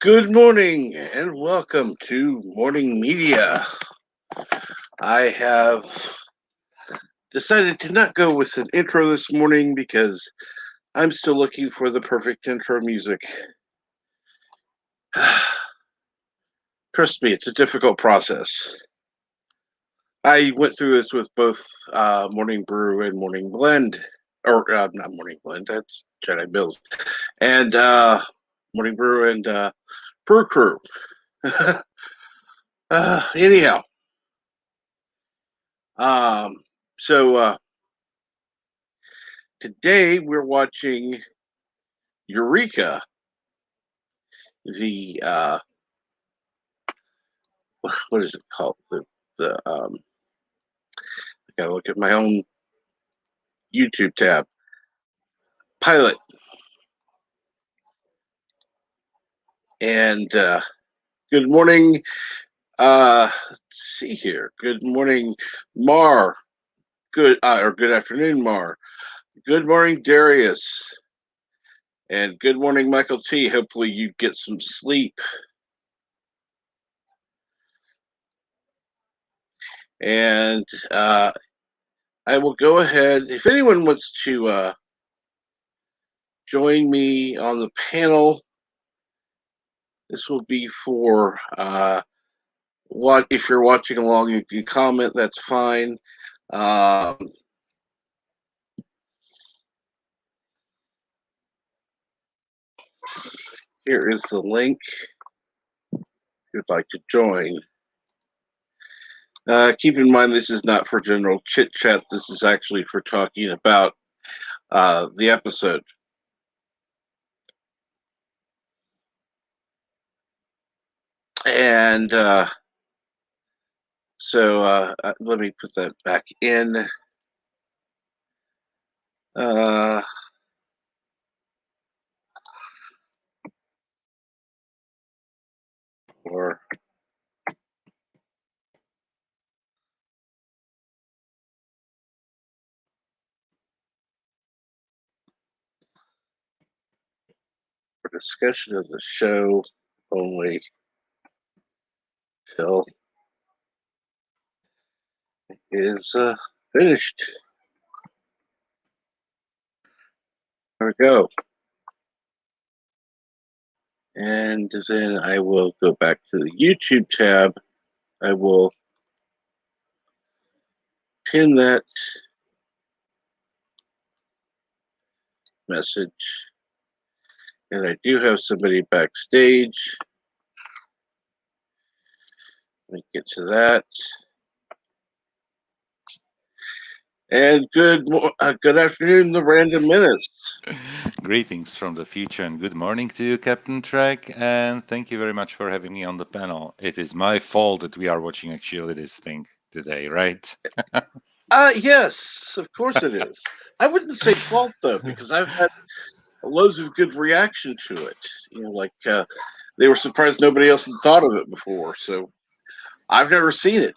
Good morning and welcome to Morning Media. I have decided to not go with an intro this morning because I'm still looking for the perfect intro music. Trust me, it's a difficult process. I went through this with both Morning Brew and Morning Blend, or not Morning Blend, that's Jedi Bills, and Morning Brew and Brew Crew. Anyhow, um, so today we're watching Eureka, the what is it called? The I gotta look at my own YouTube tab. Pilot. And good morning. Let's see here. Good morning, Mar. Good afternoon, Mar. Good morning, Darius. And good morning, Michael T. Hopefully you get some sleep. And I will go ahead. If anyone wants to join me on the panel, this will be for what if you're watching along, you can comment. That's fine. Here is the link if you'd like to join. Keep in mind, this is not for general chit chat. This is actually for talking about the episode. And so let me put that back in. Or for discussion of the show only till it is finished. There we go. And then I will go back to the YouTube tab. I will pin that message. And I do have somebody backstage. Let me get to that. And good afternoon, the Random Minutes. Greetings from the future and good morning to you, Captain Trek, and thank you very much for having me on the panel. It is my fault that we are watching actually this thing today, right? Yes, of course it is. I wouldn't say fault though, because I've had loads of good reaction to it. Like they were surprised nobody else had thought of it before. So I've never seen it.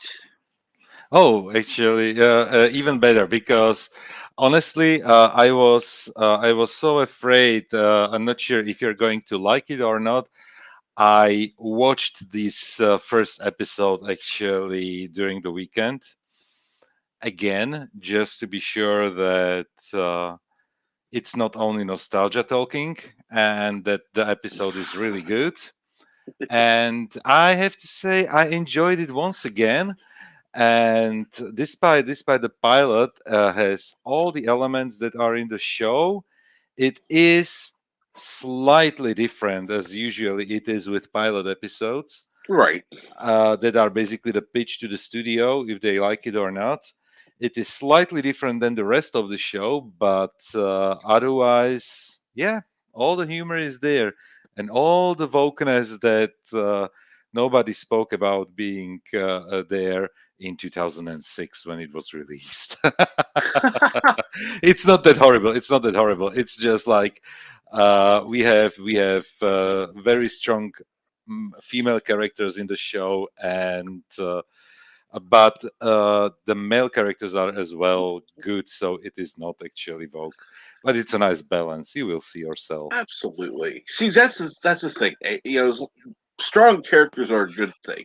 Oh, actually, even better because honestly, I was so afraid. I'm not sure if you're going to like it or not. I watched this first episode actually during the weekend again, just to be sure that it's not only nostalgia talking and that the episode is really good. And I have to say, I enjoyed it once again. And despite the pilot has all the elements that are in the show, it is slightly different as usually it is with pilot episodes Right. that are basically the pitch to the studio if they like it or not. It is slightly different than the rest of the show, but otherwise, yeah, all the humor is there and all the wokeness that nobody spoke about being there in 2006 when it was released. It's not that horrible. It's not that horrible. It's just like we have very strong female characters in the show, and but the male characters are as well good, so it is not actually woke, but it's a nice balance. You will see yourself. Absolutely. See, that's the thing. Strong characters are a good thing,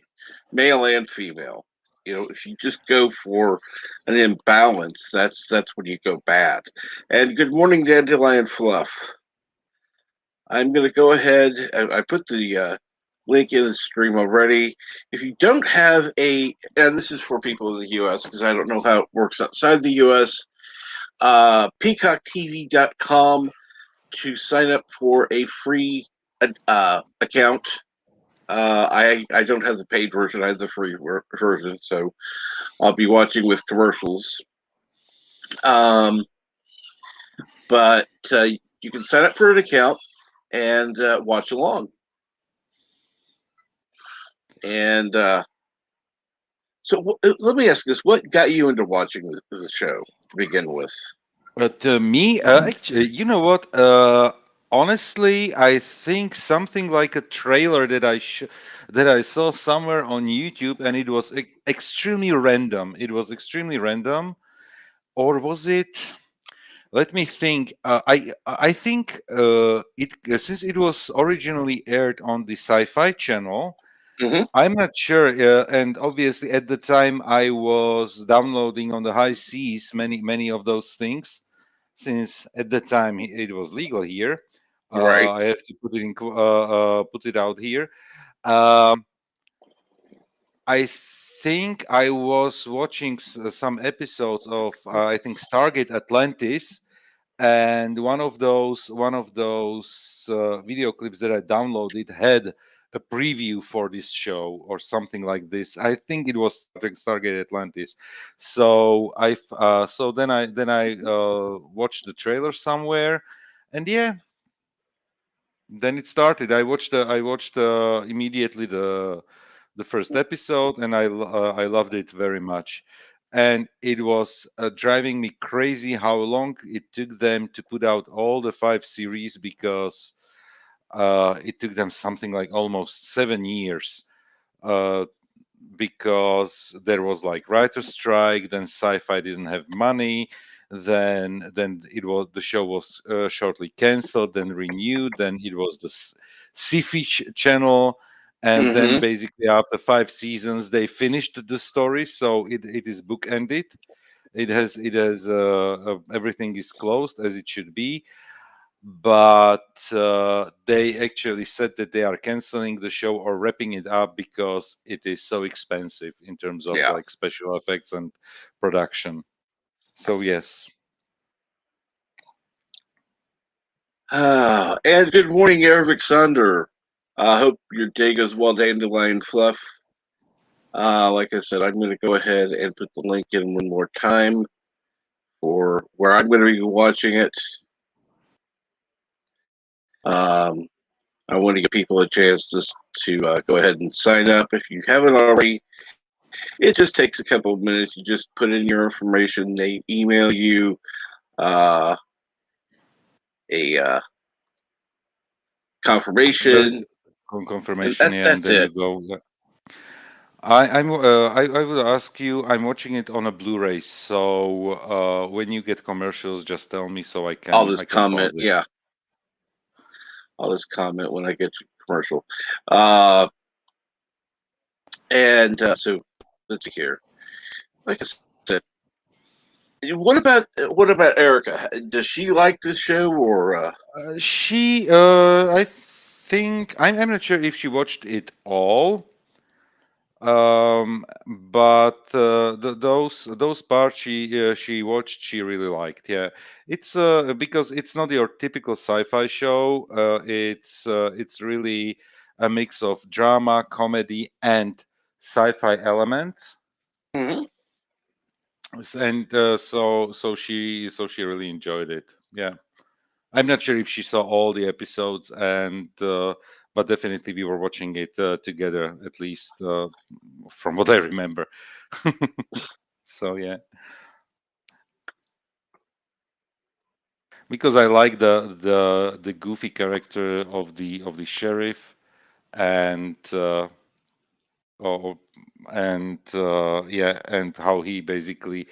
male and female. If you just go for an imbalance, that's when you go bad. And good morning, Dandelion Fluff. I'm going to go ahead. I put the link in the stream already. If you don't have and this is for people in the U.S. because I don't know how it works outside the U.S. PeacockTV.com to sign up for a free account. I don't have the paid version. I have the free version, so I'll be watching with commercials. But you can sign up for an account and watch along. And so let me ask this: what got you into watching the show to begin with? But me, actually, you know what? Honestly, I think something like a trailer that I saw somewhere on YouTube, and it was extremely random. It was extremely random, or was it? Let me think. I think it since it was originally aired on the Sci-Fi Channel. Mm-hmm. I'm not sure, and obviously at the time I was downloading on the high seas many of those things, since at the time it was legal here. Right. I have to put it out here. Um, I think I was watching some episodes of I think Stargate Atlantis, and one of those video clips that I downloaded had a preview for this show or something like this. I think it was Stargate Atlantis. So then I watched the trailer somewhere, and yeah, then it started. I watched immediately the first episode, and I loved it very much. And it was driving me crazy how long it took them to put out all the 5 series, because it took them something like almost 7 years. Uh, because there was like writer strike, then sci-fi didn't have money, then the show was shortly canceled, then renewed, then it was the sci-fi channel, and then Mm-hmm. basically after 5 seasons they finished the story, so it is book ended. It has everything is closed as it should be, but they actually said that they are canceling the show or wrapping it up because it is so expensive in terms of Yeah. like special effects and production. So yes. And good morning, Eric Sander. I hope your day goes well, Dandelion Fluff. Like I said, I'm going to go ahead and put the link in one more time for where I'm going to be watching it. Um, I want to give people a chance to go ahead and sign up. If you haven't already, it just takes a couple of minutes. You just put in your information. They email you uh, a The confirmation, and confirmation, yeah, and that's then you it. go. Yeah. I would ask you. I'm watching it on a Blu-ray, so when you get commercials, just tell me so I I'll can I just can comment. pause it. Yeah, I'll just comment when I get to commercial. Uh, and so let's see here. Like I said, what about Erica? Does she like this show or? I think I'm not sure if she watched it all. But those parts she watched, she really liked. Yeah, it's because it's not your typical sci-fi show. It's really a mix of drama, comedy, and sci-fi elements. Mhm. And so she really enjoyed it. Yeah. I'm not sure if she saw all the episodes, and but definitely we were watching it together, at least from what I remember. So yeah, because I like the goofy character of the sheriff, and and and how he basically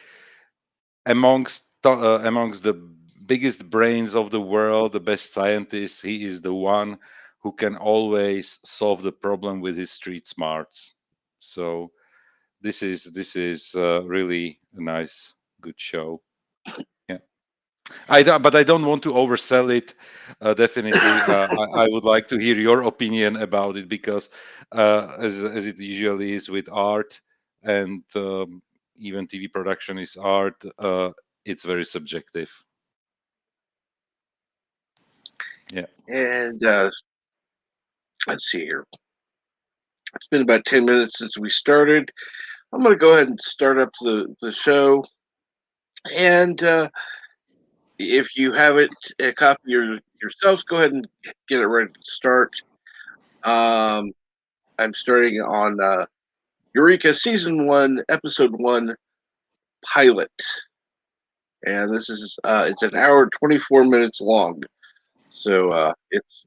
amongst the biggest brains of the world, the best scientists, he is the one who can always solve the problem with his street smarts. So this is really a nice, good show. Yeah, but I don't want to oversell it. Definitely, I would like to hear your opinion about it because, as it usually is with art, and even TV production is art. It's very subjective. Yeah. And let's see here. It's been about 10 minutes since we started. I'm going to go ahead and start up the show. And if you have it, a copy yourselves, go ahead and get it ready to start. I'm starting on Eureka Season 1, Episode 1, Pilot. And this is it's an hour and 24 minutes long. So it's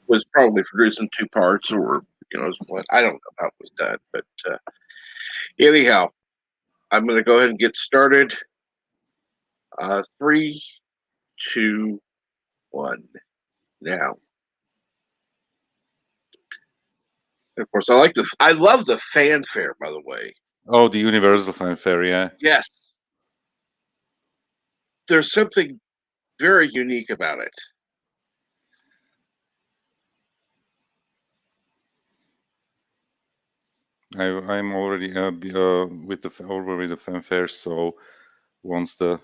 was probably produced in two parts, or what, I don't know how it was done, but anyhow, I'm going to go ahead and get started. 3, 2, 1, now. And of course, I love the fanfare. By the way, Oh, the Universal Fanfare, yeah. yes, there's something very unique about it. I'm already with the fanfare. So once the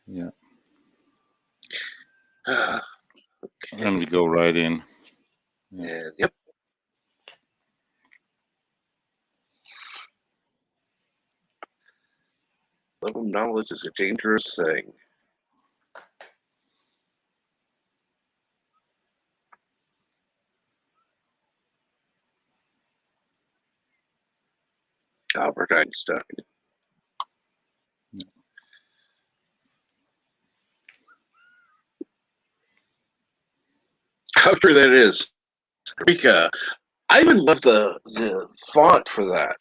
yeah, Okay. and we go right in. Yeah. And yep. Love of knowledge is a dangerous thing. Albert Einstein. How true that is. Eureka. I even love the font for that.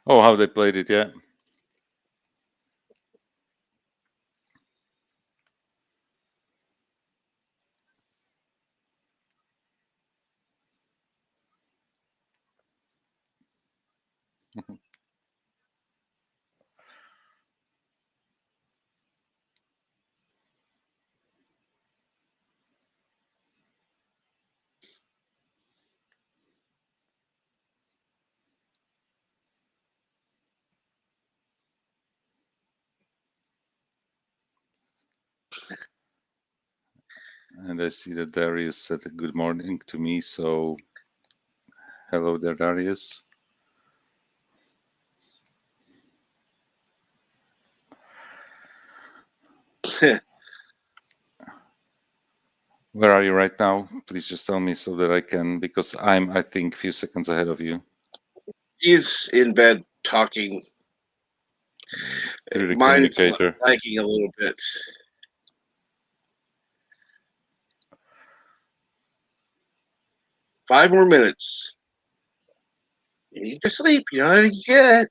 Oh, how they played it, yeah. And I see that Darius said a good morning to me. So hello there, Darius. Where are you right now? Please just tell me so that I can, because I think, a few seconds ahead of you. He's in bed talking. Through the Mine is communicator. lagging a little bit. Five more minutes. You need to sleep. You know how to get.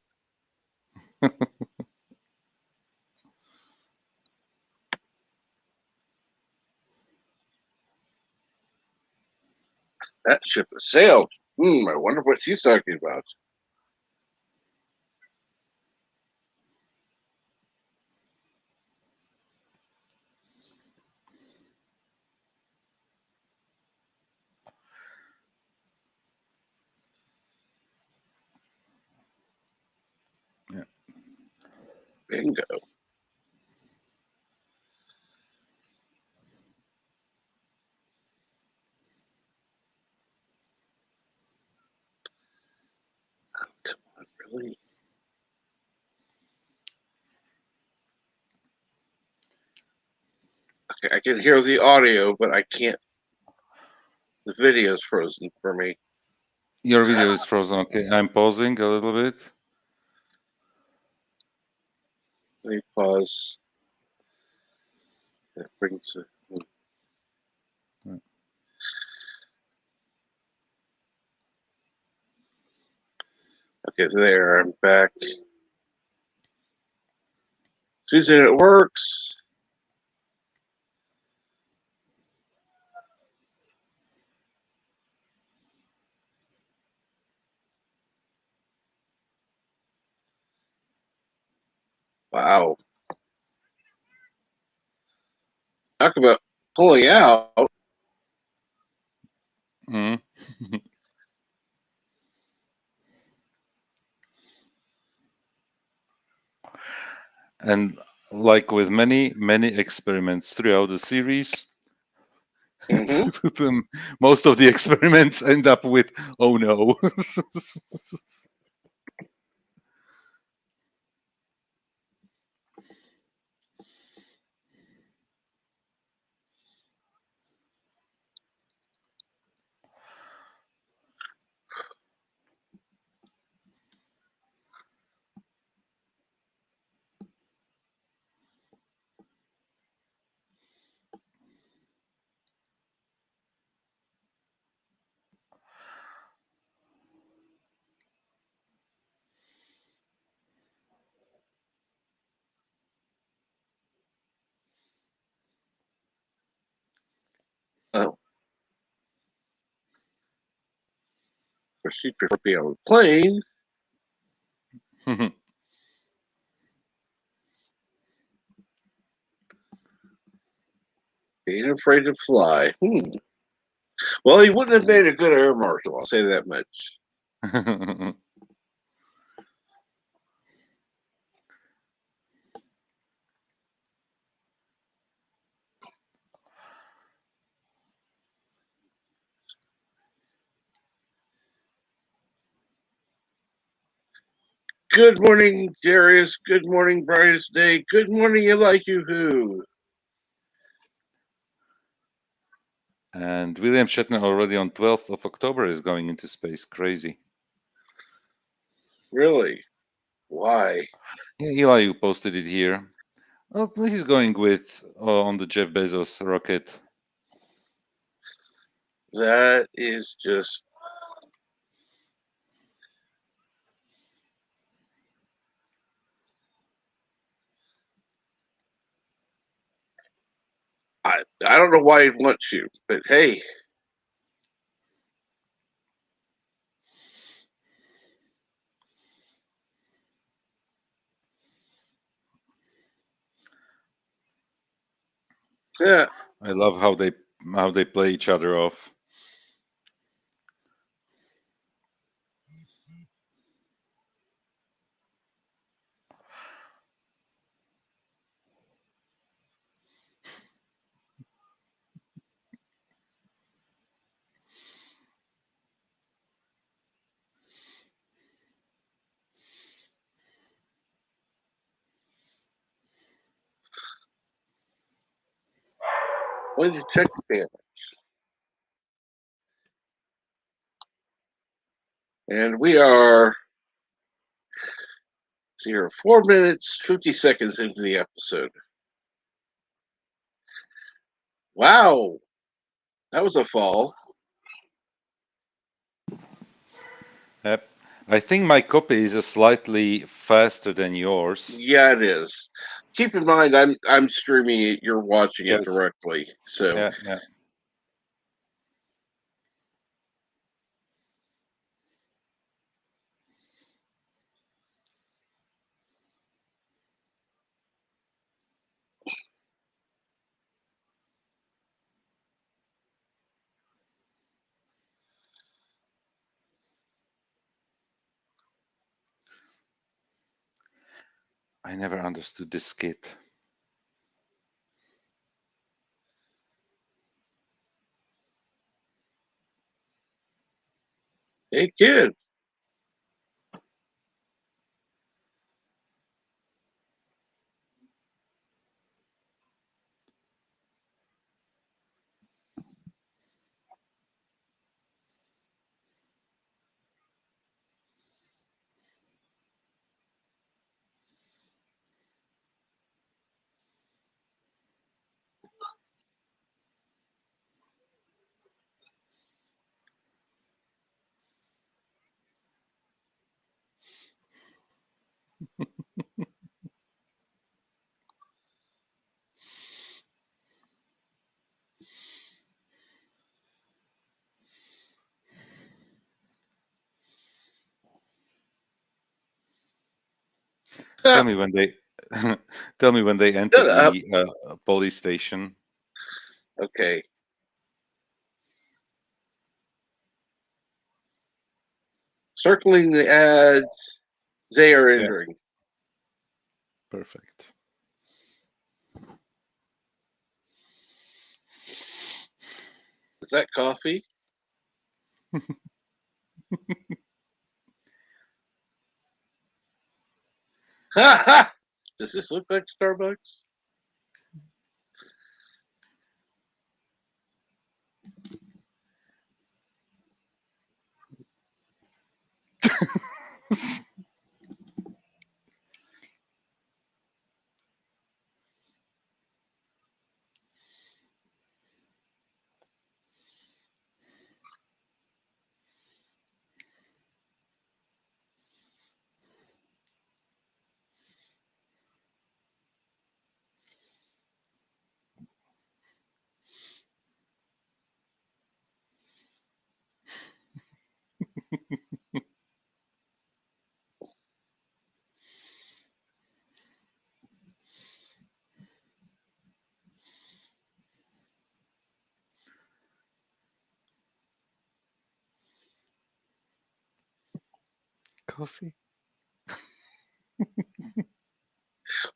That ship has sailed. I wonder what she's talking about. Yeah. Bingo. Oh, come on, really? Okay, I can hear the audio, but I can't. The video's frozen for me. Your video is frozen. Okay, I'm pausing a little bit. Let me pause. That brings it. Okay, there, I'm back. Susan, it works. Wow. Talk about pulling out. Mm. And like with many experiments throughout the series, Mm-hmm. most of the experiments end up with, oh no. Oh, or she prefer to be on the plane. Being afraid to fly. Well, he wouldn't have made a good air marshal. I'll say that much. Good morning, Darius. Good morning, brightest day. Good morning, you like you who. And William Shatner already on 12th of October is going into space. Crazy. Really? Why? Yeah, Eli, you posted it here. Well, he's going with on the Jeff Bezos rocket. That is just. I don't know why he'd want you, but hey. Yeah. I love how they play each other off. When did you check the damage? And we are 4 minutes, 50 seconds into the episode. Wow. That was a fall. Yep. I think my copy is slightly faster than yours. Yeah, it is. Keep in mind, I'm streaming it. You're watching it Yes. directly. So Yeah. I never understood this skit. hey, kid. Tell me when they tell me when they enter Shut up. the police station. Okay. Circling the ads, they are Yeah. entering. Perfect. Is that coffee? Ha ha! Does this look like Starbucks? Coffee.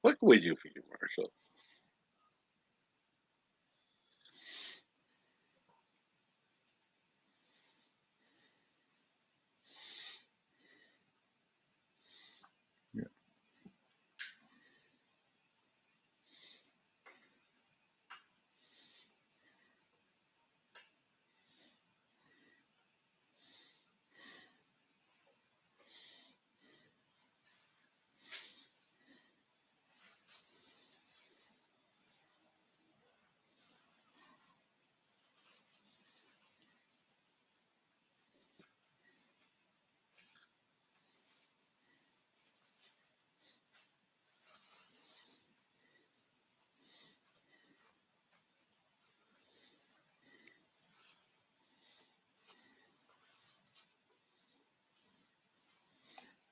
What can we do for you, Marshall? Yeah.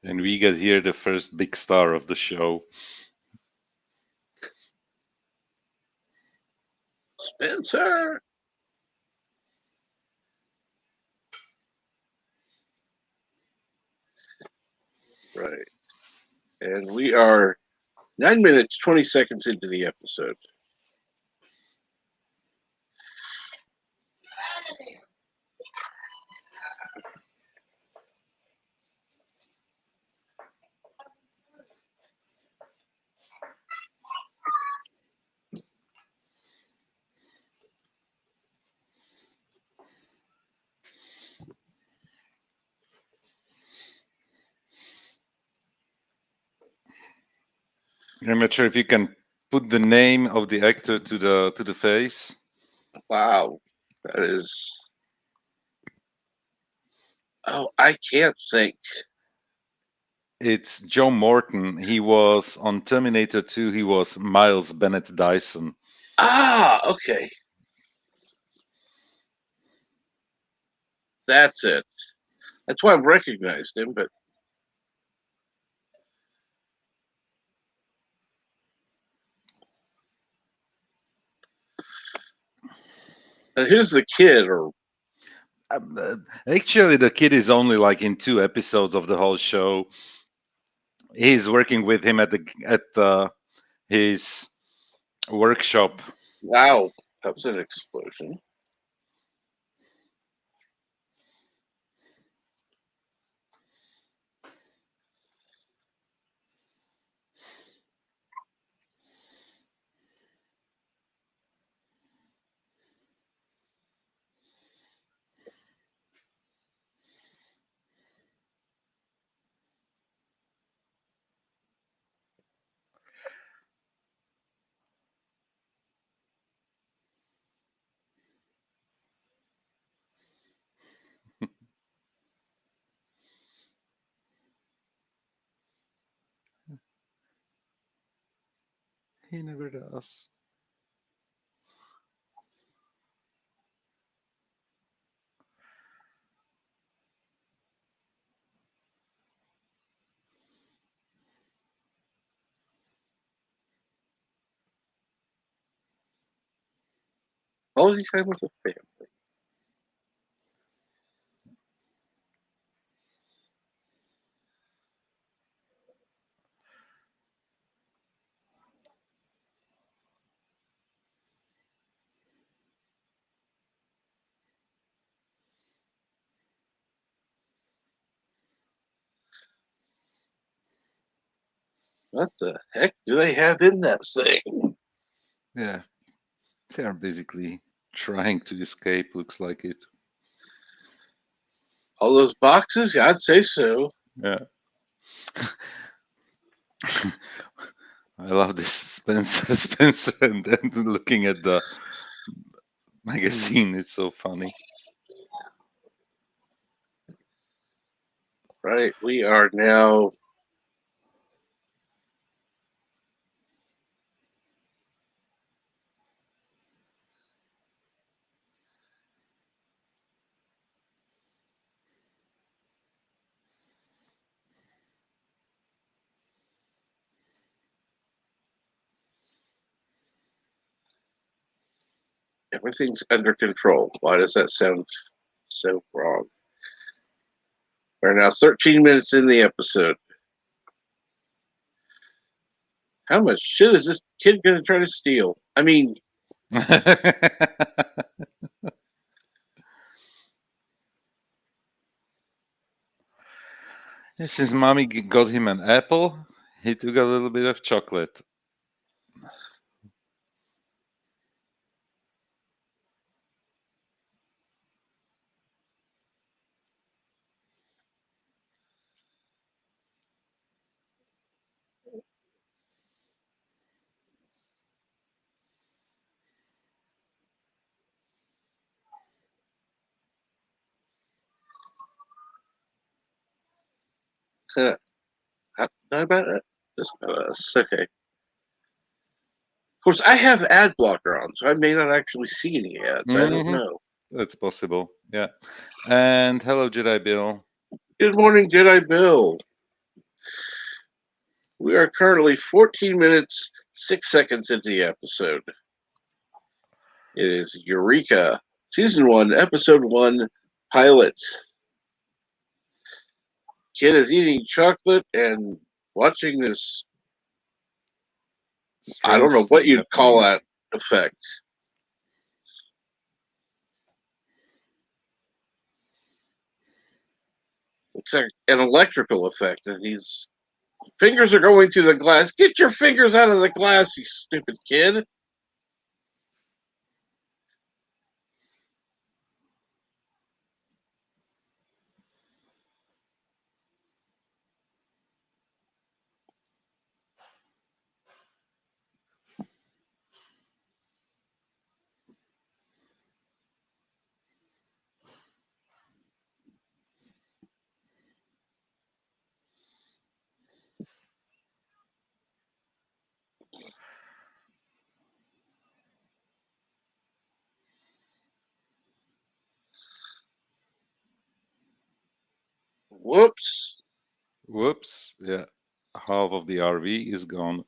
And we get here the first big star of the show. Spencer! Right. And we are 9 minutes, 20 seconds into the episode. I'm not sure if you can put the name of the actor to the face. Wow. That is. Oh, I can't think. It's Joe Morton. He was on Terminator 2. He was Miles Bennett Dyson. Ah, okay. That's it. That's why I recognized him, but here's the kid, or Actually, the kid is only like in 2 episodes of the whole show. He's working with him at his workshop. wow, that was an explosion. He never does. Quality time with the family. What the heck do they have in that thing? Yeah, they are basically trying to escape, looks like it. All those boxes? Yeah, I'd say so. Yeah. I love this Spencer and then looking at the magazine. It's so funny. Right, we are now. Everything's under control. Why does that sound so wrong? We're now 13 minutes in the episode. How much shit is this kid going to try to steal? I mean, Since mommy got him an apple, he took a little bit of chocolate. not about it. Just about us. Okay. Of course, I have ad blocker on, so I may not actually see any ads. I don't know. That's possible. Yeah. And hello, Jedi Bill. Good morning, Jedi Bill. We are currently 14 minutes, 6 seconds into the episode. It is Eureka, Season 1, Episode 1, Pilot. Kid is eating chocolate and watching this. I don't know what you'd call that effect. Looks like an electrical effect, and his fingers are going through the glass. Get your fingers out of the glass, you stupid kid. Whoops. Whoops. Yeah. Half of the RV is gone.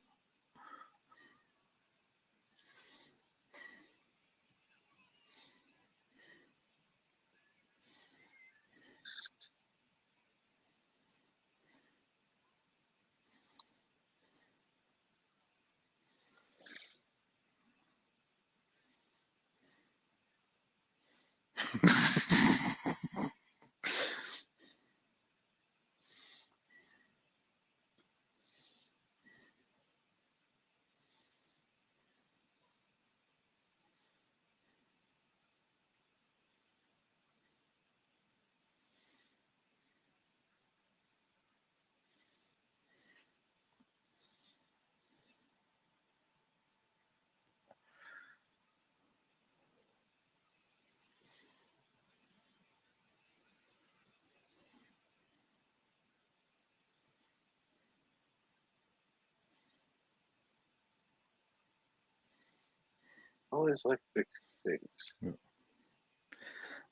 Always like fixing things.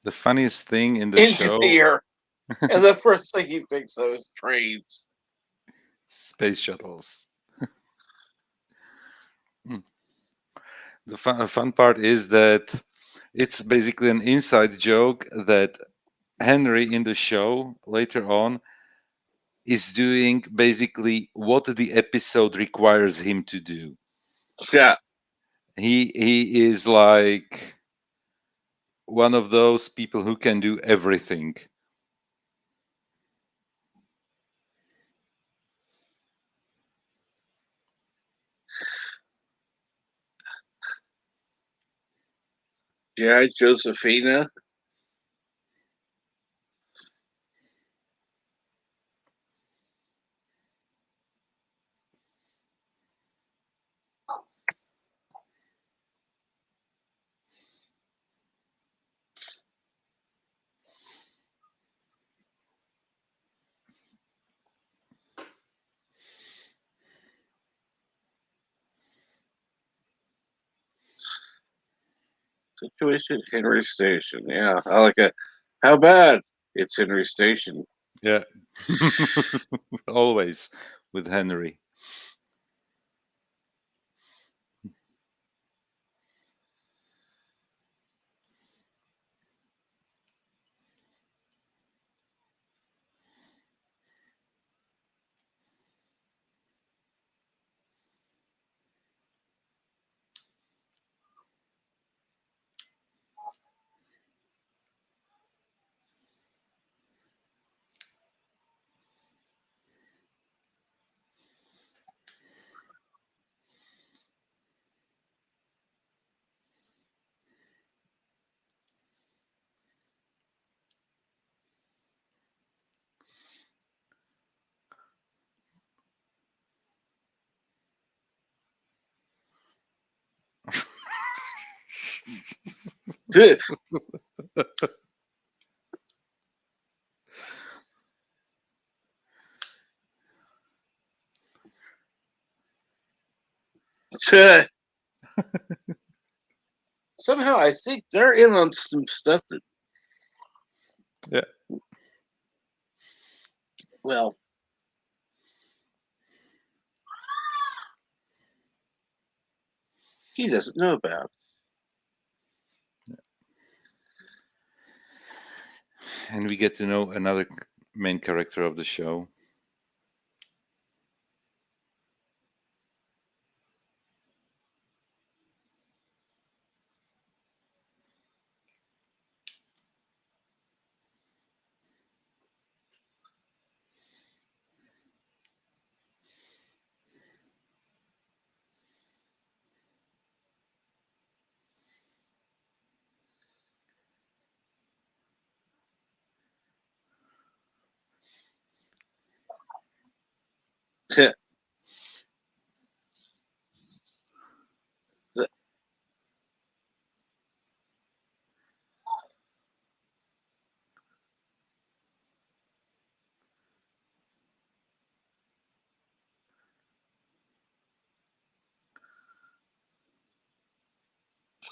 The funniest thing in the show, Engineer. And the first thing he thinks of is trains. space shuttles. The fun part is that it's basically an inside joke that Henry in the show later on is doing basically what the episode requires him to do. Yeah. He is like one of those people who can do everything. G.I. Josephina. Situation Henry Station. Yeah, I like it. How bad? It's Henry Station. Yeah. Always with Henry. Somehow I think they're in on some stuff that. Yeah. Well, he doesn't know about. And we get to know another main character of the show.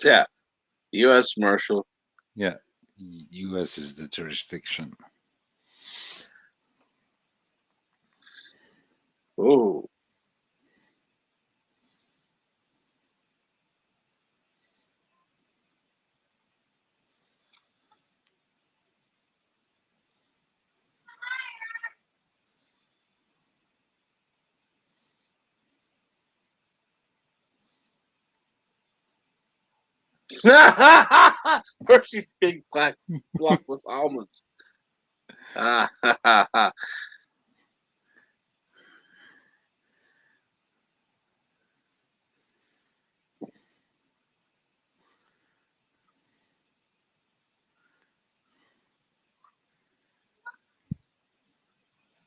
Yeah, U.S. Marshal. Yeah. US is the jurisdiction. Oh. Hershey's big black block with almonds.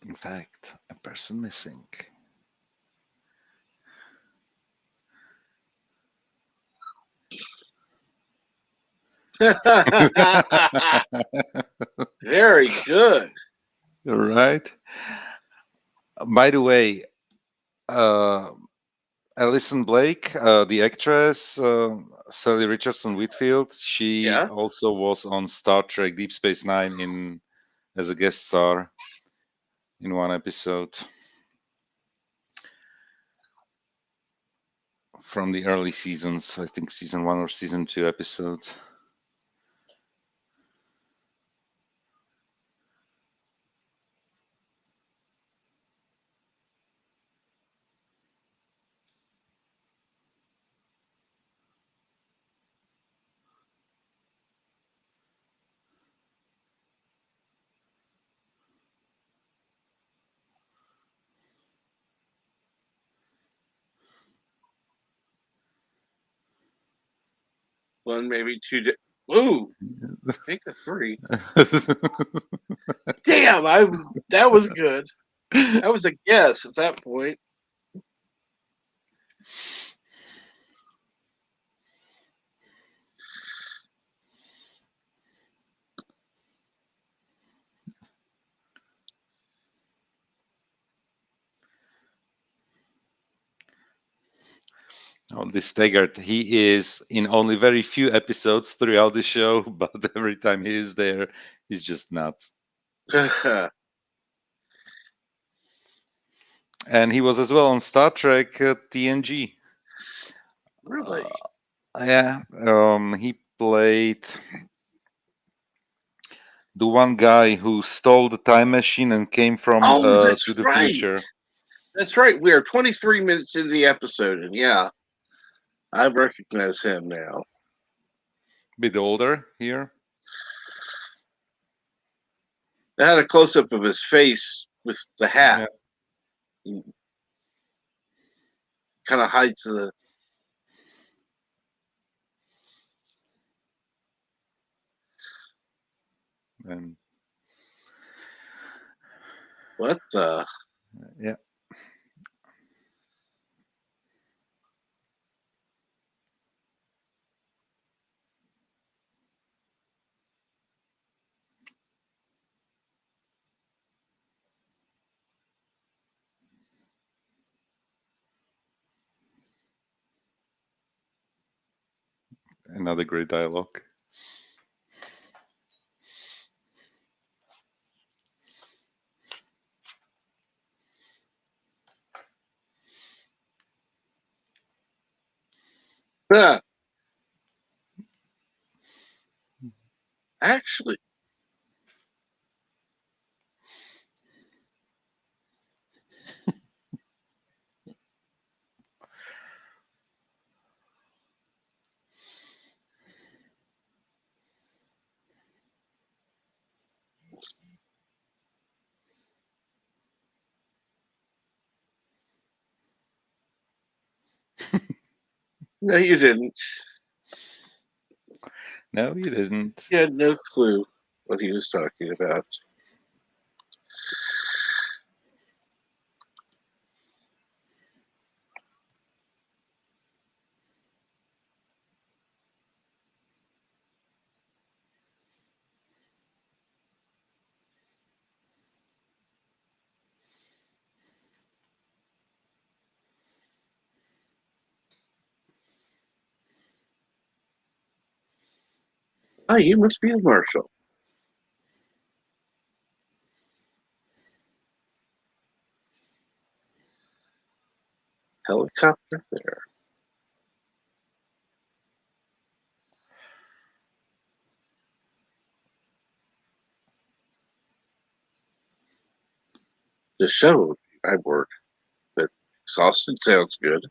In fact, a person missing. Very good. Right. By the way, Allison Blake, the actress, Sally Richardson Whitfield. She Yeah. also was on Star Trek Deep Space Nine in as a guest star in one episode from the early seasons. I think season 1 or season 2 episode. One, maybe two. Ooh, take a three. Damn, that was good. That was a guess at that point. Oh, this Taggart, he is in only very few episodes throughout the show, but every time he is there, he's just nuts. And he was as well on Star Trek TNG. Really? Yeah, he played the one guy who stole the time machine and came from Oh, that's to the right. future. That's right. We are 23 minutes into the episode, and yeah, I recognize him now. Bit older here. I had a close up of his face with the hat. Yeah. Kind of hides the. And What the? yeah. Another great dialogue. Actually, no, you didn't. No, you didn't. You had no clue what he was talking about. Oh, you must be the marshal. Helicopter there. The show I work, but exhausted sounds good.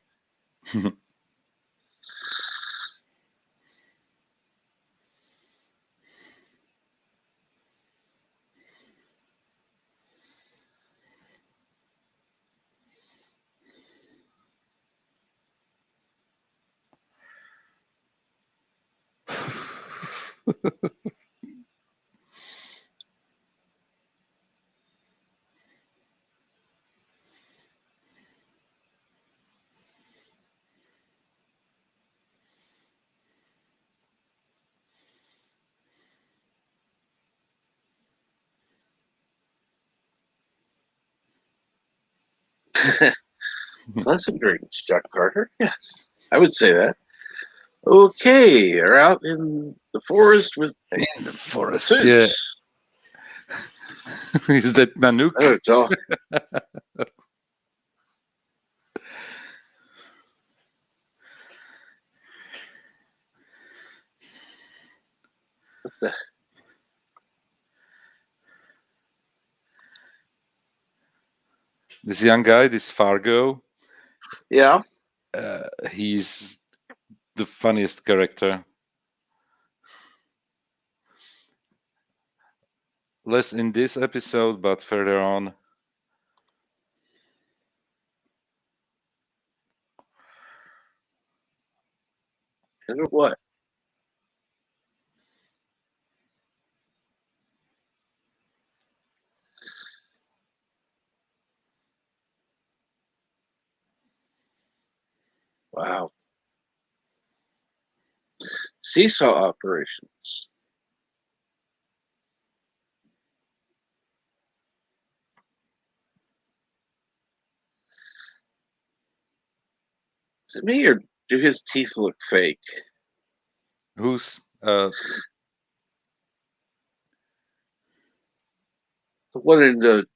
Pleasant dreams, Jack Carter. Yes, I would say that. Okay, they're out in the forest with In the forest, suits. yeah. Is that Nanook? Oh, dog. What the? This young guy, this Fargo, Yeah. he's the funniest character. Less in this episode, but further on. And what? Wow. Seesaw operations. Is it me or do his teeth look fake? Who's The one in the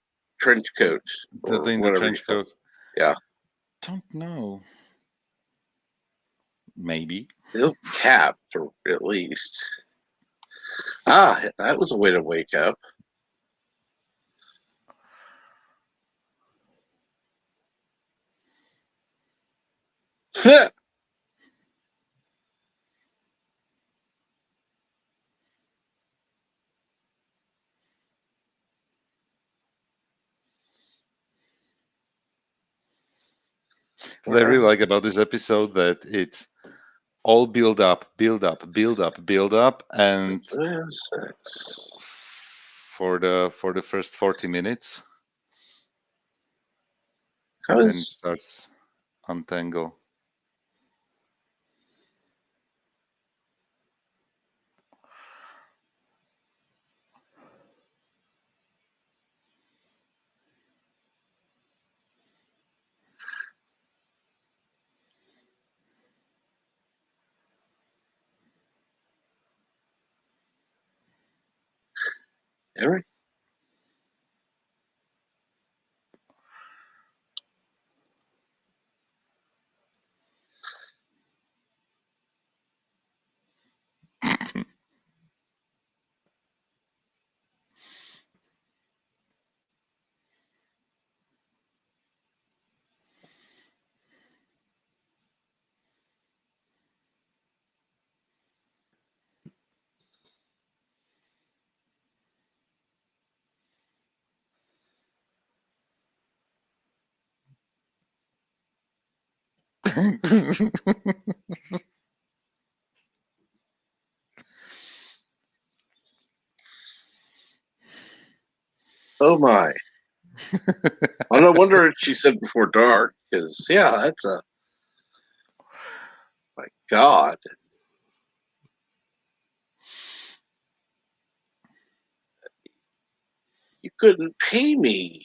trench coat or in the whatever you trench call it. coat? Yeah. Don't know. Maybe. They look capped, or at least. Ah, that was a way to wake up. What I really like about this episode that it's all build up, build up, build up, build up, and for the first 40 minutes, and then it starts untangle. Eric? Oh my. Oh, no wonder she said before dark, because, yeah, that's a. My God. You couldn't pay me.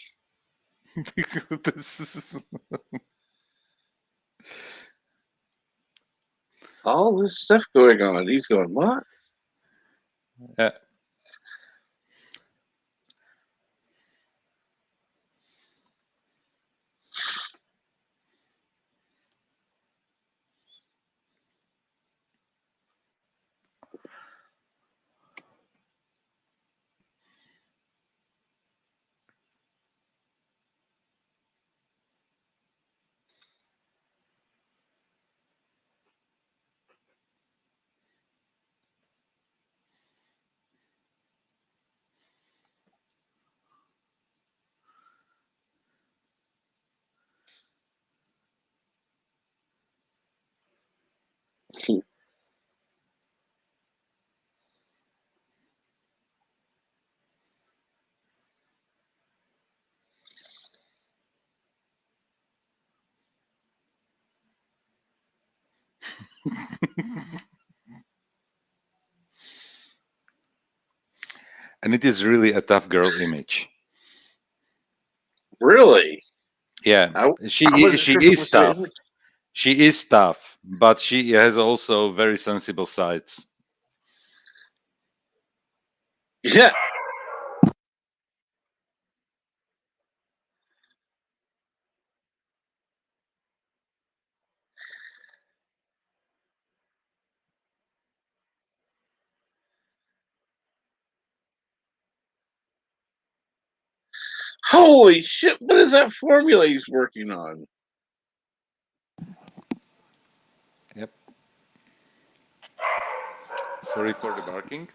All this stuff going on. He's going, what? Yeah. And it is really a tough girl image. Really? Yeah, I she wasn't she sure if it is was an tough. image. She is tough, but she has also very sensible sides. Yeah. Holy shit, what is that formula he's working on? Yep. Sorry for the barking.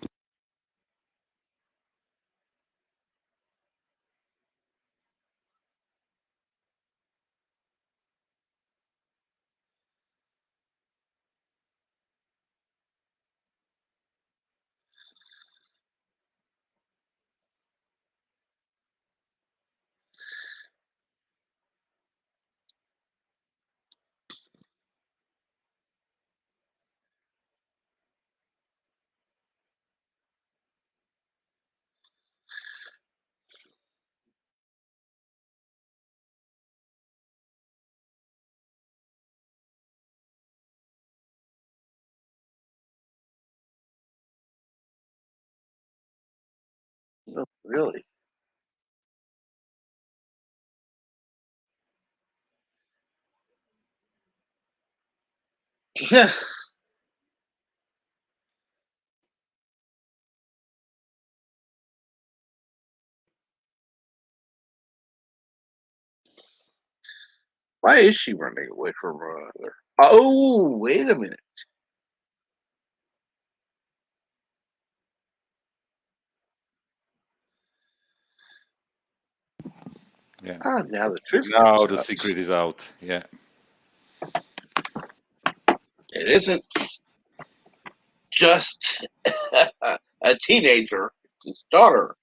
Oh, really? Yeah. Why is she running away from her mother? Oh, wait a minute. Yeah. Ah, now the truth Now comes the out. secret is out. Yeah. It isn't just a teenager, it's his daughter.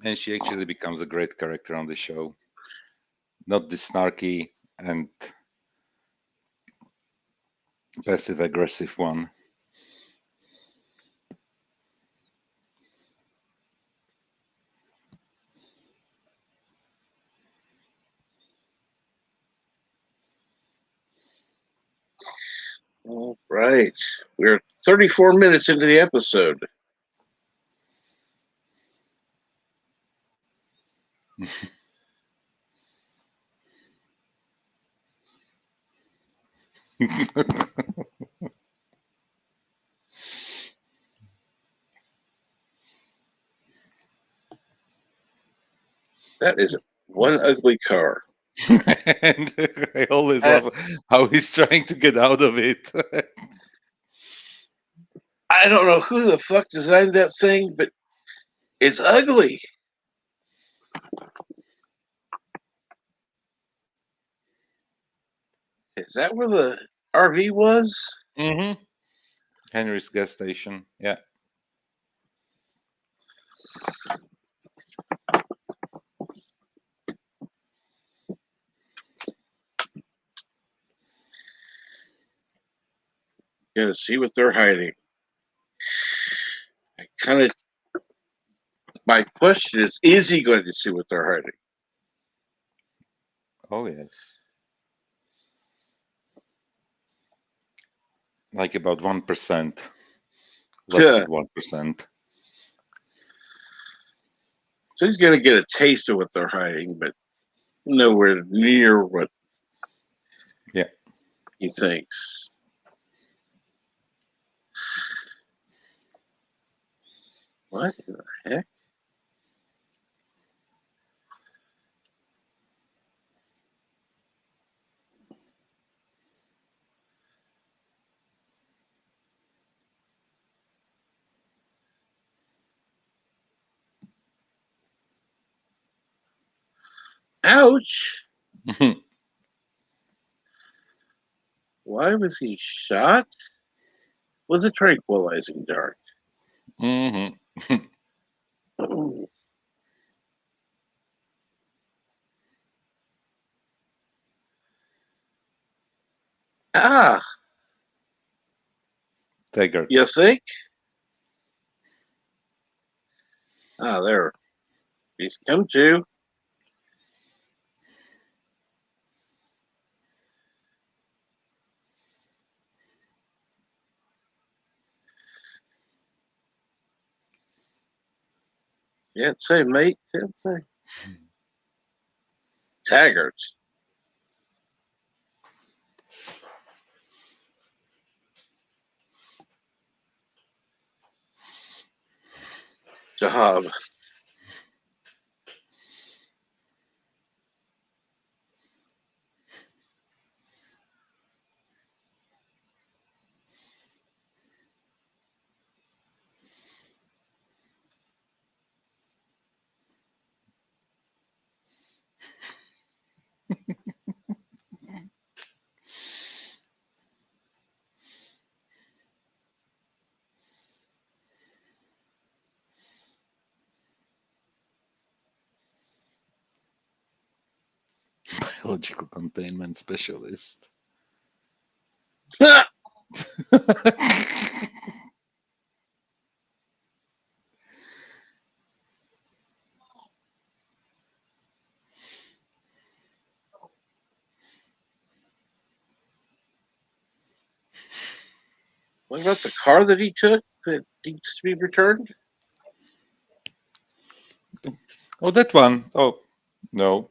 And she actually becomes a great character on the show. Not the snarky and passive aggressive one. All right. We're 34 minutes into the episode. That is one ugly car. And I always love how he's trying to get out of it. I don't know who the fuck designed that thing, but it's ugly. Is that where the RV was? Mm-hmm. Henry's gas station. Yeah. Gonna see what they're hiding. I kind of. My question is he going to see what they're hiding? Oh yes. Like about 1%. Less Yeah. than 1%. So he's gonna get a taste of what they're hiding, but nowhere near what Yeah. he thinks. What in the heck? Ouch! Why was he shot? Was a tranquilizing dart. Mm-hmm. Ah, Taggart. you think? Ah, there. He's come to. Can't say, mate. Can't say. Taggarts. Job. Biological containment specialist. What about the car that he took that needs to be returned? Oh, that one. Oh, no.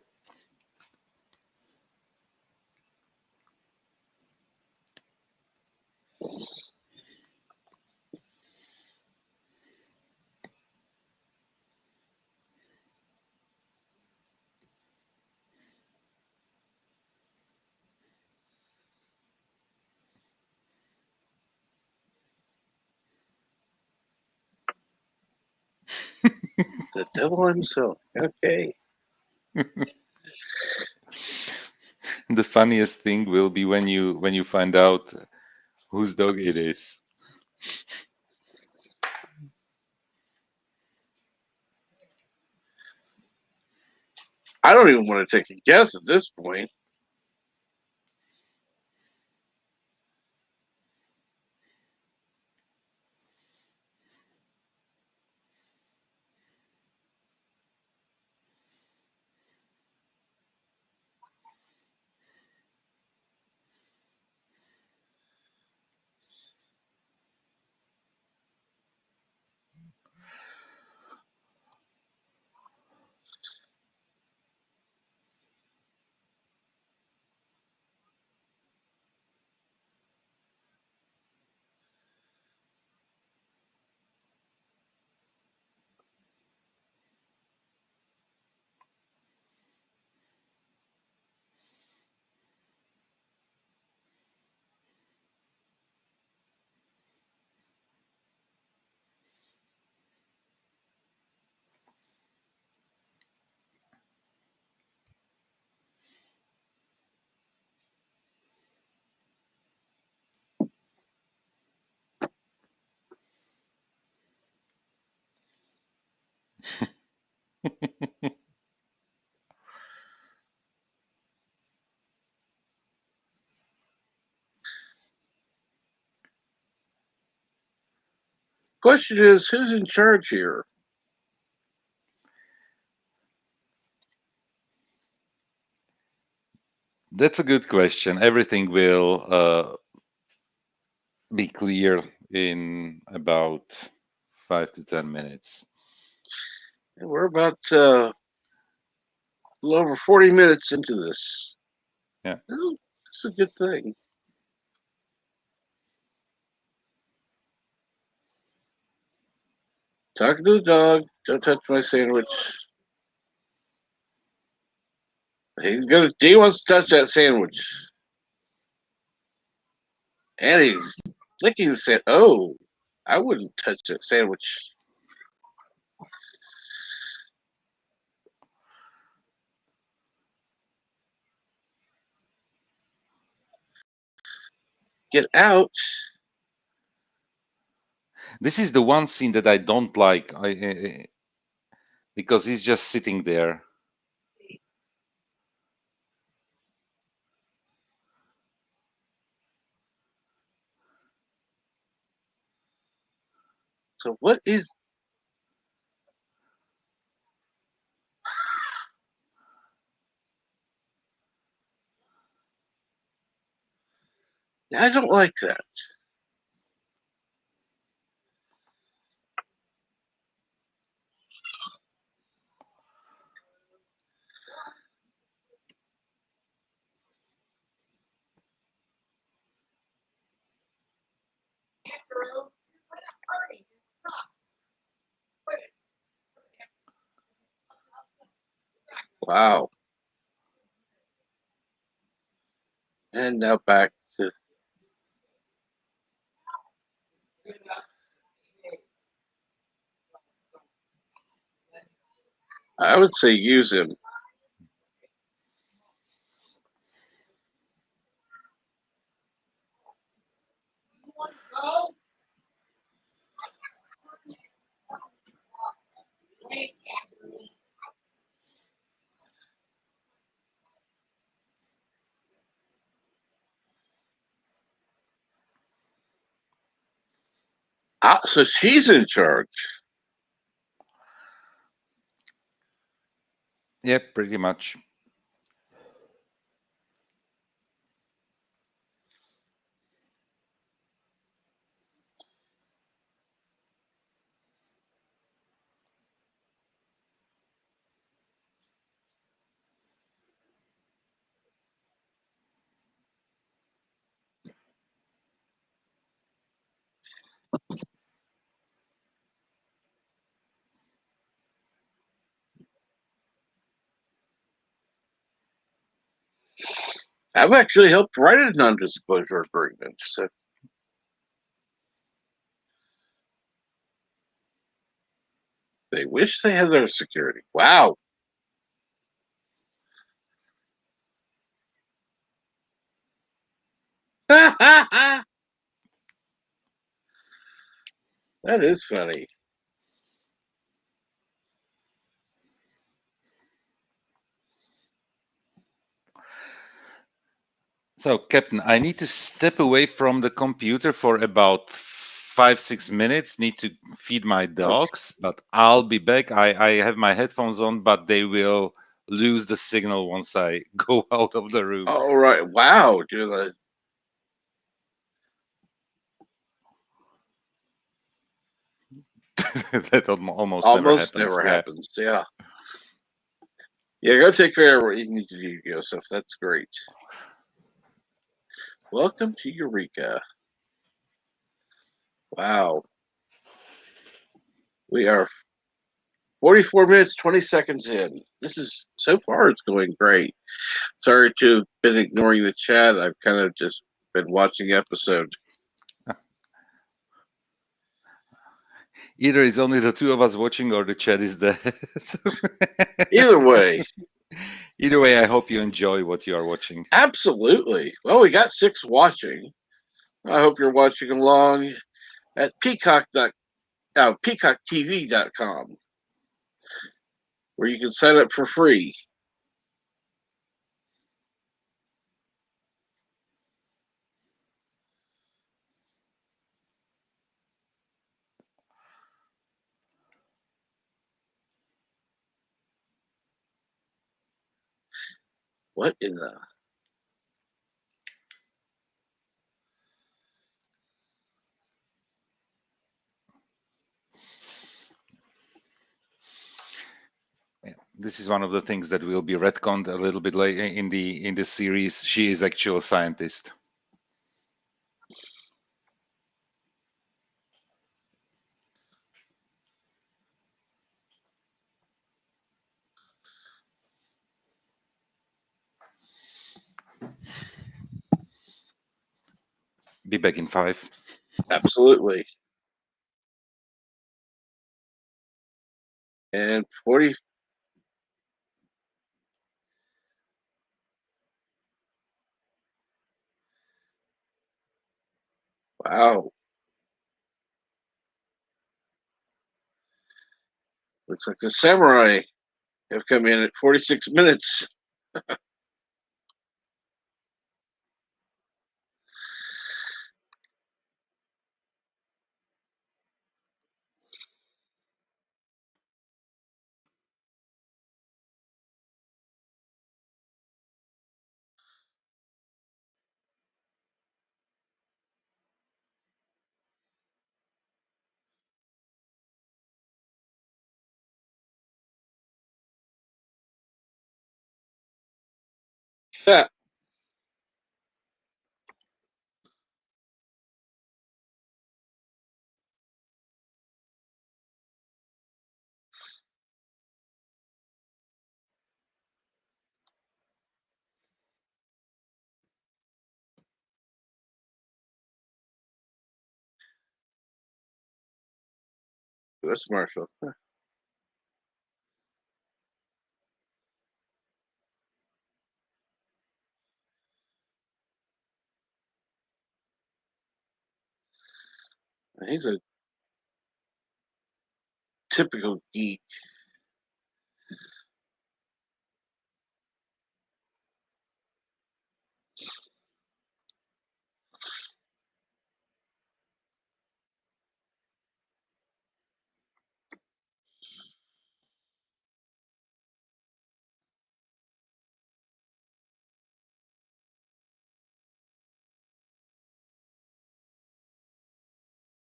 The devil himself. Okay. The funniest thing will be when you find out whose dog it is. I don't even want to take a guess at this point. Question is, who's in charge here? That's a good question. Everything will be clear in about 5 to 10 minutes. We're about a little over 40 minutes into this. Yeah. Oh, it's a good thing. Talking to the dog. Don't touch my sandwich. He wants to touch that sandwich. And he's licking the sandwich. Oh, I wouldn't touch that sandwich. Get out. This is the one scene that I don't like. Because he's just sitting there. So what is I don't like that. Wow. And now back to. I would say use him. So she's in charge. Yeah, pretty much. I've actually helped write a non-disclosure agreement. So they wish they had their security. Wow. That is funny. So, Captain, I need to step away from the computer for about 5-6 minutes. Need to feed my dogs, but I'll be back. I have my headphones on, but they will lose the signal once I go out of the room. All right. Wow. You're the. That almost never happens. Yeah. Yeah, go take care of what you need to do, Joseph. That's great. Welcome to Eureka. Wow. We are 44 minutes, 20 seconds in. This is so far, it's going great. Sorry to have been ignoring the chat. I've kind of just been watching episode. Either it's only the two of us watching or the chat is dead. Either way. Either way, I hope you enjoy what you are watching. Absolutely. Well, we got 6 watching. I hope you're watching along at peacocktv.com, where you can sign up for free. What in the? This is one of the things that will be retconned a little bit later in the series. She is actually a scientist. Be back in 5. Absolutely. And 40. Wow. Looks like the samurai have come in at 46 minutes. That's Marshall. He's a typical geek.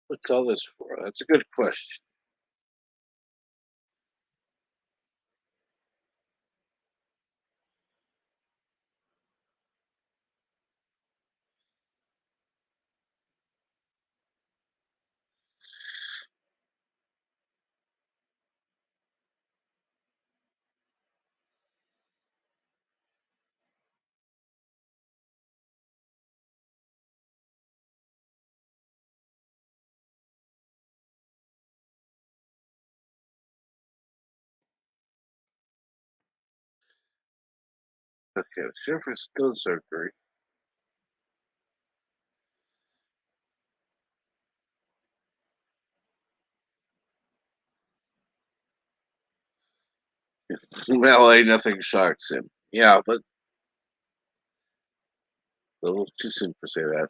What's all this for? That's a good question. Okay, the sheriff is still in surgery. Well, nothing shocks him. Yeah, but a little too soon to say that.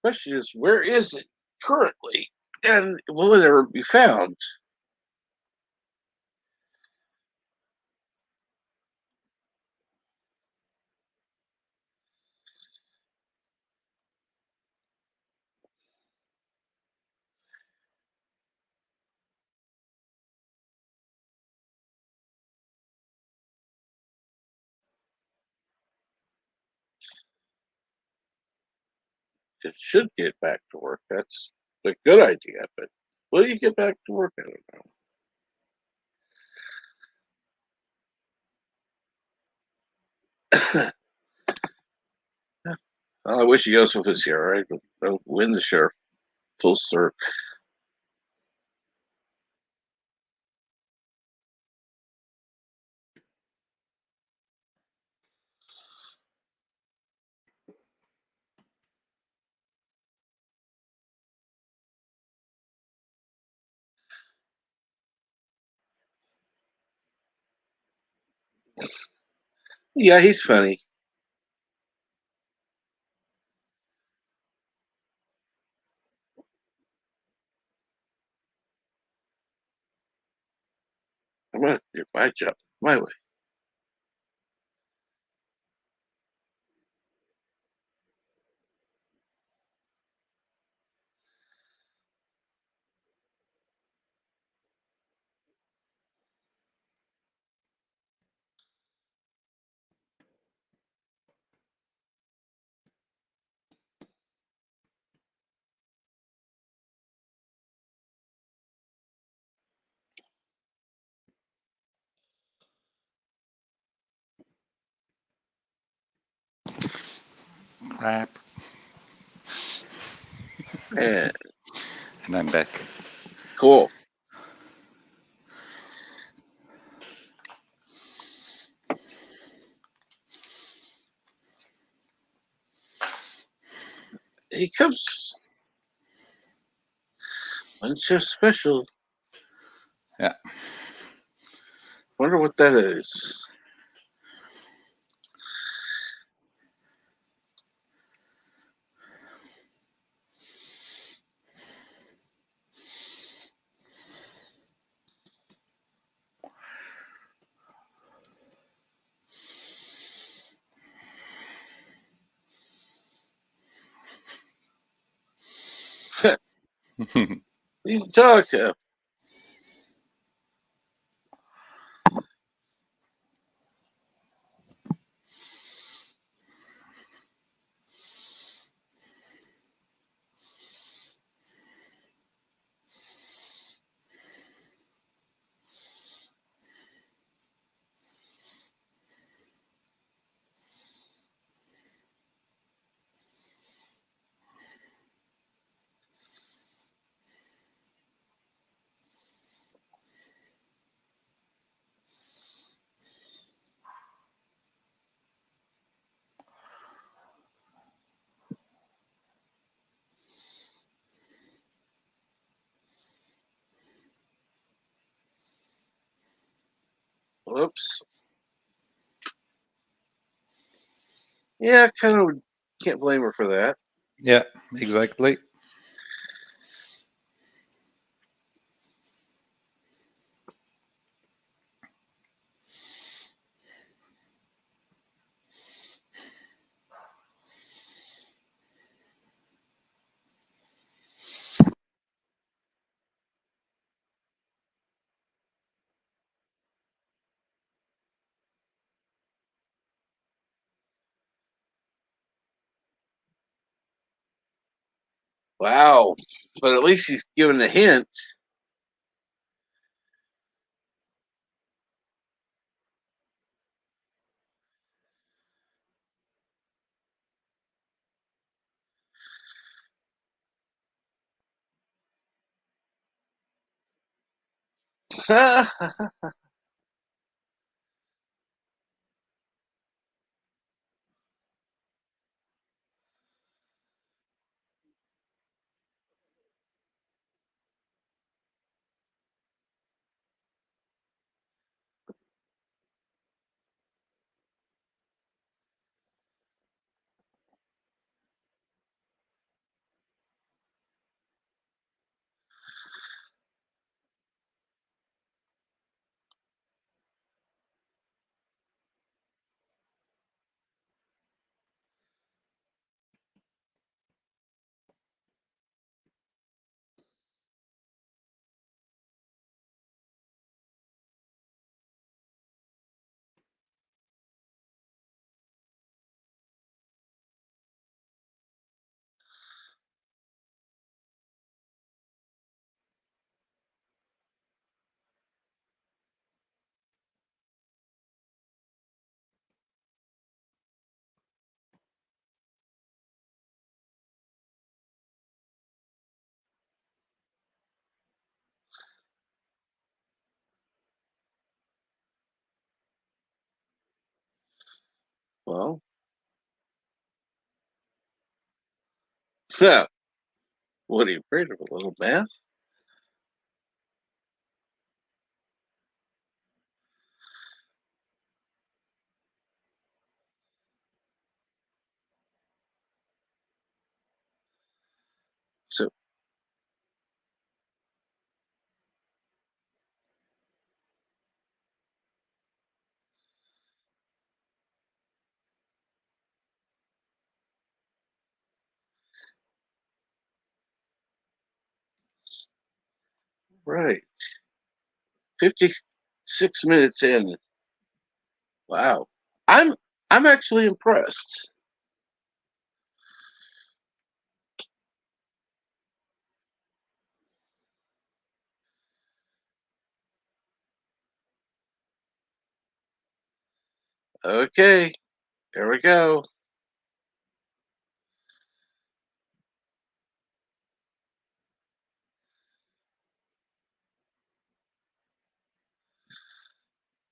Question is, where is it currently, and will it ever be found? It should get back to work. That's a good idea, but will you get back to work? I don't know. Well, I wish he goes with his year, right? Don't win the sheriff. Full circle. Yeah, he's funny. I'm gonna do my job my way. Crap. And And I'm back. cool. He comes. One shift special. Yeah. Wonder what that is. You talk. Whoops. Yeah, kind of can't blame her for that. Yeah, exactly. Wow. But at least he's given a hint. Well, what are you afraid of? A little math? So, right. 56 minutes in. Wow. I'm I'm actually impressed. Okay, here we go.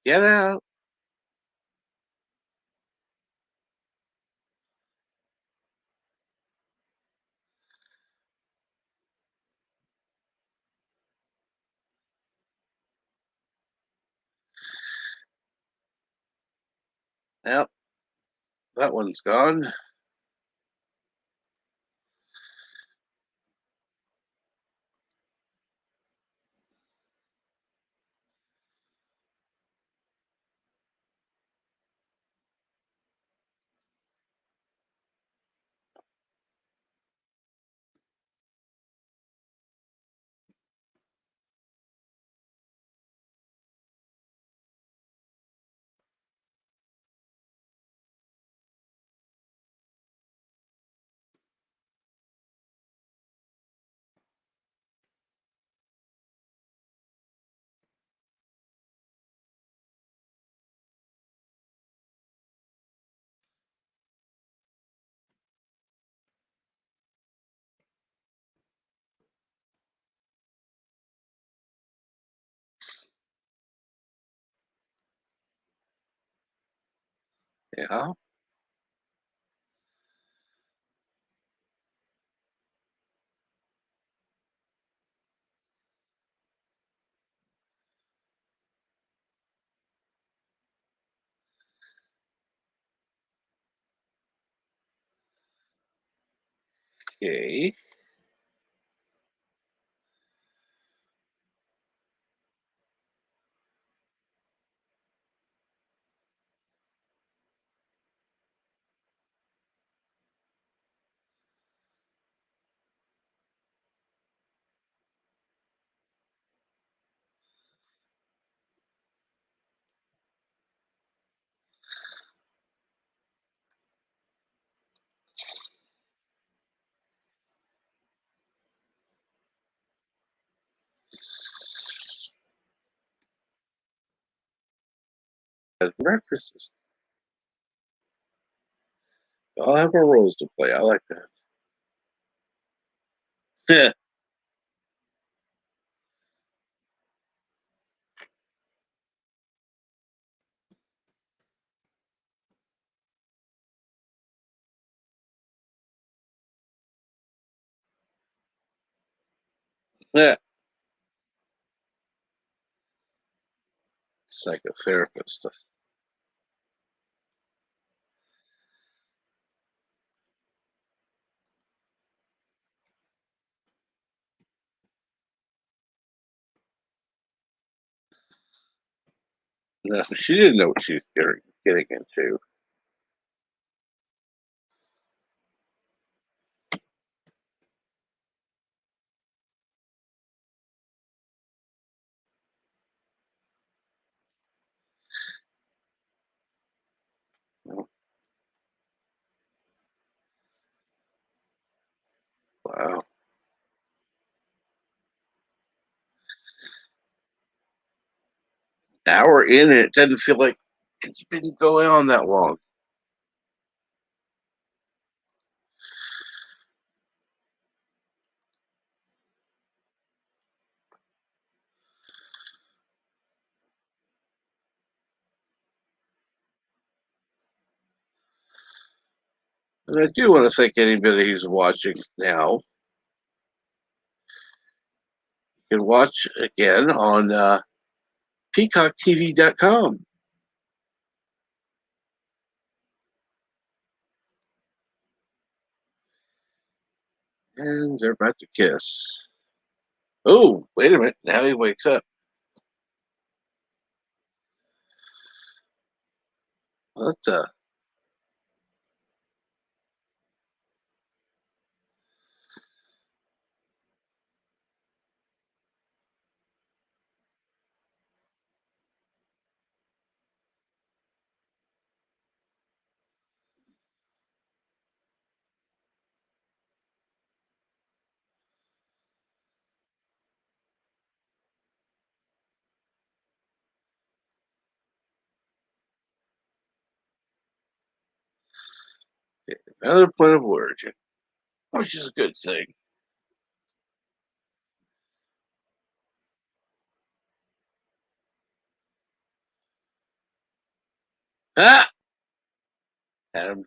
Get out. Yep, that one's gone. Yeah. Okay. Breakfast. I'll have our roles to play. I like that. Yeah. Psychotherapist. No, she didn't know what she was getting into. Wow. Hour in, and it doesn't feel like it's been going on that long. And I do want to thank anybody who's watching now. You can watch again on peacocktv.com. And they're about to kiss. Oh, wait a minute. Now he wakes up. What the? Another point of origin, which is a good thing. Ah! Adam.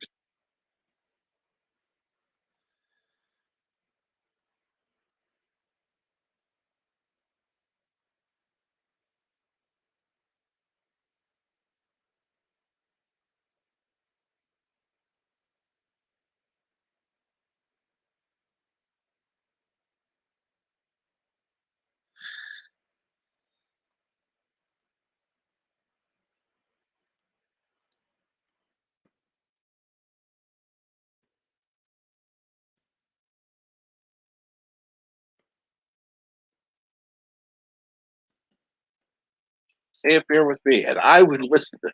Hey, a beer with me, and I would listen. Of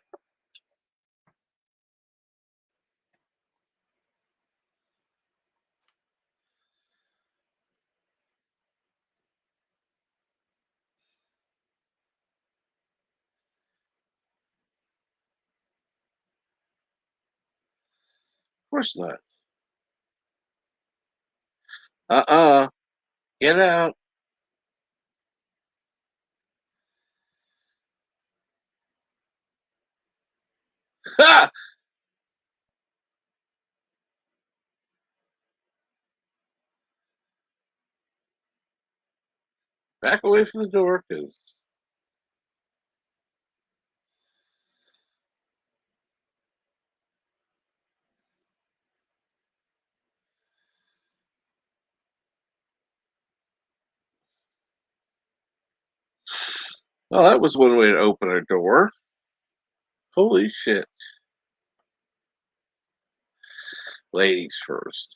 course not. Get out. Ha! Back away from the door, because well, that was one way to open a door. Holy shit! Ladies first.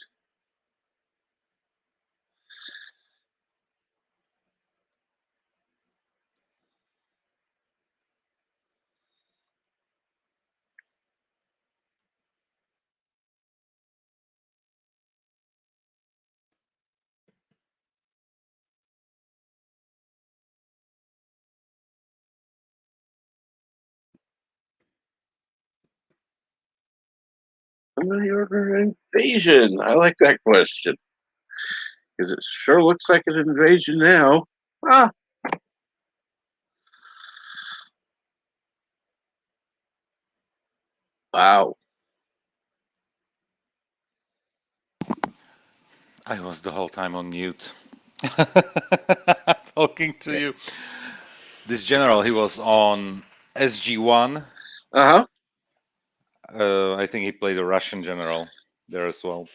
Somebody order an invasion. I like that question because it sure looks like an invasion now. Ah, wow. I was the whole time on mute. Talking to you. This general, he was on SG1. Uh huh. I think he played a Russian general there as well.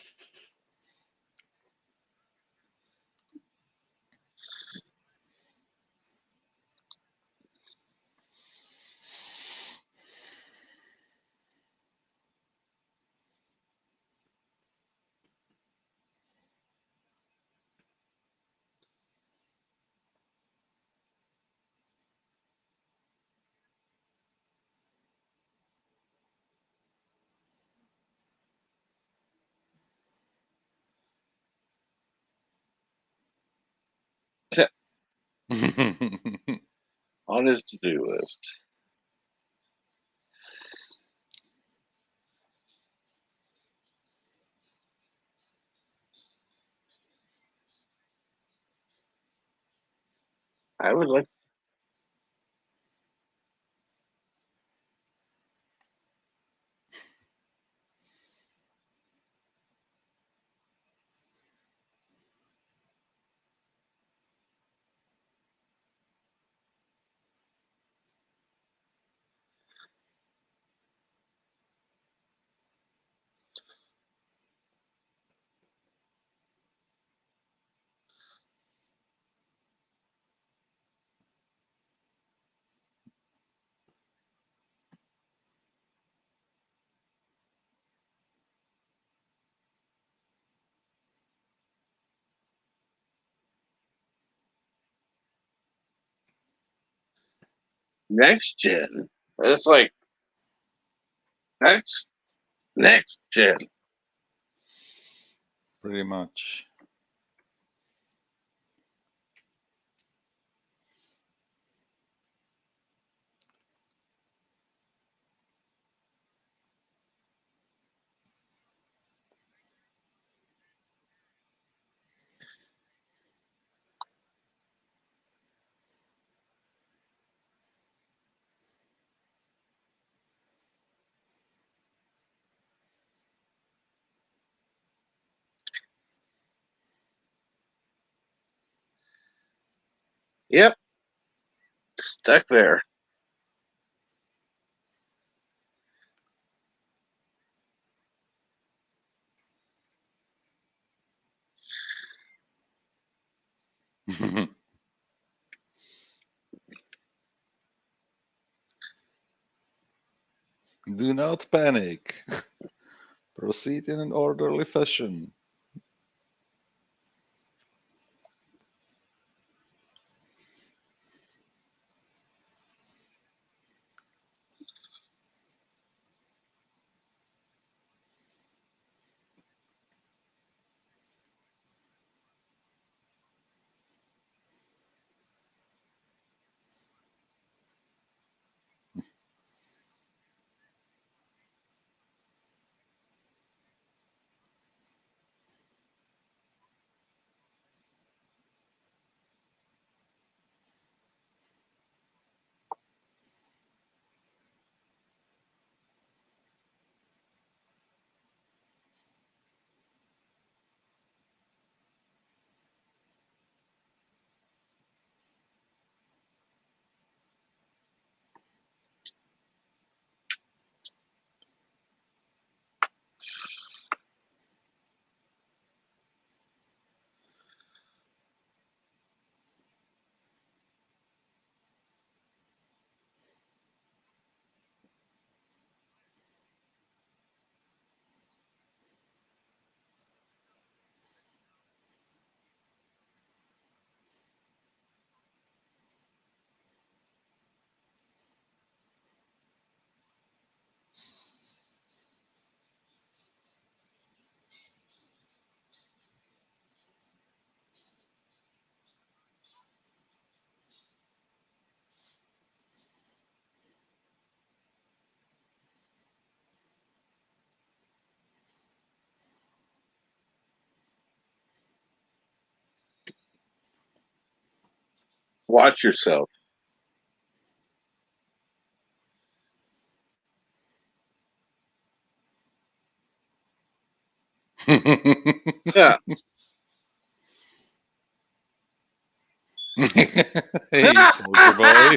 On his to-do list. I would like. Next gen. It's like next gen. Pretty much. Yep, stuck there. Do not panic. Proceed in an orderly fashion. Watch yourself. Yeah. Hey, soldier boy.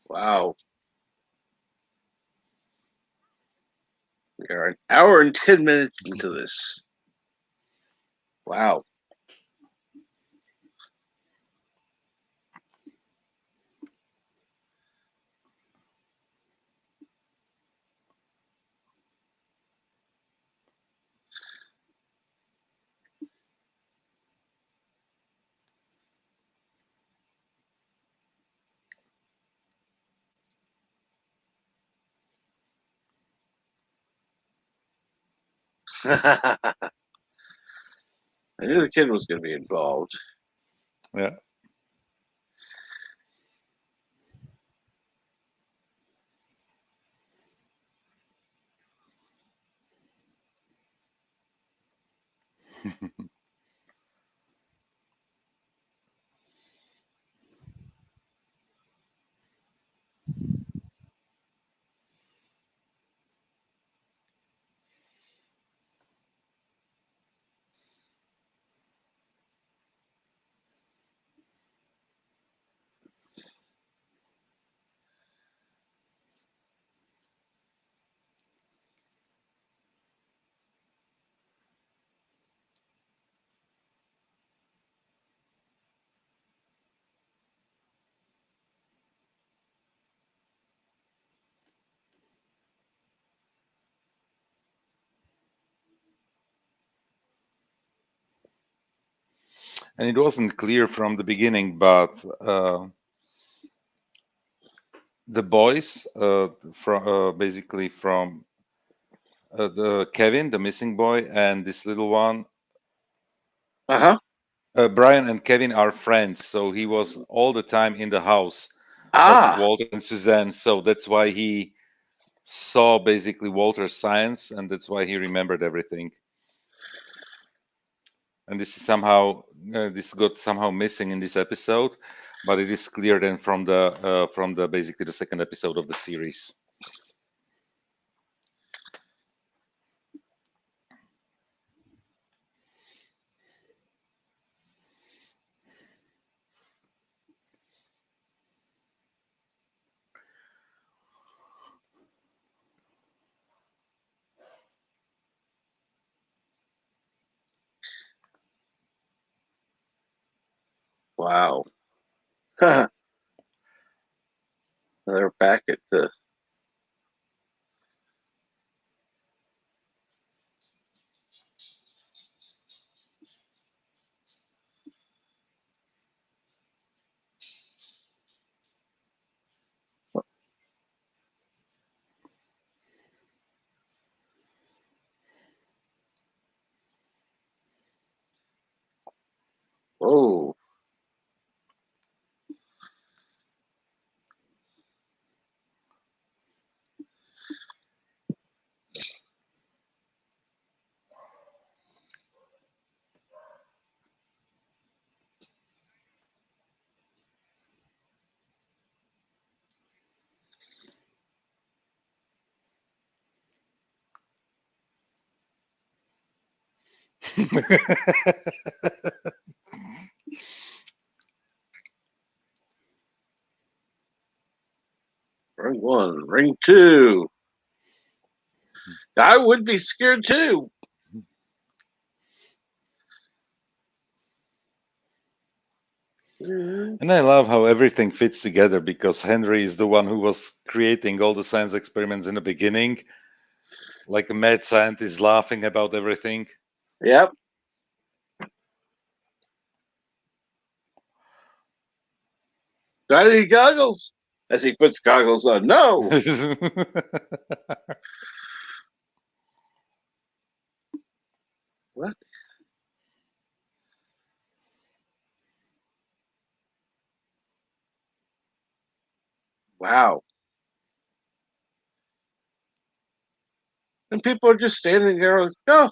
Wow. We are an hour and 10 minutes into this. Wow. I knew the kid was going to be involved. Yeah. And it wasn't clear from the beginning, but the boys, from basically from the Kevin, the missing boy, and this little one, Uh-huh. Brian and Kevin are friends. So he was all the time in the house of Ah. Walter and Suzanne. So that's why he saw basically Walter's science, and that's why he remembered everything. And this is somehow this got somehow missing in this episode, but it is clear then from the basically the second episode of the series. Wow. They're back at the. Oh. Ring one, ring two. I would be scared too. And I love how everything fits together because Henry is the one who was creating all the science experiments in the beginning. Like a mad scientist laughing about everything. Yep. Got any goggles? As he puts goggles on. No. What? Wow. And people are just standing there like, oh.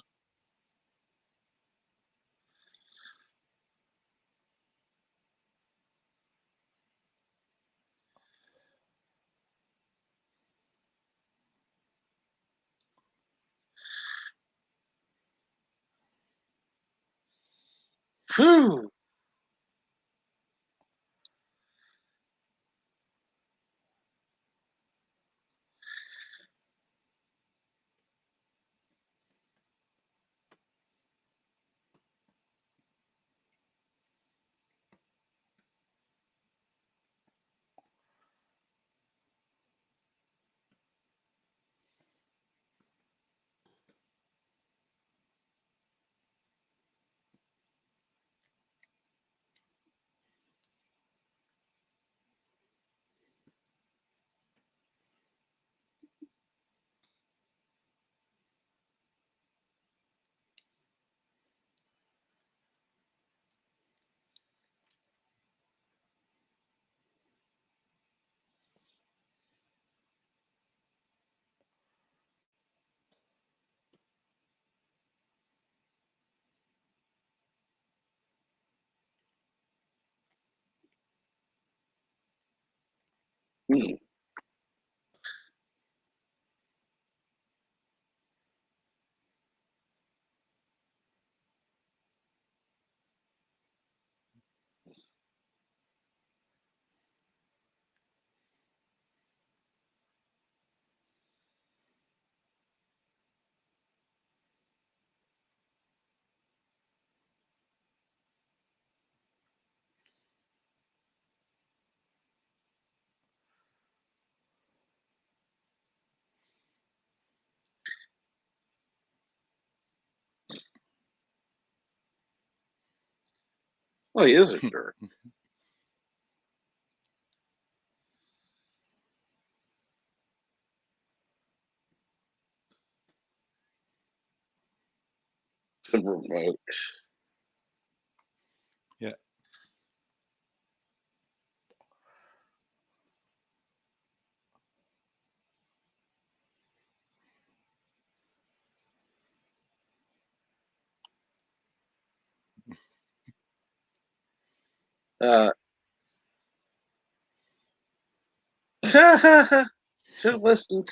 Phew. Hmm. Well, he is a jerk. Remote. Yeah. Uh, should have listened.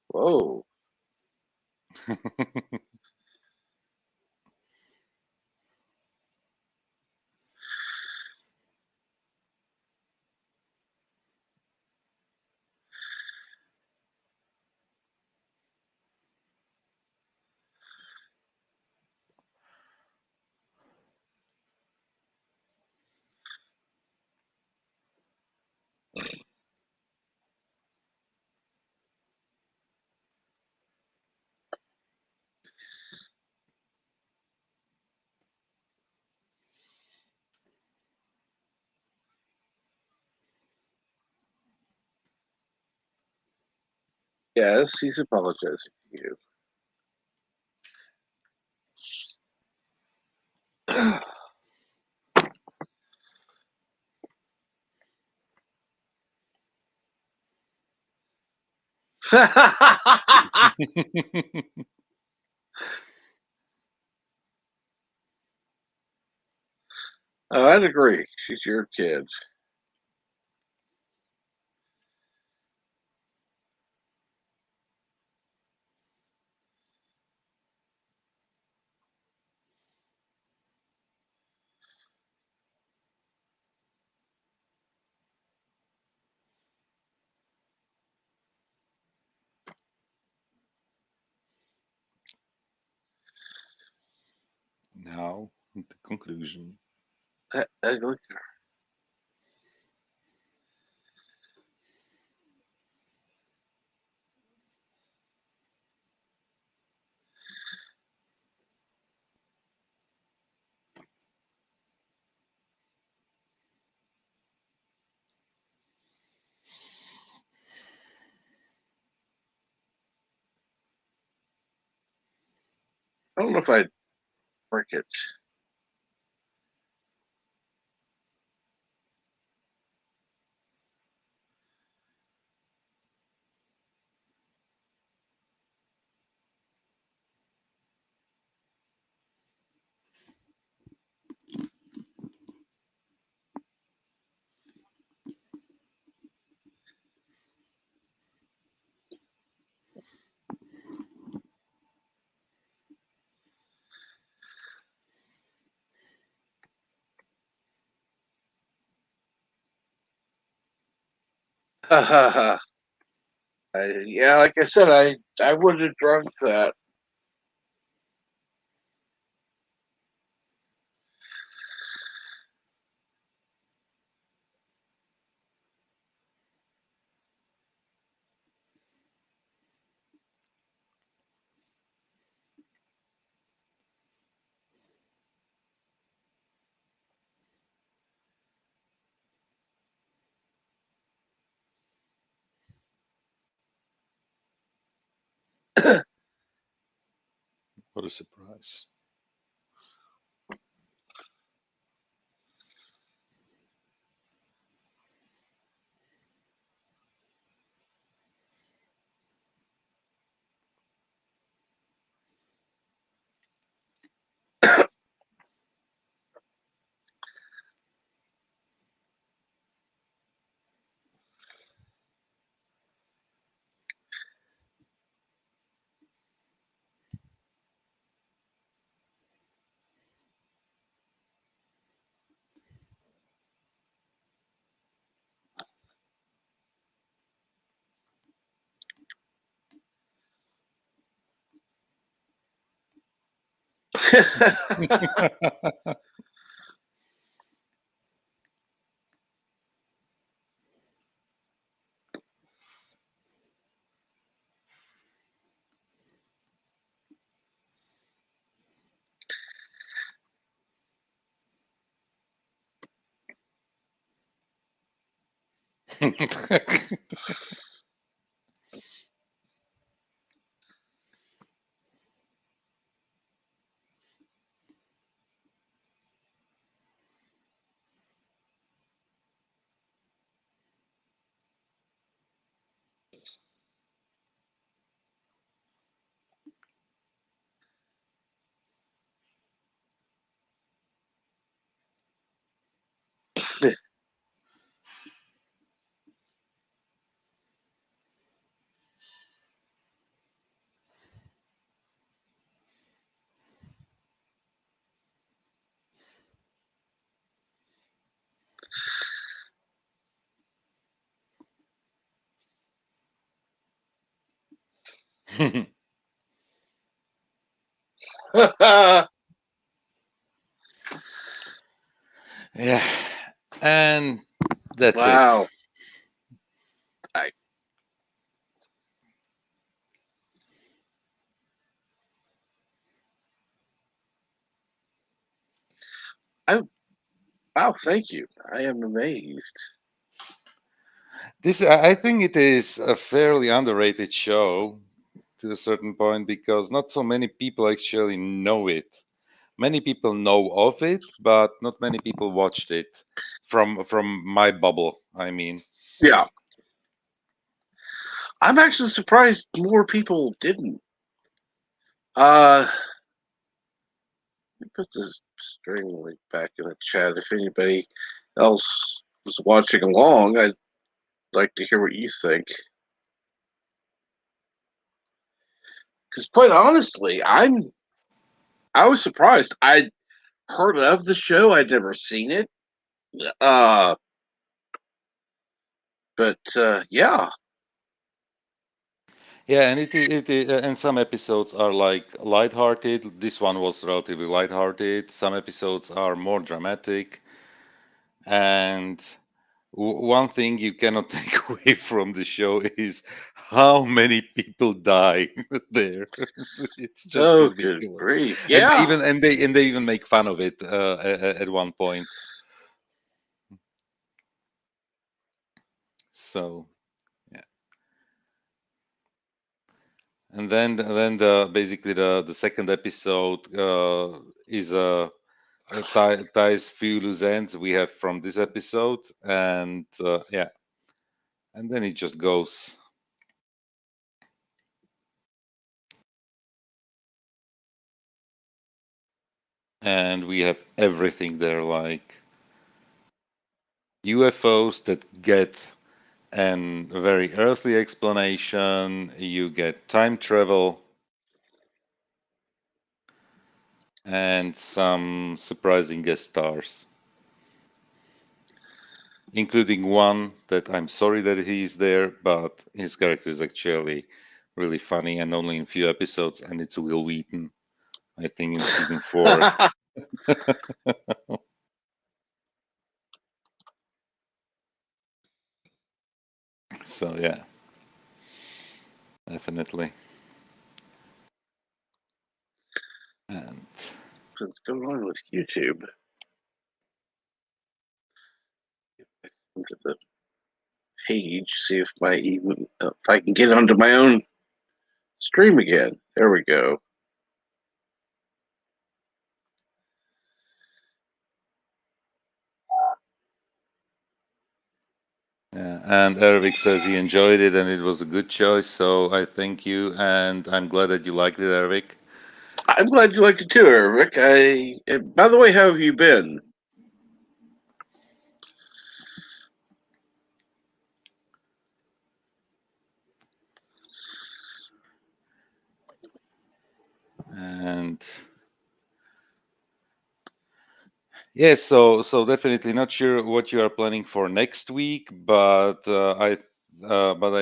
Whoa. Yes, he's apologizing to you. I'd agree. She's your kid. Now, the conclusion. That ugly. I don't know if I'd break it. Yeah, like I said, I would have drunk that. What a surprise. Yeah, and that's Wow. it. Wow, thank you. I am amazed. This, I think, it is a fairly underrated show to a certain point because not so many people actually know it. Many people know of it, but not many people watched it. From my bubble, I mean. Yeah. I'm actually surprised more people didn't. Let me put the string link back in the chat. If anybody else was watching along, I'd like to hear what you think. Because quite honestly, I was surprised. I'd heard of the show. I'd never seen it. But yeah. Yeah, and and some episodes are like lighthearted. This one was relatively lighthearted. Some episodes are more dramatic. And one thing you cannot take away from the show is how many people die there. It's just Oh, good ridiculous. grief! And they Yeah. even and they even make fun of it at one point. So yeah. And then basically the second episode is ties few loose ends we have from this episode, and yeah, and then it just goes. And we have everything there, like UFOs that get an very earthly explanation. You get time travel and some surprising guest stars, including one that I'm sorry that he's there, but his character is actually really funny and only in few episodes, and it's Will Wheaton, I think, in season 4. So yeah, definitely. And What's going on with YouTube? Into the page, see if if I can get onto my own stream again. There we go. yeah, and Ervik says he enjoyed it and it was a good choice. So I thank you, and I'm glad that you liked it, Ervik. I'm glad you liked it too, Eric. By the way, how have you been? And yeah, so definitely not sure what you are planning for next week, but I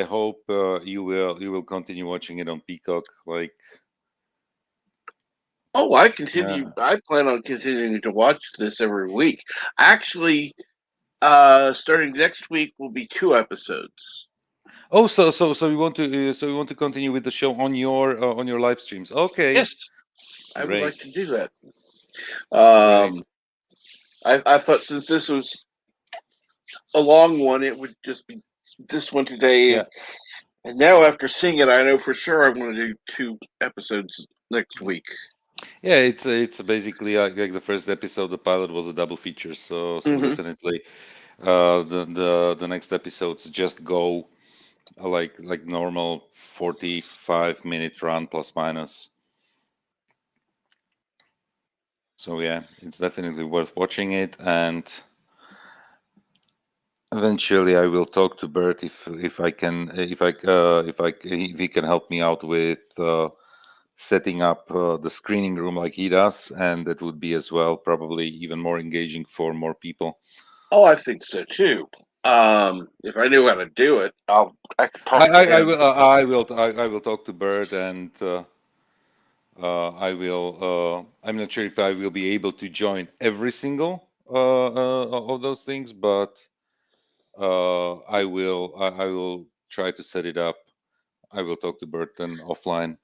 hope you will continue watching it on Peacock. Like, Oh, I plan on continuing to watch this every week. Actually, starting next week will be 2 episodes. oh, so you want to continue with the show on your live streams? Okay, Yes, I would like great, to do that. great. Um, I thought since this was a long one, it would just be this one today. Yeah, And now, after seeing it, I know for sure I want to do 2 episodes next week. yeah. It's basically like the first episode. The pilot was a double feature, so Hmm. definitely the next episodes just go like normal 45-minute run plus minus. So yeah, it's definitely worth watching it, and eventually I will talk to Bert if I can if he can help me out with setting up the screening room like he does, and that would be as well probably even more engaging for more people. Oh, I think so too. If I knew how to do it, I could talk to him. I will talk to Bert, and I will. I'm not sure if I will be able to join every single of those things, but I will try to set it up. I will talk to Burton offline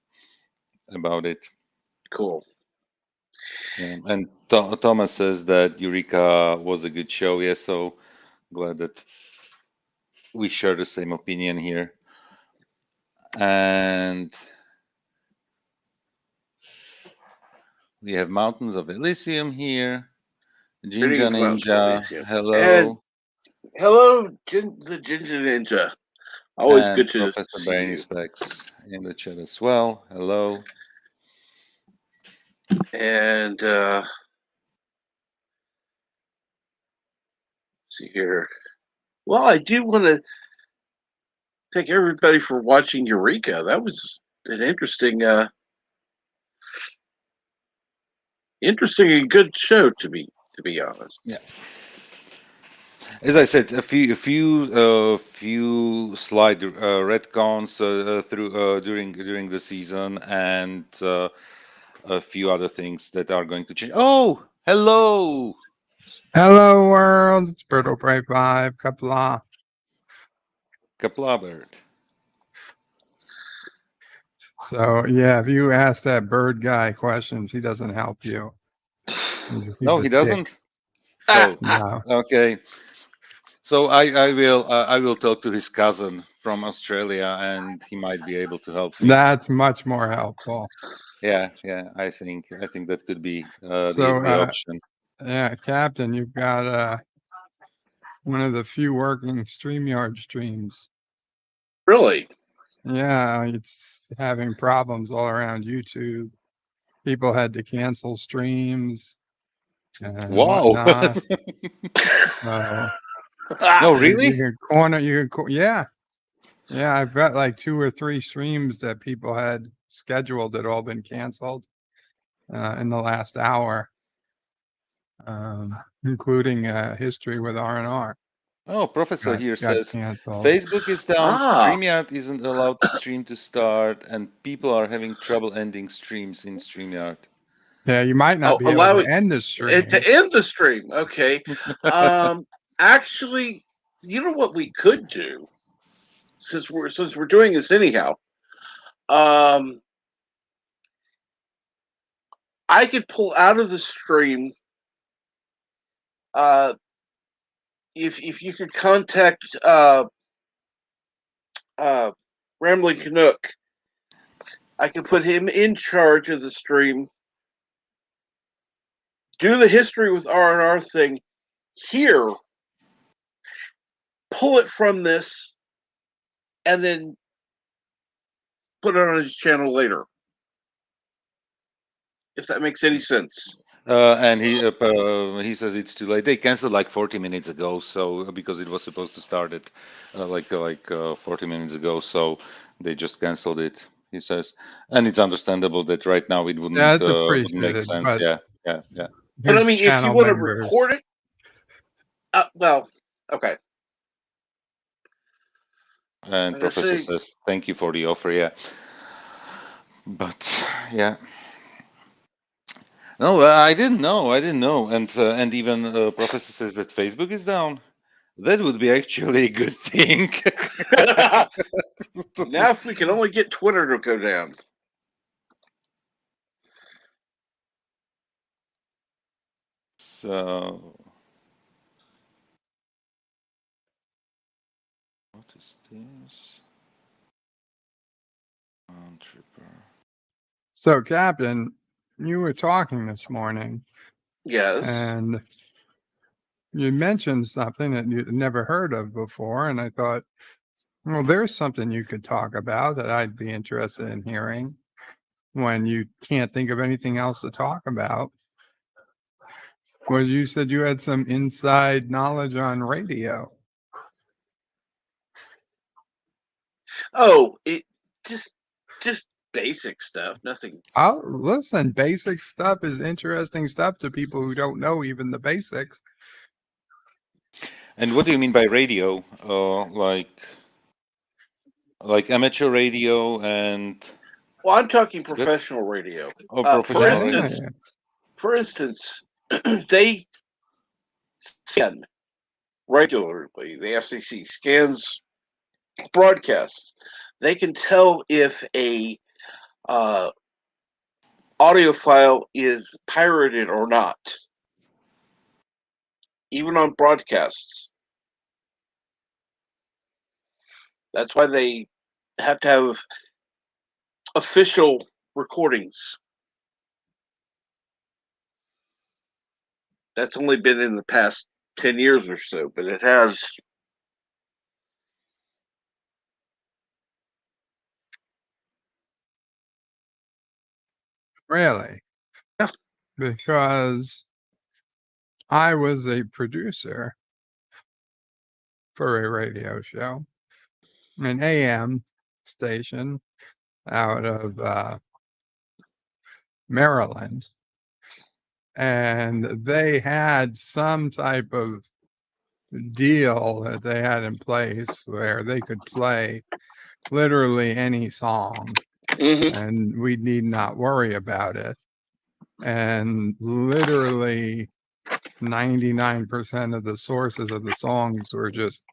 about it. Cool. Yeah. And Thomas says that Eureka was a good show. Yeah, so glad that we share the same opinion here. And we have Mountains of Elysium here. Jinja Greetings, Mountains of Ninja, Elysium. And hello. hello, the Ginger Ninja. Always And good to Professor see Bernie you. Specs in the chat as well. Hello. And see here. Well, I do want to thank everybody for watching Eureka. That was an interesting and good show to be honest. Yeah. As I said, a few slight retcons through during the season, and a few other things that are going to change. Oh, hello, Hello, world. It's Berto Pray 5, Kapla. Kaplabert. So, yeah, if you ask that bird guy questions, he doesn't help you. He's No, a he dick. doesn't. Oh, No. okay. So I will talk to his cousin from Australia, and he might be able to help me. That's much more helpful. Yeah, I think that could be So, the option. yeah, Captain, you've got one of the few working StreamYard streams. Really? Yeah, it's having problems all around YouTube. People had to cancel streams and Wow. whatnot. So, No, you really? can corner, yeah. Yeah, I've got like 2 or 3 streams that people had scheduled that all been canceled in the last hour, including history with R&R. Oh, Professor here Got says canceled. Facebook is down, Ah, StreamYard isn't allowed the stream to start, and people are having trouble ending streams in StreamYard. Yeah, you might not oh, be able allow to it end the stream. to end the stream. Okay. Actually, you know what we could do since we're doing this anyhow. I could pull out of the stream. Uh, if you could contact Rambling Canuck, I could put him in charge of the stream. Do the history with R&R thing here. Pull it from this, and then put it on his channel later. If that makes any sense. And he says it's too late. They canceled like 40 minutes ago, so because it was supposed to start at 40 minutes ago, so they just canceled it. He says, and it's understandable that right now it Yeah, it's wouldn't make appreciated, sense. but Yeah. But I his mean, if you channel want to members. record it, well, okay. And Like I Professor say, says, thank you for the offer. Yeah, but yeah. No, I didn't know. And even Professor says that Facebook is down. That would be actually a good thing. now if we can only get Twitter to go down. So, what is this? Tripper. So, Captain, you were talking this morning, Yes. and you mentioned something that you'd never heard of before, and I thought, well, there's something you could talk about that I'd be interested in hearing when you can't think of anything else to talk about. Well, you said you had some inside knowledge on radio. Oh, it just basic stuff. Nothing. Oh, listen, basic stuff is interesting stuff to people who don't know even the basics. And what do you mean by radio? Like amateur radio and Well, I'm talking that? professional radio. Oh, For professional radio. instance, they scan regularly. The FCC scans broadcasts. They can tell if a audio file is pirated or not, even on broadcasts. That's why they have to have official recordings. That's only been in the past 10 years or so, but it has. Really? Yeah. Because I was a producer for a radio show, an AM station out of Maryland. And they had some type of deal that they had in place where they could play literally any song Mm-hmm. and we need not worry about it. And literally 99% of the sources of the songs were just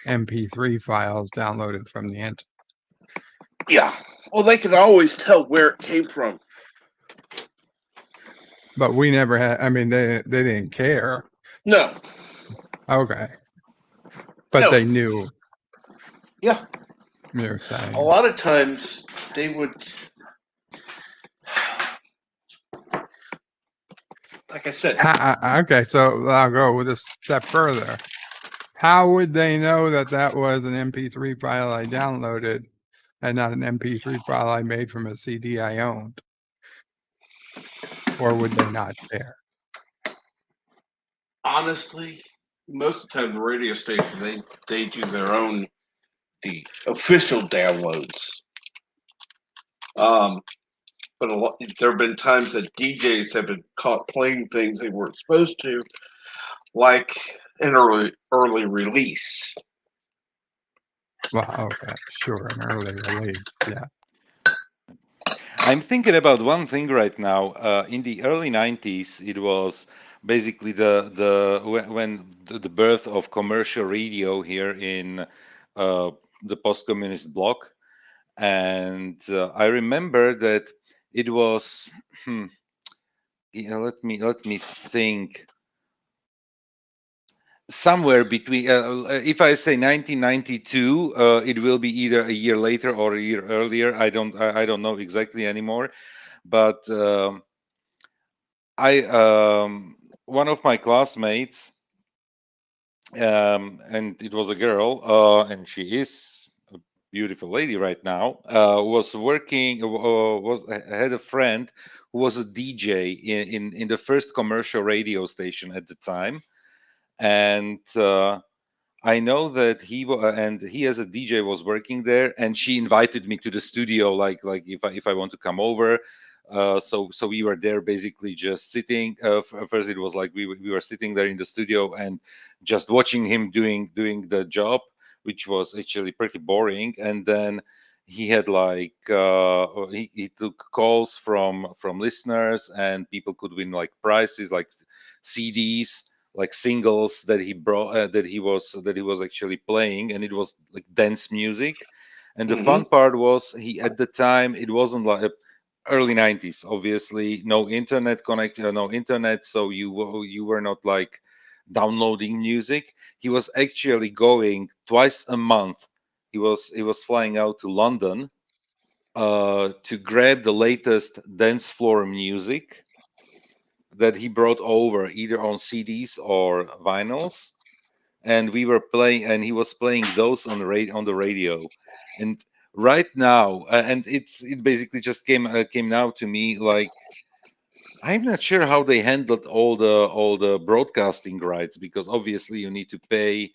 MP3 files downloaded from the internet. Yeah. Well, they could always tell where it came from. But we never had, I mean, they didn't care. No. Okay. But No. they knew. Yeah. You're saying. A lot of times they would, like I said. Okay, so I'll go with a step further. How would they know that that was an MP3 file I downloaded and not an MP3 file I made from a CD I owned? Or would they not care? Honestly, most of the time the radio station they do their own the official downloads. But there have been times that DJs have been caught playing things they weren't supposed to, like an early release. Well, okay, sure, an early release, yeah. I'm thinking about one thing right now. In the early 90s, it was basically when the birth of commercial radio here in the post-communist bloc, and I remember that it was. Let me think. Somewhere between, if I say 1992, it will be either a year later or a year earlier. I don't know exactly anymore. But one of my classmates, and it was a girl, and she is a beautiful lady right now, was working, had a friend who was a DJ in the first commercial radio station at the time. And I know that he as a DJ was working there, and she invited me to the studio, like if I want to come over. So we were there basically just sitting. First it was like we were sitting there in the studio and just watching him doing the job, which was actually pretty boring. And then he had like he took calls from listeners, and people could win like prizes like CDs, like singles that he brought, that he was actually playing, and it was like dance music. And the fun part was, he at the time, it wasn't like early 90s, obviously no internet no internet, so you were not like downloading music. He was actually going twice a month. He was flying out to London to grab the latest dance floor music that he brought over either on CDs or vinyls, and we were playing, and he was playing those on the radio. And right now, and it basically just came now to me, like, I'm not sure how they handled all the broadcasting rights, because obviously you need to pay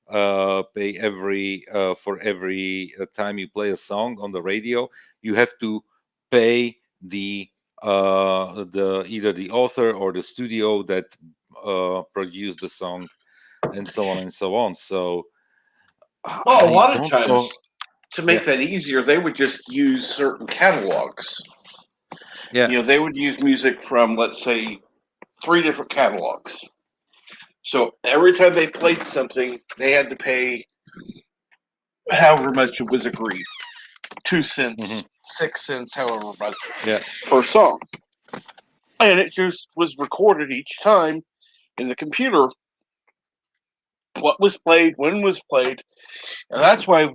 every for every time you play a song on the radio. You have to pay the either the author or the studio that produced the song, and so on and so on. So Well, a I lot of don't times, know. to make Yeah, that easier, they would just use certain catalogs. yeah. They would use music from, let's say, 3 different catalogs. So every time they played something, they had to pay however much it was agreed, 2 cents, Hmm. 6 cents, however much Yeah. per song. And it just was recorded each time in the computer what was played, when was played. And that's why,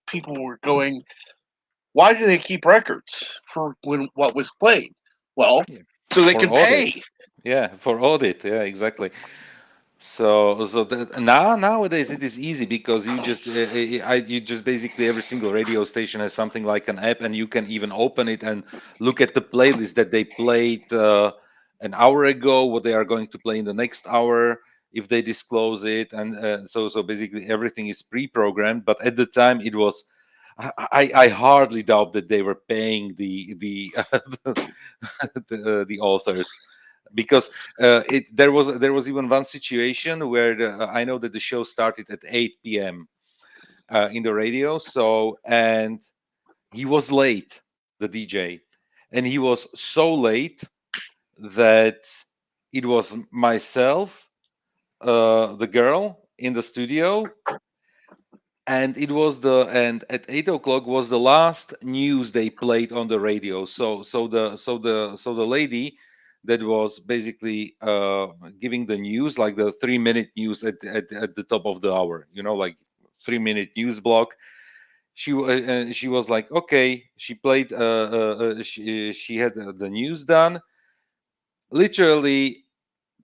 people were going, why do they keep records for what was played? Well, Yeah. so they For could audit. pay. Yeah, for audit. Yeah, exactly. Nowadays it is easy because you just basically every single radio station has something like an app, and you can even open it and look at the playlist that they played an hour ago, what they are going to play in the next hour if they disclose it, and so basically everything is pre-programmed. But at the time, it was I hardly doubt that they were paying the the authors, because there was even one situation where I know that the show started at 8 p.m. In the radio, and he was late, the DJ, and he was so late that it was myself, the girl in the studio, and at 8 o'clock was the last news they played on the radio. So the lady that was basically giving the news, like the 3-minute news at the top of the hour, like 3-minute news block. She was like, okay, she played she had the news done, literally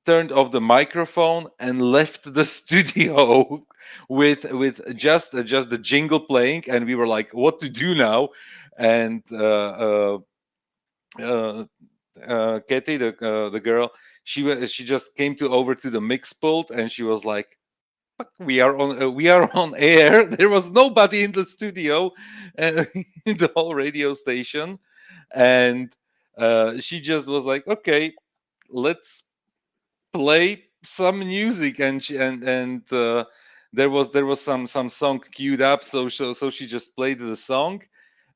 turned off the microphone and left the studio with just the jingle playing, and we were like, what to do now? And Katie, the girl, she just came over to the mix pult, and she was like, "Fuck, we are on air." There was nobody in the studio, in the whole radio station, and she just was like, okay, let's play some music. And there was some song queued up, so she just played the song.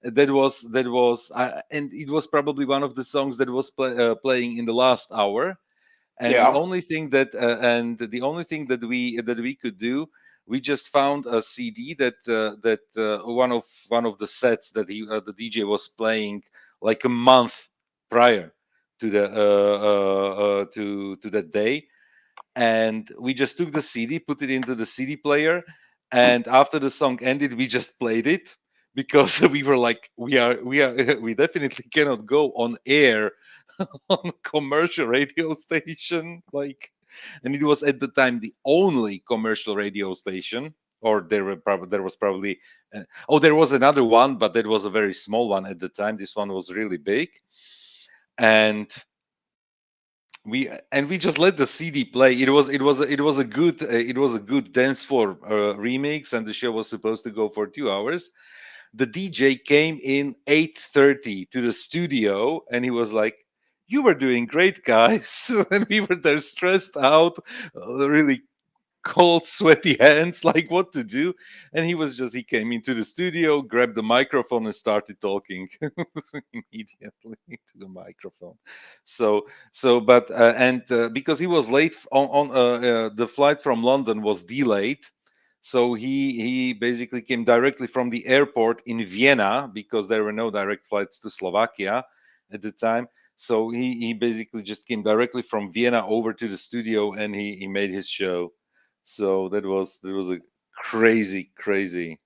And it was probably one of the songs that was playing in the last hour. And the Yeah. only thing that we could do, we just found a CD that one of the sets that the DJ was playing like a month prior to the to that day. And we just took the CD, put it into the CD player, and after the song ended, we just played it, because we were like, we definitely cannot go on air on a commercial radio station, like. And it was at the time the only commercial radio station, or there was probably there was another one, but that was a very small one at the time. This one was really big. And we just let the CD play. It was a good dance floor remix, and the show was supposed to go for 2 hours. The DJ came in 8:30 to the studio, and he was like, "You were doing great, guys," and we were there stressed out, really cold, sweaty hands, like what to do. And he came into the studio, grabbed the microphone, and started talking immediately to the microphone. But because he was late the flight from London was delayed, so he basically came directly from the airport in Vienna, because there were no direct flights to Slovakia at the time. So he basically just came directly from Vienna over to the studio, and he made his show. So that was a crazy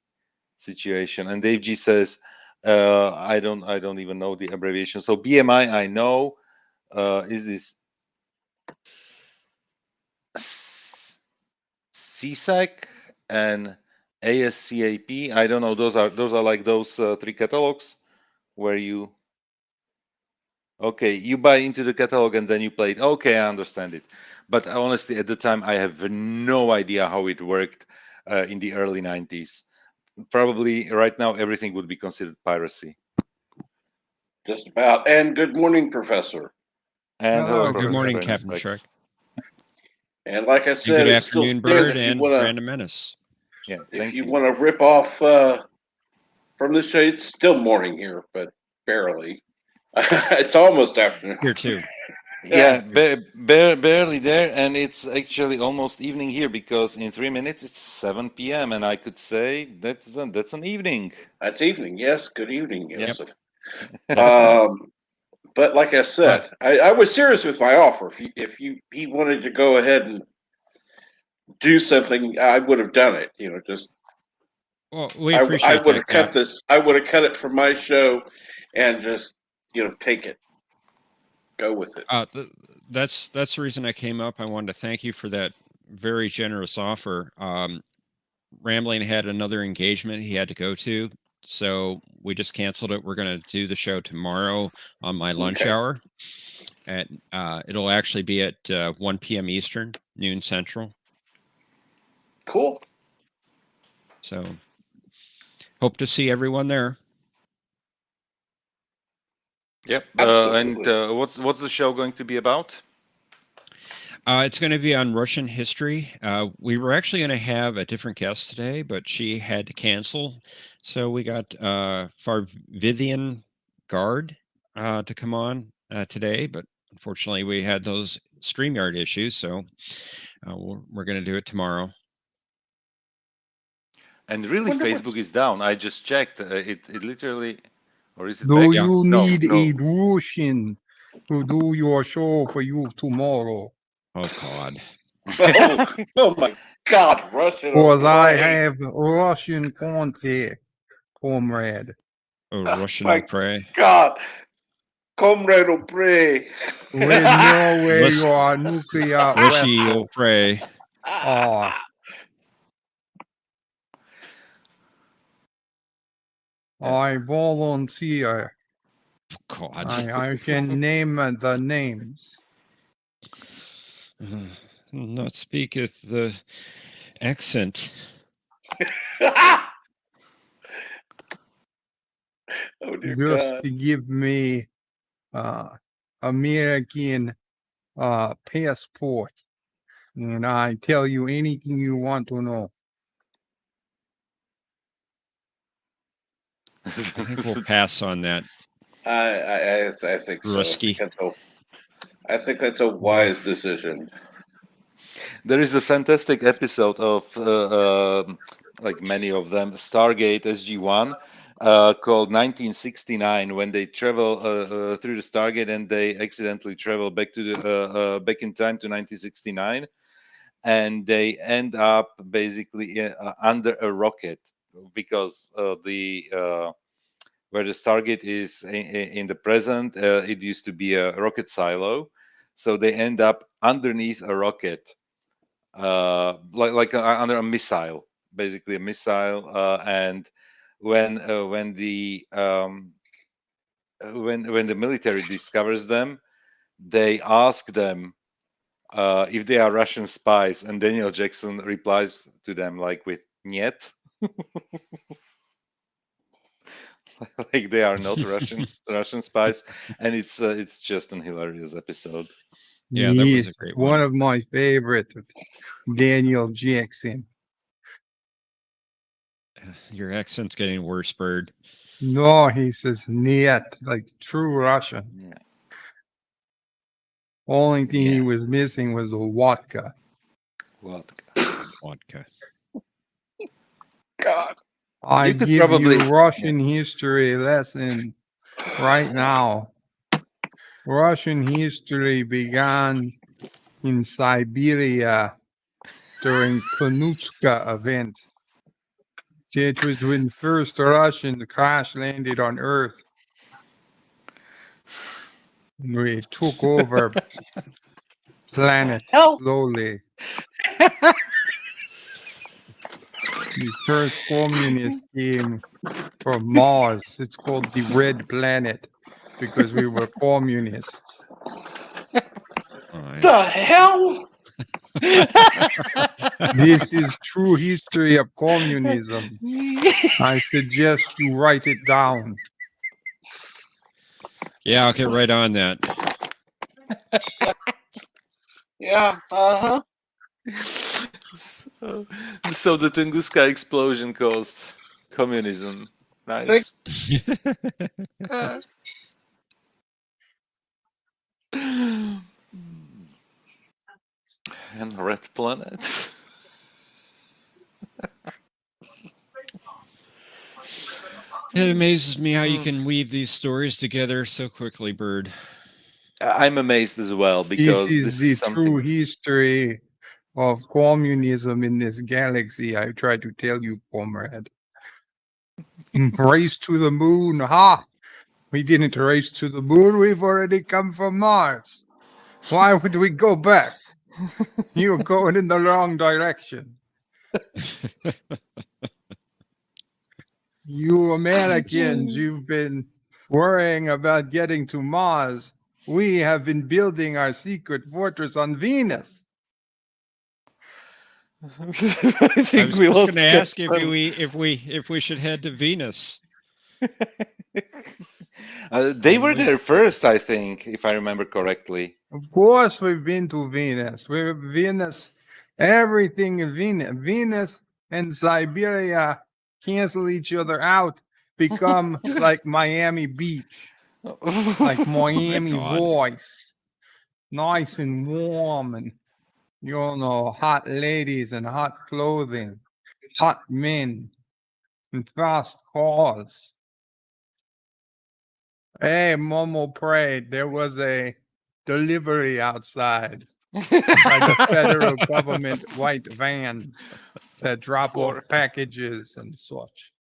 situation. And Dave G says, I don't even know the abbreviation. So BMI I know. Is this CSAC and ASCAP? I don't know. Those are like those three catalogs where you buy into the catalog and then you play it. Okay, I understand it. But honestly, at the time, I have no idea how it worked in the early 90s. Probably right now, everything would be considered piracy. Just about. And good morning, Professor. And hello, Hello, Professor Good morning, Brandon Captain Shrek. Specs. And like I And said, good it still afternoon, stands Bird if you and want to Random Menace. Yeah, if thank you you. want to rip off from the shade. It's still morning here, but barely. It's almost afternoon. Here too. Yeah, barely there, and it's actually almost evening here, because in 3 minutes it's 7 p.m. and I could say that's an evening. That's evening. Yes. Good evening, Joseph. Definitely. But like I said, I was serious with my offer. If he wanted to go ahead and do something, I would have done it. Just Well, we I appreciate would that, have cut Cap. this. I would have cut it from my show, and just take it, go with it. That's the reason I came up. I wanted to thank you for that very generous offer. Rambling had another engagement he had to go to, so we just canceled it. We're going to do the show tomorrow on my lunch hour. At it'll actually be at 1 p.m. Eastern, noon Central. Cool. So hope to see everyone there. Yep. Absolutely. And what's the show going to be about? It's going to be on Russian history. We were actually going to have a different guest today, but she had to cancel. So we got Vivian Guard to come on today, but unfortunately we had those StreamYard issues. So we're going to do it tomorrow. And really, Wonder what- Facebook is down. I just checked. It literally, or is it? Do back? you No, need no. a Russian to do your show for you tomorrow? Oh God. Oh my God, Russian. Because I Ukraine. have Russian contact, comrade. Oh, Oh, Russian my Ukraine. God, Comrade O'Prey. We know where Russ- your nuclear Rushy weapon. Ukraine. Oh, I volunteer. God. I can name the names. Not speaketh the accent. Oh dear Just God. to give me American passport, and I tell you anything you want to know. I think we'll pass on that. I think so. Rusky. I think that's a wise decision. There is a fantastic episode of, like many of them, Stargate SG-1, called 1969, when they travel through the Stargate and they accidentally travel back to the back in time to 1969, and they end up basically under a rocket because the where the Stargate is in the present, it used to be a rocket silo, so they end up underneath a rocket. Like under a missile, basically a missile, and when the when the military discovers them, they ask them if they are Russian spies, and Daniel Jackson replies to them like with "Niet," like they are not Russian spies, and it's just an hilarious episode. Yeah, that was He's a great one one. of my favorite, Daniel Jackson. Your accent's getting worse, Bird. No, he says "niet" like true Russian. Yeah. Only thing he Yeah. was missing was the vodka. What? Vodka. God. I You could give probably- you Russian history lesson right now. Russian history began in Siberia during Panuchka event. It was when first Russian crash landed on Earth. We took over planet Hell. slowly. The first communist came from Mars. It's called the Red Planet because we were communists. The hell? This is true history of communism. I suggest you write it down. Yeah, I'll get right on that. Yeah. Uh huh. So the Tunguska explosion caused communism. Nice. And Red Planet. It amazes me how you can weave these stories together so quickly, Bird. I'm amazed as well because This is the something. true history of communism in this galaxy. I tried to tell you, comrade. Race to the moon. Ha! We didn't race to the moon. We've already come from Mars. Why would we go back? You're going in the wrong direction. You Americans, you've been worrying about getting to Mars. We have been building our secret fortress on Venus. I I think was we just lost going to ask Captain. if we should head to Venus. They were When we- there first, I think, if I remember correctly. Of course, we've been to Venus. We're Venus. Everything in Venus. Venus and Siberia cancel each other out, become like Miami Beach, like Miami God. Voice, nice and warm, and hot ladies and hot clothing, hot men, and fast cars. Hey, Momo prayed there was a delivery outside by the federal government white vans that drop off Poor. packages and such.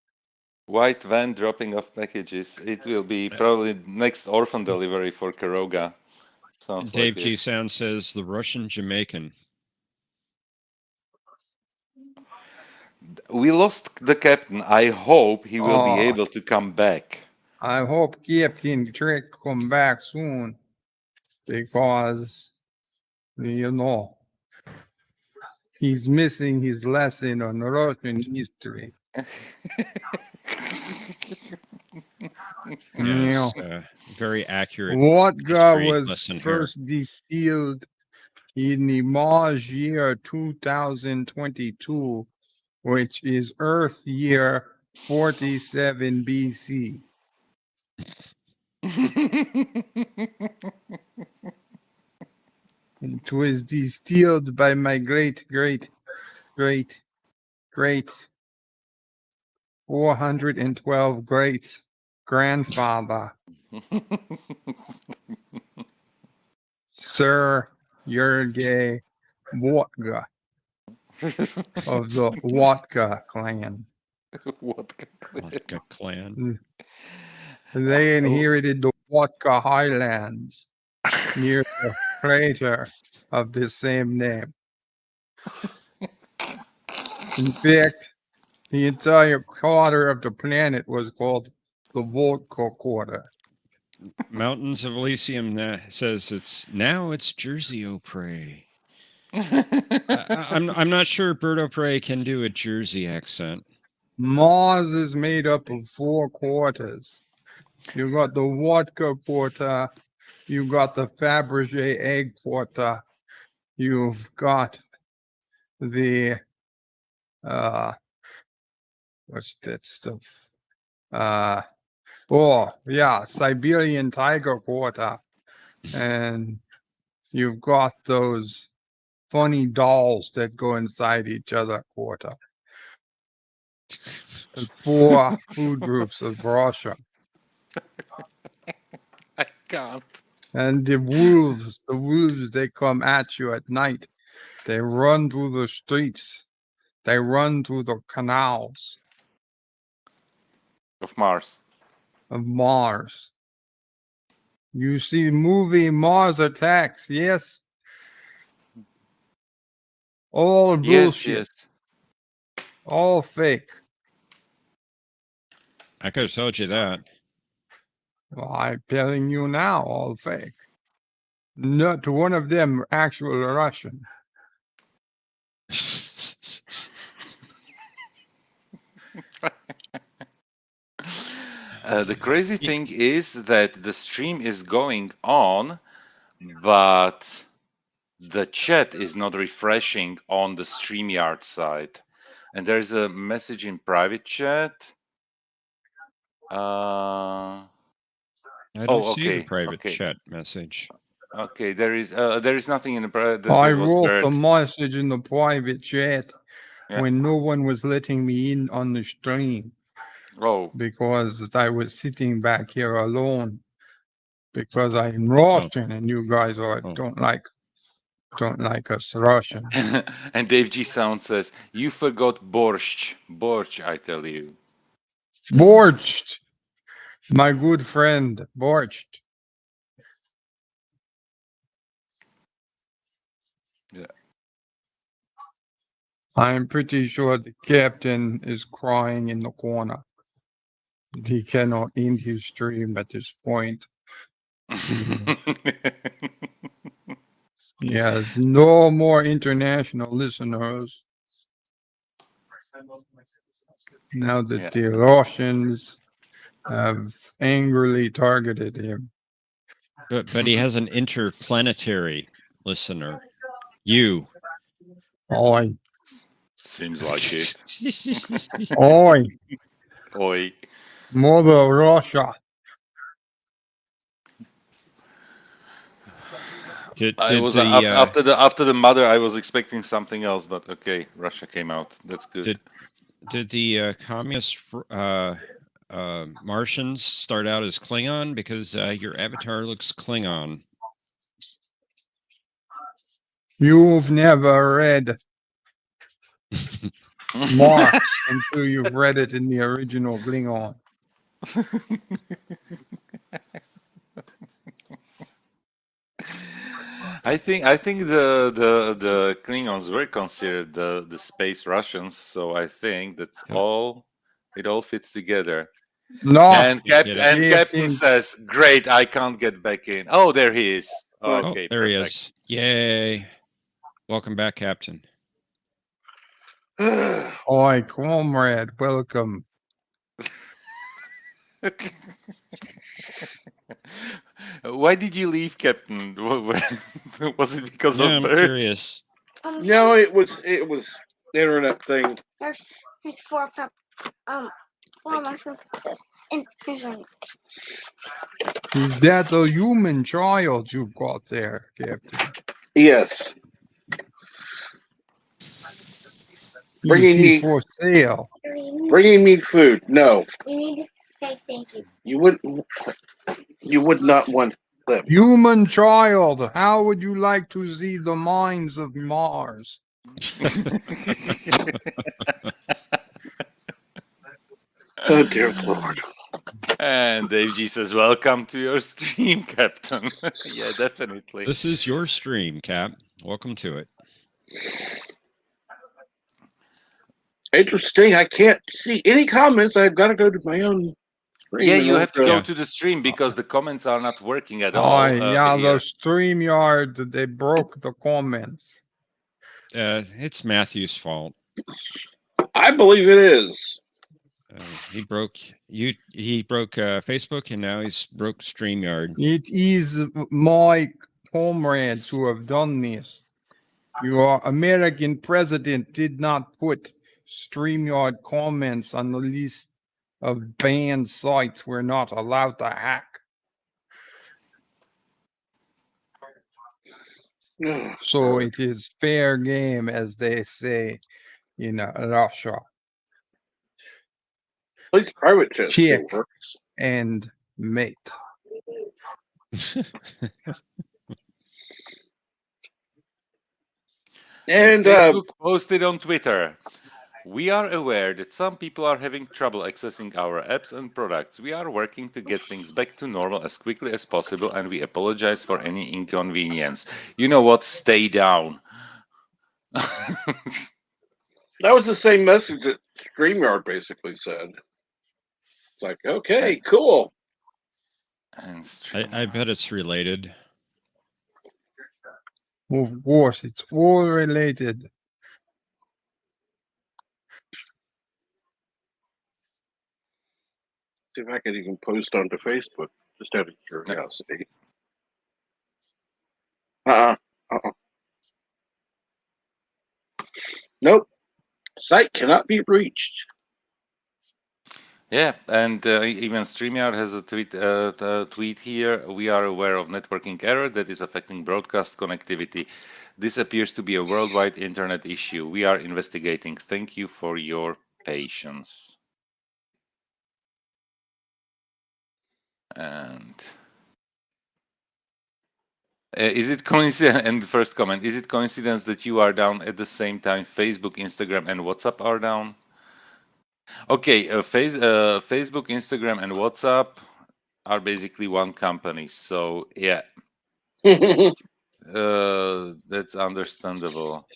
White van dropping off packages. It will be probably next orphan delivery for Karoga. Sounds Dave like G. it. Sound says the Russian Jamaican. We lost the captain. I hope he will be Oh. able to come back. I hope Captain Trick come back soon because, he's missing his lesson on Russian history. Yes, very accurate. Vodka history was lesson here. first distilled in the Mars year 2022, which is Earth year 47 BC. It was distilled by my great 412 great grandfather, Sir Yergey Vodka of the Vodka clan. Vodka clan. They inherited the Vodka Highlands near the crater of the same name. In fact, the entire quarter of the planet was called the Vodka Quarter. Mountains of Elysium says it's Jersey O'Prey. I'm not sure Bert O'Prey can do a Jersey accent. Mars is made up of 4 quarters. You got the Vodka Quarter, you got the Fabergé Egg Quarter, you've got the what's that stuff? Siberian Tiger Quarter, and you've got those funny dolls that go inside each other quarter. And 4 food groups of Russia. I can't. And the wolves, they come at you at night. They run through the streets. They run through the canals Of Mars. of Mars. You see the movie Mars Attacks, yes? All bullshit. Yes. All fake. I could have told you that. Well, I'm telling you now, all fake. Not one of them actual Russian. The crazy thing is that the stream is going on, but the chat is not refreshing on the StreamYard side. And there's a message in private chat. I don't see the okay, private okay. chat message. Okay, there is nothing in the private. I wrote the message in the private chat Yeah. when no one was letting me in on the stream Oh, because I was sitting back here alone because I'm Russian and you guys don't like us Russian. and Dave G Sound says, you forgot borscht. Borscht, I tell you. Borscht. My good friend, Borscht. Yeah. I'm pretty sure the captain is crying in the corner. He cannot end his stream at this point. He has no more international listeners. Now that Yeah. the Russians have angrily targeted him. But he has an interplanetary listener. You. Oi, Seems like it. oi, Oi. Mother Russia. I was after the mother. I was expecting something else, but okay, Russia came out. That's good. Did the communist Martians start out as Klingon? Because your avatar looks Klingon. You've never read Marx until you've read it in the original Klingon. I think the Klingons were considered the space Russians, so I think that's all. It all fits together. No, And Captain says, "Great, I can't get back in." Oh, there he is. Okay, there perfect. he is. Yay! Welcome back, Captain. Oi, comrade, welcome. Why did you leave, Captain? Was it because of I'm birds? curious. No, it was the internet thing. There's four mushroom princess. And here's one. Is that a human child you've got there, Captain? Yes. You Bringing see me for sale. bringing me food. No, You need to say thank you. you wouldn't. You would not want them. Human child, how would you like to see the mines of Mars? Oh dear Lord. And Dave G says, "Welcome to your stream, Captain." Yeah, definitely. This is your stream, Cap. Welcome to it. Interesting. I can't see any comments. I've got to go to my own screen. Yeah, and you have to also- go to the stream because the comments are not working at all. Oh, yeah, here. the StreamYard, they broke the comments. It's Matthew's fault. I believe it is. He broke Facebook, and now he's broke StreamYard. It is my comrades who have done this. Your American president did not put StreamYard comments on the list of banned sites we're not allowed to hack. So it is fair game, as they say in Russia. At least private chat still Check works. and mate. And Facebook posted on Twitter. We are aware that some people are having trouble accessing our apps and products. We are working to get things back to normal as quickly as possible, and we apologize for any inconvenience. You know what? Stay down. that was the same message that StreamYard basically said. It's like, okay, cool. And I bet it's related. Of course, it's all related. See if I can even post onto Facebook, just out of curiosity. Nope. Site cannot be reached. Yeah, and even StreamYard has a tweet here. We are aware of networking error that is affecting broadcast connectivity. This appears to be a worldwide internet issue. We are investigating. Thank you for your patience. And is it coincidence? And the first comment: is it coincidence that you are down at the same time Facebook, Instagram, and WhatsApp are down? Okay, Facebook, Instagram, and WhatsApp are basically one company. So yeah, that's understandable.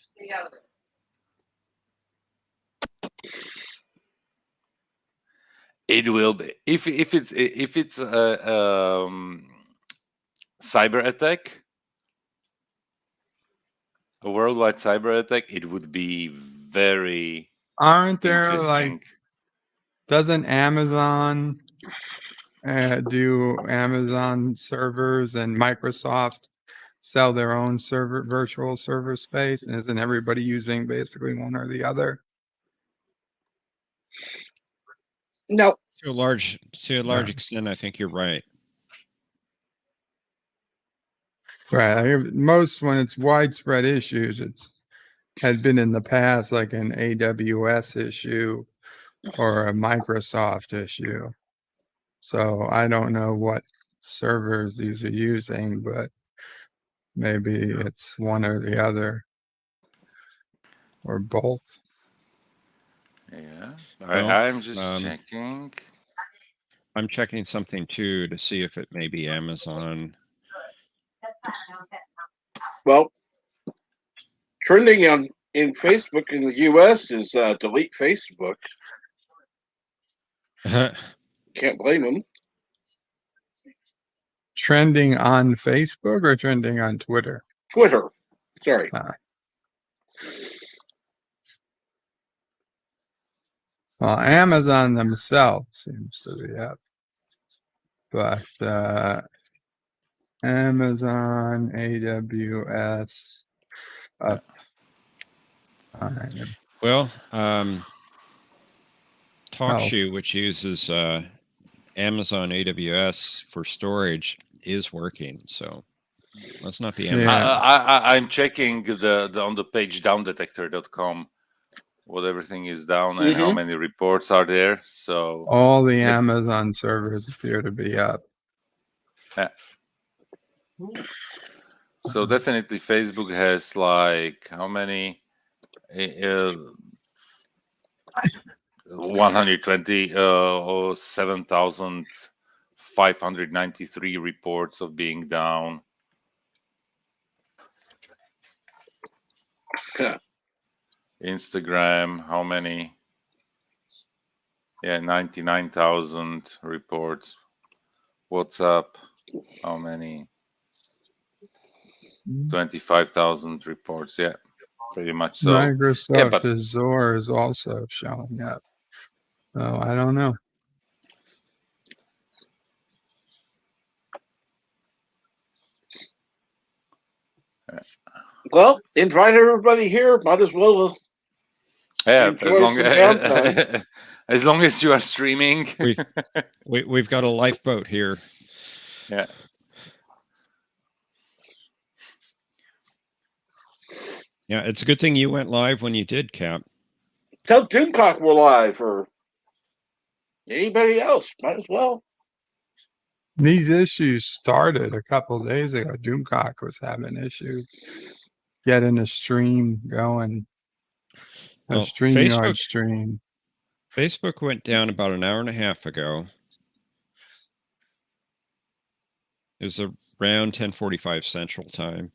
It will be if it's a cyber attack, a worldwide cyber attack. It would be very Aren't there interesting. doesn't Amazon do Amazon servers and Microsoft sell their own virtual server space? And isn't everybody using basically one or the other? No, To a large extent, I think you're right. Right. Most when it's widespread issues, had been in the past like an AWS issue or a Microsoft issue. So I don't know what servers these are using, but maybe it's one or the other or both. Yeah, Well, I'm just checking. I'm checking something too to see if it may be Amazon. well, trending in Facebook in the U.S. is delete Facebook. Can't blame them. Trending on Facebook or trending on Twitter? Twitter. Sorry. Well, Amazon themselves seems to be up. But Amazon, AWS, up. Well, TalkShoe, which uses Amazon AWS for storage, is working. So let's not be Amazon. I'm checking the on the page downdetector.com what everything is down and how many reports are there. So all the Amazon servers appear to be up. Yeah. So definitely Facebook has like how many? 120 or 7,593 reports of being down. Instagram, how many? Yeah, 99,000 reports. WhatsApp, how many? 25,000 reports. Yeah, pretty much so. Microsoft Azure is also showing up. So I don't know. Well, invite everybody here. Might as well. Yeah, as long as you are streaming. We've got a lifeboat here. Yeah. Yeah, it's a good thing you went live when you did, Cap. Tell Doomcock we're live, or anybody else. Might as well. These issues started a couple of days ago. Doomcock was having issues getting a stream going. A StreamYard stream. Facebook went down about an hour and a half ago. It was around 10:45 Central Time.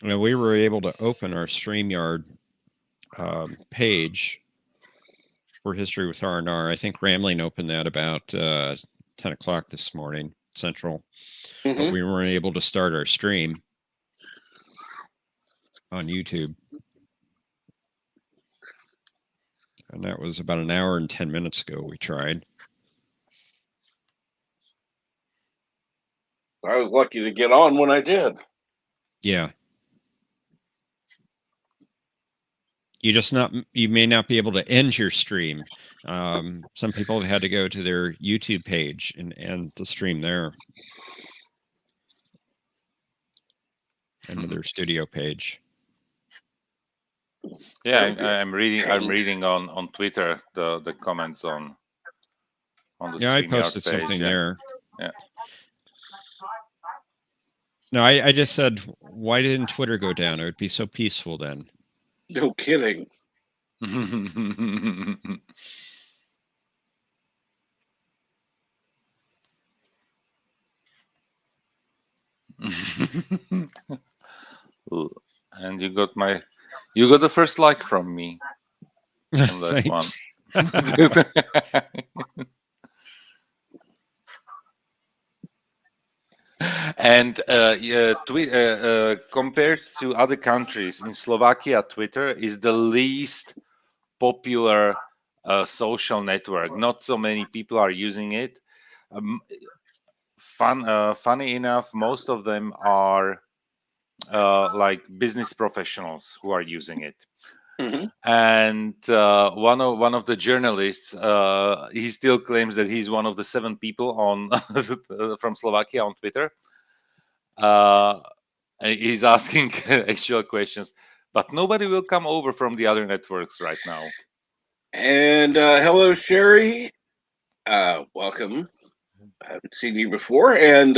We were able to open our StreamYard page for History with R&R. I think Ramling opened that about 10 o'clock this morning, Central. But we weren't able to start our stream on YouTube. And that was about an hour and 10 minutes ago we tried. I was lucky to get on when I did. Yeah. You may not be able to end your stream. Some people have had to go to their YouTube page and end the stream there. And to their studio page. Yeah, I'm reading on Twitter the comments on the I StreamYard posted page, something there. Yeah. No, I just said, why didn't Twitter go down? It would be so peaceful then. No kidding. And you got the first like from me on that one. And compared to other countries, in Slovakia, Twitter is the least popular social network. Not so many people are using it. Funny enough, most of them are like business professionals who are using it. Mhm. And one of the journalists, he still claims that he's one of the 7 people on from Slovakia on Twitter. He's asking actual questions, but nobody will come over from the other networks right now. And hello, Sherry. Welcome. I haven't seen you before. And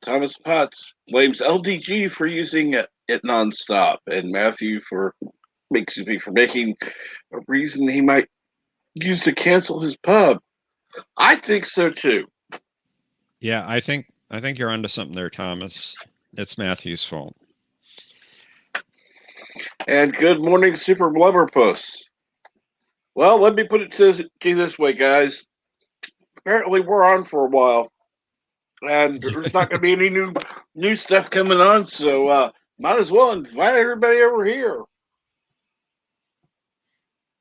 Thomas Potts blames LDG for using it nonstop, and Matthew for making a reason he might use to cancel his pub. I think so too. Yeah, I think you're onto something there, Thomas. It's Matthew's fault. And good morning, Super Blubberpuss. Well, let me put it to you this way, guys. Apparently, we're on for a while, and there's not going to be any new stuff coming on. So, might as well invite everybody over here.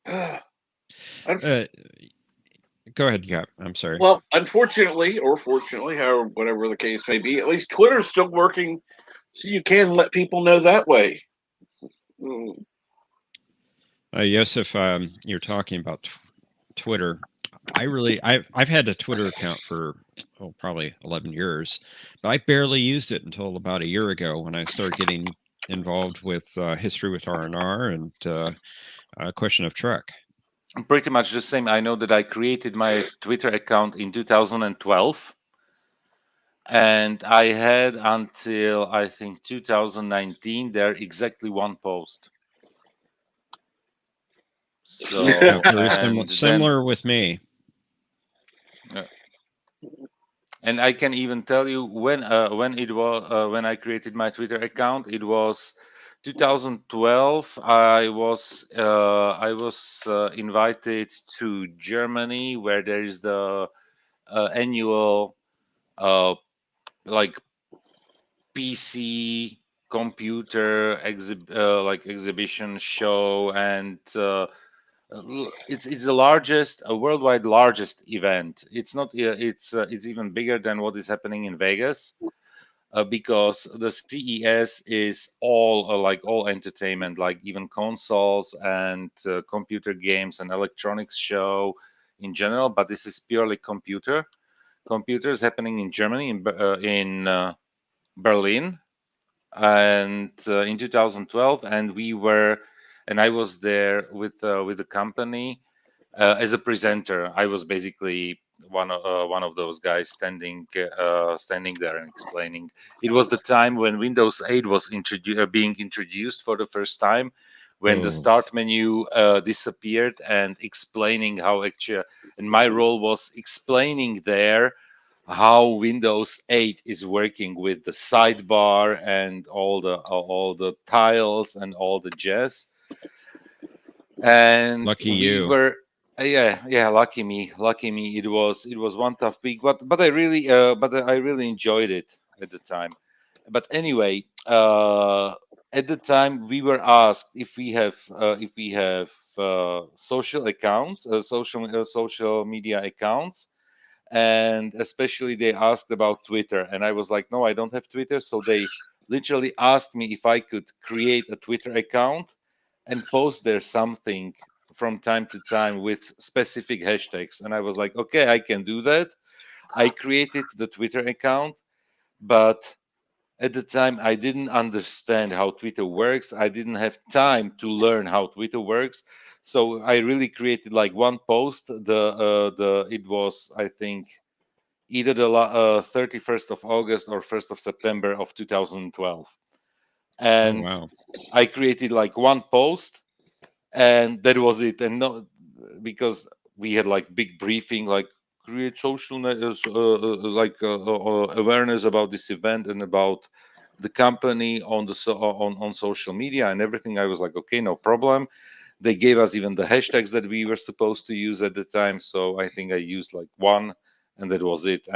Go ahead, Cap. I'm sorry. Well, unfortunately, or fortunately, however, whatever the case may be, at least Twitter's still working, so you can let people know that way. Yes, if you're talking about Twitter, I've had a Twitter account for probably 11 years, but I barely used it until about a year ago when I started getting involved with History with R&R and Question of Trek. Pretty much the same. I know that I created my Twitter account in 2012, and I had until I think 2019 there exactly one post. So very similar with me. And I can even tell you when it was when I created my Twitter account. It was 2012. I was invited to Germany, where there is the annual like PC computer exhibition show, and it's the largest, worldwide largest event. It's not. It's even bigger than what is happening in Vegas, because the CES is all all entertainment, like even consoles and computer games and electronics show in general. But this is purely computers happening in Germany, in Berlin, and in 2012, and I was there with the company as a presenter. I was basically one of those guys standing there and explaining. It was the time when Windows 8 was being introduced for the first time, when the start menu disappeared, and explaining how actually, and my role was explaining there how Windows 8 is working with the sidebar and all the tiles and all the jazz. And Lucky we you. were yeah, lucky me. It was one tough week, but I really enjoyed it at the time. But anyway, at the time we were asked if we have social accounts, social media accounts, and especially they asked about Twitter, and I was like, no, I don't have Twitter. So they literally asked me if I could create a Twitter account and post there something from time to time with specific hashtags. And I was like, okay, I can do that. I created the Twitter account, but at the time I didn't understand how Twitter works. I didn't have time to learn how Twitter works. So I really created like one post. It was, I think, either the 31st of August or 1st of September of 2012. And wow. I created like one post, and that was it. And no, because we had like big briefing, like create awareness about this event and about the company on on social media and everything. I was like, okay, no problem. They gave us even the hashtags that we were supposed to use at the time, so I think I used like one, and that was it.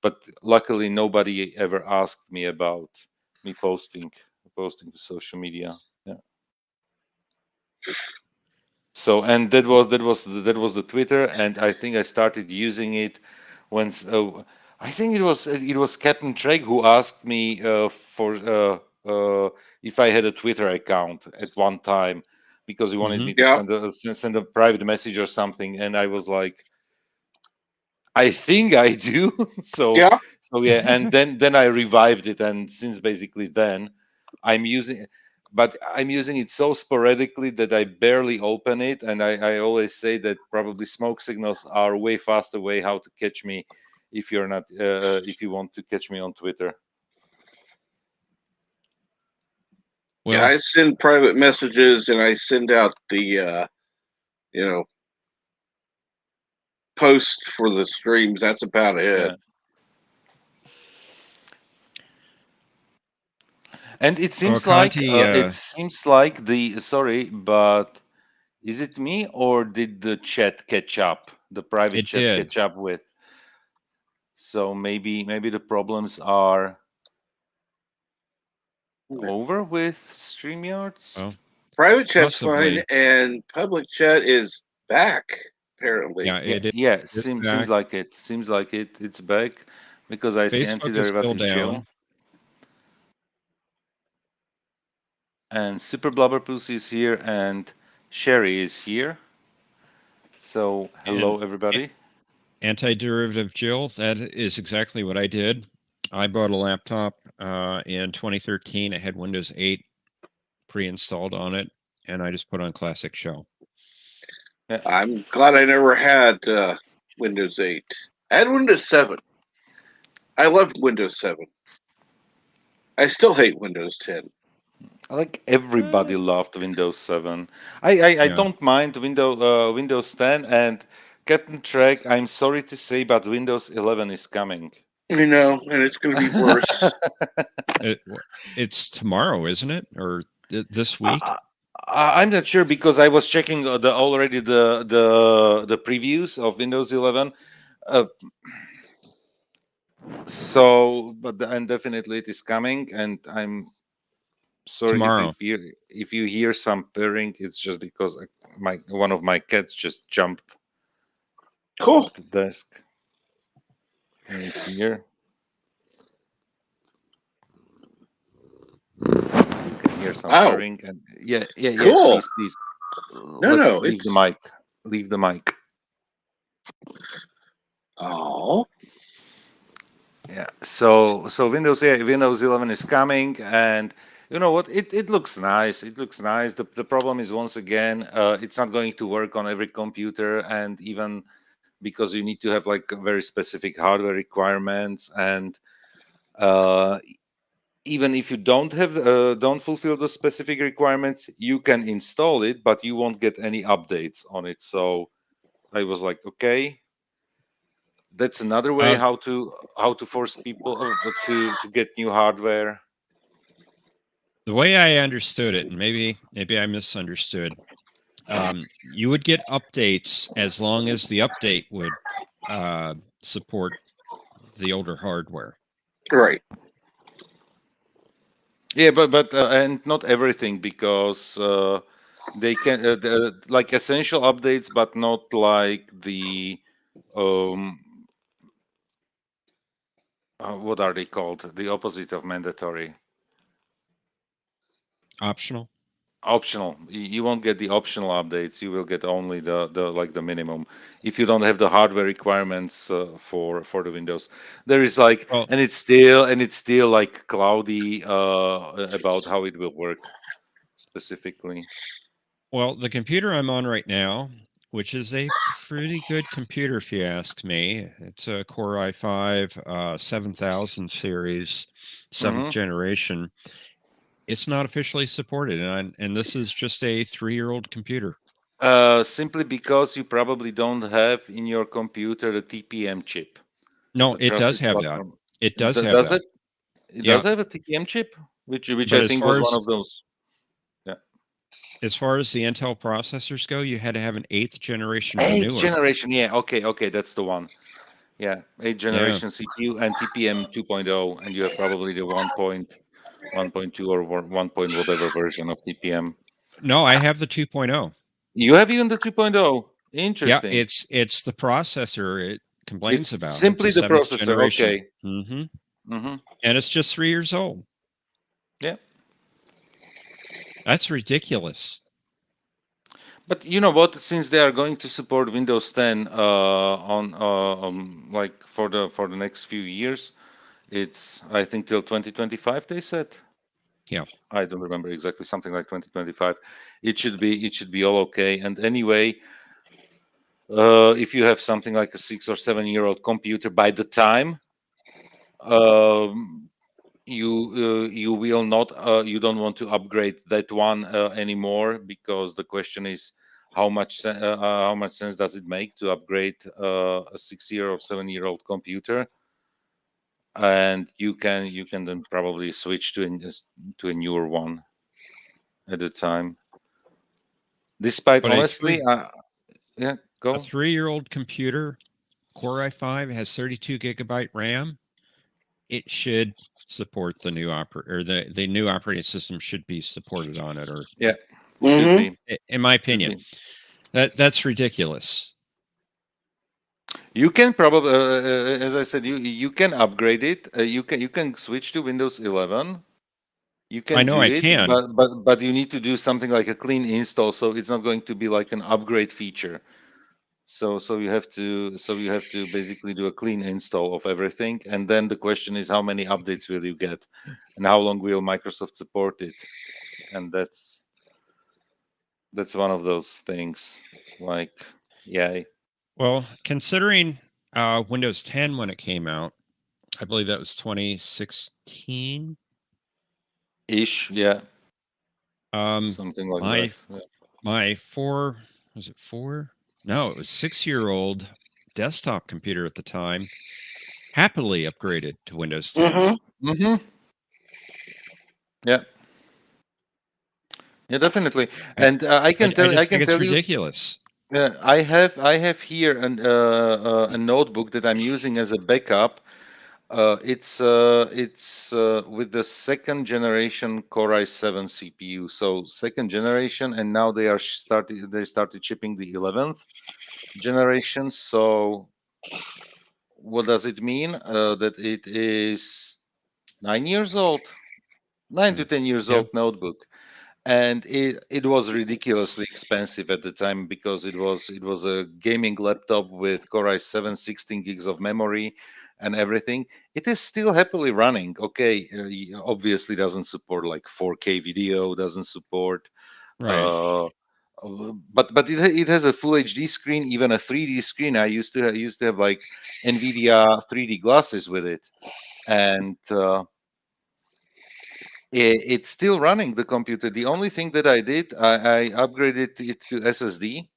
But luckily, nobody ever asked me about me posting to social media. Yeah. So, and that was the Twitter, and I think I started using it when I think it was Captain Treg who asked me for if I had a Twitter account at one time because he wanted me to Yeah. send a private message or something, and I was like, I think I do. so Yeah. so yeah, and then I revived it, and since basically then I'm using but I'm using it so sporadically that I barely open it, and I always say that probably smoke signals are way faster way how to catch me if you're not if you want to catch me on Twitter. Yeah, Well, I send private messages and I send out the you know, post for the streams. That's about it. Yeah. And it well, seems like Conti, the sorry, but is it me or did the chat catch up, the private it chat did. catch up with? So maybe the problems are over with StreamYards. Well, Private chat's fine, possibly. and public chat is back apparently. Yeah, Yeah, it is yeah. it's Seems back. like it. Seems like it. It's back because I see Facebook is still anti-derivative down. Jill and Super Blubberpuss is here and Sherry is here. So hello And everybody. anti-derivative Jill, that is exactly what I did. I bought a laptop in 2013. It had Windows 8 pre-installed on it, and I just put on Classic Shell. I'm glad I never had Windows 8. I had Windows 7. I loved Windows 7. I still hate Windows 10. Like everybody loved Windows 7. I Yeah. don't mind Windows 10 and Captain Trek. I'm sorry to say, but Windows 11 is coming. You know, and it's going to be worse. It's tomorrow, isn't it? Or this week? I'm not sure because I was checking already the previews of Windows 11. Uh, and definitely it is coming, and I'm sorry Tomorrow. if you hear some purring. It's just because one of my cats just jumped Cool. off the desk, and it's here. You can hear some Oh. purring, and yeah. Cool. Please. No, leave the it's mic. Leave the mic. oh. Yeah. So Windows 11 is coming, and you know what? It looks nice. It looks nice. The problem is once again, it's not going to work on every computer, and even because you need to have like very specific hardware requirements, and even if you don't fulfill the specific requirements, you can install it, but you won't get any updates on it. So I was like, okay, that's another way how to force people to get new hardware. The way I understood it, and maybe I misunderstood, you would get updates as long as the update would support the older hardware. Right. Yeah, but and not everything because they can like essential updates, but not like the um what are they called? The opposite of mandatory. Optional. Optional. You won't get the optional updates. You will get only the minimum. If you don't have the hardware requirements for the Windows, there is like, Well, and it's still like cloudy about how it will work specifically. well, the computer I'm on right now, which is a pretty good computer if you ask me, it's a Core i5 7000 series, 7th generation. It's not officially supported, and this is just a 3-year-old computer. Simply because you probably don't have in your computer the TPM chip, No, the it does trusted have that. platform. It does have Does that. it? It Yeah. does have a TPM chip, which But I think was one of those. Yeah. as far as the Intel processors go, you had to have an 8th generation or Eighth newer. generation. Yeah. Okay. That's the one. Yeah. Eighth Yeah. generation CPU and TPM 2.0, and you have probably the 1.2 or 1 point whatever version of TPM. No, I have the 2.0. You have even the 2.0. Yeah, Interesting. it's the processor it complains It's about. It's a simply the 7th processor. generation. Okay. Mm-hmm. And it's just 3 years old. Yeah. That's ridiculous. But you know what? Since they are going to support Windows 10 on like for the next few years, it's I think till 2025 they said. Yeah. I don't remember exactly, something like 2025. It should be all okay. And anyway, if you have something like a 6 or 7 year old computer, by the time um, you will not you don't want to upgrade that one anymore, because the question is how much sense does it make to upgrade a 6 year or 7 year old computer, and you can then probably switch to a newer one at a time, despite But honestly yeah, a go. 3-year-old computer, Core i5 has 32 gigabyte RAM. It should support the new the new operating system should be supported on it, or Yeah, should Mm-hmm. be in my should opinion. be. That's ridiculous. You can probably as I said, you can upgrade it, you can switch to Windows 11. You I can know do I it, can. but you need to do something like a clean install, so it's not going to be like an upgrade feature. So you have to basically do a clean install of everything, and then the question is how many updates will you get, and how long will Microsoft support it, and that's one of those things. Like, yeah, Well, considering Windows 10 when it came out, I believe that was 2016. yeah, Um, something like my that. Yeah. my was it 4? No, it was 6-year-old desktop computer at the time happily upgraded to Windows 10. Mm-hmm. Mm-hmm. Yeah. Yeah, definitely. I, And I I just think can it's tell you, ridiculous. I have here a notebook that I'm using as a backup. It's with the second generation Core i7 CPU. So second generation, and now they started shipping the 11th generation. So what does it mean? That it is 9 years old, 9 to 10 years Yeah, old notebook, and it was ridiculously expensive at the time, because it was a gaming laptop with Core i7, 16 gigs of memory and everything. It is still happily running. Okay, obviously doesn't support like 4K video, doesn't support right. uh but it has a full HD screen, even a 3D screen. I used to have like Nvidia 3D glasses with it, and it's still running the computer. The only thing that I did, I upgraded it to SSD,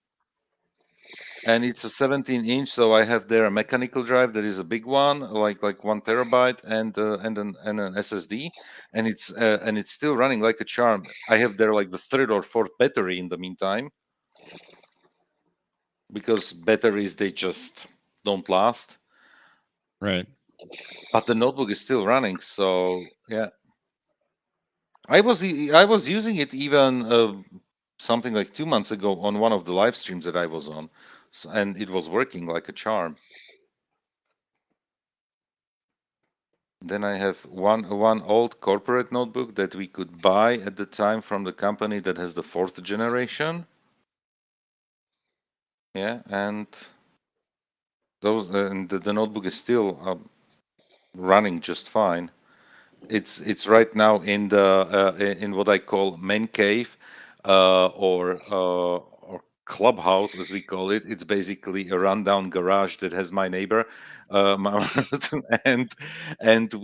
and it's a 17-inch. So I have there a mechanical drive that is a big one, like 1 terabyte, and an SSD, and it's still running like a charm. I have there like the third or fourth battery in the meantime, because batteries, they just don't last. Right. But the notebook is still running. So yeah, I was using it even something like 2 months ago on one of the live streams that I was on, and it was working like a charm. Then I have one old corporate notebook that we could buy at the time from the company that has the fourth generation. Yeah, and the notebook is still running just fine. It's right now in what I call man cave, or clubhouse, as we call it. It's basically a rundown garage that has my neighbor, and and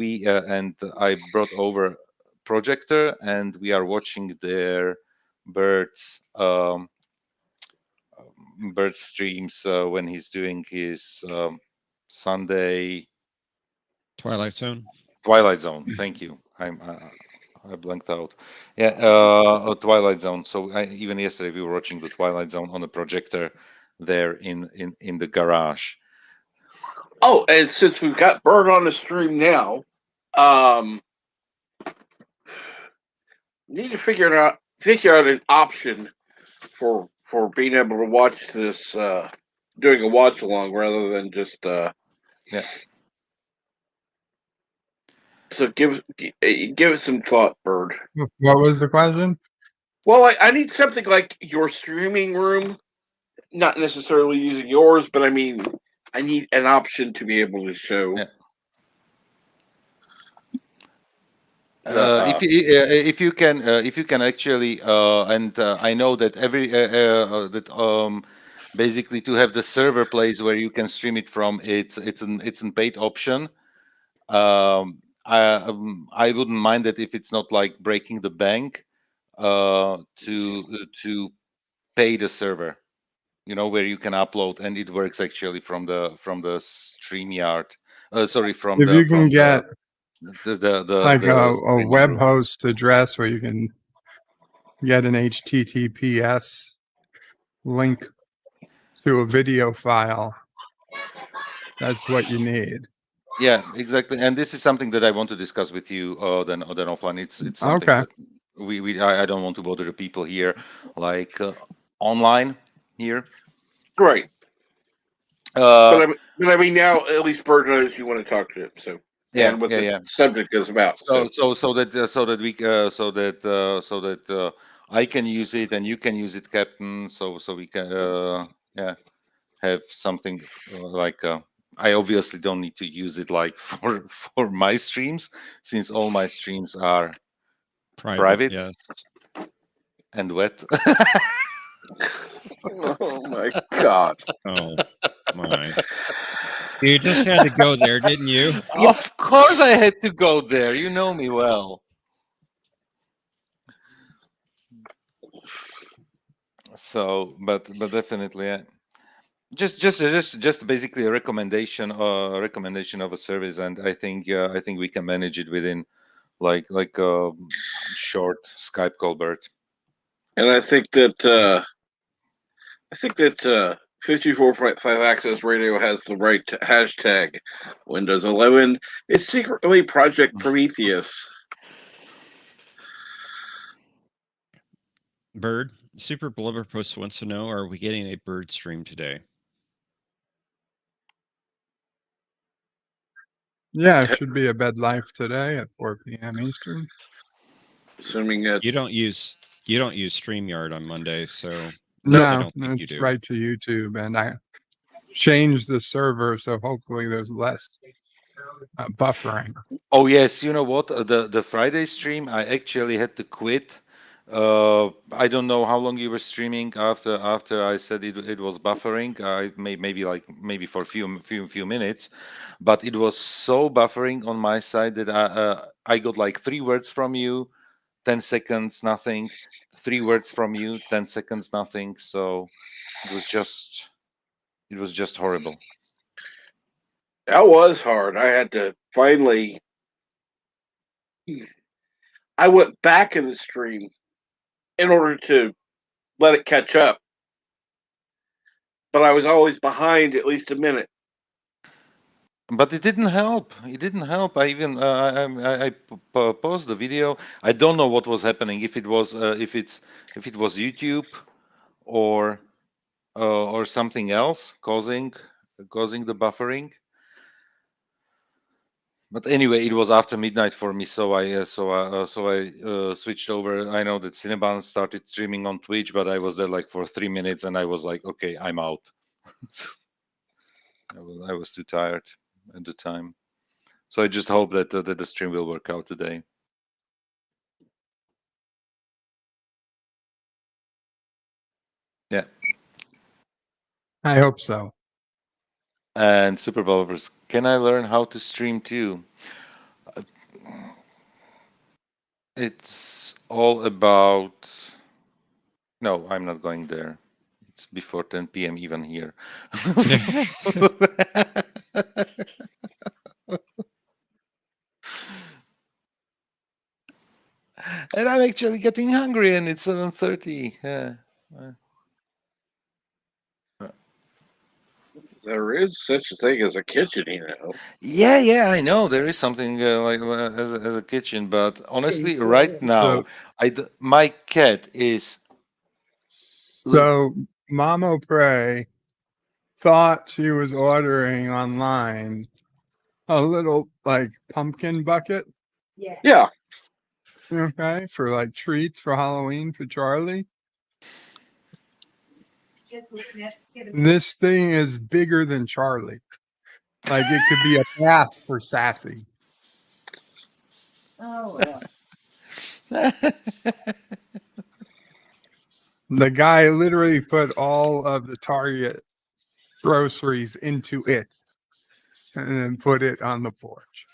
I brought over projector, and we are watching their birds Bird streams when he's doing his Sunday Twilight Zone. Twilight Zone. Thank you. I blanked out. Yeah, Twilight Zone. So even yesterday we were watching the Twilight Zone on a projector there in the garage. Oh, and since we've got Bird on the stream now, need to figure out an option for being able to watch this, doing a watch along rather than just Yeah. So give it some thought, Bird. What was the question? Well, I need something like your streaming room, not necessarily using yours, but I mean, I need an option to be able to show. Yeah. If you can actually and I know that basically to have the server place where you can stream it from, it's an paid option. I wouldn't mind it if it's not like breaking the bank to pay the server, where you can upload and it works actually from the StreamYard. Sorry, from If the you can get like a streaming web room. host address where you can get an HTTPS link to a video file, that's what you need. Yeah, exactly. And this is something that I want to discuss with you then offline. It's something Okay. that I don't want to bother the people here, like online here. Right. Uh, But I mean, now at least Bird knows you want to talk to him. So yeah, and what yeah, the yeah. subject is about. So that I can use it and you can use it, Captain. So we can have something like. I obviously don't need to use it like for my streams, since all my streams are private Yes. and wet. Oh my God! Oh my! You just had to go there, didn't you? Of course, I had to go there. You know me well. So, but definitely, just basically a recommendation of a service, and I think we can manage it within like a short Skype call, Bert. And I think that 54.5 Access Radio has the right hashtag Windows 11. It's secretly Project Prometheus. Bird, Super Blubber Post wants to know: are we getting a bird stream today? Yeah, it should be a bed life today at 4 p.m. Eastern. Assuming that You don't use StreamYard on Mondays, so I No, don't think you it's do. right to YouTube, and I changed the server so hopefully there's less buffering. Oh yes, you know what? The Friday stream, I actually had to quit. I don't know how long you were streaming after I said it was buffering. I maybe for a few minutes, but it was so buffering on my side that I got like 3 words from you, 10 seconds, nothing. 3 words from you, 10 seconds, nothing. So it was just horrible. that was hard. I had to finally. I went back in the stream in order to let it catch up, but I was always behind at least a minute. But it didn't help. It didn't help. I even I paused the video. I don't know what was happening. If it was if it was YouTube or something else causing the buffering. But anyway, it was after midnight for me, so I switched over. I know that Cinnabon started streaming on Twitch, but I was there like for 3 minutes, and I was like, okay, I'm out. I was too tired at the time. So I just hope that the stream will work out today. Yeah. I hope so. And Super Bowlers, can I learn how to stream too? It's all about. No, I'm not going there. It's before 10 p.m. even here. And I'm actually getting hungry, and it's 7:30. There is such a thing as a kitchen, Yeah, I know there is something like as a kitchen, but honestly, right now, my cat is. So Mama Pray thought she was ordering online a little like pumpkin bucket, Yeah. okay, for like treats for Halloween for Charlie. This thing is bigger than Charlie. Like it could be a bath for Sassy. The guy literally put all of the Target groceries into it and then put it on the porch.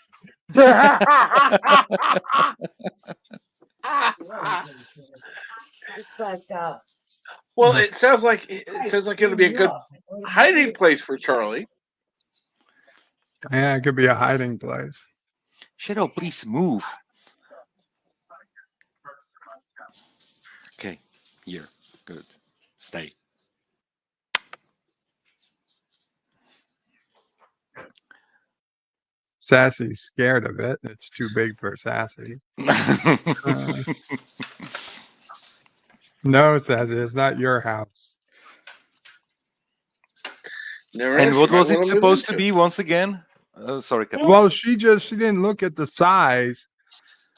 Well, it sounds like it'll be a good hiding place for Charlie. Yeah, it could be a hiding place. Shadow, please move. Okay, here, good. Stay. Sassy's scared of it. It's too big for Sassy. No, Sassy, it's not your house. And what was it supposed to be once again? Sorry, Captain. Well, she didn't look at the size,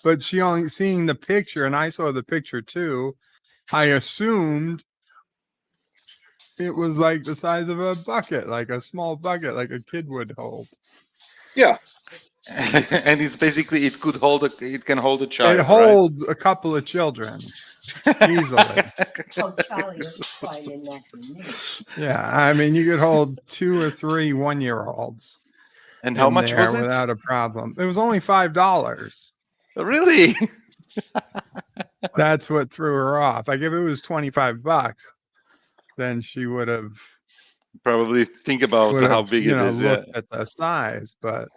but she only seeing the picture, and I saw the picture too. I assumed it was like the size of a bucket, like a small bucket, like a kid would hold. Yeah. And it's basically it can hold a child. It holds a couple of children easily. Yeah, I mean you could hold 2 or 3 1-year-olds. And how much was it? Without a problem. It was only $5. Really? That's what threw her off. Like if it was $25, then she would have probably think about how big it is. Looked at the size, but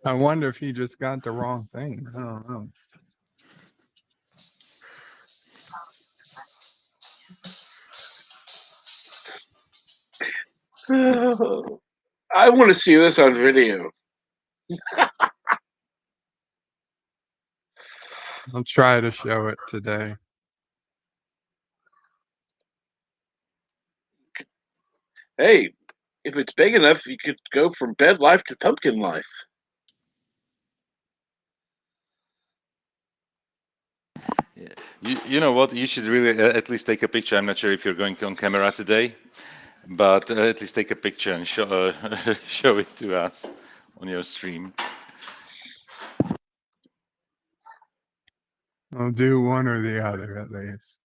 I wonder if he just got the wrong thing. I don't know. I want to see this on video. I'll try to show it today. Hey, if it's big enough, you could go from bed life to pumpkin life. You know what? You should really at least take a picture. I'm not sure if you're going on camera today, but at least take a picture and show show it to us on your stream. I'll do one or the other at least.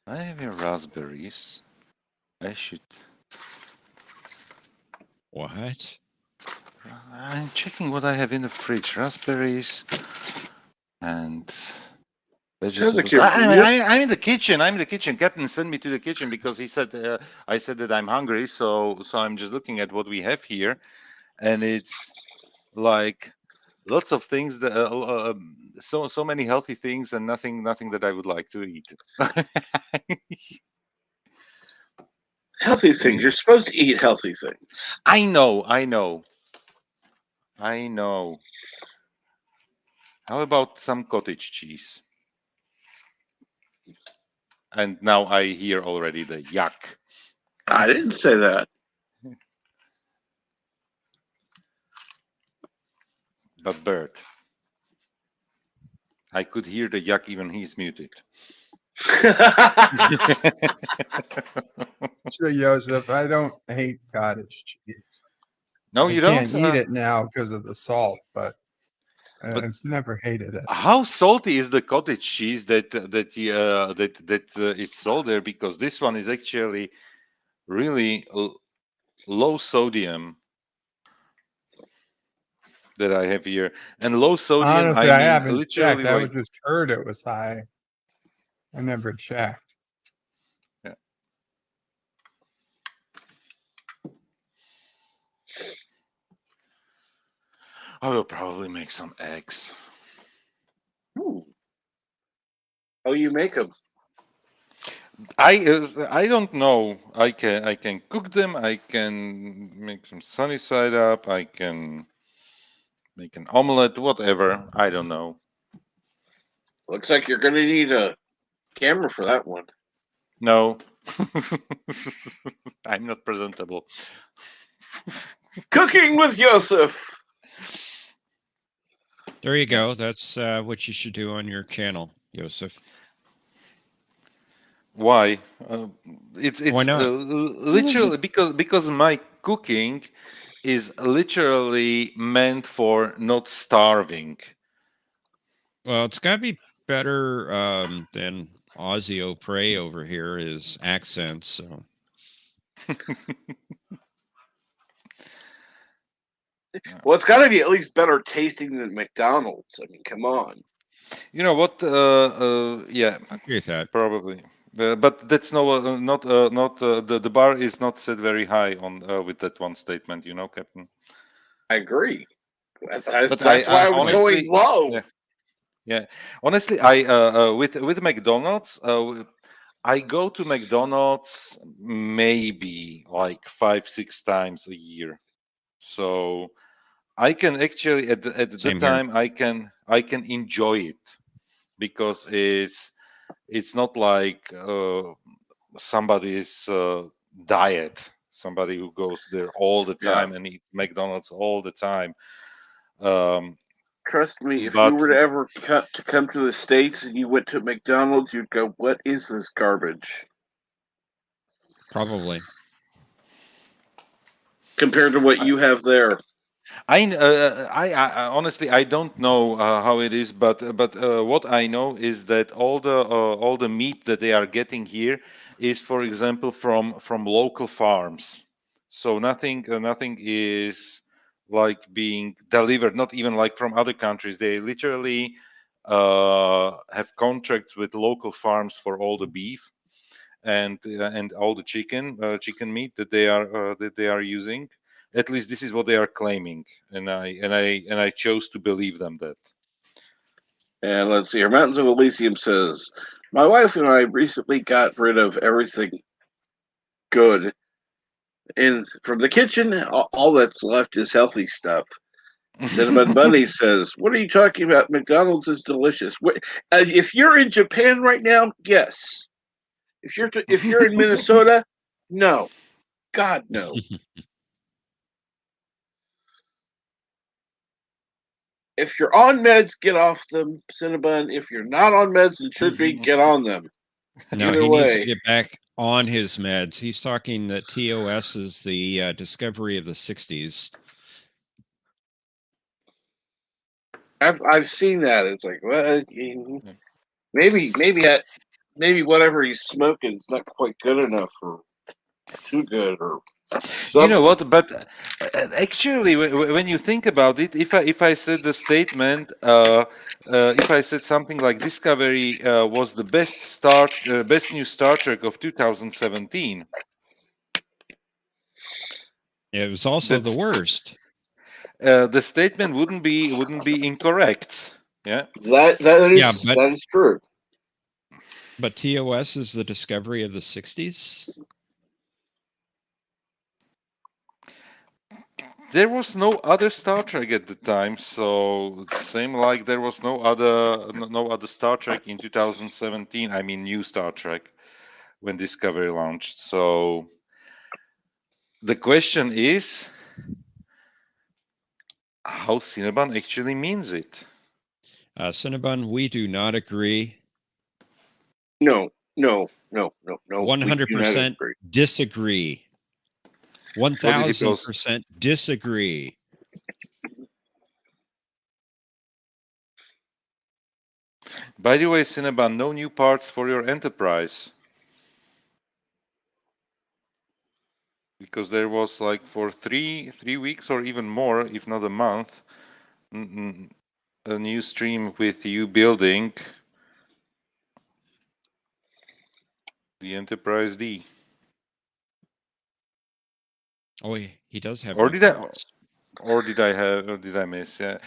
I have your raspberries. I should. What? I'm checking what I have in the fridge. Raspberries and vegetables. Like I'm in the kitchen. I'm in the kitchen. Captain sent me to the kitchen because he said I said that I'm hungry. So I'm just looking at what we have here, and it's like lots of things that so many healthy things and nothing that I would like to eat. Healthy things. You're supposed to eat healthy things. I know. How about some cottage cheese? And now I hear already the yuck. I didn't say that. But Bert, I could hear the yuck even he's muted. So, Joseph, I don't hate cottage cheese. No, I you can't don't. eat it now because of the salt, but But I've never hated it. how salty is the cottage cheese that is sold there? Because this one is actually really low sodium that I have here, and low sodium Honestly, I I mean haven't literally checked. I like. was just heard it was high. I never checked. Yeah. I will probably make some eggs. Ooh. Oh, you make them. I don't know. I can cook them. I can make some sunny side up. I can make an omelette. Whatever. I don't know. Looks like you're gonna need a camera for that one. No, I'm not presentable. Cooking with Joseph. There you go. That's what you should do on your channel, Joseph. Why? Why It's not? literally because my cooking is literally meant for not starving. Well, it's got to be better than Ozzy Prey over here, his accents. So Well, it's got to be at least better tasting than McDonald's. I mean, come on. You know what? Yeah, I agree with that. probably. But that's not the bar is not set very high on with that one statement. You know, Captain. I agree. But That's why I was honestly, going low. yeah, yeah. Honestly, I with McDonald's, I go to McDonald's maybe like 5-6 times a year. So I can actually at the Same here. time I can enjoy it because it's not like somebody's diet, somebody who goes there all the Yeah. time and eats McDonald's all the time. Um, Trust me, if you but were to ever come to the States and you went to McDonald's, you'd go, "What is this garbage?" Probably. Compared to what you have there. I honestly I don't know how it is, but what I know is that all the meat that they are getting here is, for example, from local farms. So nothing is like being delivered, not even like from other countries. They literally have contracts with local farms for all the beef and all the chicken meat that they are using. At least this is what they are claiming, and I chose to believe them that. And let's see here. Mountains of Elysium says, "My wife and I recently got rid of everything good in from the kitchen. All that's left is healthy stuff." Cinnamon Bunny says, "What are you talking about? McDonald's is delicious. If you're in Japan right now, yes. If you're in Minnesota, no. God no. If you're on meds, get off them, Cinnabon. If you're not on meds and should be, get on them. No, Either he needs to way. get back on his meds. He's talking that TOS is the discovery of the 60s. I've seen that. It's like, well, maybe whatever he's smoking is not quite good enough or too good or something. You know what? But actually, when you think about it, if I said the statement, if I said something like Discovery was the best new Star Trek of 2017, It was also the that's worst. the statement wouldn't be incorrect. Yeah. Yeah, but that is true. but TOS is the discovery of the 60s. There was no other Star Trek at the time, so same like there was no other Star Trek in 2017. I mean, new Star Trek when Discovery launched. So the question is how Cinnabon actually means it. Cinnabon, we do not agree. No. We do not 100% agree. disagree. What did he post? 1000% disagree. By the way, Cinnabon, no new parts for your Enterprise. Because there was like for three weeks or even more, if not a month, a new stream with you building the Enterprise D. Oh, he does have. Or new did parts. or did I miss? Yeah.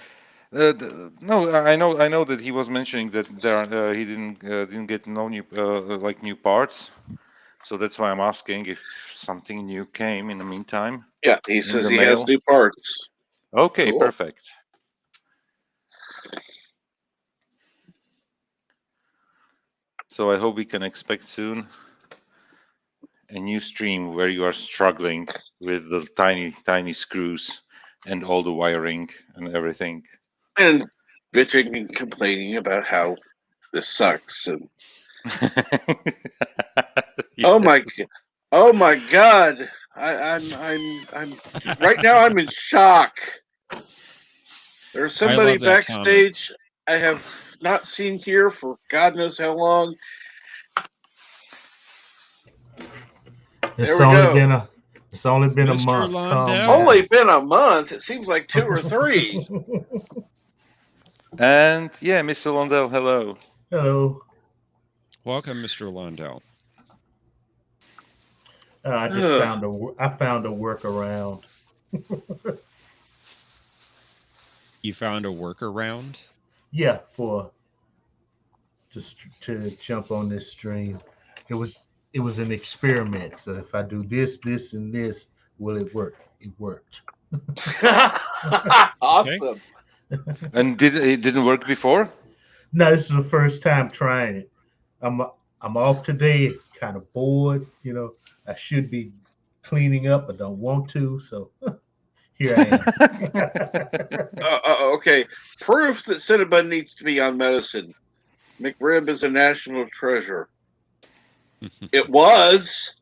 No, I know that he was mentioning that he didn't get no new like new parts, so that's why I'm asking if something new came in the meantime. Yeah, he in says the he mail. has new parts. Okay, Cool. perfect. So I hope we can expect soon a new stream where you are struggling with the tiny screws and all the wiring and everything. And bitching and complaining about how this sucks. And oh my god! I'm right now. I'm in shock. There's somebody love that, backstage I have not seen here for God knows how long. It's There we only go. been a Mr. month. Calm Lundell. down. Only been a month. It seems like 2 or 3. And yeah, Mr. Lundell, hello. Hello. Welcome, Mr. Lundell. I just found a workaround. You found a workaround? Yeah, for just to jump on this stream. It was an experiment. So if I do this, this, and this, will it work? It worked. Awesome. And it didn't work before? No, this is the first time trying it. I'm off today, kind of bored. You know, I should be cleaning up, but don't want to. So here I am. Okay. Proof that Cinnabon needs to be on medicine. McRib is a national treasure. It was.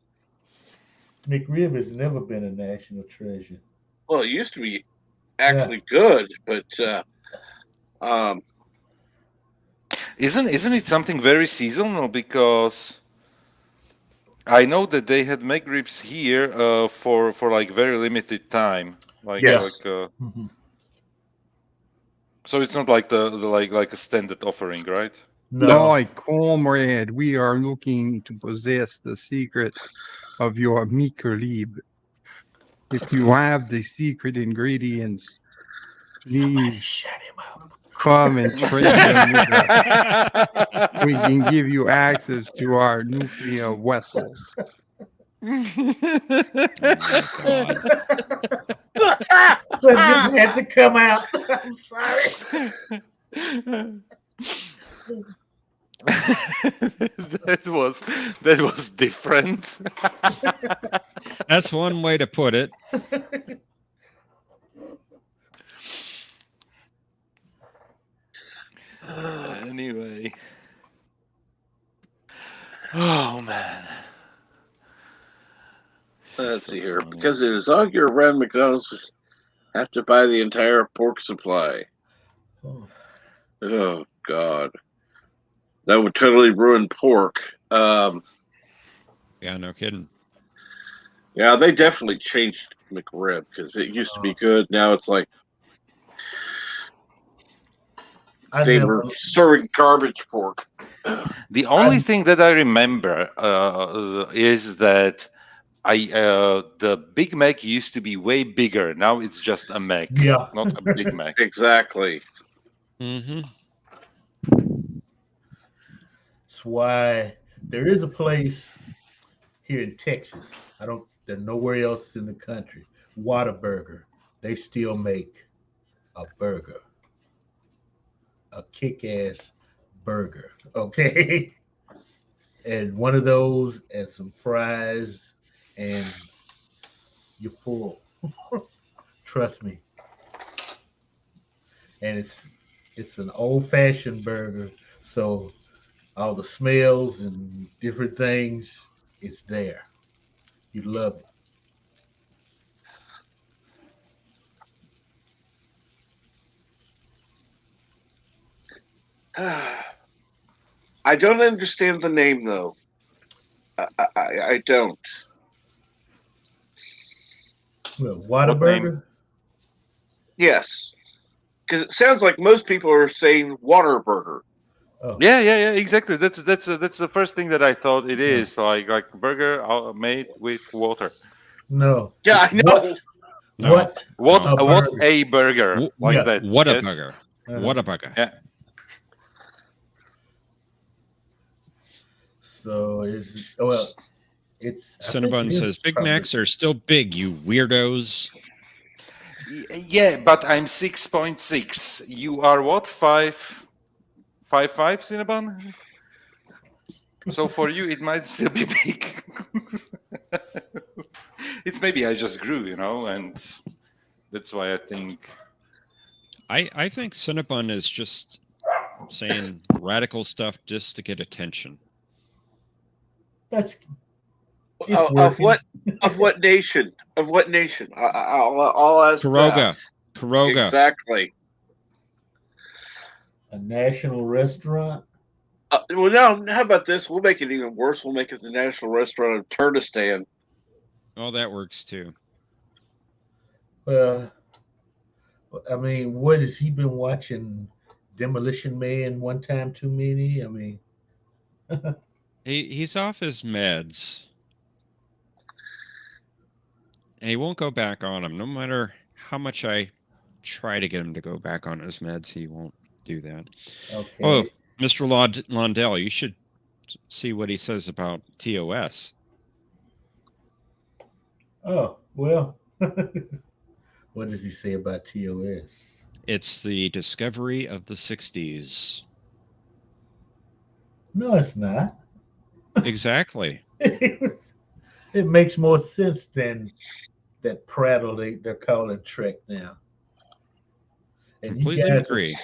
McRib has never been a national treasure. Well, it used to be actually good, but Isn't it something very seasonal? Because I know that they had McRibs here for like very limited time. Like Yes. So it's not like the like a standard offering, right? No. Boy, comrade, we are looking to possess the secret of your McRib. If you have the secret ingredients, please Shut him up. come and trade them with us. We can give you access to our nuclear vessels. That just had to come out. I'm sorry. that was different. That's one way to put it. Anyway. Oh man. let's see here. Because it is all year round, McDonald's have to buy the entire pork supply. Oh God, that would totally ruin pork. Yeah, no kidding. Yeah, they definitely changed McRib because it used to be good. Now it's like they were serving garbage pork. The only thing that I remember is that the Big Mac used to be way bigger. Now it's just a Mac, not a Big Mac. Exactly. Mm-hmm. That's why there is a place here in Texas. There's nowhere else in the country. Whataburger. They still make a burger. A kick-ass burger. Okay. And one of those and some fries and you're full. Trust me. And it's an old-fashioned burger. So all the smells and different things. It's there. You love it. I don't understand the name though. I don't. Well, What name? Whataburger. Yes, because it sounds like most people are saying Waterburger. Oh, Yeah, exactly. That's the first thing that I thought it no, is. Like burger made with water. no. Yeah, I know. No, What no. A what burger. a burger like Yeah. that? What a Yes. bugger. Uh-huh. What a bugger. Yeah. So it's. I think Cinnabon it says is Big probably. Macs are still big, you weirdos. Yeah, but I'm 6.6. You are what? 5'5" Cinnabon? So for you, it might still be big. It's maybe I just grew, and that's why I think. I think Cinnabon is just saying radical stuff just to get attention. That's Of working. what nation? Of what nation? I'll ask that. Karoga. Exactly. A national restaurant. Well, now how about this? We'll make it even worse. We'll make it the National Restaurant of Turkestan. Oh, that works too. Well, I mean, what has he been watching? Demolition Man, One Time Too Many. I mean, He's off his meds. And he won't go back on them. No matter how much I try to get him to go back on his meds, he won't do that. okay. Oh, Mr. Londell, you should see what he says about TOS. Oh, well. What does he say about TOS? It's the discovery of the 60s. No, it's not. Exactly. It makes more sense than that prattle they're calling Trek now. And Completely agree.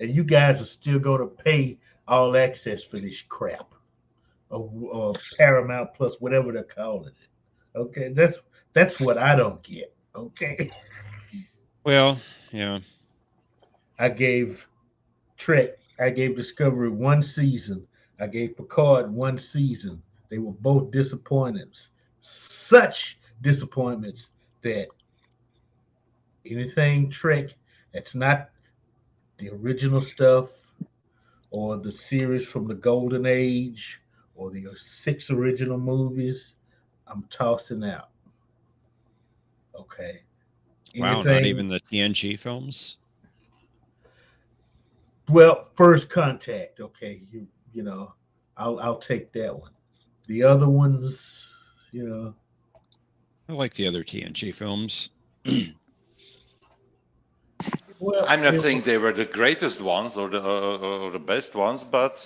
You guys are still going to pay all access for this crap, or Paramount Plus, whatever they're calling it. Okay, that's what I don't get. Okay, Well, yeah. I gave Discovery one season. I gave Picard one season. They were both disappointments. Such disappointments that anything Trek that's not the original stuff or the series from the Golden Age or the 6 original movies, I'm tossing out. Okay. Wow, not even the TNG films? Well, First Contact. Okay, you know, I'll take that one. The other ones, I like the other TNG films. well, I'm not saying they were the greatest ones or the best ones, but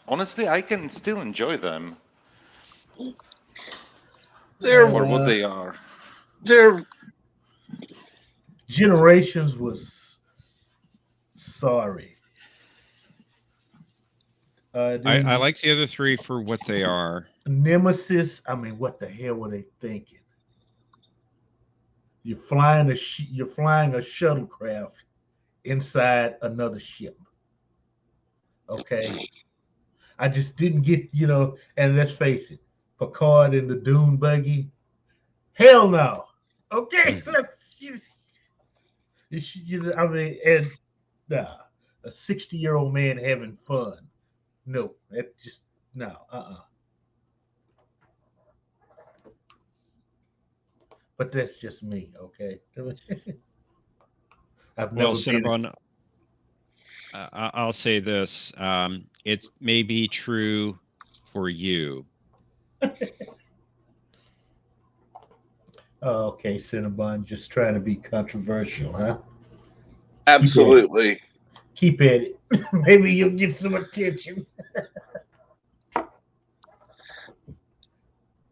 honestly, I can still enjoy them for what they are. They're Generations was sorry. I like the other three for what they are. Nemesis. I mean, what the hell were they thinking? You're flying a shuttlecraft inside another ship. Okay, I just didn't get And let's face it, Picard in the dune buggy. Hell no. Okay, I mean, and nah, a 60-year-old man having fun. No, that just no. But that's just me. Okay. I've Well, never been. Cinnabon, I'll say this. It may be true for you. Okay, Cinnabon, just trying to be controversial, huh? absolutely. Keep at it. Maybe you'll get some attention.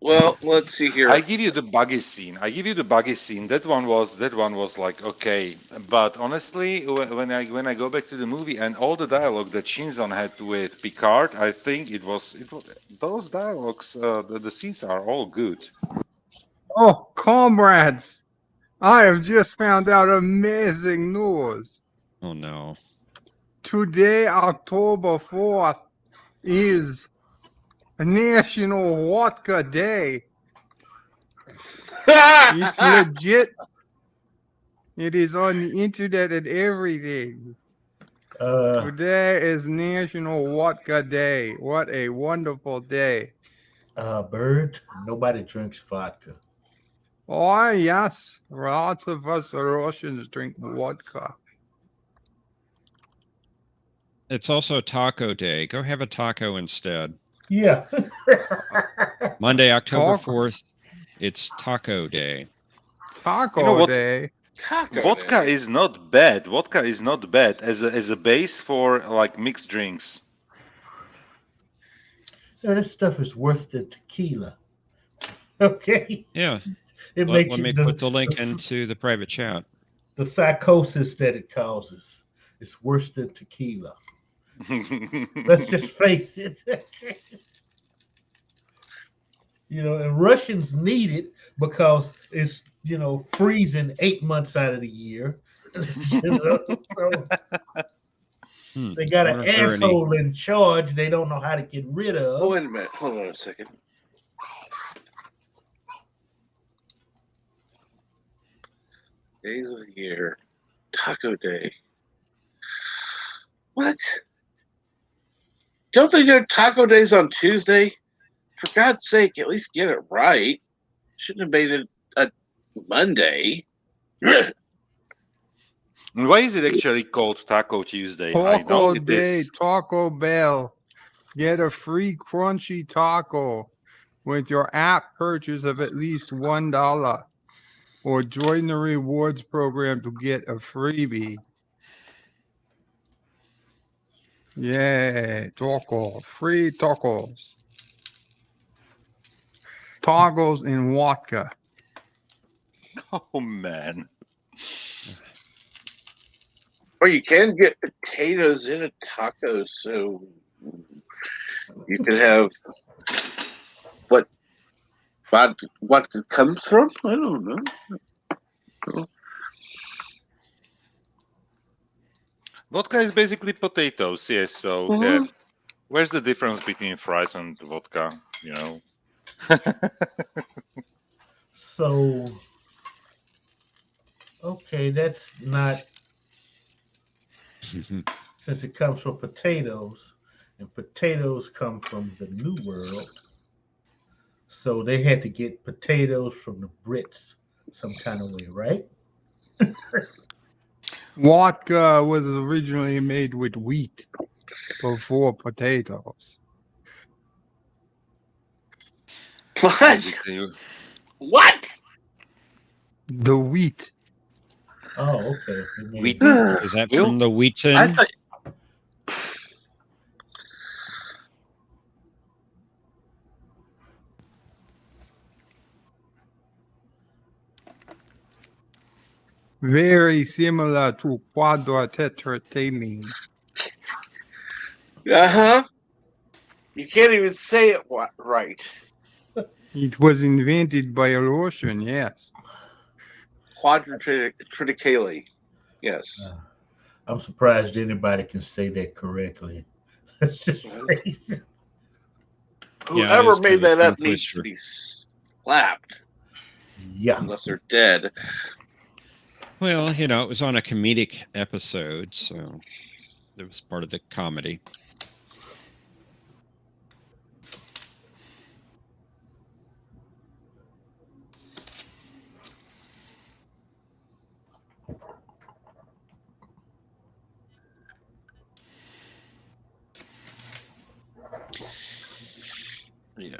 Well, let's see here. I give you the buggy scene. That one was like okay, but honestly, when I go back to the movie and all the dialogue that Shinzon had with Picard, I think it was those dialogues. The scenes are all good. Oh, comrades, I have just found out amazing news. Oh no. Today, October 4th, is National Vodka Day. It's legit. It is on the internet and everything. Today is National Vodka Day. What a wonderful day. Bird, nobody drinks vodka. Oh, yes. Lots of us Russians drink vodka. It's also Taco Day. Go have a taco instead. Yeah. Monday, October Taco. 4th, it's Taco Day. Taco You know what? Day. Taco Vodka Day. is not bad. Vodka is not bad as a base for like mixed drinks. This stuff is worse than tequila. Okay. Yeah. It Let makes me you put the link into the private chat. the psychosis that it causes is worse than tequila. Let's just face it. And Russians need it because it's freezing 8 months out of the year. So they got an Wonder if there are any- asshole in charge they don't know how to get rid of. Oh, wait a minute. Hold on a second. Days of the year. Taco Day. What? Don't they do Taco Days on Tuesday? For God's sake, at least get it right. Shouldn't have made it a Monday. Why is it actually called Taco Tuesday? I know Taco it Day, is. Taco Bell. Get a free crunchy taco with your app purchase of at least $1. Or join the rewards program to get a freebie. Yay, taco. Free tacos. Tacos and vodka. Oh man. Or you can get potatoes in a taco, so you can have what it comes from? I don't know. Vodka is basically potatoes, yes. So Mhm. where's the difference between fries and vodka? So, okay, that's not, since it comes from potatoes, and potatoes come from the New World. So they had to get potatoes from the Brits some kind of way, right? Vodka was originally made with wheat before potatoes. What? Basically, What? The wheat. Oh, okay. They made Wheat. Is that Will? from the Wheaton? I thought. Very similar to quadrotetraethylamine. Uh-huh. You can't even say it right. It was invented by a Russian, yes. Quadriticale. Yes. I'm surprised anybody can say that correctly. That's just crazy. Yeah, Whoever it's kind made of a that tongue up needs to twister. be slapped, Yeah. unless they're dead. Well, it was on a comedic episode, so it was part of the comedy. Yeah.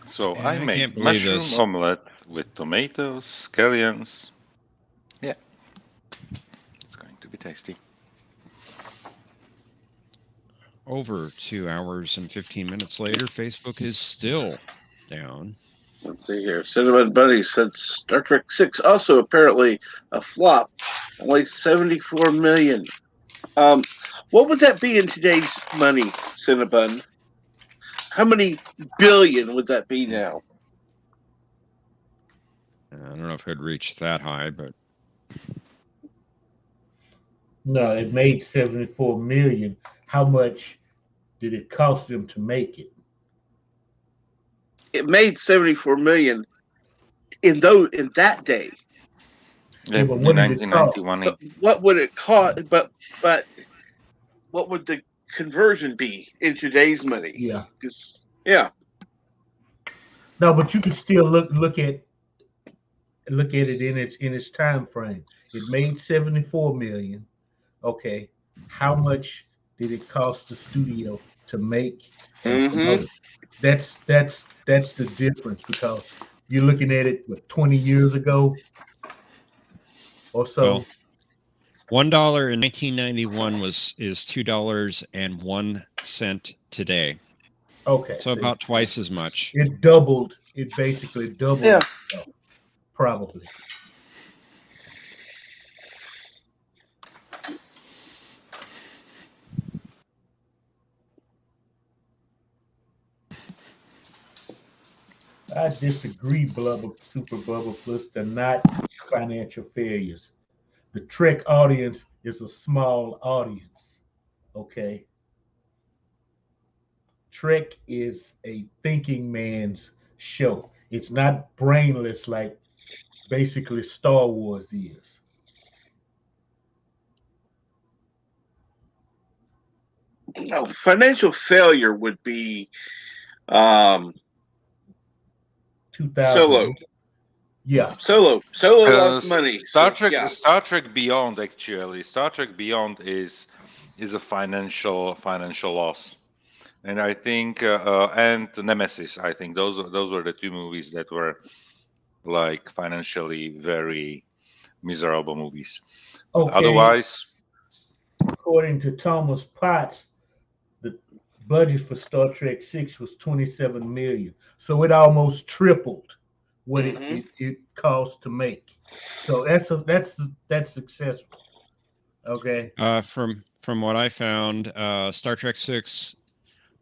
So Yeah, I I made can't believe mushroom this. omelette with tomatoes, scallions. Yeah. It's going to be tasty. Over 2 hours and 15 minutes later, Facebook is still down. Let's see here. Cinnamon Bunny said Star Trek 6 also apparently a flop. Only 74 million. What would that be in today's money, Cinnabon? How many billion would that be now? I don't know if it would reach that high, but No, it made 74 million. How much did it cost them to make it? It made 74 million in that day. Yeah, but In what did it cost? 1991, But what would it cost? But what would the conversion be in today's money? Yeah. 'Cause, yeah. No, but you could still look at it in its time frame. It made 74 million. Okay. How much did it cost the studio to make and promote it? That's the difference, because you're looking at it 20 years ago or so. well, $1 in 1991 is $2.01 today. Okay. So about twice as much. It doubled. It basically doubled. Yeah. Itself, probably. I disagree, Super Bubble Plus. They're not financial failures. The Trek audience is a small audience. Okay. Trek is a thinking man's show. It's not brainless like basically Star Wars is. No, financial failure would be 2000. Solo. Yeah. Solo lost money. Star So, Trek, yeah. Star Trek Beyond, actually, Star Trek Beyond is a financial loss, and I think and Nemesis. I think those were the two movies that were like financially very miserable movies. But Okay. otherwise, According to Thomas Potts, the budget for Star Trek 6 was 27 million. So it almost tripled what it cost to make. So that's successful. Okay. From what I found, Star Trek 6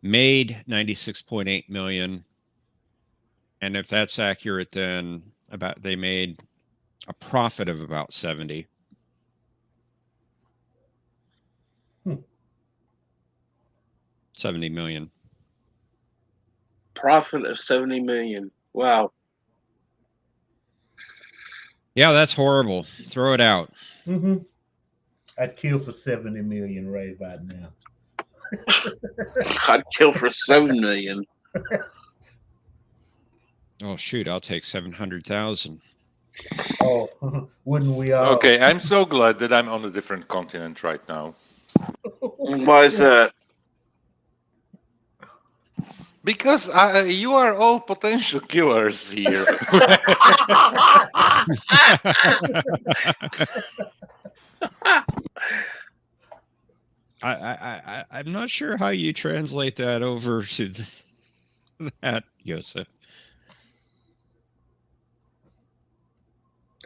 made 96.8 million. And if that's accurate, then they made a profit of about 70. 70 million. Profit of 70 million. Wow. Yeah, that's horrible. Throw it out. Mm-hmm. I'd kill for 70 million right about now. I'd kill for 7 million. Oh shoot, I'll take 700,000. Oh, wouldn't we all? okay, I'm so glad that I'm on a different continent right now. Why is that? Because you are all potential killers here. I'm not sure how you translate that over to that, Joseph.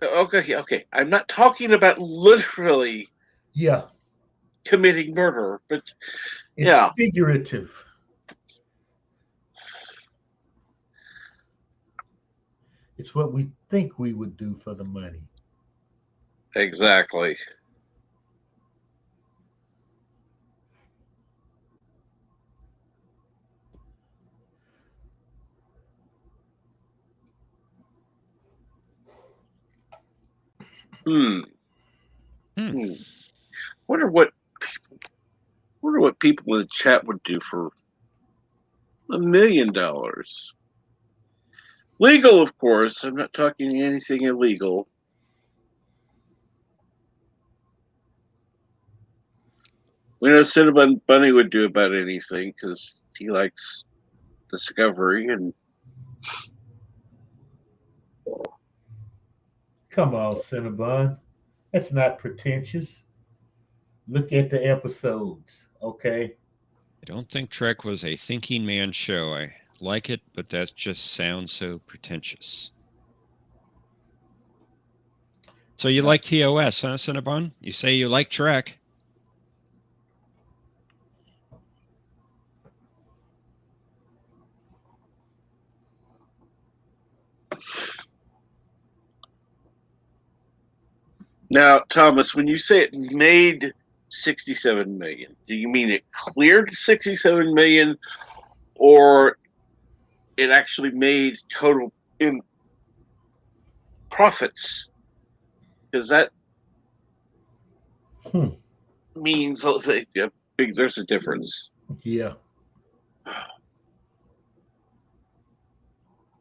Okay. I'm not talking about literally committing murder, but it's figurative. It's what we think we would do for the money. Exactly. Wonder what people in the chat would do for $1 million. Legal, of course. I'm not talking anything illegal. We know Cinnamon Bunny would do about anything because he likes Discovery and. Come on, Cinnabon. That's not pretentious. Look at the episodes, okay? I don't think Trek was a thinking man's show. like it, but that just sounds so pretentious. So you like TOS, huh, Cinnabon? You say you like Trek. Now, Thomas, when you say it made 67 million, do you mean it cleared 67 million, or it actually made total in profits? Because that means, let's say, yeah, there's a difference. Yeah.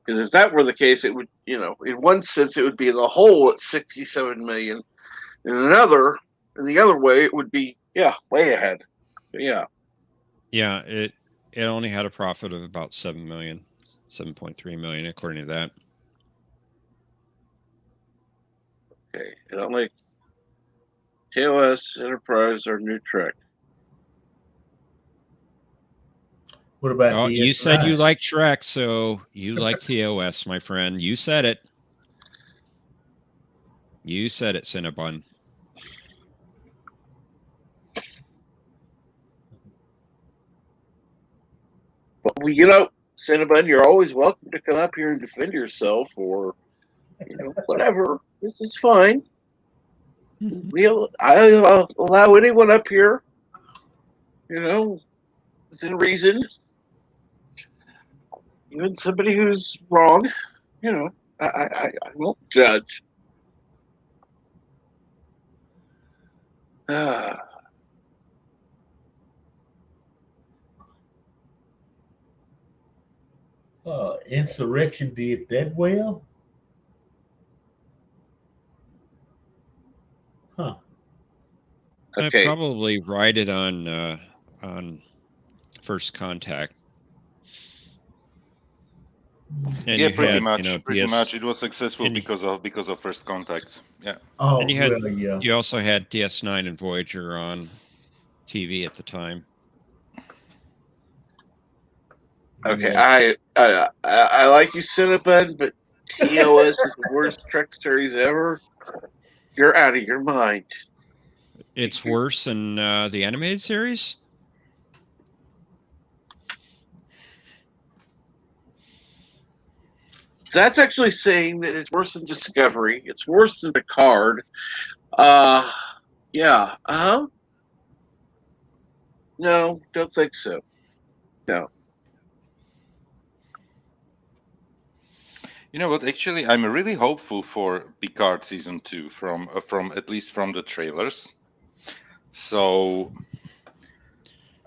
Because if that were the case, it would, in one sense, it would be in the hole at 67 million. In the other way, it would be, way ahead. Yeah. Yeah, it only had a profit of about 7 million, 7.3 million, according to that. Okay. And I'm like, TOS, Enterprise, or New Trek. What about Oh, the you S9? said you like Trek, so you like TOS, my friend. You said it. You said it, Cinnabon. Well, Cinnabon, you're always welcome to come up here and defend yourself, or whatever. It's fine. I'll allow anyone up here, within reason. Even somebody who's wrong, I won't judge. Insurrection did that well? Huh. Okay. I probably ride it on First Contact. And Yeah, you pretty had, much. Pretty DS much, it was successful and you- because of First Contact. Yeah. Oh, and you had well, yeah. you also had DS9 and Voyager on TV at the time. Okay, Yeah. I like you, Cinnabon, but TOS is the worst Trek series ever. You're out of your mind. It's worse than the animated series? That's actually saying that it's worse than Discovery. It's worse than Picard. Yeah. No, don't think so. No. You know what? Actually, I'm really hopeful for Picard season 2 from at least from the trailers. So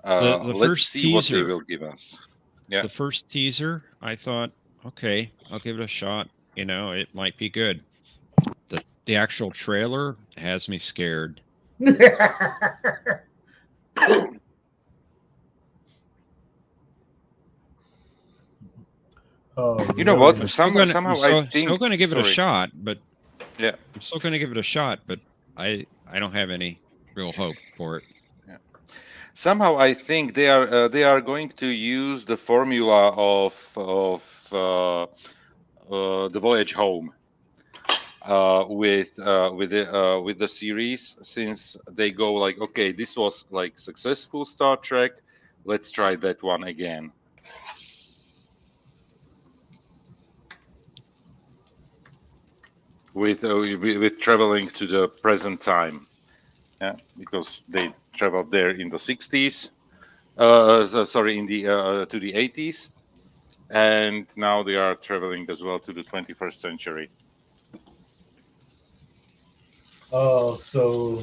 The let's first see what they teaser. will give us. Yeah. The first teaser, I thought, okay, I'll give it a shot. It might be good. The actual trailer has me scared. Oh, You know really? what? I'm still going to give it a Sorry. shot, but Yeah. I'm still going to give it a shot, but I don't have any real hope for it. Yeah. Somehow I think they are going to use the formula of the voyage home with the series, since they go like, okay, this was like successful Star Trek, let's try that one again. With traveling to the present time, yeah, because they traveled there in the 60s, sorry, in the to the 80s, and now they are traveling as well to the 21st century. Oh, so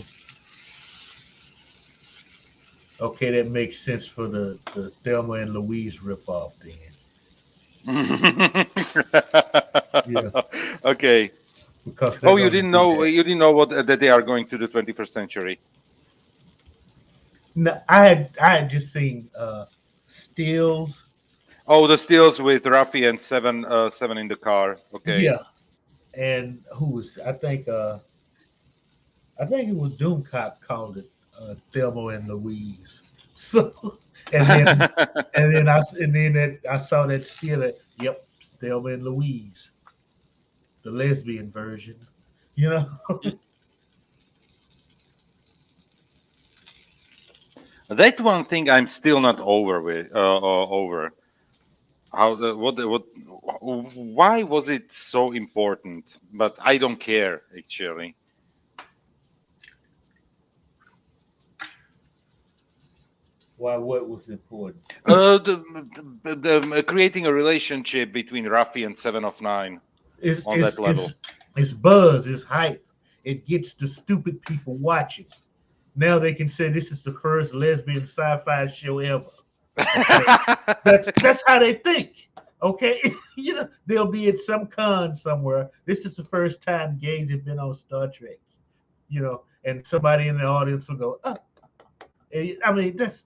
okay, that makes sense for the Thelma and Louise ripoff then. Yeah. Okay. Because they're Oh, you gonna didn't do know that. you didn't know what that they are going to the 21st century. No, I had just seen stills. Oh, the stills with Rafi and seven in the car. Okay. Yeah. And who was I think it was Doomcock called it Thelma and Louise. So And then I saw that still. Yep, Thelma and Louise, the lesbian version. You know. That one thing I'm still not over with. Over how what why was it so important? But I don't care actually. Why? What was important? The creating a relationship between Rafi and 7 of 9 It's on it's that level. it's it's buzz. It's hype. It gets the stupid people watching. Now they can say this is the first lesbian sci-fi show ever. Okay, that's how they think. Okay, they'll be at some con somewhere. This is the first time gays have been on Star Trek. And somebody in the audience will go, "Oh." I mean, that's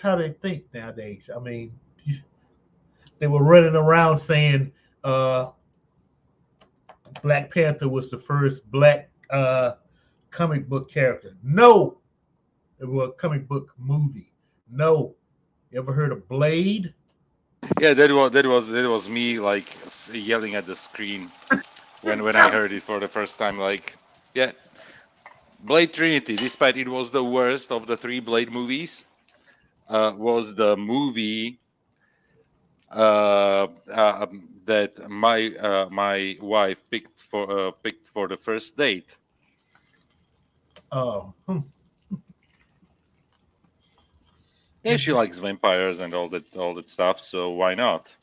how they think nowadays. I mean, they were running around saying Black Panther was the first black comic book character. No, it was a comic book movie. No, you ever heard of Blade? Yeah, that was me like yelling at the screen when I heard it for the first time. Like, yeah, Blade Trinity. Despite it was the worst of the 3 Blade movies, was the movie that my wife picked for the first date. Oh, Yeah, she likes vampires and all that stuff, so why not?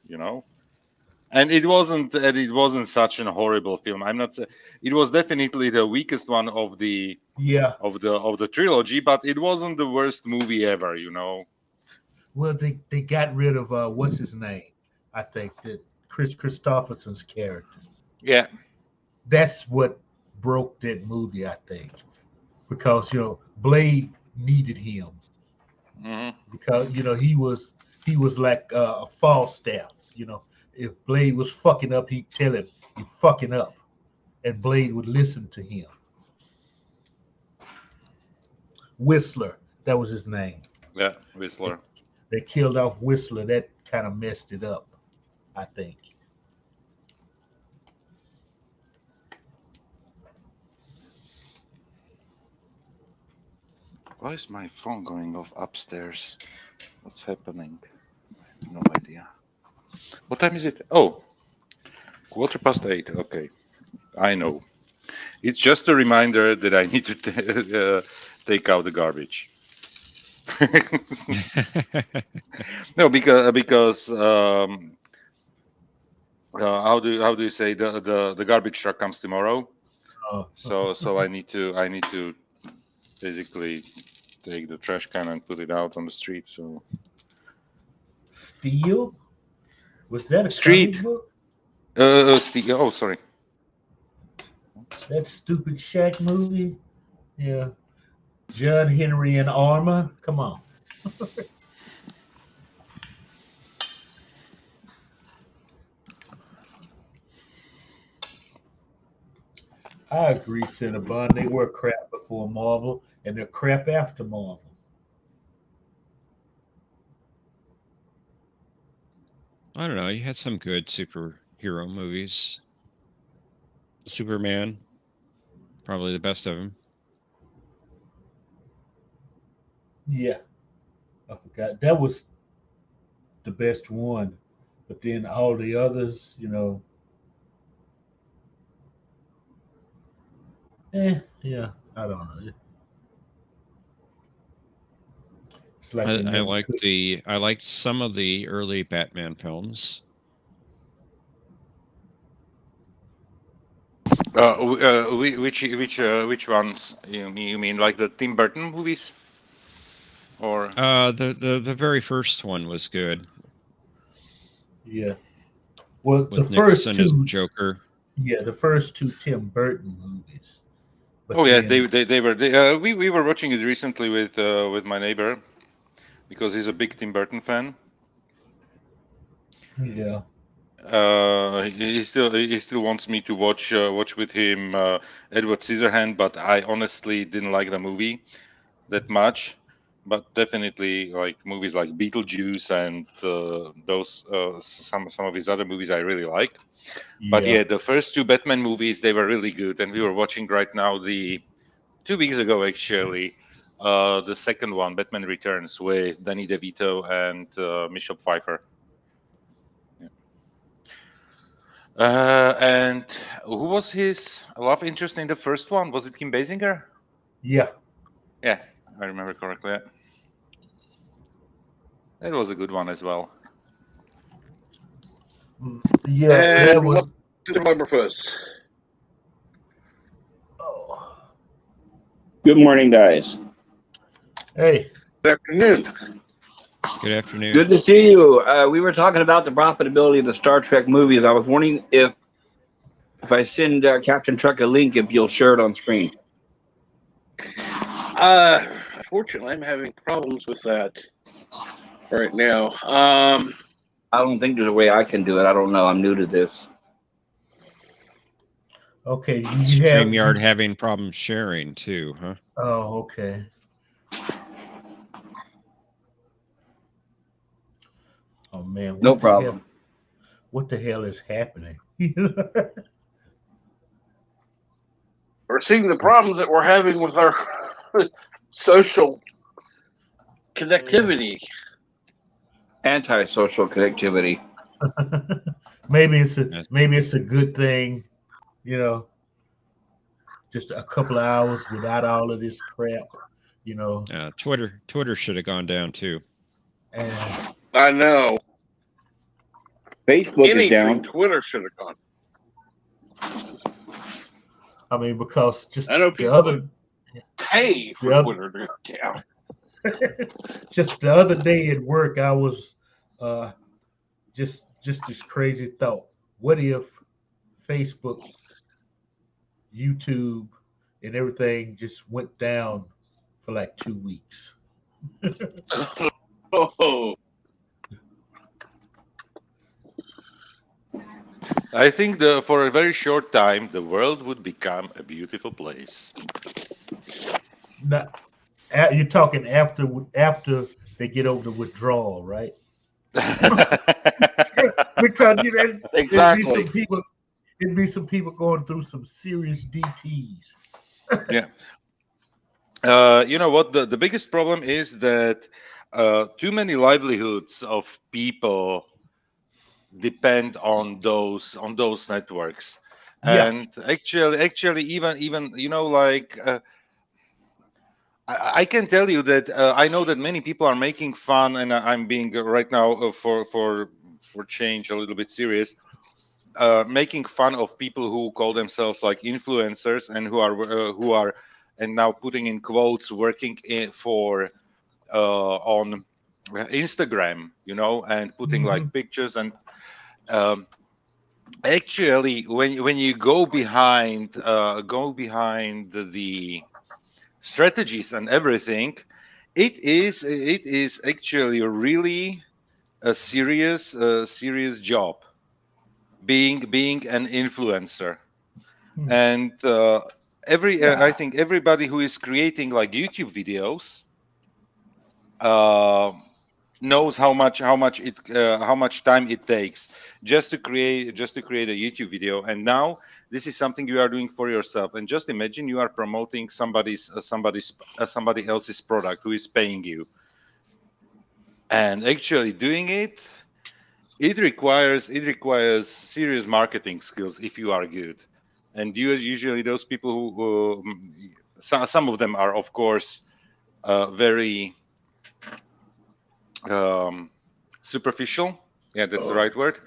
And it wasn't such a horrible film. I'm not. It was definitely the weakest one of the yeah. of the trilogy, but it wasn't the worst movie ever. Well, they got rid of what's his name? I think that Chris Christopherson's character. Yeah. That's what broke that movie, I think, because Blade needed him Hmm. because he was like a Falstaff. If Blade was fucking up, he'd tell him you're fucking up, and Blade would listen to him. Whistler, that was his name. Yeah, Whistler. They killed off Whistler. That kind of messed it up, I think. Why is my phone going off upstairs? What's happening? I have no idea. What time is it? Oh, 8:15. Okay, I know. It's just a reminder that I need to take out the garbage. No, because how do you say the garbage truck comes tomorrow? So I need to basically take the trash can and put it out on the street. So Steel? Was that a street. comic book? Oh, sorry. That stupid Shaq movie? Yeah. Judd Henry in armor? Come on. I agree, Cinnabon. They were crap before Marvel, and they're crap after Marvel. I don't know. You had some good superhero movies. Superman, probably the best of them. Yeah. I forgot. That was the best one. But then all the others, yeah, I don't know. It's like they I never liked could. I liked some of the early Batman films. Which ones? You mean like the Tim Burton movies, or? The very first one was good. Yeah. Well, the With first Nicholson as two, Joker. yeah, the first two Tim Burton movies. But Oh yeah, then, they were. We were watching it recently with my neighbor because he's a big Tim Burton fan. yeah, He still wants me to watch with him Edward Scissorhand, but I honestly didn't like the movie that much. but definitely like movies like Beetlejuice and those some of his other movies I really like. But Yeah. yeah, the first two Batman movies, they were really good, and we were watching right now 2 weeks ago actually the second one, Batman Returns, with Danny DeVito and Michelle Pfeiffer. And who was his love interest in the first one? Was it Kim Basinger? Yeah. Yeah, I remember correctly. Yeah. That was a good one as well. Yeah. That And was. welcome to Lumberpuss. Oh. Good morning, guys. Hey. Good afternoon. Good afternoon. Good to see you. We were talking about the profitability of the Star Trek movies. I was wondering if I send Captain Trek a link, if you'll share it on screen. Unfortunately, I'm having problems with that right now. I don't think there's a way I can do it. I don't know. I'm new to this. Okay. You have. StreamYard having problems sharing too, huh? Oh, okay. Oh man. No problem. What the hell is happening? We're seeing the problems that we're having with our social connectivity. Anti-social connectivity. maybe it's a good thing, you know. Just a couple of hours without all of this crap, you know. Twitter should have gone down too. And I know. Facebook is Anything down. Twitter should have gone. I mean, because just I know the people other pay for the Twitter to go down. just the other day at work, I was just this crazy thought. What if Facebook, YouTube, and everything just went down for like 2 weeks? Oh, I think for a very short time, the world would become a beautiful place. Not, you're talking after they get over the withdrawal, right? Because you know, exactly. it'd be some people going through some serious DTs. Yeah. You know what? The biggest problem is that too many livelihoods of people depend on those networks. Yeah. And actually, even you know, like I can tell you that I know that many people are making fun, and I'm being right now for change a little bit serious. Making fun of people who call themselves like influencers and who are and now putting in quotes working for on Instagram, you know, and putting like pictures and actually when you go behind the strategies and everything, it is actually really a serious job being an influencer. And I think everybody who is creating like YouTube videos knows how much time it takes just to create a YouTube video. And now this is something you are doing for yourself. And just imagine you are promoting somebody else's product who is paying you. And actually doing it requires serious marketing skills if you are good. And usually those people who some of them are of course very superficial. Yeah, that's the right word.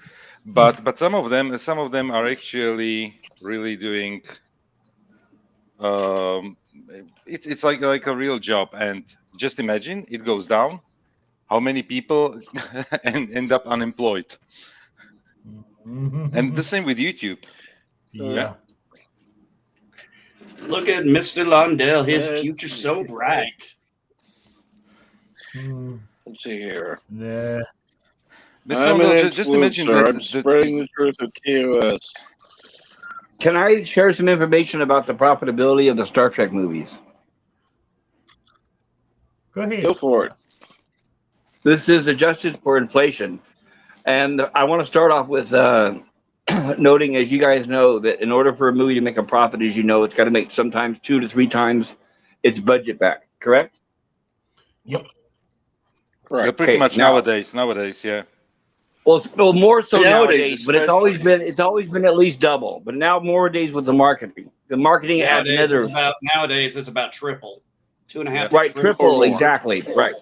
But some of them are actually really doing. It's like a real job. And just imagine it goes down. How many people end up unemployed? And the same with YouTube. Yeah. Look at Mr. Lundell. His Let's future's see. so bright. Let's see here. Nah. Mr. I'm Lundell, an just imagine influencer. that. I'm spreading the truth of TOS. Can I share some information about the profitability of the Star Trek movies? Go ahead. Go for it. This is adjusted for inflation. And I want to start off with noting, as you guys know, that in order for a movie to make a profit, as you know, it's got to make sometimes 2 to 3 times its budget back. Correct? Yep. Right. Yeah, pretty Okay, much now- nowadays, yeah. Well, more so nowadays, Nowadays, but it's always been at least double. But now nowadays with the marketing adds another Nowadays it's about triple. 2.5 to right triple more. exactly right.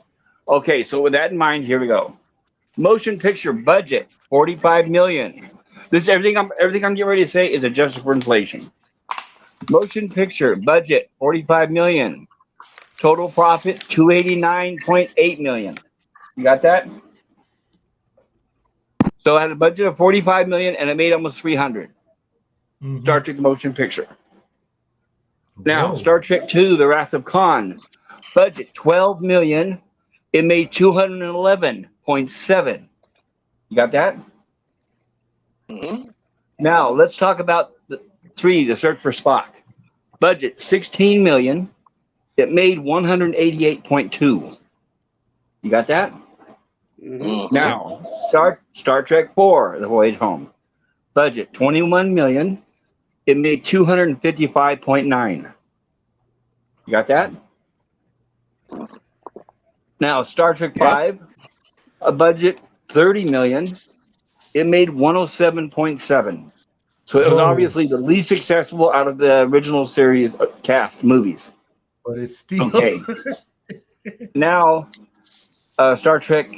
Okay, so with that in mind, here we go. Motion picture budget $45 million. This everything I'm getting ready to say is adjusted for inflation. Motion picture budget $45 million. Total profit $289.8 million. You got that? So it had a budget of $45 million and it made almost 300. Mhm. Star Trek motion picture. Now, Whoa. Star Trek II, The Wrath of Khan, budget $12 million. It made 211.7. You got that? Mhm. Now, let's talk about the 3, The Search for Spock. Budget $16 million. It made 188.2. You got that? Mhm. Now, Star Trek 4, The Voyage Home. Budget $21 million. It made 255.9. You got that? Now, Star Trek 5, a budget $30 million. It made 107.7. So it was Whoa. obviously the least successful out of the original series cast movies. But it's still Okay. Now, Star Trek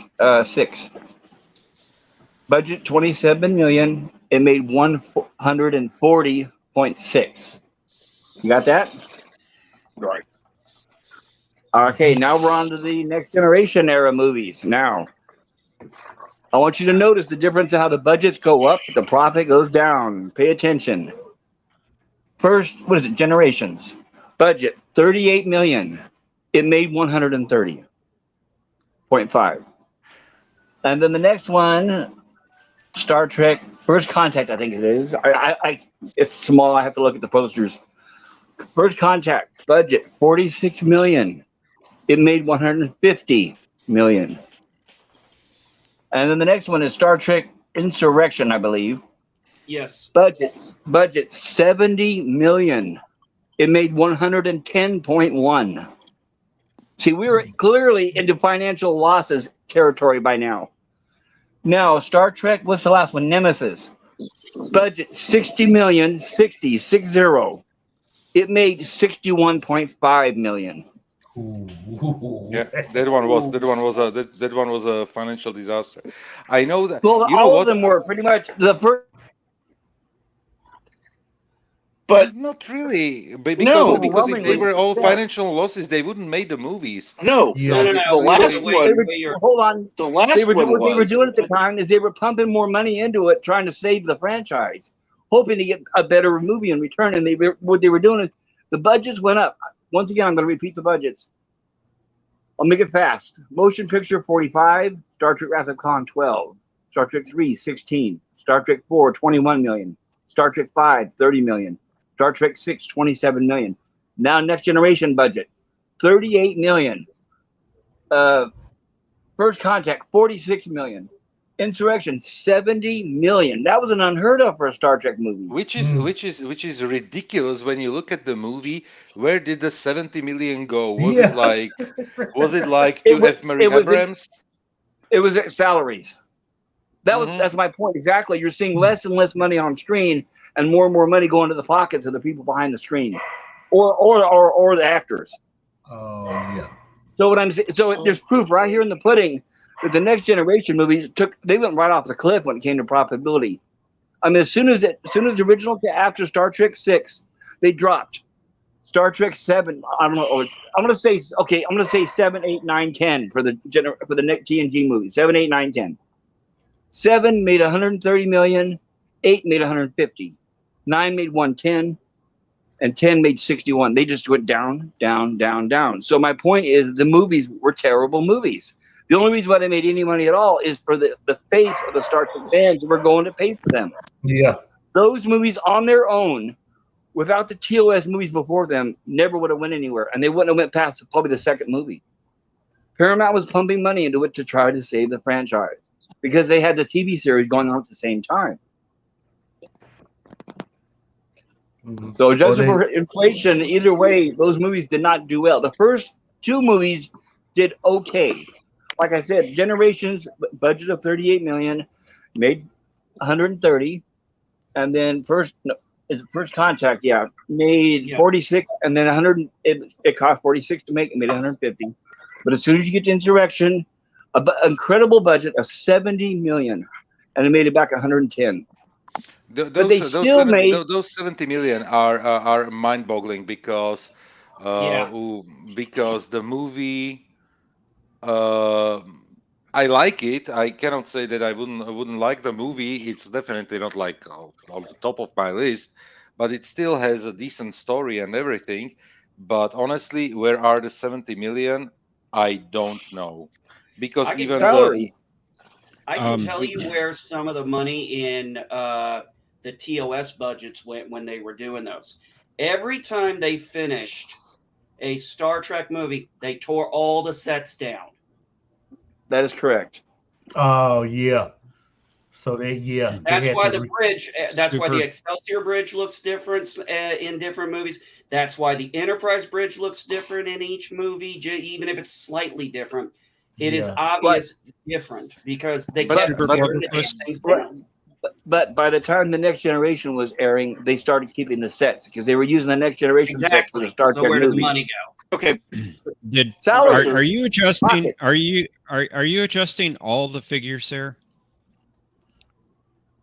6. Budget $27 million. It made 140.6. You got that? Right. Okay, now we're on to the next generation era movies. Now, I want you to notice the difference of how the budgets go up, the profit goes down. Pay attention. First, what is it? Generations. Budget $38 million. It made 130.5. And then the next one, Star Trek First Contact, I think it is. It's small. I have to look at the posters. First Contact, budget $46 million. It made 150 million. And then the next one is Star Trek Insurrection, I believe. Yes. Budget $70 million. It made 110.1. See, we were clearly into financial losses territory by now. Now, Star Trek, what's the last one? Nemesis. Budget $60 million, 60. It made 61.5 million. Yeah, that one was a financial disaster. I know that. Well, you know all what? of them were pretty much the first. But Not really, because No. if they Overwhelmingly, were all yeah. financial losses, they wouldn't make the movies. no, Yeah. No. the last Wait, one, Hold on. the last They were one doing, what they were was doing at the time is they were pumping more money into it, trying to save the franchise, hoping to get a better movie in return. And what they were doing is the budgets went up. Once again, I'm going to repeat the budgets. I'll make it fast. Motion picture 45, Star Trek Wrath of Khan 12, Star Trek 3 16, Star Trek 4 21 million, Star Trek 5 30 million, Star Trek 6 27 million. Now Next Generation budget 38 million. First Contact 46 million. Insurrection 70 million. That was an unheard of for a Star Trek movie. Which is ridiculous when you look at the movie. Where did the 70 million go? Was Yeah. it like It to was- F. Murray it was- Abrams? It was at salaries. Mhm. That's my point exactly. You're seeing less and less money on screen, and more money going to the pockets of the people behind the screen, or the actors. Oh yeah. So what I'm saying, there's proof right here in the pudding that the Next Generation movies they went right off the cliff when it came to profitability. I mean, as soon as the original after Star Trek 6, they dropped. Star Trek 7, I'm gonna say 7, 8, 9, 10 for the next TNG movie. 7, 8, 9, 10. 7 made 130 million, 8 made 150, 9 made 110, and 10 made 61. They just went down, down, down, down. So my point is the movies were terrible movies. The only reason why they made any money at all is for the faith of the Star Trek fans who were going to pay for them. Yeah. Those movies on their own, without the TOS movies before them, never would have went anywhere, and they wouldn't have went past probably the second movie. Paramount was pumping money into it to try to save the franchise because they had the TV series going on at the same time. Mhm. So just Or for inflation, either way, those movies did not do well. The first two movies did okay. Like I said, Generations budget of 38 million, made 130, and then First Contact, yeah, made Yes. 46, and then 100. It cost 46 to make, it made 150. But as soon as you get to Insurrection, an incredible budget of 70 million, and it made it back 110. But they still made those 70 million are mind-boggling because Yeah. because the movie uh, I like it. I cannot say that I wouldn't like the movie. It's definitely not like on the top of my list, but it still has a decent story and everything. But honestly, where are the 70 million? I don't know because I can even tell the you, I can tell you where some of the money in the TOS budgets went when they were doing those. Every time they finished a Star Trek movie, they tore all the sets down. that is correct. oh yeah. So they That's had why to the bridge. That's why the Super. Excelsior Bridge looks different in different movies. That's why the Enterprise Bridge looks different in each movie, even if it's slightly different. It is Yeah. obvious different because they But- kept but- tearing the damn things Right. down. But by the time the Next Generation was airing, they started keeping the sets because they were using the Next Generation sets for the Exactly. Star So Trek where did the movie. money go? Okay, Did Salaries are you adjusting? pocket. Are you adjusting all the figures there?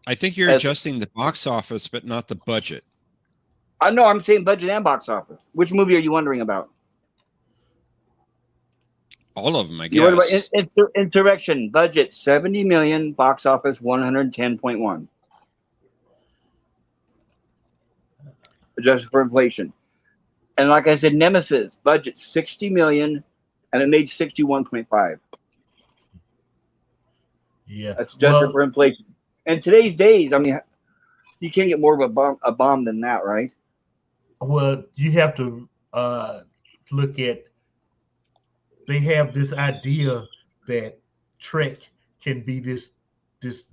I think you're As- adjusting the box office, but not the budget. I know I'm saying budget and box office. Which movie are you wondering about? All of them, I You wonder guess. about Insurrection budget 70 million, box office 110.1. Adjusted for inflation. And like I said, Nemesis budget 60 million, and it made 61.5. Yeah. That's adjusted Well, for inflation. In today's days, I mean, you can't get more of a bomb than that, right? well, you have to look at. They have this idea that Trek can be this just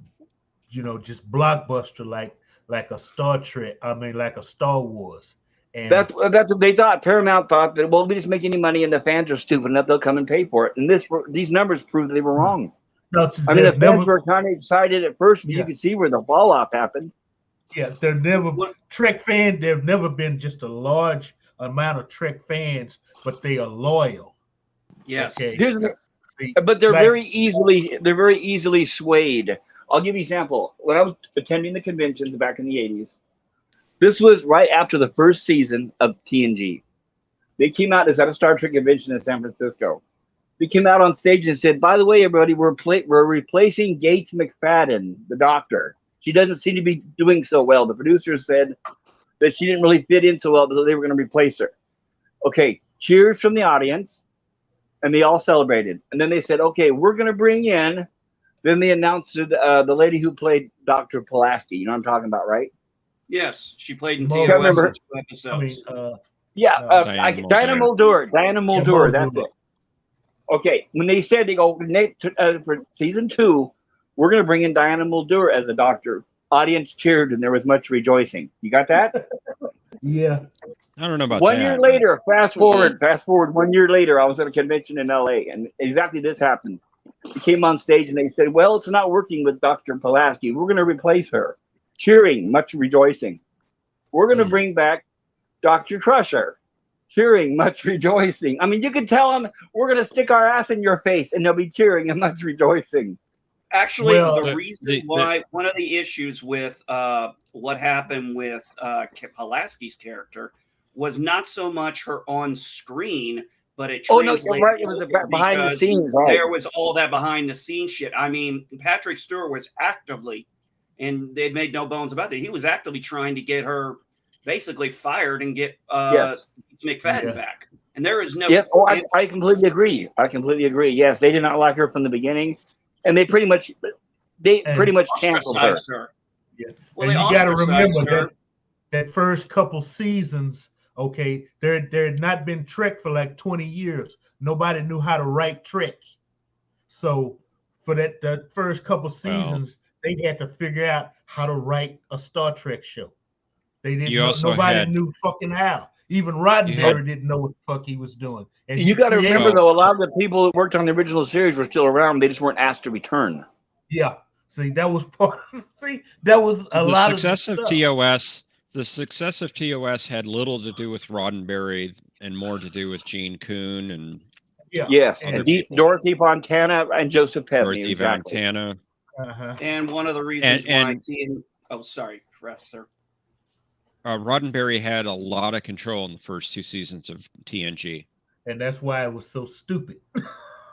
blockbuster like a Star Trek. I mean, like a Star Wars. And That's what they thought. Paramount thought that, well, we just make any money and the fans are stupid enough, they'll come and pay for it. And these numbers prove they were wrong. no, I mean, the they've fans never, were kind of excited at first, but you Yeah. could see where the fall off happened. they're never What- Trek fan. There've never been just a large amount of Trek fans, but they are loyal. Yes. Okay. Here's They- but they're like- very easily swayed. I'll give you an example. When I was attending the conventions back in the 80s, this was right after the first season of TNG. They came out, it's at a Star Trek convention in San Francisco. They came out on stage and said, by the way, everybody, we're replacing Gates McFadden, the doctor. She doesn't seem to be doing so well. The producers said that she didn't really fit in so well, so they were going to replace her. Okay, cheers from the audience, and they all celebrated. And then they said, okay, we're going to bring in, then they announced the lady who played Dr. Pulaski. You know what I'm talking about, right? Yes. She played in Well, TOS remember- in 2 episodes. I mean, Yeah, Diana Muldaur. Diana Muldaur, that's it. Okay, when they said they go for season 2, we're going to bring in Diana Muldaur as a doctor. Audience cheered and there was much rejoicing. You got that? yeah. I don't know about 1 that. year later, fast forward 1 year later, I was at a convention in LA and exactly this happened. He came on stage and they said, well, it's not working with Dr. Pulaski. We're going to replace her. Cheering, much rejoicing. We're going to bring back Dr. Crusher. Cheering, much rejoicing. I mean, you could tell them we're going to stick our ass in your face and they'll be cheering and much rejoicing. Actually, Well, the reason why one of the issues with what happened with Pulaski's character was not so much her on screen, but it Oh, no, translated you're right. It was behind the because scenes. Right. there was all that behind the scenes shit. I mean, Patrick Stewart was actively, and they made no bones about it, he was actively trying to get her basically fired and get Yes. McFadden back. And there is no... Yes, oh, I completely agree. I completely agree. Yes, they did not like her from the beginning, and they pretty much canceled her. ostracized her. Yeah. Well, And they you got to ostracized remember her. that first couple seasons Okay, there had not been Trek for like 20 years. Nobody knew how to write Trek. So for the first couple seasons, they had to figure out how to write a Star Trek show. They didn't know. Nobody knew fucking how. Even Roddenberry didn't know what the fuck he was doing. And you got to remember, though, a lot of the people that worked on the original series were still around. They just weren't asked to return. Yeah. See, that was part. See, that was a lot of the success of TOS. The success of TOS had little to do with Roddenberry and more to do with Gene Kuhn and Dorothy Fontana and Joseph Pevney. Dorothy Fontana. And one of the reasons why sorry, sir. Roddenberry had a lot of control in the first 2 seasons of TNG. And that's why it was so stupid.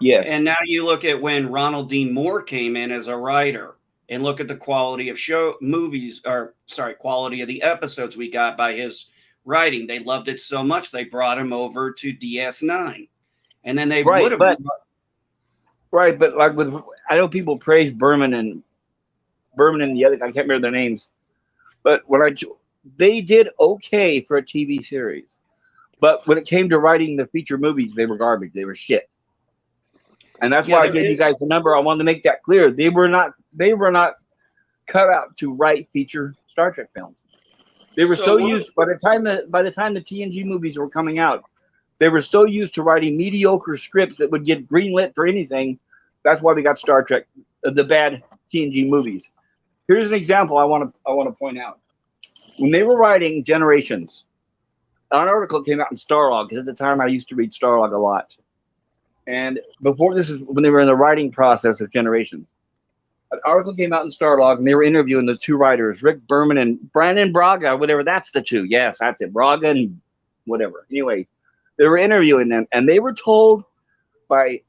Yes. And now you look at when Ronald D. Moore came in as a writer and look at the quality of quality of the episodes we got by his writing. They loved it so much they brought him over to DS9. And then they would have but like I know people praise Berman and the other, I can't remember their names. But they did okay for a TV series. But when it came to writing the feature movies, they were garbage. They were shit. And that's why I gave you guys the number. I wanted to make that clear. They were not cut out to write feature Star Trek films. They were so used by the time the TNG movies were coming out, they were so used to writing mediocre scripts that would get greenlit for anything. That's why we got Star Trek, the bad TNG movies. Here's an example I want to point out. When they were writing Generations, an article came out in Starlog, because at the time I used to read Starlog a lot. And before this is when they were in the writing process of Generations. An article came out in Starlog, and they were interviewing the 2 writers, Rick Berman and Brandon Braga, whatever. That's the 2. Yes, that's it. Braga and whatever. Anyway, they were interviewing them, and they were told by,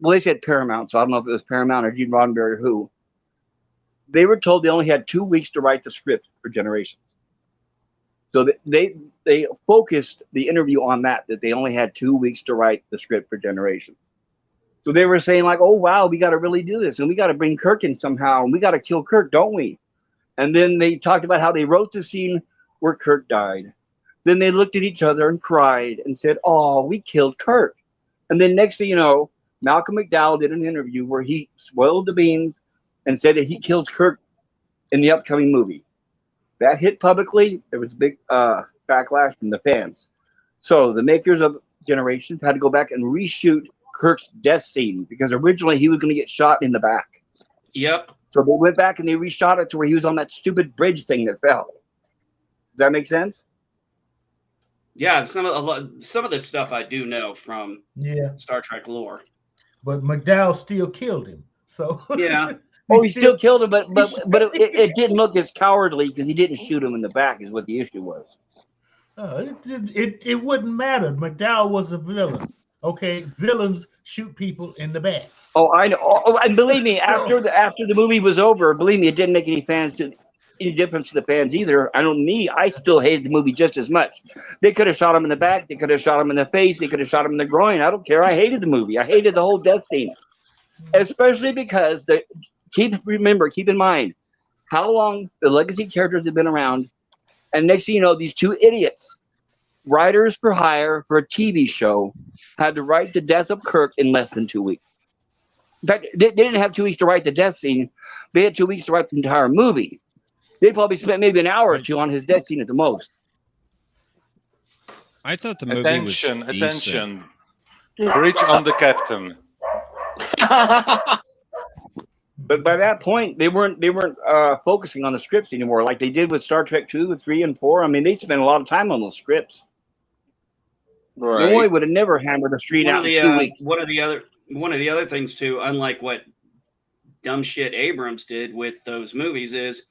they said Paramount, so I don't know if it was Paramount or Gene Roddenberry or who. They were told they only had 2 weeks to write the script for Generations. So they focused the interview on that they only had 2 weeks to write the script for Generations. So they were saying like, oh, wow, we got to really do this. And we got to bring Kirk in somehow. And we got to kill Kirk, don't we? And then they talked about how they wrote the scene where Kirk died. Then they looked at each other and cried and said, oh, we killed Kirk. And then next thing you know, Malcolm McDowell did an interview where he spoiled the beans and said that he kills Kirk in the upcoming movie. That hit publicly. There was a big backlash from the fans. So the makers of Generations had to go back and reshoot Kirk's death scene because originally he was going to get shot in the back. Yep. So they went back and they reshot it to where he was on that stupid bridge thing that fell. Does that make sense? Yeah, some of this stuff I do know from Star Trek lore. But McDowell still killed him. So yeah. He still killed him, but it didn't look as cowardly because he didn't shoot him in the back is what the issue was. It wouldn't matter. McDowell was a villain. Okay, villains shoot people in the back. Oh, I know. Oh, and believe me, after the movie was over, believe me, it didn't make any difference to the fans either. I still hated the movie just as much. They could have shot him in the back. They could have shot him in the face. They could have shot him in the groin. I don't care. I hated the movie. I hated the whole death scene, especially because keep in mind how long the legacy characters have been around. And next thing you know, these 2 idiots, writers for hire for a TV show, had to write the death of Kirk in less than 2 weeks. In fact, they didn't have 2 weeks to write the death scene. They had 2 weeks to write the entire movie. They probably spent maybe an hour or 2 on his death scene at the most. I thought the movie was decent. Attention. Bridge on the captain. But by that point, they weren't focusing on the scripts anymore, like they did with Star Trek 2, 3, and 4. I mean, they spent a lot of time on those scripts. Right. Roy would have never hammered a screen out in 2 weeks. One of the other things too, unlike what dumb shit Abrams did with those movies, is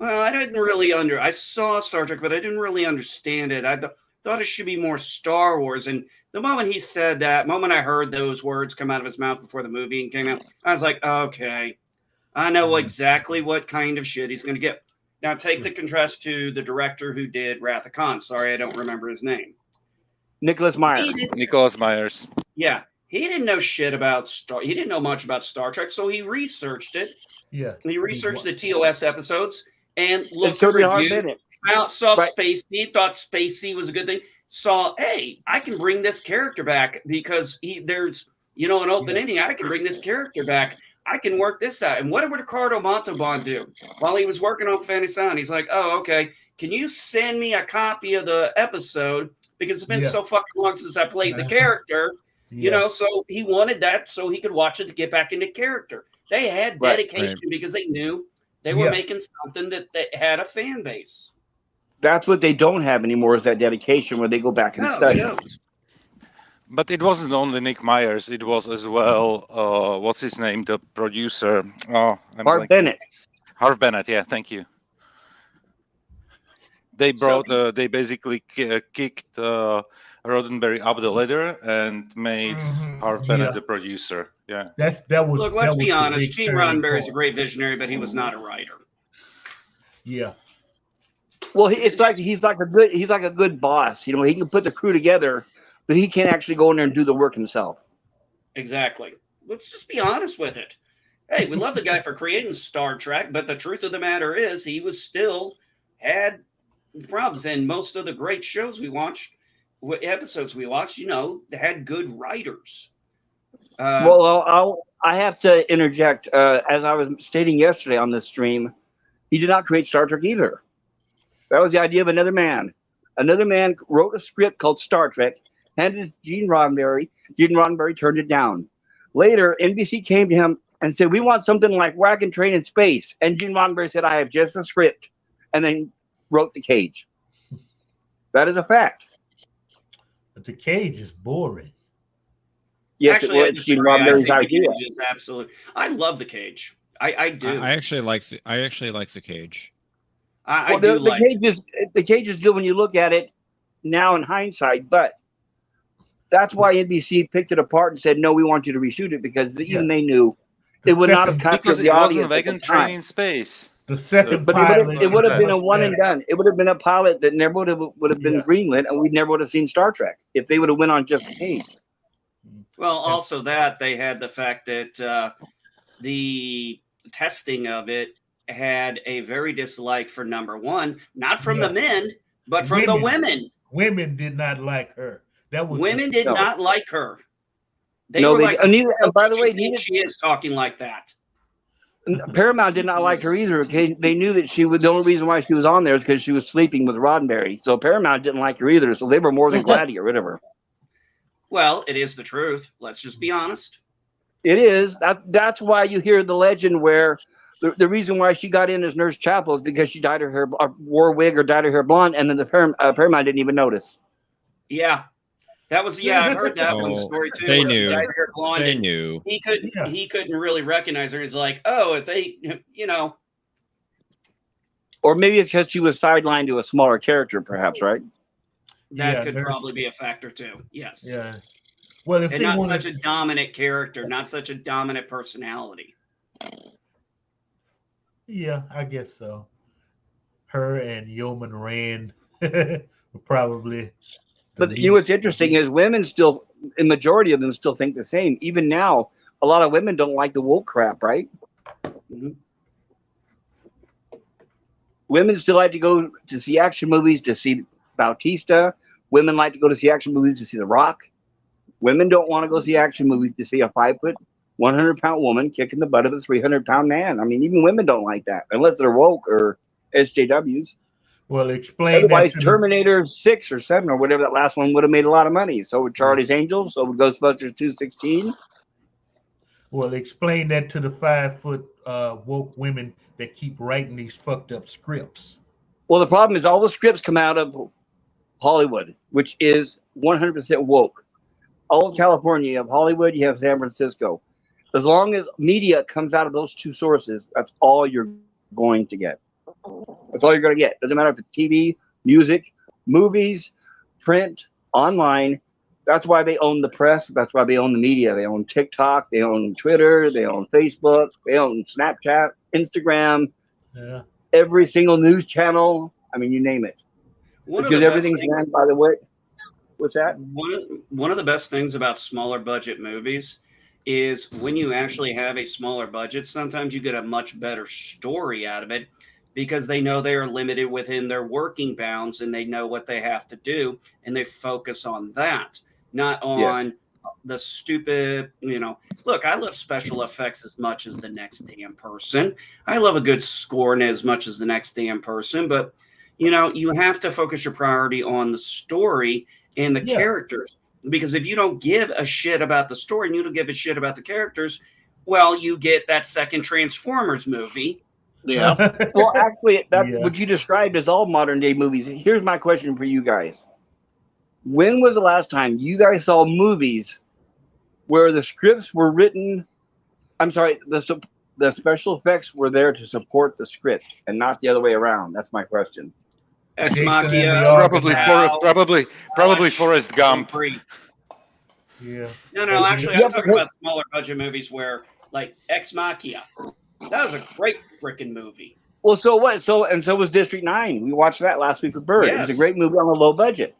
I saw Star Trek, but I didn't really understand it. I thought it should be more Star Wars. And the moment he said that, moment I heard those words come out of his mouth before the movie came out, I was like, okay, I know exactly what kind of shit he's going to get. Now take the contrast to the director who did Wrath of Khan. Sorry, I don't remember his name. Nicholas Myers. Yeah. He didn't know shit about he didn't know much about Star Trek, so he researched it. Yeah. He researched the TOS episodes, and And looked so at did Harv reviews, Bennett. saw Right. Spacey, thought Spacey was a good thing. Saw, hey, I can bring this character back because there's an open ending. I can bring this character back. I can work this out. And what did Ricardo Montalban do while he was working on Fantasy Island? He's like, oh, okay. Can you send me a copy of the episode because it's been so fucking long since I played the character. So he wanted that so he could watch it to get back into character. They had dedication because they knew they were making something that had a fan base. That's what they don't have anymore, is that dedication where they go back and study. But it wasn't only Nick Myers. It was as well, what's his name, the producer? Harv Bennett. Harv Bennett, yeah, thank you. They they basically kicked Roddenberry up the ladder and made Harv Bennett the producer. Yeah. Look, let's be honest. Gene Roddenberry's a great visionary, but he was not a writer. Yeah. Well, it's like he's like a good boss. He can put the crew together, but he can't actually go in there and do the work himself. Exactly. Let's just be honest with it. Hey, we love the guy for creating Star Trek, but the truth of the matter is he was still had problems. And most of the great shows we watched, episodes we watched, they had good writers. I have to interject. As I was stating yesterday on this stream, he did not create Star Trek either. That was the idea of another man. Another man wrote a script called Star Trek, handed it to Gene Roddenberry. Gene Roddenberry turned it down. Later, NBC came to him and said, we want something like Wagon Train in Space. And Gene Roddenberry said, I have just a script. And then wrote The Cage. That is a fact. But The Cage is boring. Yes, actually, it's Gene Roddenberry's idea. Absolutely. I love The Cage. I do. I actually like The Cage. The Cage is good when you look at it now in hindsight, but that's why NBC picked it apart and said, no, we want you to reshoot it, because even they knew it would not have captured the audience. Because it wasn't Wagon Train in Space. The second but pilot, it would have been a one and done. It would have been a pilot that never would have been greenlit, and we never would have seen Star Trek if they would have went on just The Cage. Well, also that they had the fact that the testing of it had a very dislike for number one, not from the men, but from the women. Women did not like her. Women did not like her. They No, were they- like, and neither- and by the "She way, thinks she is talking like that." Paramount did not like her either. Okay, they knew that the only reason why she was on there is because she was sleeping with Roddenberry. So Paramount didn't like her either. So they were more than glad to get rid of her. Well, it is the truth. Let's just be honest. It is. That's why you hear the legend where the reason why she got in as Nurse Chapel is because she dyed her hair, wore a wig or dyed her hair blonde, and then the Paramount didn't even notice. Yeah. That was I've heard that one story too. They where she knew. dyed her hair blonde They and knew. He couldn't really recognize her. He's like, oh, if they, Or maybe it's because she was sidelined to a smaller character, perhaps, right? that could probably be a factor too. Yes. Yeah. Well, if And they not wanted, such a dominant character, not such a dominant personality. Yeah, I guess so. Her and Yeoman Rand were probably. But what's interesting is women still, the majority of them still think the same. Even now, a lot of women don't like the woke crap, right? Mhm. Women still like to go to see action movies to see Bautista. Women like to go to see action movies to see The Rock. Women don't want to go see action movies to see a 5', 100-pound woman kicking the butt of a 300-pound man. I mean, even women don't like that unless they're woke or SJWs. Well, explain. Otherwise, Terminator 6 or 7 or whatever that last one would have made a lot of money. So would Charlie's Angels. So would Ghostbusters 216. Well, explain that to the 5-foot woke women that keep writing these fucked up scripts. Well, the problem is all the scripts come out of Hollywood, which is 100% woke. All of California, you have Hollywood, you have San Francisco. As long as media comes out of those two sources, that's all you're going to get. That's all you're going to get. Doesn't matter if it's TV, music, movies, print, online. That's why they own the press. That's why they own the media. They own TikTok. They own Twitter. They own Facebook. They own Snapchat, Instagram, every single news channel. I mean, you name it. Because everything's ran by the way. What's that? One of the best things about smaller budget movies is when you actually have a smaller budget, sometimes you get a much better story out of it because they know they are limited within their working bounds and they know what they have to do, and they focus on that, not on the stupid, look, I love special effects as much as the next damn person. I love a good score as much as the next damn person, but you have to focus your priority on the story and the characters, because if you don't give a shit about the story and you don't give a shit about the characters, well, you get that second Transformers movie. Yeah. Well, actually, that's what you described as all modern day movies. Here's my question for you guys. When was the last time you guys saw movies where the scripts were written? I'm sorry, the special effects were there to support the script and not the other way around. That's my question. Ex Jason and Machina, the probably Forrest Gump. Yeah. No, actually, I'm talking about smaller budget movies where, like Ex Machina, that was a great freaking movie. Well, so what? So was District 9. We watched that last week with Bird. It was a great movie on a low budget.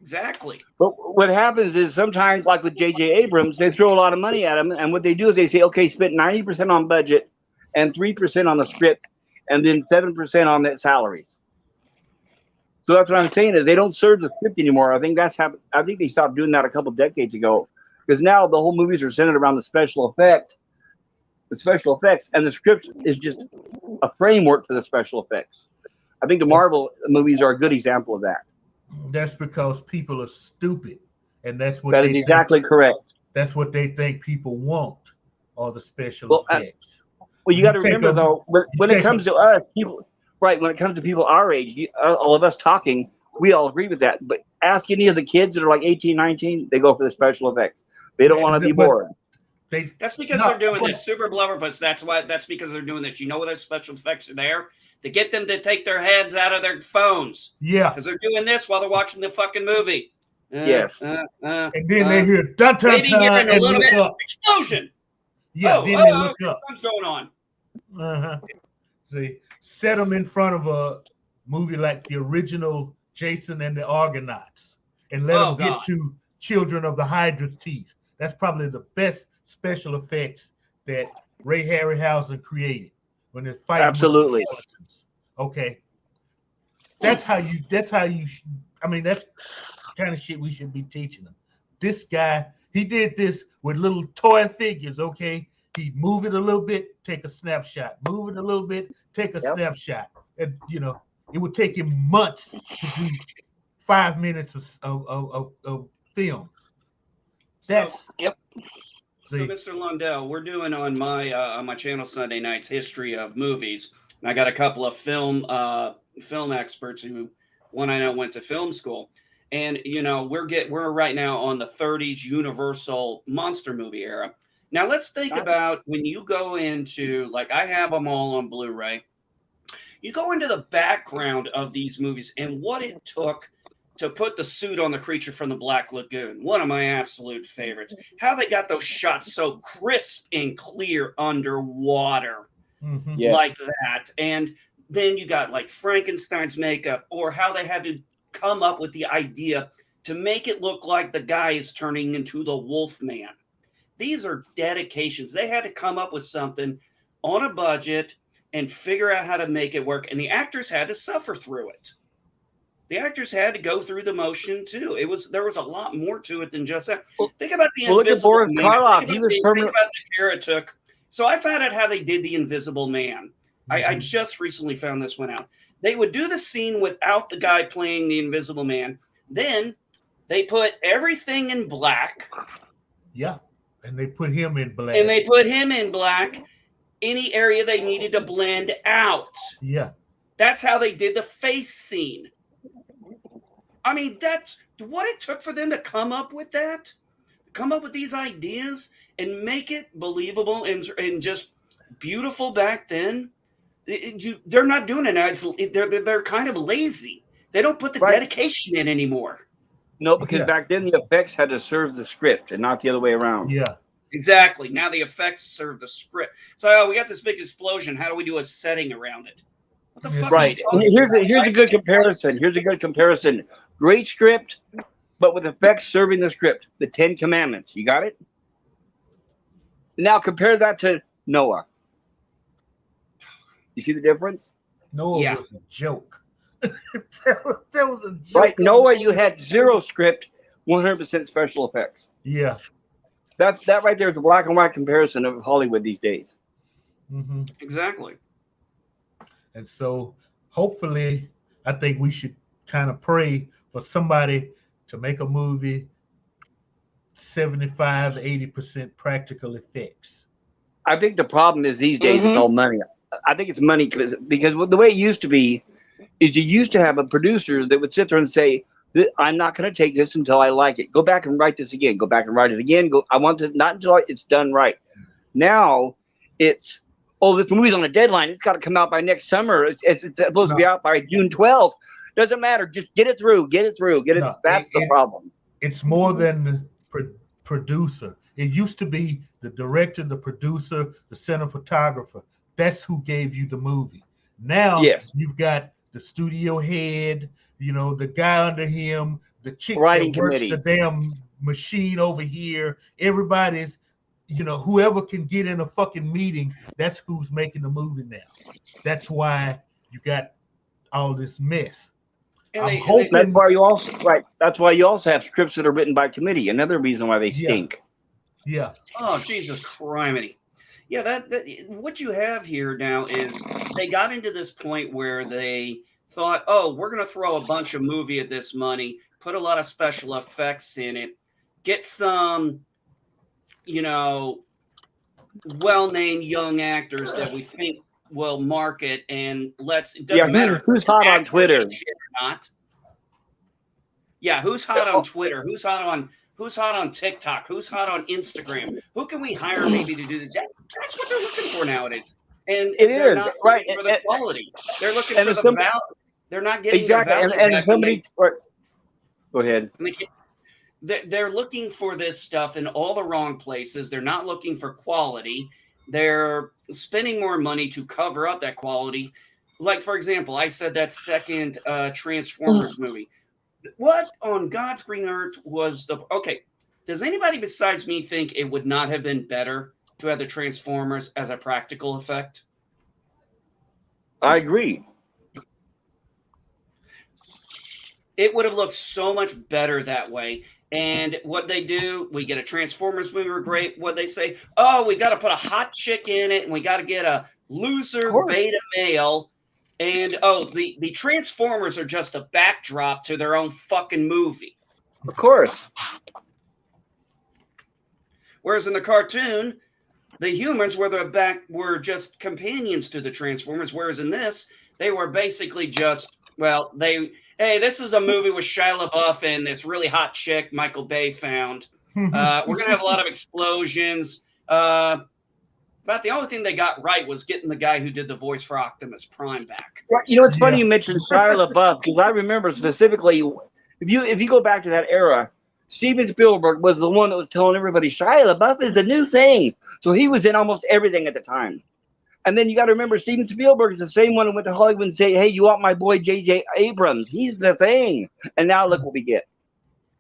Exactly. But what happens is sometimes, like with J.J. Abrams, they throw a lot of money at him, and what they do is they say, okay, spend 90% on budget and 3% on the script, and then 7% on net salaries. So that's what I'm saying is they don't serve the script anymore. I think that's happened. I think they stopped doing that a couple decades ago, because now the whole movies are centered around the special effects, and the script is just a framework for the special effects. I think the Marvel movies are a good example of that. That's because people are stupid, and that's what that is exactly correct. That's what they think people want, all the special effects. Well, you got to remember though, when it comes to us, people, right? When it comes to people our age, all of us talking, we all agree with that. But ask any of the kids that are like 18, 19, they go for the special effects. They don't want to be bored. That's because they're doing this. Super Blubberpuss, that's because they're doing this. You know what those special effects are there? To get them to take their heads out of their phones. Yeah. Because they're doing this while they're watching the fucking movie. Yes. And then they hear dun dun maybe dun giving a and little look bit up. explosion. Yeah, then they look up. What's going on? See, set them in front of a movie like the original Jason and the Argonauts and let them get to Children of the Hydra's Teeth. That's probably the best special effects that Ray Harryhausen created when they're fighting. Absolutely. Okay. That's how you I mean, that's the kind of shit we should be teaching them. This guy, he did this with little toy figures, okay? He'd move it a little bit, take a snapshot. Move it a little bit, take a snapshot. And, it would take him months to do 5 minutes of film. That's So, Mr. Lundell, we're doing on my channel Sunday nights history of movies. And I got a couple of film experts who, one I know went to film school, and we're right now on the 30s Universal monster movie era. Now let's think about when you go into, like, I have them all on Blu-ray. You go into the background of these movies and what it took to put the suit on the creature from the Black Lagoon. One of my absolute favorites. How they got those shots so crisp and clear underwater. Like that. And then you got like Frankenstein's makeup, or how they had to come up with the idea to make it look like the guy is turning into the Wolf Man. These are dedications. They had to come up with something on a budget and figure out how to make it work. And the actors had to suffer through it. The actors had to go through the motion too. There was a lot more to it than just that. Think about the Invisible Boris Man. Karloff. Think about the care it took. So I found out how they did the Invisible Man. I just recently found this one out. They would do the scene without the guy playing the Invisible Man. Then they put everything in black. Yeah. And they put him in black. Any area they needed to blend out. Yeah. That's how they did the face scene. I mean, that's what it took for them to come up with that. Come up with these ideas and make it believable and just beautiful back then. They're not doing it now. They're kind of lazy. They don't put the dedication in anymore. No, because back then the effects had to serve the script and not the other way around. Yeah. Exactly. Now the effects serve the script. So we got this big explosion. How do we do a setting around it? What the fuck? Right. Here's a good comparison. Great script, but with effects serving the script. The 10 Commandments. You got it? Now compare that to Noah. You see the difference? Noah Yeah. was a joke. that was a joke. Right. Noah, you had 0 script, 100% special effects. Yeah. That right there is a black and white comparison of Hollywood these days. Mm-hmm. Exactly. And so hopefully, I think we should kind of pray for somebody to make a movie 75, 80% practical effects. I think the problem is these days it's all money. I think it's money because the way it used to be is you used to have a producer that would sit there and say, I'm not going to take this until I like it. Go back and write this again. Go back and write it again. I want this not until it's done right. Now it's, this movie's on a deadline. It's got to come out by next summer. It's supposed to be out by June 12th. Doesn't matter. Just get it through. That's the problem. It's more than the producer. It used to be the director, the producer, the cinematographer. That's who gave you the movie. Now you've got the studio head, the guy under him, the chick writing that works committee, the damn machine over here. Everybody's, whoever can get in a fucking meeting, that's who's making the movie now. That's why you got all this mess. That's why you also have scripts that are written by committee. Another reason why they stink. Yeah. Oh, Jesus criminy. Yeah, that what you have here now is they got into this point where they thought, we're going to throw a bunch of movie at this money, put a lot of special effects in it, get some, well-named young actors that we think will market, and it doesn't matter who's hot on Twitter or not. Yeah, who's hot on Twitter? Who's hot on TikTok? Who's hot on Instagram? Who can we hire maybe to do that? That's what they're looking for nowadays. And they're not looking for the quality. They're looking for the value. They're not getting the value. And somebody, go ahead. They're looking for this stuff in all the wrong places. They're not looking for quality. They're spending more money to cover up that quality. Like, for example, I said that second Transformers movie. What on God's green earth was does anybody besides me think it would not have been better to have the Transformers as a practical effect? I agree. It would have looked so much better that way. And what they do, we get a Transformers movie, we're great. What they say, we got to put a hot chick in it, and we got to get a loser beta male. And the Transformers are just a backdrop to their own fucking movie. Of course. Whereas in the cartoon, the humans were just companions to the Transformers. Whereas in this, they were basically just this is a movie with Shia LaBeouf and this really hot chick Michael Bay found. We're gonna have a lot of explosions. But the only thing they got right was getting the guy who did the voice for Optimus Prime back. It's funny you mentioned Shia LaBeouf because I remember specifically if you go back to that era, Steven Spielberg was the one that was telling everybody Shia LaBeouf is the new thing. So he was in almost everything at the time. And then you got to remember Steven Spielberg is the same one who went to Hollywood and say, hey, you want my boy J.J. Abrams? He's the thing. And now look what we get.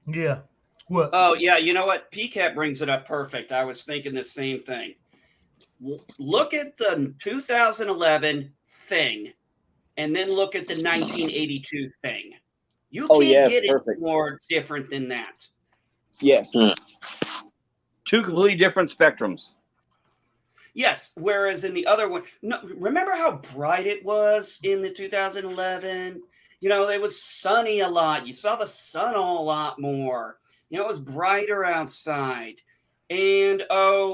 Yeah. What? Oh, yeah. You know what? PCAP brings it up perfect. I was thinking the same thing. Look at the 2011 Thing, and then look at the 1982 Thing. You can't get it more different than that. Yes. Two completely different spectrums. Yes. Whereas in the other one, remember how bright it was in the 2011? It was sunny a lot. You saw the sun a lot more. It was brighter outside. And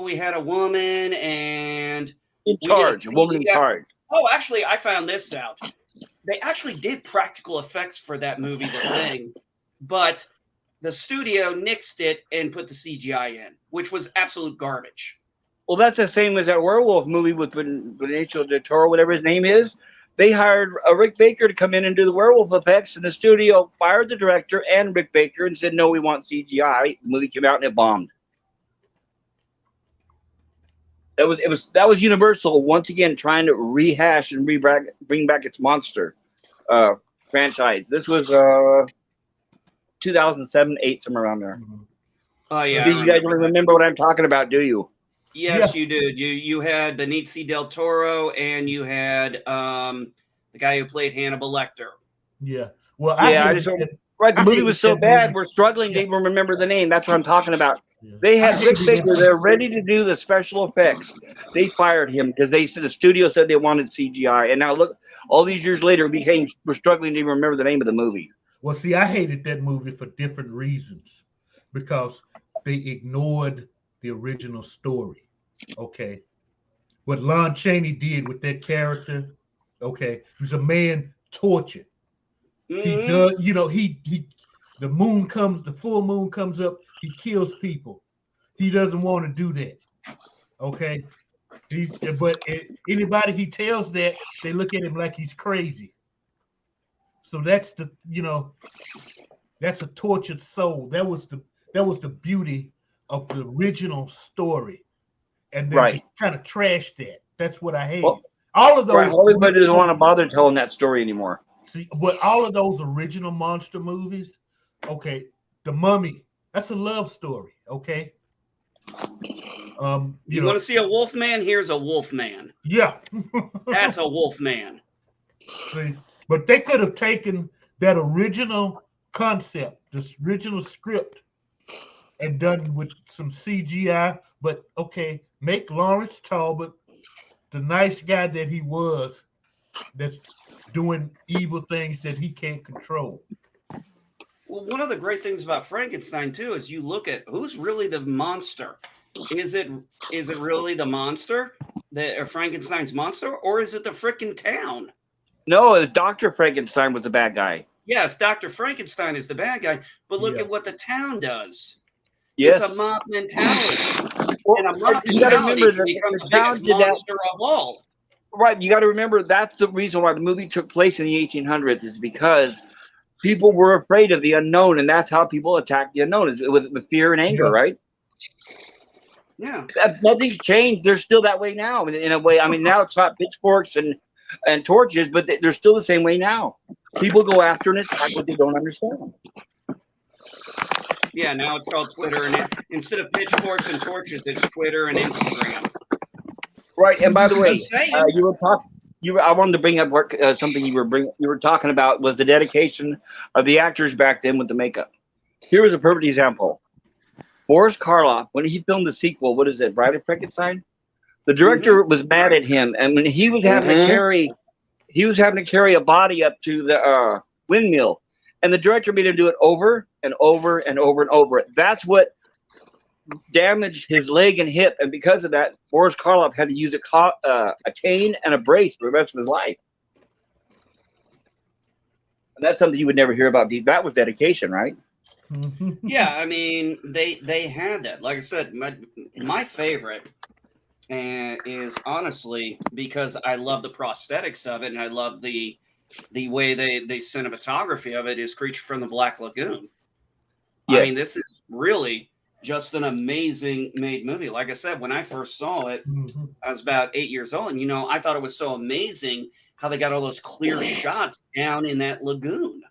we had a woman and in charge, a woman in charge. Oh, actually, I found this out. They actually did practical effects for that movie, The Thing, but the studio nixed it and put the CGI in, which was absolute garbage. Well, that's the same as that werewolf movie with Benicio del Toro, whatever his name is. They hired Rick Baker to come in and do the werewolf effects, and the studio fired the director and Rick Baker and said, no, we want CGI. The movie came out and it bombed. That was Universal once again trying to rehash and bring back its monster franchise. This was 2007, 8, somewhere around there. Oh yeah. Do you guys remember what I'm talking about? Do you? Yes, you did. You had Benicio del Toro and you had the the guy who played Hannibal Lecter. Yeah. Well, Yeah, I just don't. Right, the movie was so bad, we're struggling to Yeah. even remember the name. That's what I'm talking about. Yeah. They had I Rick hated Baker it. there ready to do the special effects. They fired him because they said the studio said they wanted CGI. And now look, all these years later, we're struggling to even remember the name of the movie. Well, see, I hated that movie for different reasons because they ignored the original story. Okay. What Lon Chaney did with that character, okay, he was a man tortured. He does, you know, the full moon comes up, he kills people. He doesn't want to do that. Okay. Anybody he tells that, they look at him like he's crazy. So that's that's a tortured soul. That was the beauty of the original story. And then they kind of trashed that. That's what I hate. Well, all of those Hollywood doesn't want to bother telling that story anymore. See, but all of those original monster movies, okay, The Mummy, that's a love story, okay? You want to see a wolf man? Here's a wolf man. Yeah. That's a wolf man. See, but they could have taken that original concept, this original script, and done with some CGI, but okay, make Lawrence Talbot the nice guy that he was, that's doing evil things that he can't control. Well, one of the great things about Frankenstein too is you look at who's really the monster. Is it really the monster, Frankenstein's monster, or is it the frickin' town? No, Dr. Frankenstein was the bad guy. Yes, Dr. Frankenstein is the bad guy, but look at what the town does. Yes. It's a mob mentality. Well, and a mob you got to remember that becomes the the town biggest did that. monster of all. Right, you got to remember that's the reason why the movie took place in the 1800s is because people were afraid of the unknown, and that's how people attack the unknown is with fear and anger, right? Yeah. Nothing's changed. They're still that way now in a way. I mean, now it's not pitchforks and torches, but they're still the same way now. People go after and attack what they don't understand. Yeah, now it's called Twitter, and instead of pitchforks and torches, it's Twitter and Instagram. Right, and by the way, saying. you were talking. I wanted to bring up something you were talking about was the dedication of the actors back then with the makeup. Here was a perfect example. Boris Karloff, when he filmed the sequel, what is it, Bride of Frankenstein? The director was mad at him, and when he was having to carry a body up to the windmill, and the director made him do it over and over and over and over. That's what damaged his leg and hip, and because of that, Boris Karloff had to use a cane and a brace for the rest of his life. And that's something you would never hear about. That was dedication, right? Yeah, I mean, they had that. Like I said, my favorite is honestly because I love the prosthetics of it, and I love the way the cinematography of it is Creature from the Black Lagoon. Yes. I mean, this is really just an amazing made movie. Like I said, when I first saw it, I was about 8 years old, and I thought it was so amazing how they got all those clear shots down in that lagoon.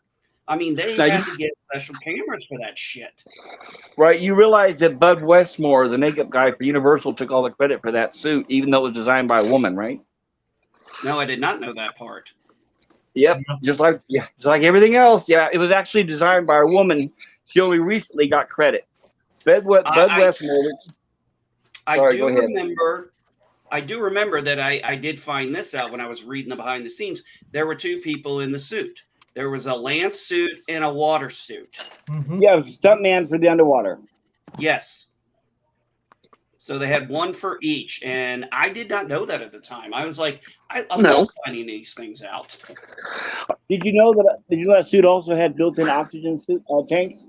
I mean, they had to get special cameras for that shit. Right. You realize that Bud Westmore, the makeup guy for Universal, took all the credit for that suit, even though it was designed by a woman, right? No, I did not know that part. Yep. Just like everything else. Yeah, it was actually designed by a woman. She only recently got credit. Bud Westmore. I do remember that I did find this out when I was reading the behind the scenes. There were two people in the suit. There was a land suit and a water suit. Yeah, stuntman for the underwater. Yes. So they had one for each, and I did not know that at the time. I was like, I love finding these things out. Did you know that suit also had built-in oxygen tanks?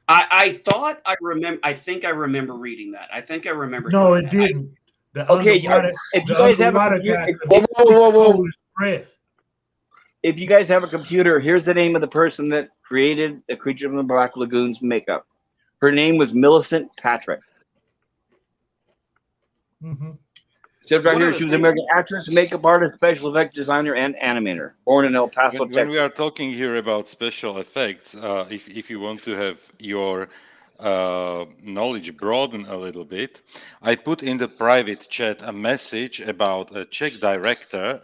I thought I remember. I think I remember reading that. I think I remember. No, it didn't. If you guys have a computer, if you guys have a computer, here's the name of the person that created the Creature from the Black Lagoon's makeup. Her name was Millicent Patrick. Except right here, she was an American actress, makeup artist, special effects designer, and animator. Born in El Paso, Texas. When we are talking here about special effects, if you want to have your knowledge broaden a little bit, I put in the private chat a message about a Czech director.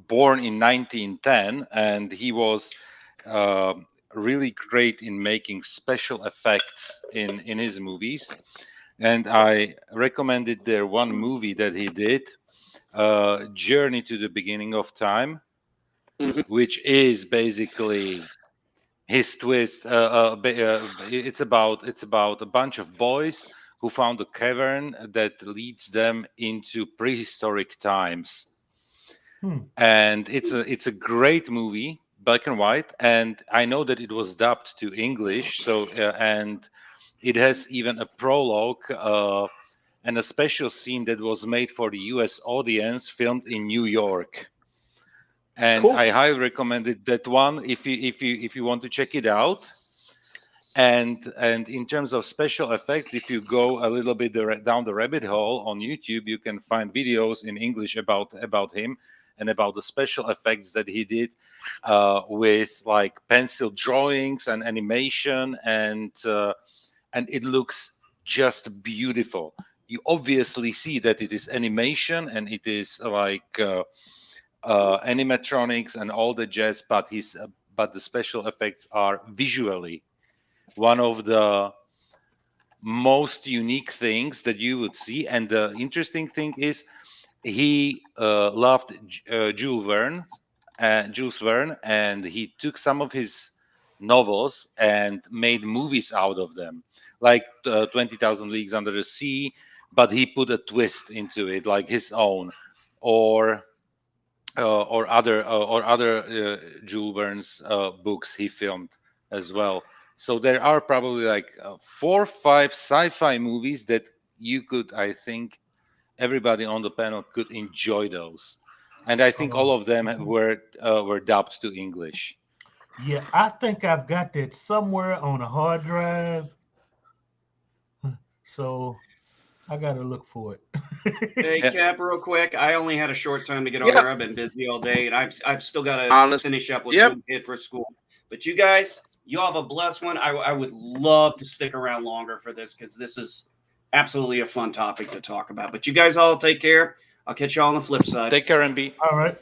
born in 1910, and he was really great in making special effects in his movies. And I recommended there one movie that he did, Journey to the Beginning of Time, which is basically his twist. It's about a bunch of boys who found a cavern that leads them into prehistoric times. And it's a great movie, black and white, and I know that it was dubbed to English. So and it has even a prologue and a special scene that was made for the U.S. audience, filmed in New York. And Cool. I highly recommended that one if you want to check it out. And in terms of special effects, if you go a little bit down the rabbit hole on YouTube, you can find videos in English about him and about the special effects that he did with like pencil drawings and animation, and it looks just beautiful. You obviously see that it is animation and it is like animatronics and all the jazz, but the special effects are visually one of the most unique things that you would see. And the interesting thing is he loved Jules Verne, and he took some of his novels and made movies out of them, like 20,000 Leagues Under the Sea, but he put a twist into it, like his own, or other Jules Verne's books he filmed as well. So there are probably like 4 or 5 sci-fi movies that you could, I think, everybody on the panel could enjoy those, and I think all of them were dubbed to English. Yeah, I think I've got that somewhere on a hard drive. So I got to look for it. Hey, Yeah. Cap, real quick. I only had a short time to get on Yep. here. I've been busy all day, and I've still got to Honest. finish up with Yep. one kid for school. But you guys, you all have a blessed one. I would love to stick around longer for this because this is absolutely a fun topic to talk about. But you guys all take care. I'll catch you all on the flip side. Take care, MB. All right.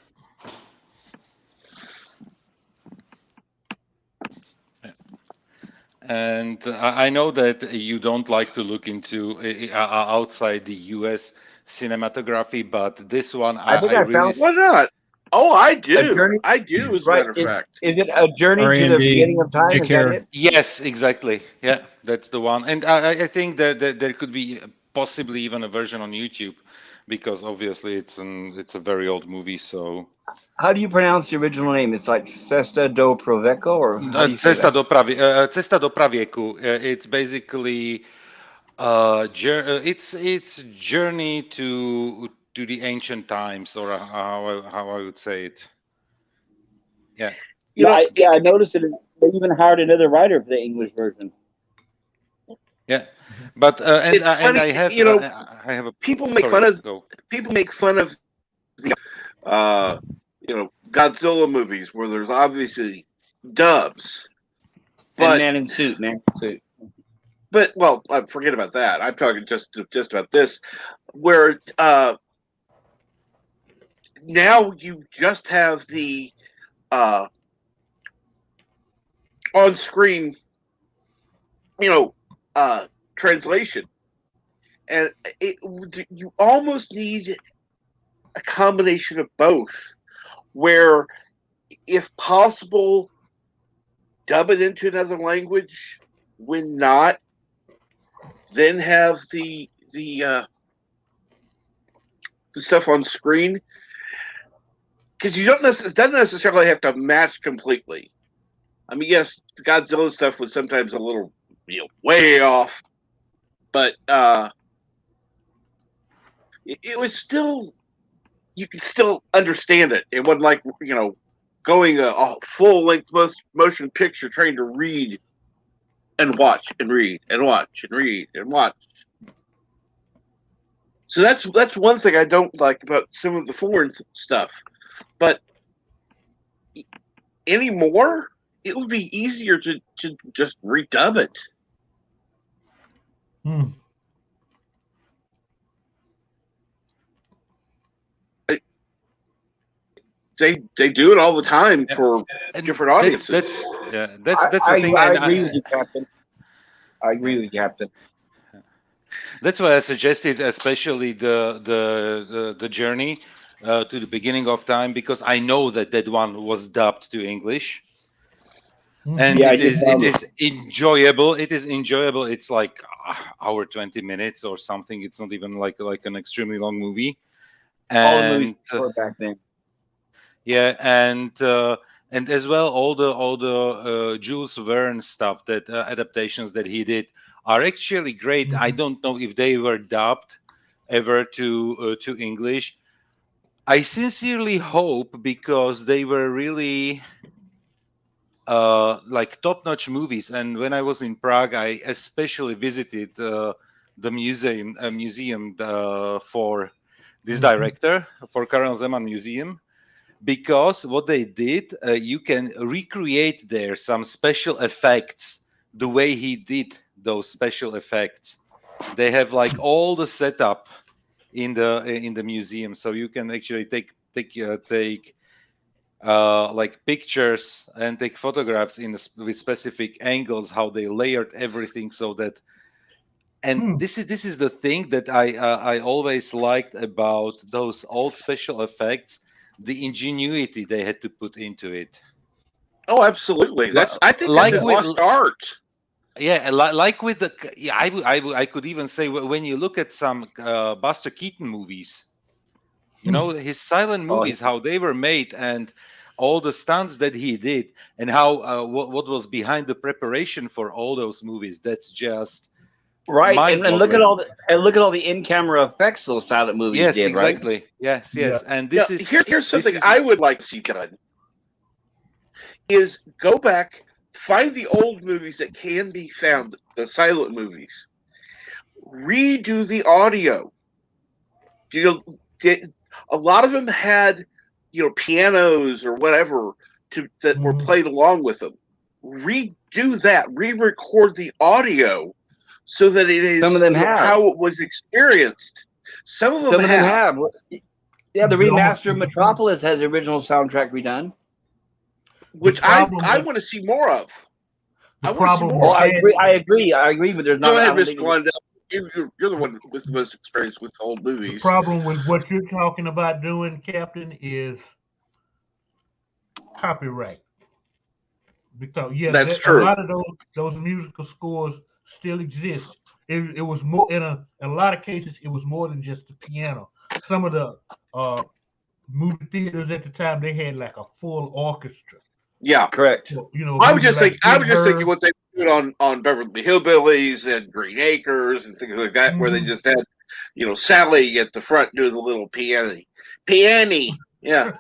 And I know that you don't like to look into outside the U.S. cinematography, but this one I think I really found Why not? Oh, I do. journey- I do, as a Right. matter of fact. Is it a journey Sorry, to the Andy. beginning of time? Take Is care. that it? Yes, exactly. Yeah, that's the one. And I think that there could be possibly even a version on YouTube, because obviously it's a very old movie. So How do you pronounce the original name? It's like Cesta do Proveco, or how do you say Cesta that? do Pravieku. It's basically it's journey to the ancient times, or how I would say it. Yeah. You know, I noticed that they even hired another writer for the English version. Yeah, but and It's funny, I have you know, I have a people make sorry, fun of go. the Godzilla movies where there's obviously dubs, And but Man in Suit. well, forget about that. I'm talking just about this, where now you just have the on screen, translation, and you almost need a combination of both, where if possible, dub it into another language. When not, then have the stuff on screen, because it doesn't necessarily have to match completely. I mean, yes, the Godzilla stuff was sometimes a little, way off, but it was still, you could still understand it. It wasn't like, going a full length motion picture trying to read and watch and read and watch and read and watch. So that's one thing I don't like about some of the foreign stuff. But anymore, it would be easier to just redub it. they do it all the time for And different audiences. That's the thing. I And agree with you, Captain. I agree with you, Captain. that's why I suggested, especially the journey to the beginning of time, because I know that one was dubbed to English, and Yeah, I it did is follow. enjoyable. It is enjoyable. It's like hour 20 minutes or something. It's not even like an extremely long movie. All the movies And were back then. yeah, and as well all the Jules Verne stuff, that adaptations that he did are actually great. I don't know if they were dubbed ever to English. I sincerely hope, because they were really like top-notch movies. And when I was in Prague, I especially visited the museum for this director, for Karel Zeman Museum, because what they did, you can recreate there some special effects the way he did those special effects. They have like all the setup in the museum, so you can actually take like pictures and take photographs with specific angles, how they layered everything, so that. And this is the thing that I always liked about those old special effects, the ingenuity they had to put into it. Oh, absolutely. I think that's Like a with lost art. Yeah, like with the yeah, I could even say, when you look at some Buster Keaton movies, his silent movies, how they were made, and all the stunts that he did, and how what was behind the preparation for all those movies. That's just Right, and look at mind-boggling. all the in-camera effects those silent movies Yes, did, right? exactly. Yes. And Now, this is here's something I would like to see done: is go back, find the old movies that can be found, the silent movies, redo the audio. A lot of them had, pianos or whatever that were played along with them. Redo that, re-record the audio so that it is Some of them have. how it was experienced. Some of them have. Yeah, the remaster of Metropolis has the original soundtrack redone, which I want to see more of. I want to see more. Oh, I agree, but there's not. Go ahead, Mr. Blundell. You're the one with the most experience with old movies. The problem with what you're talking about doing, Captain, is copyright. Because that's true. A lot of those musical scores still exist. It was more in a lot of cases. It was more than just the piano. Some of the movie theaters at the time, they had like a full orchestra. Yeah, correct. So, I was just thinking what they did on Beverly Hillbillies and Green Acres and things like that, where they just had, Sally at the front doing the little piano. Yeah.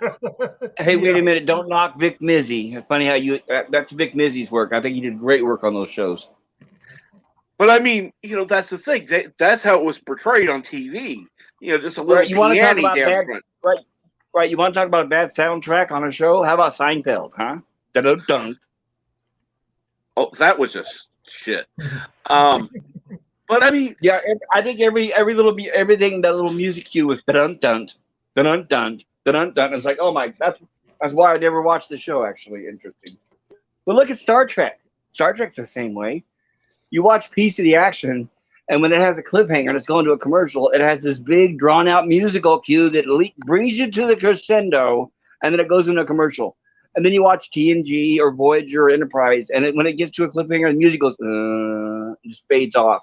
Hey, wait a minute! Don't knock Vic Mizzy. It's funny how that's Vic Mizzy's work. I think he did great work on those shows. But I mean, that's the thing. That's how it was portrayed on TV. Just a little piano down front. Right. You want to talk about a bad soundtrack on a show? How about Seinfeld, huh? Dun-dun-dun. Oh, that was just shit. But I mean, yeah, I think everything, that little music cue was dun-dun-dun, dun-dun-dun, dun-dun-dun. It's like, oh my, that's why I never watched the show. Actually, interesting. But look at Star Trek. Star Trek's the same way. You watch Piece of the Action, and when it has a cliffhanger and it's going to a commercial, it has this big drawn-out musical cue that brings you to the crescendo, and then it goes into a commercial. And then you watch TNG or Voyager or Enterprise, and when it gets to a cliffhanger, the music goes, just fades off.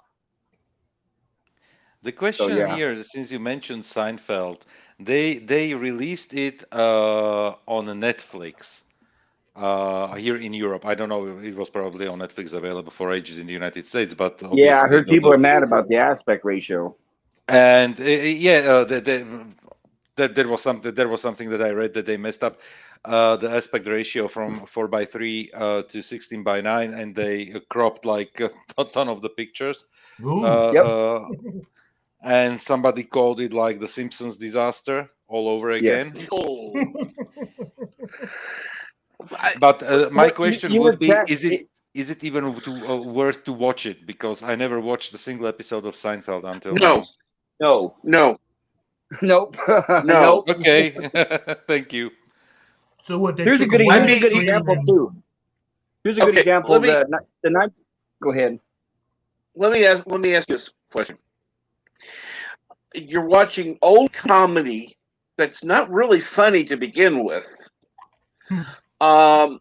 The question here, since you mentioned Seinfeld, they released it on Netflix here in Europe. I don't know, it was probably on Netflix available for ages in the United States, but yeah, I heard people are mad about the aspect ratio. And there was something that I read that they messed up the aspect ratio from 4:3 to 16:9, and they cropped like a ton of the pictures. And somebody called it like the Simpsons disaster all over again. Yes. But my question would be: is it even worth to watch it? Because I never watched a single episode of Seinfeld until now. No. Nope. Nope. Okay. Thank you. So what? They Here's a took good, away here's a good the example screen too. Here's a good Okay, example. let me- The night. Go ahead. Let me ask you this question. You're watching old comedy that's not really funny to begin with. The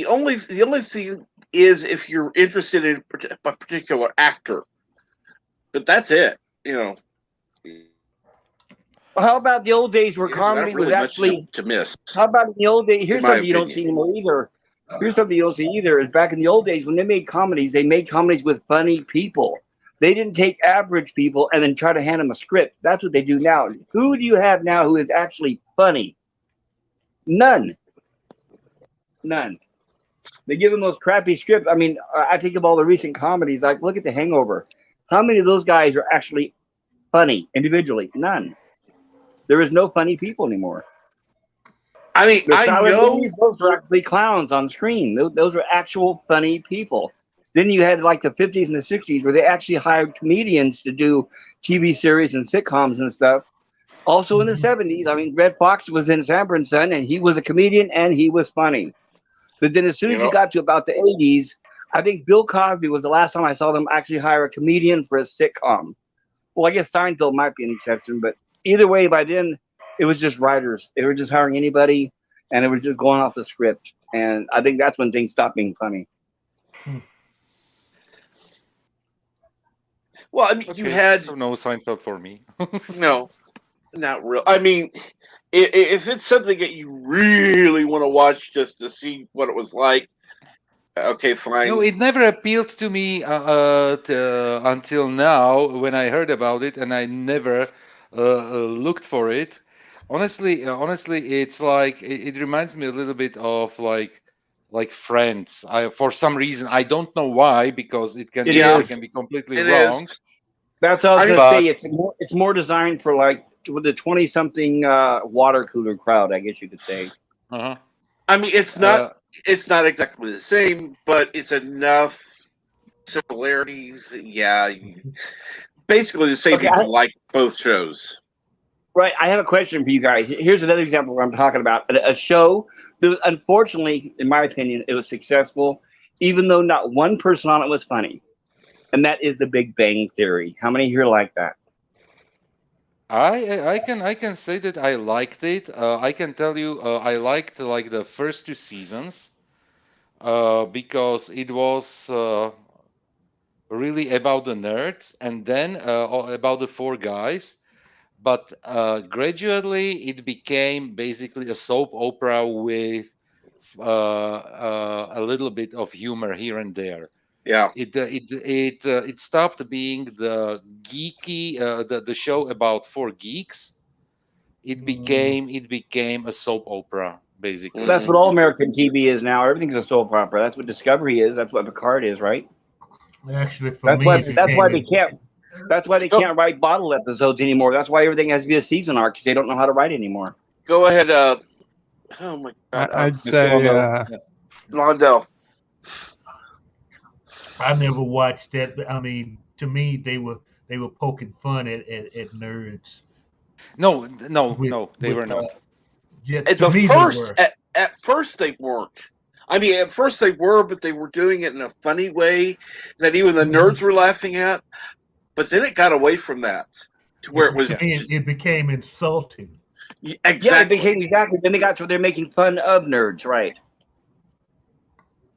only thing is if you're interested in a particular actor, but that's it. Well, how about the old days where Not comedy was really much actually? to miss. How about in the old days? Here's my something you don't opinion. see anymore either. Here's something you don't see either. Is back in the old days when they made comedies with funny people. They didn't take average people and then try to hand them a script. That's what they do now. Who do you have now who is actually funny? None. They give them those crappy scripts. I mean, I think of all the recent comedies. Like, look at The Hangover. How many of those guys are actually funny individually? None. There is no funny people anymore. I mean, The I silent know. movies, those were actually clowns on screen. Those were actual funny people. Then you had like the 50s and the 60s where they actually hired comedians to do TV series and sitcoms and stuff. Also in the 70s, I mean, Red Fox was in Sanford and Son, and he was a comedian and he was funny. But then as soon as you got to about the 80s, I think Bill Cosby was the last time I saw them actually hire a comedian for a sitcom. Well, I guess Seinfeld might be an exception, but either way, by then, it was just writers. They were just hiring anybody, and it was just going off the script. And I think that's when things stopped being funny. Well, I mean, you had so no Seinfeld for me. no, not real. I mean, if it's something that you really want to watch just to see what it was like, okay, fine. No, it never appealed to me until now when I heard about it, and I never looked for it. Honestly, it's like it reminds me a little bit of like Friends. For some reason, I don't know why, because I can be completely wrong. That's what I was going to say. It's more designed for like with the 20-something water cooler crowd, I guess you could say. Uh-huh. I mean, it's not exactly the same, but it's enough similarities. Yeah, basically the same people like both shows. Right. I have a question for you guys. Here's another example where I'm talking about a show that, unfortunately, in my opinion, it was successful, even though not one person on it was funny. And that is The Big Bang Theory. How many here like that? I can say that I liked it. I can tell you I liked like the first 2 seasons because it was really about the nerds, and then about the 4 guys. But gradually it became basically a soap opera with a little bit of humor here and there. Yeah. It stopped being the geeky the show about 4 geeks. It became a soap opera basically. That's what all American TV is now. Everything's a soap opera. That's what Discovery is. That's what Picard is, right? Actually, that's why they can't. That's why they can't write bottle episodes anymore. That's why everything has to be a season arc, because they don't know how to write anymore. Go ahead. Oh my God. I'd say Londell. I never watched that. I mean, to me, they were poking fun at nerds. No, they were not. Yeah, at first they weren't. I mean, at first they were, but they were doing it in a funny way that even the nerds were laughing at. But then it got away from that to where it became insulting. Exactly. Yeah, it became exactly. Then they got to where they're making fun of nerds, right?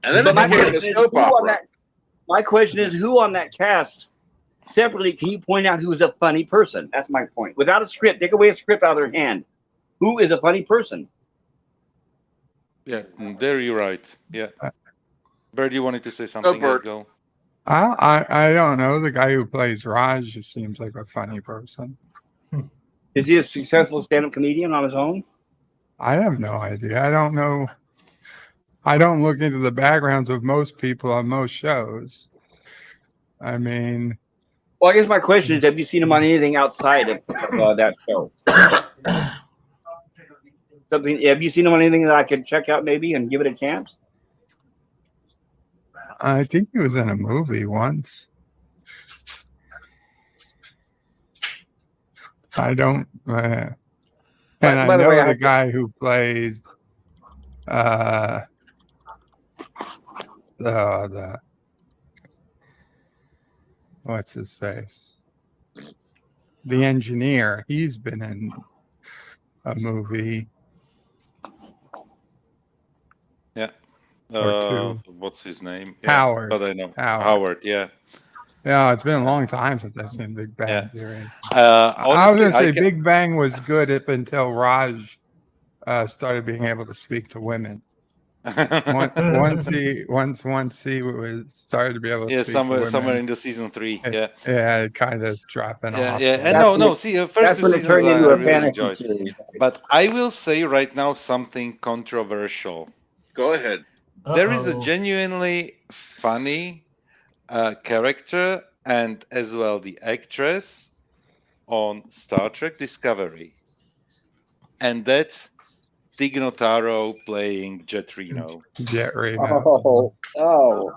And then it became a soap opera. My question is, who on that cast separately can you point out who is a funny person? That's my point. Without a script, take away a script out of their hand. Who is a funny person? Yeah, there you're right. Yeah. Bird, you wanted to say something? Bird. Go. I don't know. The guy who plays Raj just seems like a funny person. Is he a successful stand-up comedian on his own? I have no idea. I don't know. I don't look into the backgrounds of most people on most shows. I mean, well, I guess my question is: have you seen him on anything outside of that show? Something? Have you seen him on anything that I could check out maybe and give it a chance? I think he was in a movie once. I don't. And I by the know way, the guy who plays the what's his face? The engineer. He's been in a movie or two. What's his name? Howard. But I know Howard. Yeah. Yeah, it's been a long time since I've seen Big Bang Theory. Honestly, I was going to say Big Bang was good up until Raj started being able to speak to women. Once he was started to be able to speak to women. somewhere in the season 3. It kind of dropping off. See, first that's two when it seasons turned into I a really fantasy enjoyed. series. But I will say right now something controversial. Go ahead. There is a genuinely funny character and as well the actress on Star Trek Discovery, and that's Tig Notaro playing Jet Reno. Jet Reno. Oh.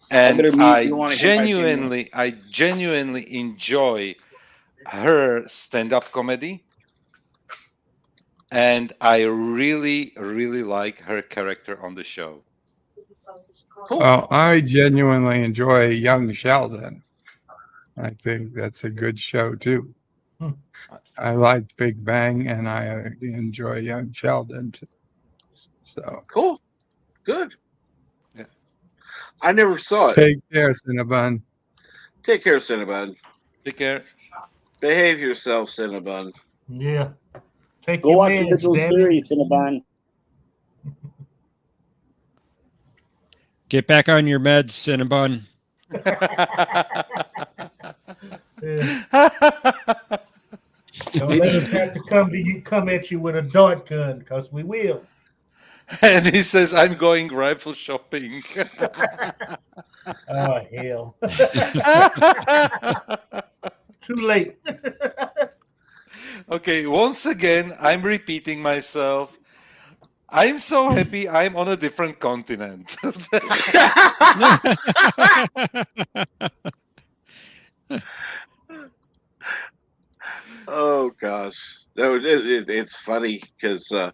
And better mute you on it. I genuinely enjoy her stand-up comedy, and I really, really like her character on the show. Cool. Well, I genuinely enjoy Young Sheldon. I think that's a good show too. I like Big Bang, and I enjoy Young Sheldon too. So Cool. Good. Yeah. I never saw it. Take care, Cinnabon. Take care, Cinnabon. Take care. Behave yourself, Cinnabon. Yeah. Take Go your watch the meds, original damn it. series, Cinnabon. Get back on your meds, Cinnabon. Don't let us have to come at you with a dart gun, because we will. And he says, I'm going rifle shopping. Oh, hell. Too late. Okay, once again, I'm repeating myself. I'm so happy I'm on a different continent. Oh gosh, no, it's funny because the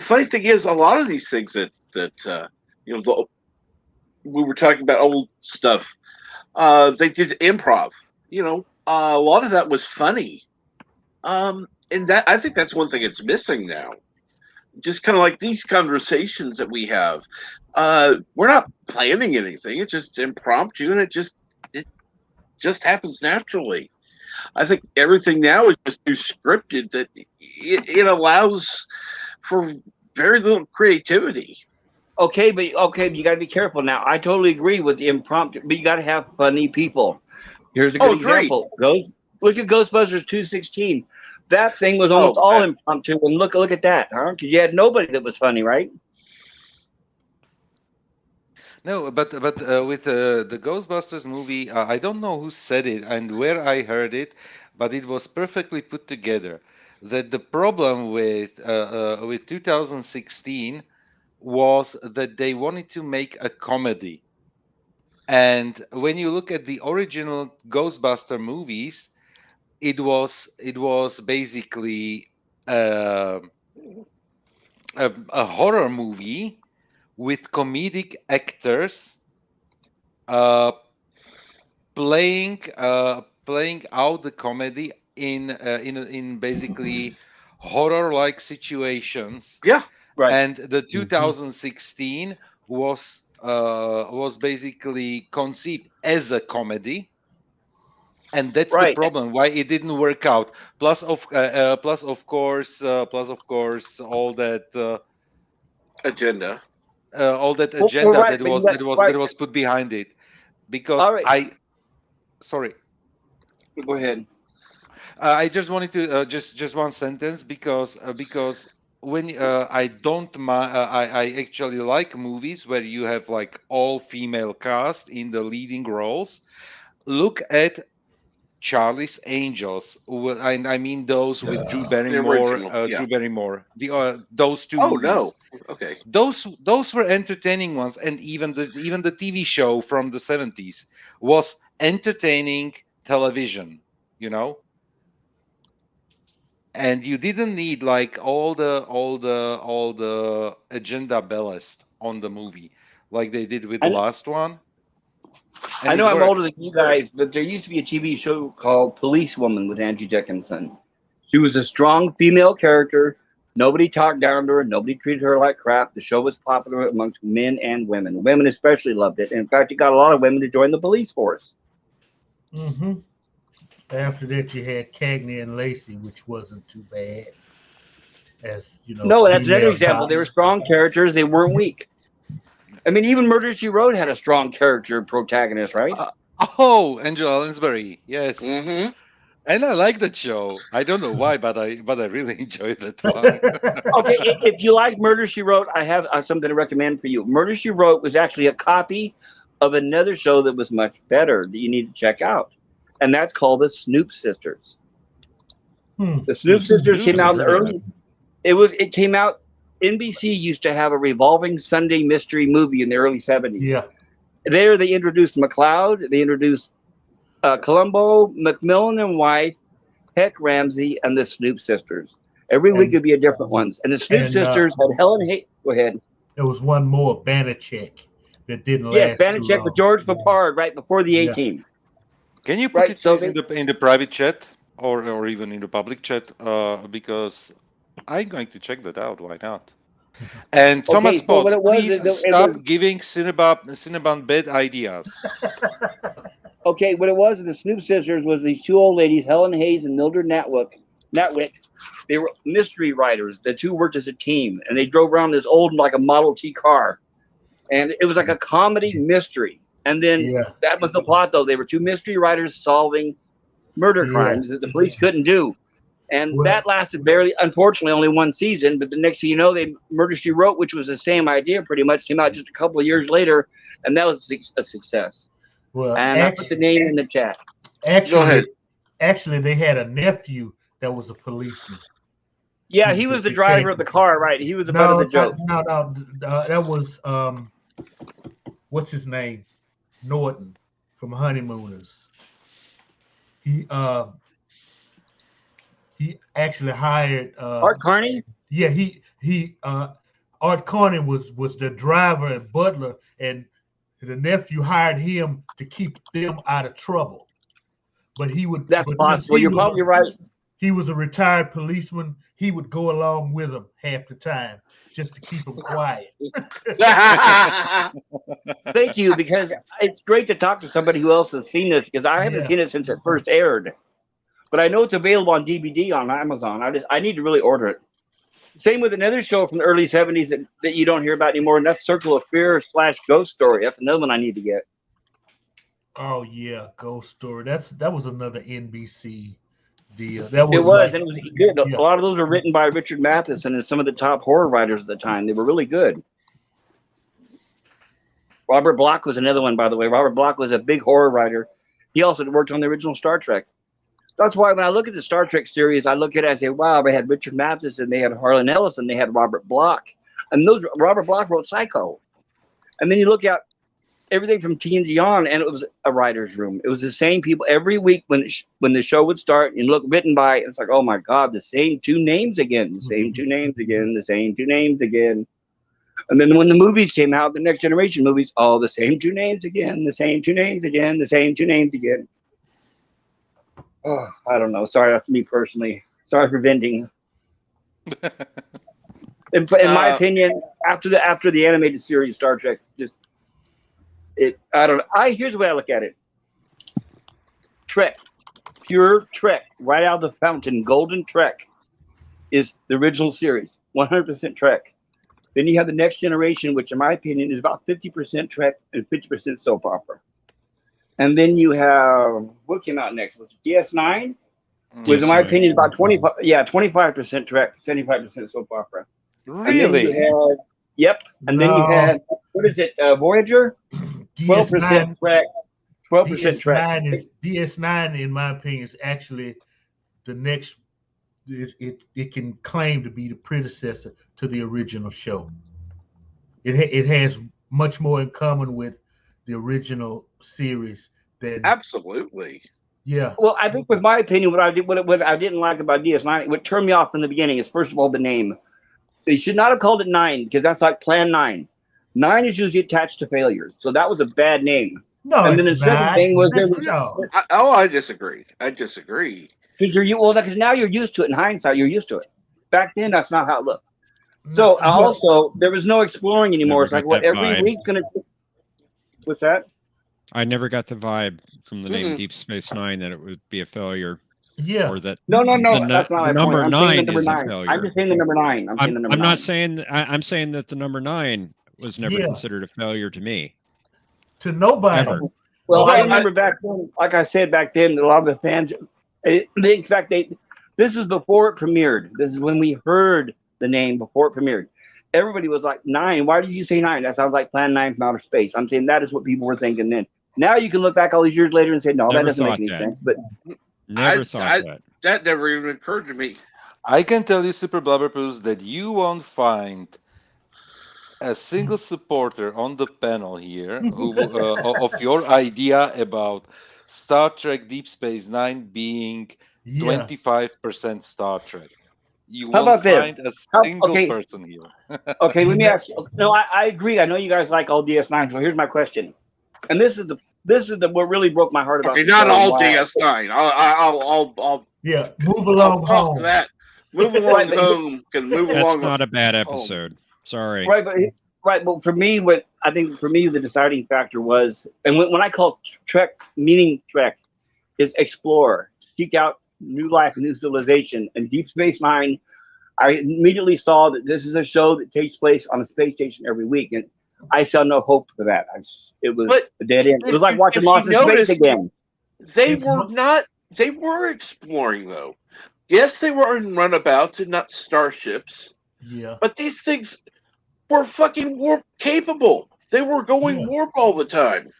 funny thing is a lot of these things that we were talking about old stuff. They did improv. A lot of that was funny. And that I think that's one thing it's missing now. Just kind of like these conversations that we have. We're not planning anything. It's just impromptu, and it just happens naturally. I think everything now is just too scripted that it allows for very little creativity. Okay, but you got to be careful now. I totally agree with the impromptu, but you got to have funny people. Here's a good example. Look at Ghostbusters 216. That thing was almost all impromptu, and look at that, huh? Because you had nobody that was funny, right? No, but with the Ghostbusters movie, I don't know who said it and where I heard it, but it was perfectly put together. That the problem with 2016 was that they wanted to make a comedy, and when you look at the original Ghostbuster movies, it was basically a horror movie with comedic actors playing out the comedy in basically horror-like situations. Yeah, right. And the 2016 was basically conceived as a comedy. And that's the problem why it didn't work out. Plus of course, all that agenda. That was put behind it, because sorry. Go ahead. I just wanted to just one sentence because when I don't I actually like movies where you have like all female cast in the leading roles. Look at Charlie's Angels. I mean those with Drew Barrymore. Drew Barrymore. Those two movies. No. Okay. Those were entertaining ones, and even the TV show from the 70s was entertaining television. and you didn't need like all the agenda ballast on the movie like they did with the last one. And I know it I'm worked. older than you guys, but there used to be a TV show called Policewoman with Angie Dickinson. She was a strong female character. Nobody talked down to her. Nobody treated her like crap. The show was popular amongst men and women. Women especially loved it. In fact, it got a lot of women to join the police force. Mm-hmm. After that, you had Cagney and Lacey, which wasn't too bad. As you know, No, that's another female example. They were cops. strong characters. They weren't weak. I mean, even Murder, She Wrote had a strong character protagonist, right? Oh, Angela Lansbury, yes. Mm-hmm. And I like that show. I don't know why, but I really enjoyed that one. Okay, if you like Murder, She Wrote, I have something to recommend for you. Murder, She Wrote was actually a copy of another show that was much better that you need to check out, and that's called The Snoop Sisters. The Snoop Sisters came out in the early. It came out. NBC used to have a revolving Sunday mystery movie in the early 70s. Yeah. There they introduced McLeod. They introduced Columbo, McMillan and Wife, Heck Ramsey, and the Snoop Sisters. Every week would be a different ones. And the Snoop Sisters had Helen Hay. Go ahead. There was one more, Banachek, that didn't last. Yes, Banachek with George Papard right before the A-Team. Can you put it in the private chat or even in the public chat? Because I'm going to check that out. Why not? And Thomas Potts, please stop giving Cinnabon bad ideas. Okay, what it was, the Snoop Sisters was these two old ladies, Helen Hayes and Mildred Natwick. They were mystery writers. The two worked as a team, and they drove around this old, like a Model T car. And it was like a comedy mystery. And then that was the plot, though. They were two mystery writers solving murder crimes that the police couldn't do. And that lasted barely, unfortunately, only one season. But the next thing you know, Murder, She Wrote, which was the same idea pretty much, came out just a couple of years later. And that was a success. Well, and I put the name in the chat. Actually, go ahead. Actually, they had a nephew that was a policeman. Yeah, he was the driver of the car, right? He was the butt of the joke. No, that was what's his name? Norton from Honeymooners. He actually hired Art Carney. Yeah, Art Carney was the driver and butler, and the nephew hired him to keep them out of trouble. But he would. That's possible. You're probably right. He was a retired policeman. He would go along with them half the time just to keep them quiet. Thank you, because it's great to talk to somebody who else has seen this, because I haven't seen it since it first aired. But I know it's available on DVD on Amazon. I need to really order it. Same with another show from the early 70s that you don't hear about anymore, and that's Circle of Fear / Ghost Story. That's another one I need to get. Oh yeah, Ghost Story. That was another NBC deal. And it was good. A lot of those were written by Richard Matheson and some of the top horror writers at the time. They were really good. Robert Bloch was another one, by the way. Robert Bloch was a big horror writer. He also worked on the original Star Trek. That's why when I look at the Star Trek series, I look at it and say, wow, they had Richard Matheson, they had Harlan Ellison, they had Robert Bloch. And Robert Bloch wrote Psycho. And then you look at everything from TNG on, and it was a writer's room. It was the same people every week when the show would start. And look, written by, it's like, oh my God, the same two names again, the same two names again, the same two names again. And then when the movies came out, the Next Generation movies, oh, the same two names again, the same two names again, the same two names again. Oh, I don't know. Sorry, that's me personally. Sorry for venting. In my opinion, after the animated series Star Trek, I don't know. Here's the way I look at it. Trek, pure Trek, right out of the fountain, golden Trek, is the original series, 100% Trek. Then you have the Next Generation, which in my opinion is about 50% Trek and 50% soap opera. And then you have, what came out next? Was it DS9? Which in my opinion about 25% Trek, 75% soap opera. Really? Yep. And then you had, what is it, Voyager? 12% Trek, 12% Trek. DS9, in my opinion, is actually the next. It can claim to be the predecessor to the original show. It has much more in common with the original series than absolutely. Yeah. Well, I think, with my opinion, what I didn't like about DS9, what turned me off from the beginning is, first of all, the name. They should not have called it 9, because that's like Plan 9. 9 is usually attached to failures, so that was a bad name. No, And then it's the second not. thing was there That's was no. I disagree. I disagree. because now you're used to it. In hindsight, you're used to it. Back then, that's not how it looked. So Well, also, there was no exploring anymore. Never It's like, got what, that every vibe. week's gonna. What's that? I never got the vibe from the name Mm-mm. Deep Space Nine that it would be a failure, yeah. or that No, the that's not my point. number I'm saying the 9 number is a 9. I'm failure. just saying the number 9. I'm saying the number I'm 9. not saying I'm saying that the number 9 was never Yeah. considered a failure to me. To nobody. Ever. Well, Well, I remember back then, like I said back then, a lot of the fans, in fact, this is before it premiered. This is when we heard the name before it premiered. Everybody was like, 9. Why did you say 9? That sounds like Plan 9 from outer space. I'm saying that is what people were thinking then. Now you can look back all these years later and say, no, that Never doesn't make thought any that. sense. But Never thought that. That never even occurred to me. I can tell you, Super Blubberpoos, that you won't find a single supporter on the panel here who of your idea about Star Trek Deep Space Nine being Yeah. 25% Star Trek. You How won't about this? find a How- single okay. person here. okay, let me ask you. No, I agree. I know you guys like all DS9. So here's my question. And this is the what really broke my heart about Okay, the not show and all why- DS9. I'll Yeah. Move I'll along talk home. to that. Move along Right, but- home. Can move That's along. not a bad episode. Sorry. Right, but for me, the deciding factor was, and when I call Trek, meaning Trek, is explore, seek out new life, new civilization. And Deep Space Nine, I immediately saw that this is a show that takes place on a space station every week, and I saw no hope for that. It was But a dead end. It if was like you- watching if you Lost in notice- Space again. They It's were not- not. They were exploring though. Yes, they were in runabouts and not starships. Yeah. But these things were fucking warp capable. They were going Yeah. warp all the time.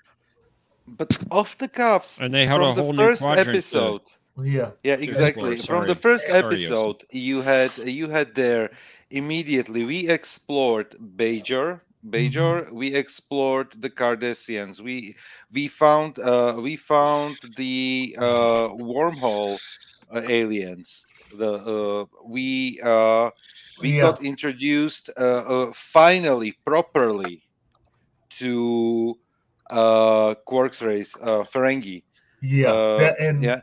But off the cuffs, And they had from a the whole new first quadrant to- episode. Yeah. Yeah, to exactly. explore, From the sorry. first Sorry, Yosef. episode, you had there immediately. We explored Bajor. We explored the Cardassians. We found the wormhole aliens. We Yeah. got introduced finally properly to Quark's race, Ferengi. Yeah. Yeah.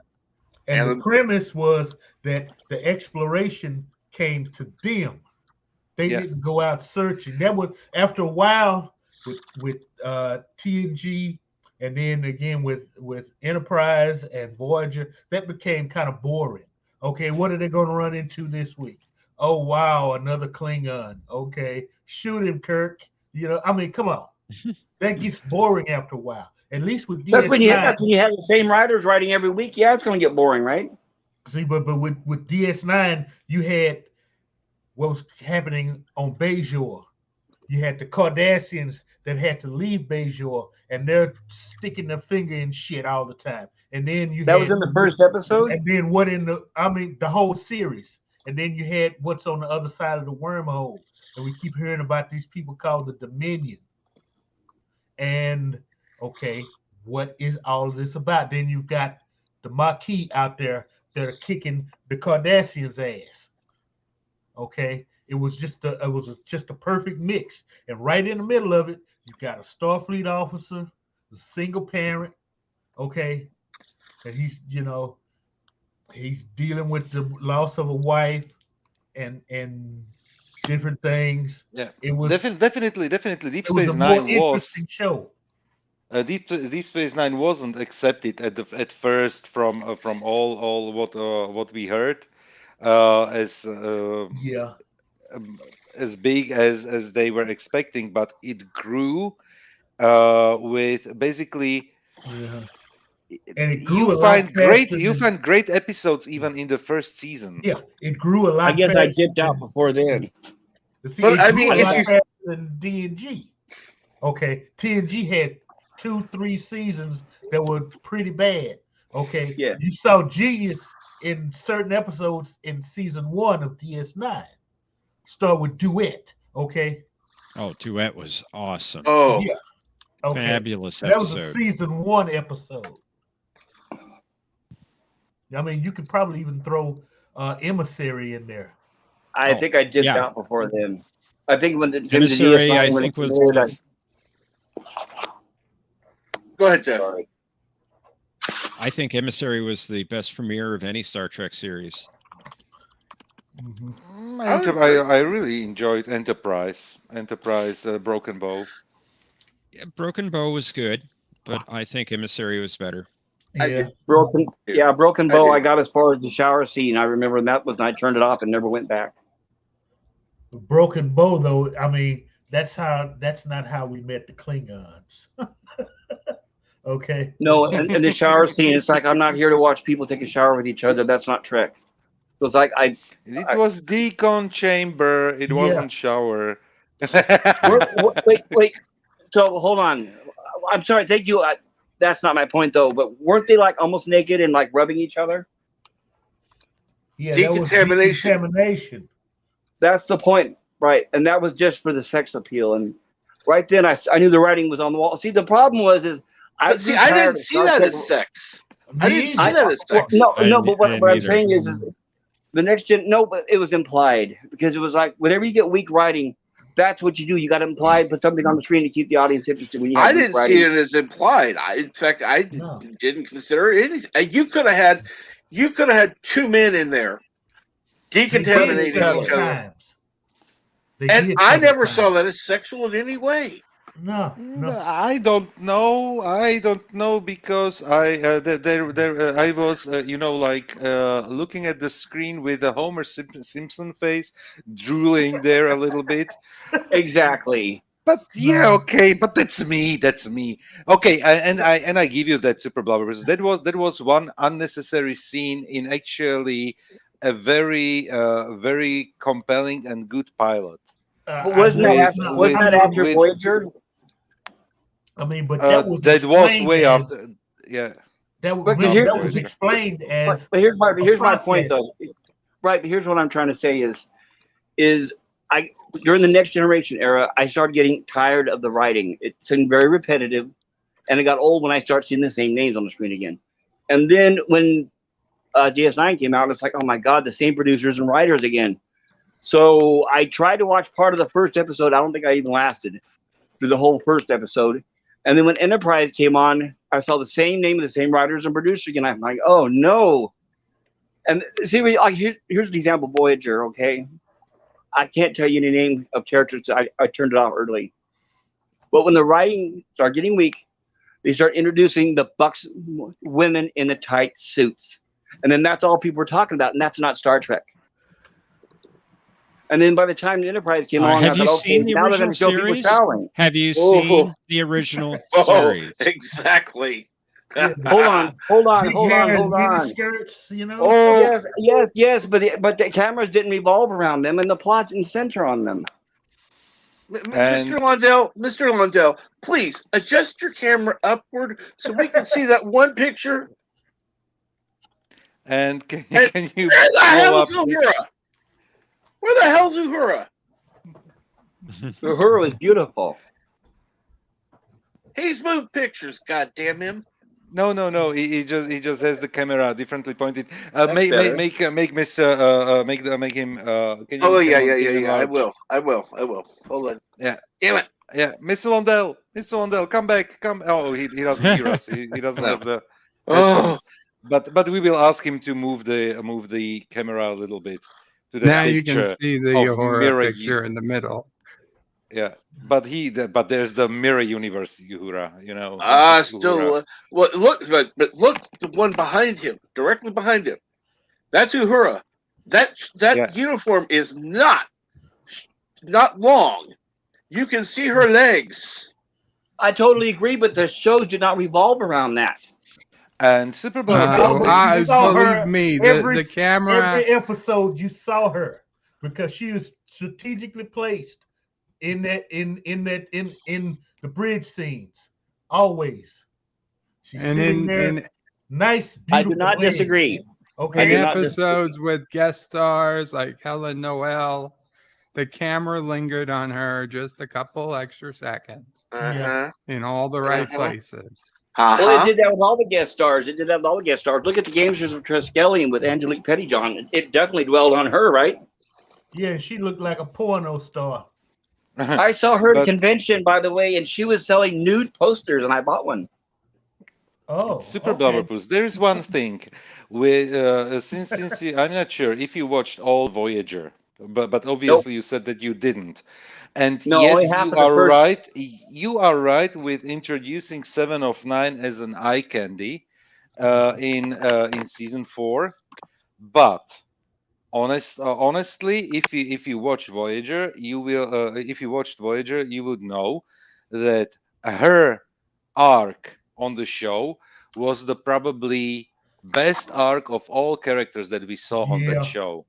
And the And- premise was that the exploration came to them. They Yeah. didn't go out searching. That was after a while with TNG, and then again with Enterprise and Voyager. That became kind of boring. Okay, what are they going to run into this week? Oh wow, another Klingon. Okay, shoot him, Kirk. I mean, come on. That gets boring after a while. At least with DS9. That's when you have the same writers writing every week. Yeah, it's going to get boring, right? See, but with DS9, you had what was happening on Bajor. You had the Cardassians that had to leave Bajor, and they're sticking their finger in shit all the time. And then That was in the first episode. And then the whole series. And then you had what's on the other side of the wormhole. And we keep hearing about these people called the Dominion. And okay, what is all of this about? Then you've got the Maquis out there that are kicking the Cardassians' ass. Okay, it was just a perfect mix, and right in the middle of it, you got a Starfleet officer, a single parent. Okay, and he's dealing with the loss of a wife and different things. Yeah, It was definitely. Deep it was Space a more Nine was interesting show. Deep Space Nine wasn't accepted at first from all what we heard as Yeah. as big as they were expecting, but it grew with basically. Yeah. And it grew a You lot find great faster than- episodes even in the first season. Yeah, it grew a lot. I guess I faster dipped out than- before then. See, But it I grew mean, a if lot you- faster than TNG. Okay, TNG had 2-3 seasons that were pretty bad. Okay, Yeah. you saw genius in certain episodes in season 1 of DS9. Start with Duet. Okay, Oh, Duet was awesome. Oh, Yeah. okay, Fabulous that was a episode. season 1 episode. I mean, you could probably even throw Emissary in there. I think I dipped yeah. out before then. I think when the Emissary, DS9 I when think it was premiered, Go ahead, Jeff. sorry. I think Emissary was the best premiere of any Star Trek series. I really enjoyed Enterprise. Broken Bow. Yeah, Broken Bow was good, but I think Emissary was better. Yeah. Broken I Bow. do. I got as far as the shower scene. I remember that was when I turned it off and never went back. Broken Bow, though. I mean, that's not how we met the Klingons. Okay. No, and the shower scene. It's like I'm not here to watch people take a shower with each other. That's not Trek. So it's like It was Deacon chamber. It wasn't shower. wait. So hold on. I'm sorry. Thank you. That's not my point though. But weren't they like almost naked and like rubbing each other? Yeah, that was decontamination. That's the point, right? And that was just for the sex appeal. And right then, I knew the writing was on the wall. See, the problem was I didn't see that as sex. I didn't see that as sex. No, but what I'm saying is the next gen. No, but it was implied because it was like whenever you get weak writing, that's what you do. You got to imply, put something on the screen to keep the audience interested. When you I didn't see it as implied. In fact, I didn't consider it anything. You could have had two men in there decontaminating each other. And I never saw that as sexual in any way. No. I don't know because I was looking at the screen with a Homer Simpson face, drooling there a little bit. Exactly. But yeah, okay, but that's me. Okay, and I give you that super blubber because that was one unnecessary scene in actually a very compelling and good pilot. But wasn't that after Voyager? I mean, but that was way after. Yeah. That was explained as. But here's my point though. Right, but here's what I'm trying to say is I during the Next Generation era, I started getting tired of the writing. It seemed very repetitive, and it got old when I started seeing the same names on the screen again. And then when DS9 came out, it's like, oh my God, the same producers and writers again. So I tried to watch part of the first episode. I don't think I even lasted through the whole first episode. And then when Enterprise came on, I saw the same name of the same writers and producers again. I'm like, oh no. And see, here's an example, Voyager, okay? I can't tell you any name of characters. I turned it off early. But when the writing started getting weak, they start introducing the bucks women in the tight suits. And then that's all people were talking about, and that's not Star Trek. And then by the time the Enterprise came along, have you seen the original series? Have you seen the original series? Exactly. Hold on. Skirts, you know? Yes, but the cameras didn't revolve around them, and the plot didn't center on them. Mr. Lundell, please adjust your camera upward so we can see that one picture. And can you where the hell's Uhura? Where the hell's Uhura? Uhura was beautiful. He's moved pictures, goddamn him. No. He just has the camera differently pointed. Make him. Can you I will. Hold on. Yeah. Damn it. Yeah, Mr. Lundell, come back. Come. Oh, he doesn't hear us. He doesn't have the. But we will ask him to move the camera a little bit. To now you can see the Uhura picture in the middle. Yeah, but there's the mirror universe Uhura, you know. Still, look the one behind him, directly behind him. That's Uhura. That uniform is not long. You can see her legs. I totally agree, but the shows did not revolve around that. And Super Bowl. Believe me, the camera. Every episode you saw her because she was strategically placed in the bridge scenes. Always. She's sitting there. Nice, beautiful. I do not disagree. Okay. In episodes with guest stars like Helen Noel the camera lingered on her just a couple extra seconds Uh-huh. in all the right Uh-huh. places. Well, it Uh-huh. did that with all the guest stars. It did that with all the guest stars. Look at the Gamesters of Triskelion with Angelique Pettyjohn. It definitely dwelled on her, right? Yeah, she looked like a porno star. I saw her at a But convention, by the way, and she was selling nude posters, and I bought one. Oh, Super okay. Blubberpuss. There is one thing with since I'm not sure if you watched all Voyager, but obviously you said that you didn't. And No, only yes, half you of the are first. right. You are right with introducing 7 of 9 as an eye candy in season 4. But honestly, if you watch Voyager, you will. If you watched Voyager, you would know that her arc on the show was the probably best arc of all characters that we saw on Yeah. that show.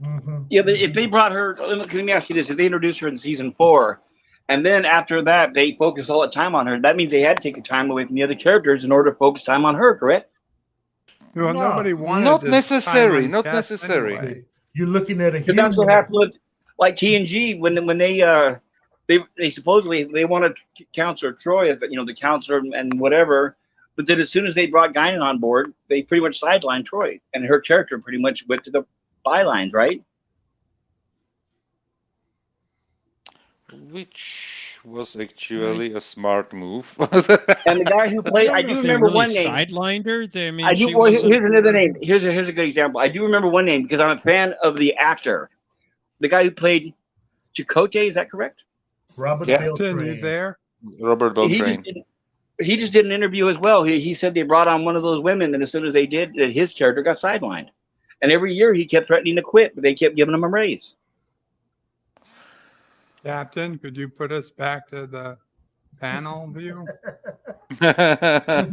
Mhm. Yeah, but if they brought her, let me ask you this: if they introduced her in season 4, and then after that they focus all the time on her, that means they had to take time away from the other characters in order to focus time on her, correct? Well, No. nobody wanted Not to necessary, time not uncast necessary. anyway. You're looking at a Because that's what human. happened with like TNG when they supposedly they wanted Counselor Troy as the counselor and whatever, but then as soon as they brought Guinan on board, they pretty much sidelined Troy, and her character pretty much went to the bylines, right? Which was actually a smart move. And the guy who played, I don't know do if they remember really one name. sidelined her. I mean, I do. she Well, wasn't. here's another name. Here's a good example. I do remember one name because I'm a fan of the actor, the guy who played Chakotay. Is that correct? Robert Yeah. Captain, you Beltran. there? Robert Beltran. He just did an interview as well. He said they brought on one of those women, and as soon as they did, that his character got sidelined. And every year he kept threatening to quit, but they kept giving him a raise. Captain, could you put us back to the panel view? I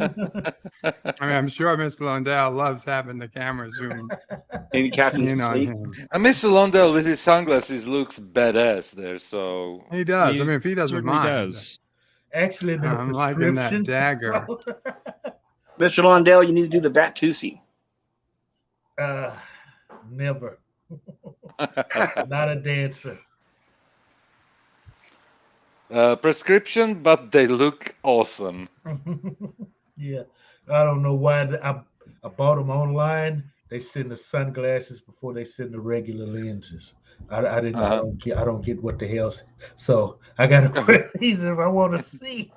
mean, I'm sure Mr. Lundell loves having the camera zoom Maybe Captain's in on asleep. him. And Mr. Lundell with his sunglasses looks badass there, so He does. I mean, if he doesn't certainly mind. does. Actually, the I'm liking that prescription. dagger. Mr. Lundell, you need to do the Batusi. Never. Not a dancer. prescription, but they look awesome. Yeah, I don't know why I bought them online. They send the sunglasses before they send the regular lenses. I didn't. I don't get what the hell. So I got to wear these if I want to see.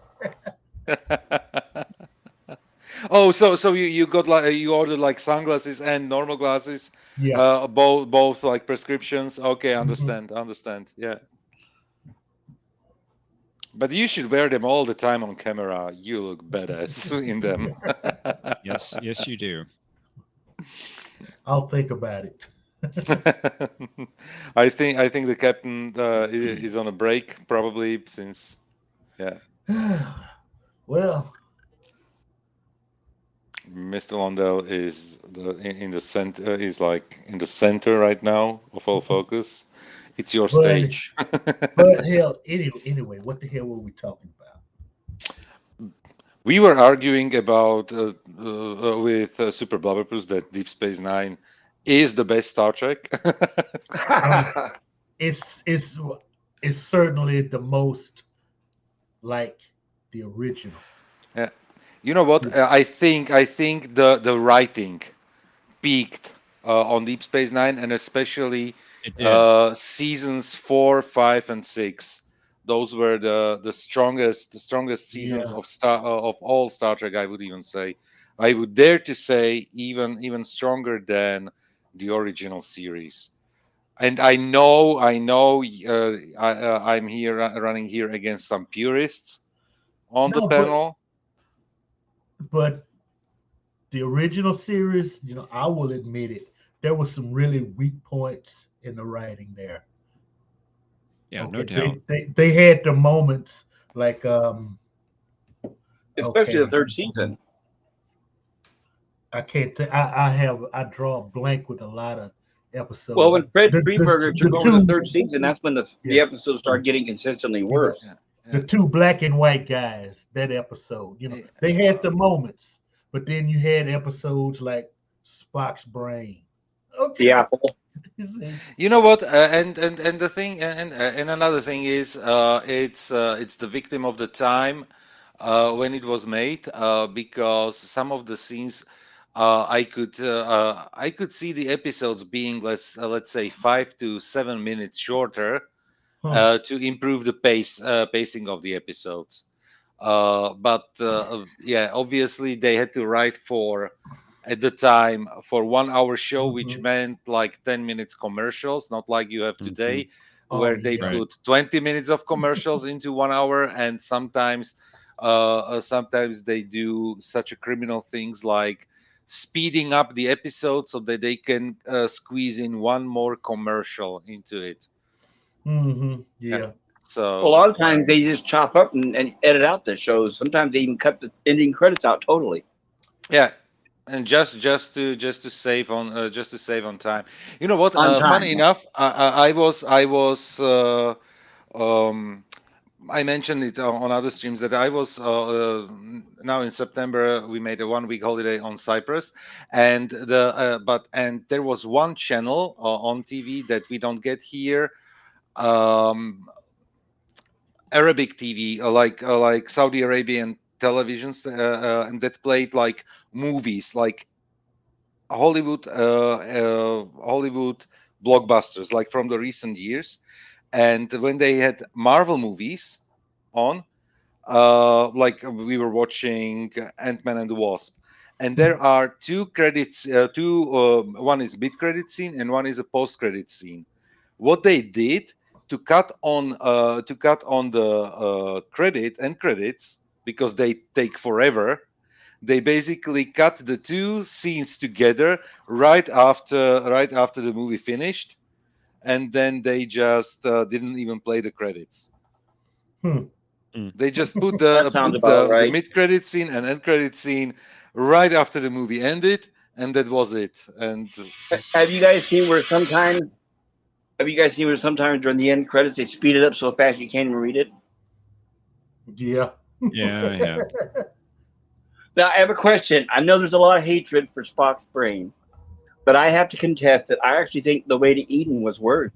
Oh, so you got like you ordered like sunglasses and normal glasses, Yeah. both like prescriptions. Okay, understand. Yeah. But you should wear them all the time on camera. You look badass in them. Yes, you do. I'll think about it. I think the captain is on a break probably since, yeah. Well, Mr. Lundell is in the center. Is like in the center right now of all focus. It's your stage. But hell, anyway, what the hell were we talking about? We were arguing about with Super Blubberpuss that Deep Space Nine is the best Star Trek. It's certainly the most like the original. Yeah. You know what? I think the writing peaked on Deep Space Nine, and especially seasons 4, 5, and 6. Those were the strongest seasons of all Star Trek. I would even say, I would dare to say, even stronger than the original series. And I know I'm here running here against some purists on the panel. But the original series, I will admit it, there were some really weak points in the writing there. Yeah, no doubt. They had the moments like especially the third season. I can't I draw a blank with a lot of episodes. Well, when Fred Freeberger took over the third season, that's when the episodes started getting consistently worse. The two black and white guys, that episode, they had the moments, but then you had episodes like Spock's brain. Okay. The apple. You know what? And the thing and another thing is, it's the victim of the time when it was made, because some of the scenes, I could see the episodes being let's say 5 to 7 minutes shorter, to improve the pacing of the episodes. But yeah, obviously they had to write for, at the time, for 1 hour show, which meant like 10 minutes commercials, not like you have today, where they yeah. put 20 minutes of commercials into 1 hour, and sometimes they do such a criminal things like speeding up the episode so that they can squeeze in one more commercial into it. Yeah. So A lot of times they just chop up and edit out the shows. Sometimes they even cut the ending credits out totally. yeah, and just to save on time. You know what? On time. Funny enough, I mentioned it on other streams that I was now in September we made a 1 week holiday on Cyprus, and there was one channel on TV that we don't get here. Arabic TV, like Saudi Arabian televisions, and that played like movies, like Hollywood blockbusters, like from the recent years. And when they had Marvel movies on, like we were watching Ant-Man and the Wasp, and there are two credits, one is mid-credit scene and one is a post-credit scene. What they did to cut on the credits, because they take forever, they basically cut the two scenes together right after the movie finished, and then they just didn't even play the credits. They just put the mid-credit scene and end-credit scene right after the movie ended, and that was it. And have you guys seen where sometimes during the end credits they speed it up so fast you can't even read it? Yeah. Yeah, I have. Now I have a question. I know there's a lot of hatred for Spock's brain, but I have to contest that I actually think The Way to Eden was worse.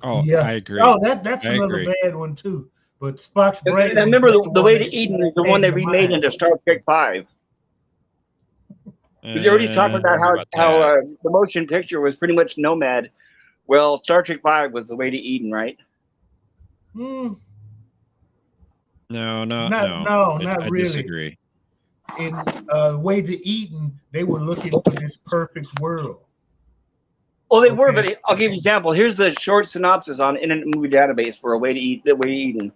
Oh, yeah. I agree. Oh, that's I another agree. bad one too. But Spock's brain. And I remember the Way to Eden is the one they remade into Star Trek V. Because everybody's talking about how the motion picture was pretty much Nomad. Well, Star Trek V was The Way to Eden, right? No, No, not I really. disagree. In Way to Eden, they were looking for this perfect world. Well, they were, but I'll give you an example. Here's the short synopsis on Internet Movie Database for The Way to Eden.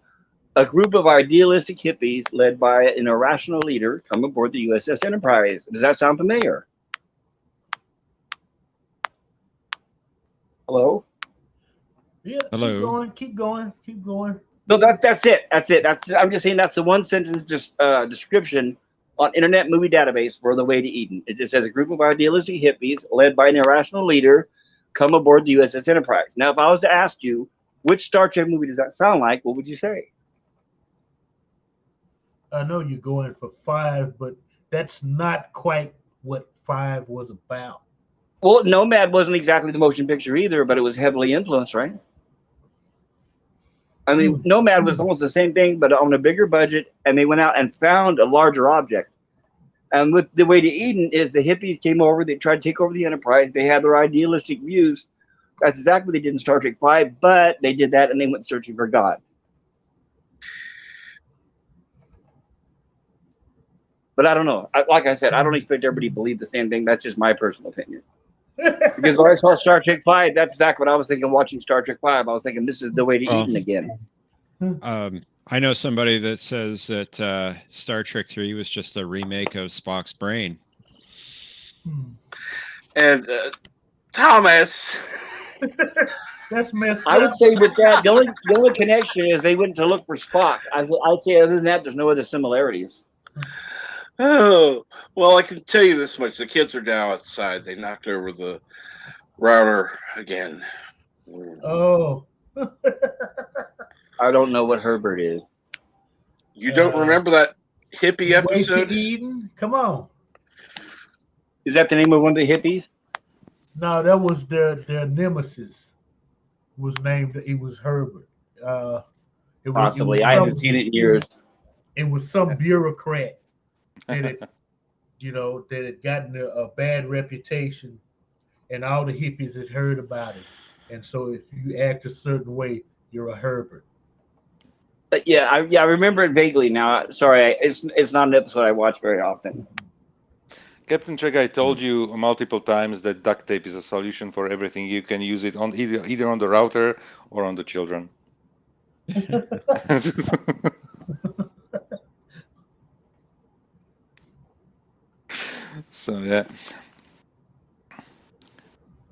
A group of idealistic hippies led by an irrational leader come aboard the USS Enterprise. Does that sound familiar? Hello? Yeah. Hello. Keep going. No, that's it. I'm just saying that's the one sentence description on Internet Movie Database for The Way to Eden. It just says a group of idealistic hippies led by an irrational leader come aboard the USS Enterprise. Now, if I was to ask you which Star Trek movie does that sound like, what would you say? I know you're going for 5, but that's not quite what 5 was about. Well, Nomad wasn't exactly the motion picture either, but it was heavily influenced, right? I mean, Nomad was almost the same thing, but on a bigger budget, and they went out and found a larger object. And with The Way to Eden is the hippies came over, they tried to take over the Enterprise, they had their idealistic views. That's exactly what they did in Star Trek V, but they did that and they went searching for God. But I don't know. Like I said, I don't expect everybody to believe the same thing. That's just my personal opinion. Because when I saw Star Trek V, that's exactly what I was thinking watching Star Trek V. I was thinking, this is The Way to Eden again. I know somebody that says that Star Trek 3 was just a remake of Spock's brain. And Thomas. That's messed up. I would say with that, the only connection is they went to look for Spock. I'd say other than that, there's no other similarities. Oh, well, I can tell you this much. The kids are now outside. They knocked over the router again. Oh. I don't know what Herbert is. You don't remember that hippie episode? Way to Eden? Come on. Is that the name of one of the hippies? No, that was their nemesis. Was named. It was Herbert. It Possibly. was I haven't some. seen it in years. It was some bureaucrat that had, that had gotten a bad reputation, and all the hippies had heard about it. And so, if you act a certain way, you're a Herbert. But yeah, I remember it vaguely now. Sorry, it's not an episode I watch very often. Captain Trek, I told you multiple times that duct tape is a solution for everything. You can use it on either on the router or on the children. So yeah.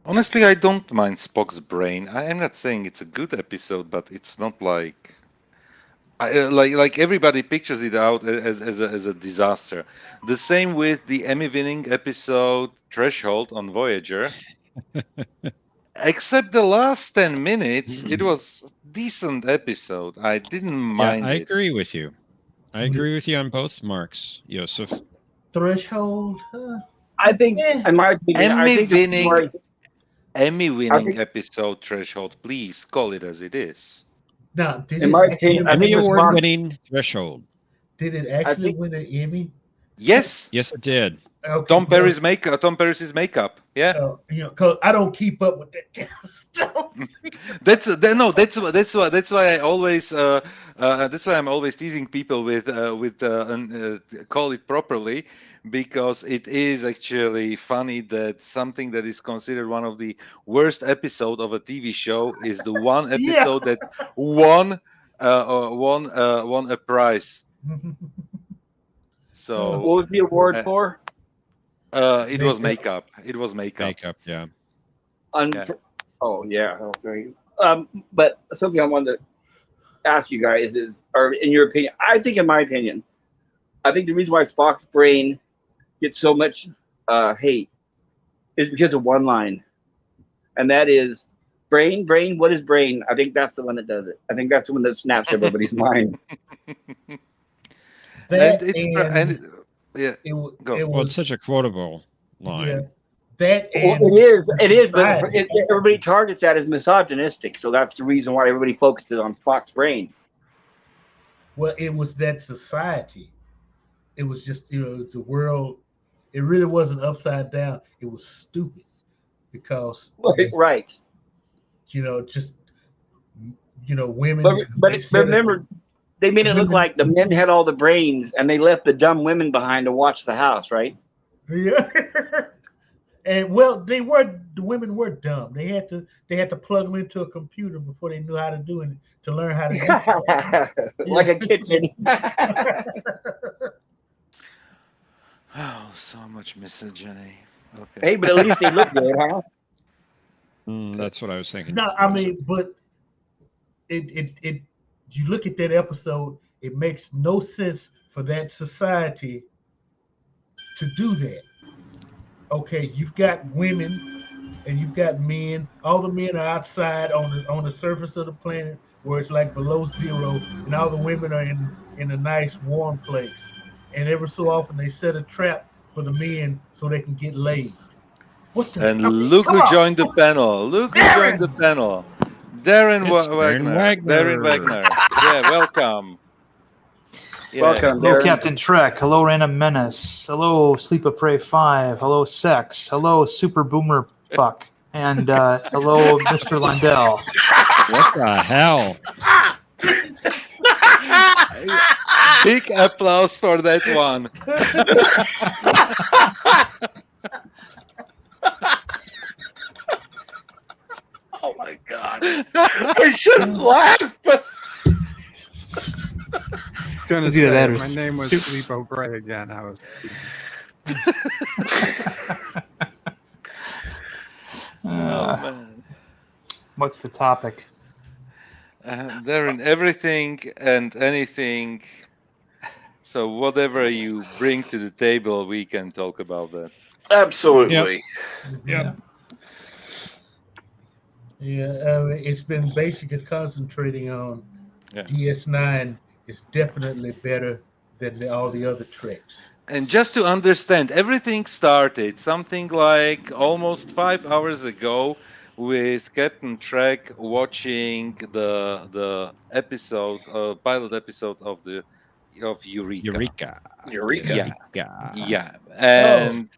Honestly, I don't mind Spock's brain. I am not saying it's a good episode, but it's not like like everybody pictures it out as a disaster. The same with the Emmy-winning episode Threshold on Voyager. Except the last 10 minutes, it was a decent episode. I didn't mind I it. agree with you. I agree with you on both marks, Joseph. Threshold. I think, in my opinion, Emmy-winning episode Threshold. Please call it as it is. Now, in my opinion, I think Emmy the Spock. award-winning Threshold. Did it actually win an Emmy? Yes. Yes, it did. Okay, Tom Paris's makeup. Yeah. Because I don't keep up with that kind of stuff. That's why I always that's why I'm always teasing people with call it properly, because it is actually funny that something that is considered one of the worst episode of a TV show is the one episode that won a prize. So What was the award for? It was makeup. It was makeup. Makeup, yeah. Oh yeah, okay. But something I wanted to ask you guys is, or in your opinion, in my opinion, I think the reason why Spock's brain gets so much hate is because of one line, and that is, brain, what is brain? I think that's the one that does it. I think that's the one that snaps everybody's mind. It's such a quotable line. Yeah, it is, but everybody targets that as misogynistic, so that's the reason why everybody focuses on Spock's brain. Well, it was that society. It was just, it's a world. It really wasn't upside down. It was stupid because right. Just women. But remember, they made it look like the men had all the brains and they left the dumb women behind to watch the house, right? Yeah. And well, the women were dumb. They had to plug them into a computer before they knew how to do it, to learn how to do it. Like a kitchen. Oh, so much misogyny. Okay. Hey, but at least they look good, huh? That's what I was thinking. No, I mean, but it you look at that episode, it makes no sense for that society to do that. Okay, you've got women and you've got men. All the men are outside on the surface of the planet where it's like below zero, and all the women are in a nice warm place. And every so often they set a trap for the men so they can get laid. Look who joined the panel. Darren Wagner. Yeah, welcome. Yeah. Welcome, Hello, Darren. Captain Trek. Hello, Random Menace. Hello, Sleep of Prey 5. Hello, Sex. Hello, Super Boomer Fuck. And hello, Mr. Lundell. What the hell? Big applause for that one. Oh my God. I shouldn't laugh, but Gonna Either say, that or my name was Lupo Gray again. I was. Man. What's the topic? Darren, everything and anything. So whatever you bring to the table, we can talk about that. absolutely. Yeah, it's been basically concentrating on DS9 is definitely better than all the other treks. And just to understand, everything started something like almost 5 hours ago with Captain Trek watching the episode, pilot episode of Eureka. Eureka. Yeah, and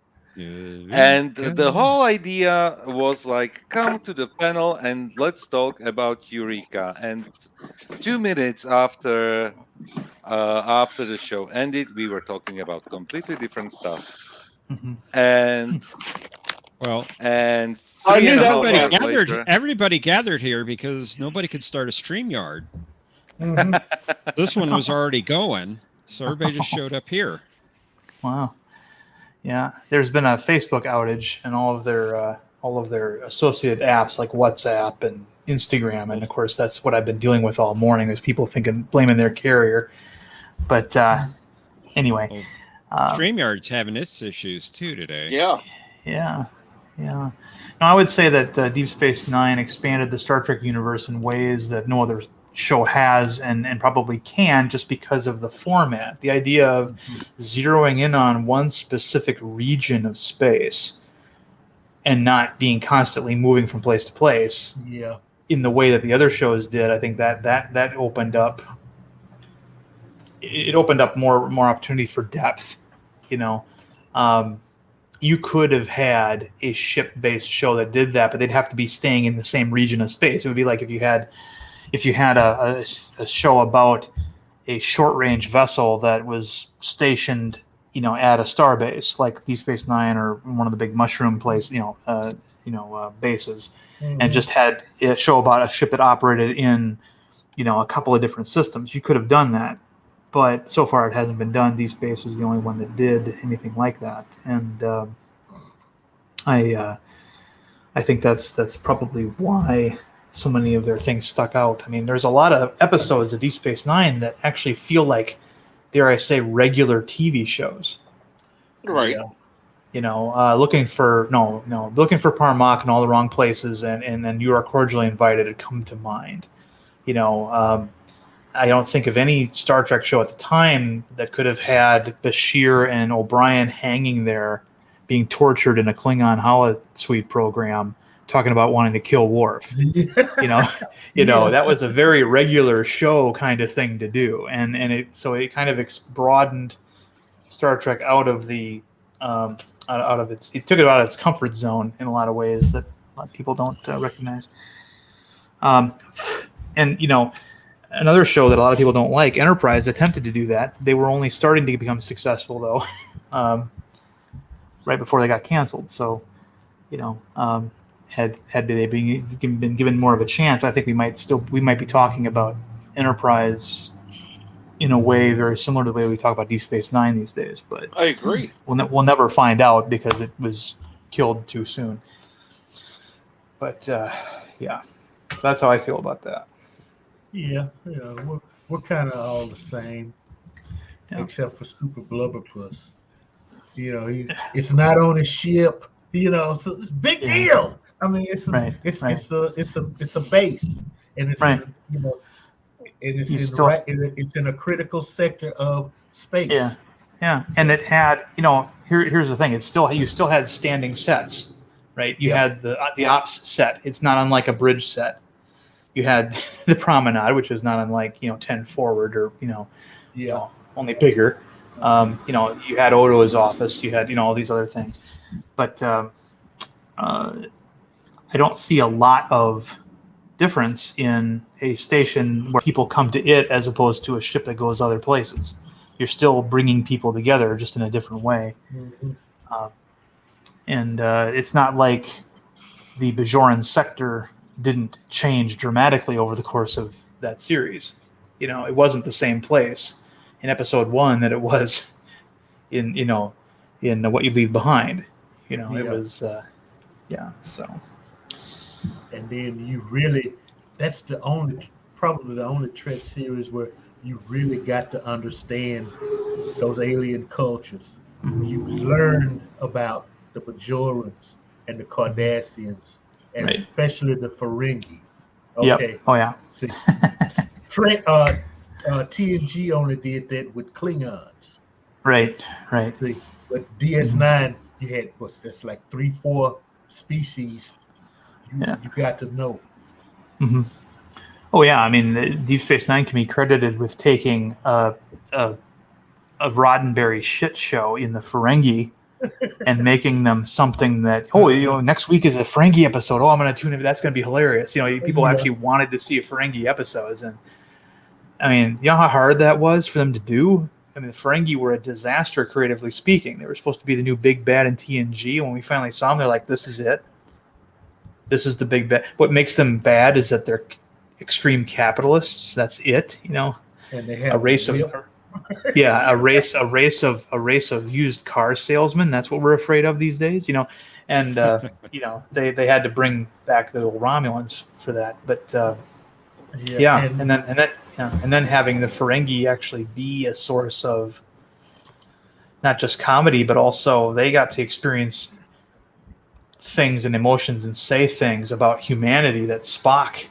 the whole idea was like, come to the panel and let's talk about Eureka. And 2 minutes after the show ended, we were talking about completely different stuff. Mhm. And Well, and I knew that everybody was gathered. Everybody gathered here because nobody could start a StreamYard. Mhm. This one was already going, so everybody just showed up here. Wow. Yeah, there's been a Facebook outage and all of their associated apps like WhatsApp and Instagram, and of course that's what I've been dealing with all morning is people blaming their carrier. But anyway, StreamYard's having its issues too today. Yeah. yeah. No, I would say that Deep Space Nine expanded the Star Trek universe in ways that no other show has and probably can, just because of the format. The idea of zeroing in on one specific region of space and not being constantly moving from place to place in the way that the other shows did, I think that opened up more opportunity for depth. You could have had a ship-based show that did that, but they'd have to be staying in the same region of space. It would be like if you had a show about a short-range vessel that was stationed, at a starbase like Deep Space Nine or one of the big mushroom bases, and just had a show about a ship that operated in, a couple of different systems. You could have done that, but so far it hasn't been done. Deep Space is the only one that did anything like that, and I think that's probably why so many of their things stuck out. I mean, there's a lot of episodes of Deep Space Nine that actually feel like, dare I say, regular TV shows. Right. Looking for Parmak in all the wrong places, and then You Are Cordially Invited to come to mind. I don't think of any Star Trek show at the time that could have had Bashir and O'Brien hanging there, being tortured in a Klingon holosuite program, talking about wanting to kill Worf. That was a very regular show kind of thing to do, and it kind of broadened Star Trek out of the it took it out of its comfort zone in a lot of ways that a lot of people don't recognize. Another show that a lot of people don't like, Enterprise, attempted to do that. They were only starting to become successful though, right before they got canceled. So, had they been given more of a chance, I think we might be talking about Enterprise in a way very similar to the way we talk about Deep Space Nine these days. But I agree. We'll never find out because it was killed too soon. But so that's how I feel about that. Yeah, we're kind of all the same, except for stupid Blubberpuss. It's not on a ship. So it's a big deal. I mean, it's a base, and it's right. It's in a critical sector of space. Yeah, and it had here's the thing. You still had standing sets, right? You had the ops set. It's not unlike a bridge set. You had the promenade, which is not unlike 10 forward or only bigger. You had Odo's office. You had all these other things, but I don't see a lot of difference in a station where people come to it as opposed to a ship that goes other places. You're still bringing people together, just in a different way. Mm-hmm. And it's not like the Bajoran sector didn't change dramatically over the course of that series. It wasn't the same place in episode 1 that it was in What You Leave Behind. It was so. And then that's probably the only Trek series where you really got to understand those alien cultures. Mm-hmm. You learned about the Bajorans and the Cardassians, and especially the Ferengi. Okay. Yep. Oh yeah. See, TNG only did that with Klingons. Right. See, but DS9, you had that's like 3-4 species. You got to know. Mm-hmm. Oh yeah, I mean, Deep Space Nine can be credited with taking a Roddenberry shit show in the Ferengi and making them something that next week is a Ferengi episode. I'm going to tune in. That's going to be hilarious. People actually wanted to see a Ferengi episodes, and I mean, you know how hard that was for them to do. I mean, the Ferengi were a disaster creatively speaking. They were supposed to be the new big bad in TNG. When we finally saw them, they're like, "This is it. This is the big bad." What makes them bad is that they're extreme capitalists. That's it. And they have a race of. Yeah, a race of used car salesmen. That's what we're afraid of these days, And they had to bring back the little Romulans for that. But and then having the Ferengi actually be a source of not just comedy, but also they got to experience things and emotions and say things about humanity that Spock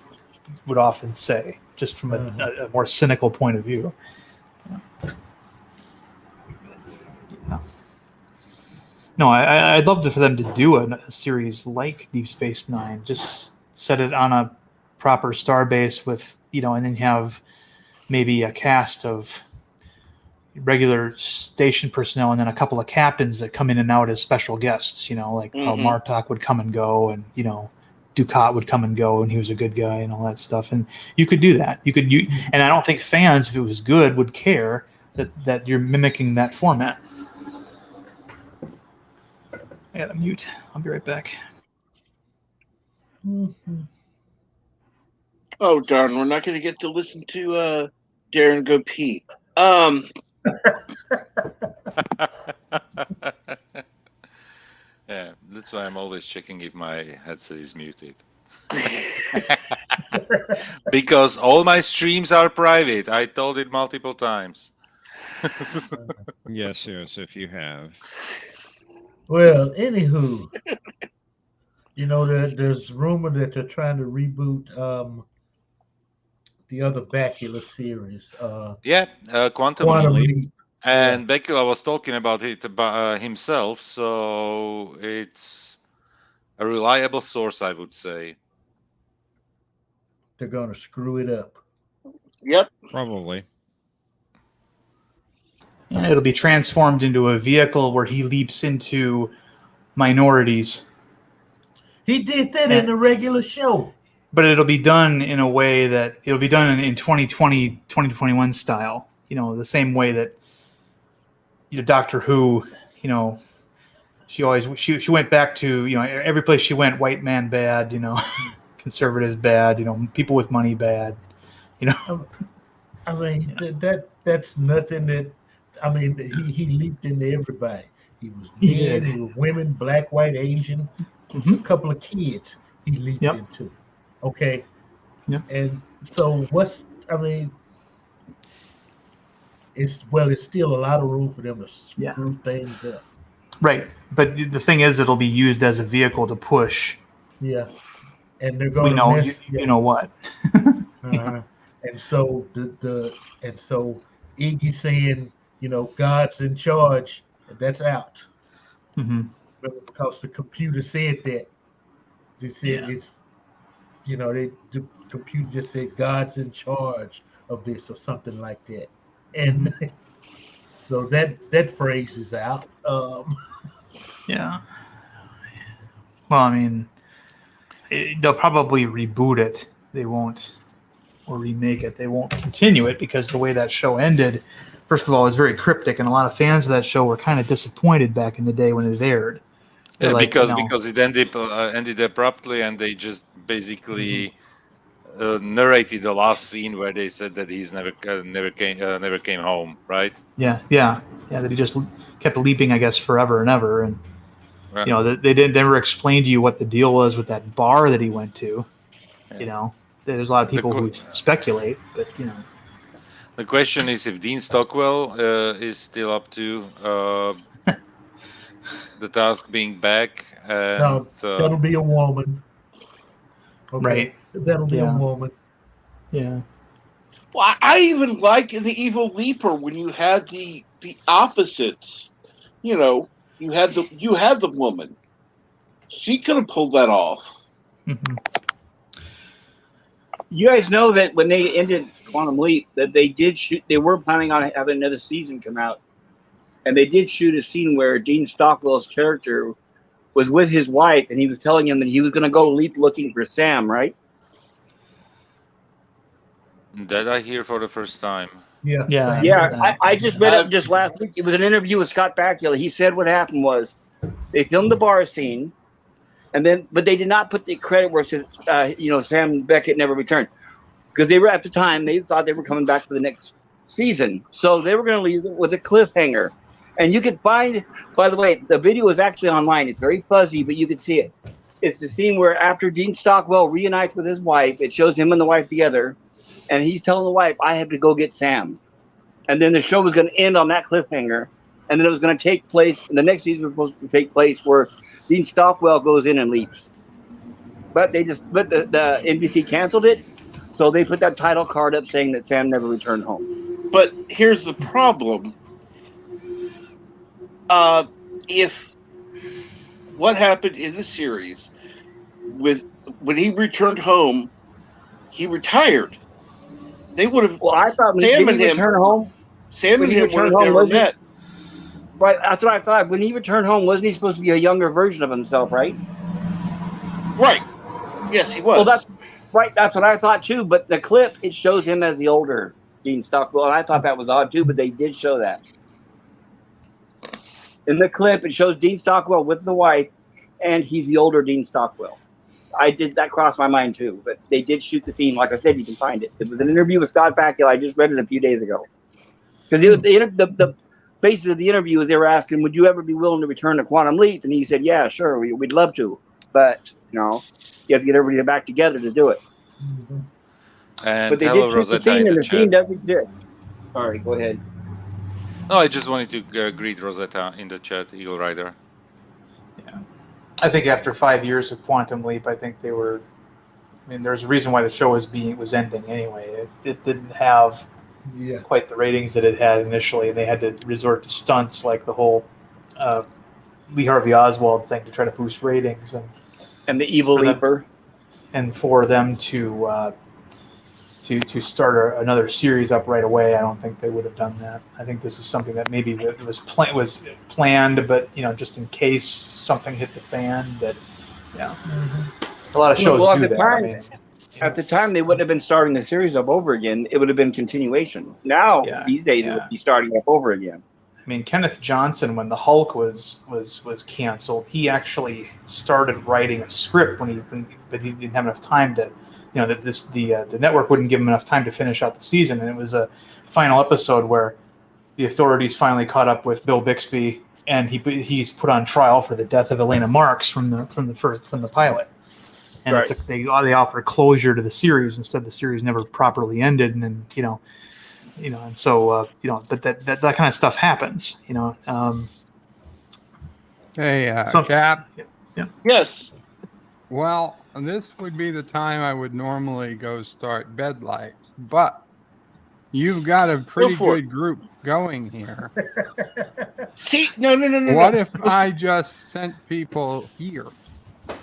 would often say, just from a more cynical point of view. No, I'd love for them to do a series like Deep Space Nine. Just set it on a proper starbase with, and then have maybe a cast of regular station personnel and then a couple of captains that come in and out as special guests, like how Martok would come and go, and, Ducat would come and go, and he was a good guy and all that stuff. And you could do that. And I don't think fans, if it was good, would care that you're mimicking that format. I gotta mute. I'll be right back. Oh darn, we're not gonna get to listen to Darren go pee. Yeah, that's why I'm always checking if my headset is muted. Because all my streams are private. I told it multiple times. Yes, if you have. Well, anywho, there's rumor that they're trying to reboot the other Bakula series. Quantum Leap. And Bakula was talking about it himself, so it's a reliable source, I would say. They're going to screw it up. Yep. Probably. Yeah, it'll be transformed into a vehicle where he leaps into minorities. He did that in the regular show. But it'll be done in a way that it'll be done in 2020, 2021 style. The same way that Doctor Who, she went back to, every place she went, white man bad, conservatives bad, people with money bad, I mean, that's nothing that, I mean, he leaped into everybody. He was men, he was women, black, white, Asian, a couple of kids he leaped into. Okay. Yep. And so it's still a lot of room for them to screw things up. Right. But the thing is, it'll be used as a vehicle to push. Yeah. And they're going to you know what. And so so Iggy saying, God's in charge, that's out. Because the computer said that. They said it's the computer just said God's in charge of this or something like that. And so that phrase is out. Yeah. Well, I mean, they'll probably reboot it. They won't, or remake it. They won't continue it because the way that show ended, first of all, is very cryptic, and a lot of fans of that show were kind of disappointed back in the day when it aired. Yeah, because it ended abruptly, and they just basically narrated the last scene where they said that he's never came home, right? Yeah. That he just kept leaping, I guess, forever and ever, and they didn't never explain to you what the deal was with that bar that he went to. Yeah. There's a lot of people who speculate, but The question is if Dean Stockwell is still up to the task being back. And, that'll be a woman. Okay. Right. That'll be a woman. Yeah. Well, I even like in the Evil Leaper when you had the opposites. You know, you had the woman. She could have pulled that off. Mm-hmm. You guys know that when they ended Quantum Leap, that they did shoot. They were planning on having another season come out, and they did shoot a scene where Dean Stockwell's character was with his wife, and he was telling him that he was going to go leap looking for Sam. Right? That I hear for the first time. Yeah. Yeah. I just read it just last week. It was an interview with Scott Bakula. He said what happened was they filmed the bar scene, but they did not put the credit where it says, Sam Beckett never returned, because they were at the time they thought they were coming back for the next season, so they were going to leave it with a cliffhanger. And you could find, by the way, the video is actually online. It's very fuzzy, but you could see it. It's the scene where after Dean Stockwell reunites with his wife, it shows him and the wife together, and he's telling the wife, "I have to go get Sam." And then the show was going to end on that cliffhanger, and then it was going to take place. The next season was supposed to take place where Dean Stockwell goes in and leaps, but the NBC canceled it, so they put that title card up saying that Sam never returned home. But here's the problem: if what happened in the series when he returned home, he retired. They would have. Well, I thought Sam and him returned home. Sam and him would have never met. Right, that's what I thought. When he returned home, wasn't he supposed to be a younger version of himself, right? Right. Yes, he was. Well, that's right. That's what I thought too. But the clip, it shows him as the older Dean Stockwell, and I thought that was odd too. But they did show that in the clip. It shows Dean Stockwell with the wife, and he's the older Dean Stockwell. That crossed my mind too. But they did shoot the scene. Like I said, you can find it. It was an interview with Scott Bakula. I just read it a few days ago. Because the basis of the interview is they were asking, "Would you ever be willing to return to Quantum Leap?" And he said, "Yeah, sure, we'd love to, but you have to get everybody back together to do it." Mm-hmm. And but they hello, did shoot the Rosetta scene, in and the the scene chat. does exist. Sorry, go ahead. No, I just wanted to greet Rosetta in the chat, Eagle Rider. Yeah, I think after 5 years of Quantum Leap, I think they were. I mean, there's a reason why the show was ending anyway. It didn't have quite the ratings that it had initially, and they had to resort to stunts like the whole Lee Harvey Oswald thing to try to boost ratings, and the Evil Leaper, and for them to start another series up right away. I don't think they would have done that. I think this is something that maybe was planned, but just in case something hit the fan. That a lot of shows do that. At the time, they wouldn't have been starting the series up over again. It would have been continuation. Now, these days, it would be starting up over again. I mean, Kenneth Johnson, when the Hulk was canceled, he actually started writing a script but he didn't have enough time to, the network wouldn't give him enough time to finish out the season, and it was a final episode where the authorities finally caught up with Bill Bixby, and he's put on trial for the death of Elena Marks from the pilot. And right. They offered closure to the series. Instead, the series never properly ended, and and so but that kind of stuff happens. Hey, Cap. Yeah. Yes. Well, this would be the time I would normally go start bed lights, but you've got a pretty good group going here. See, no. What if I just sent people here?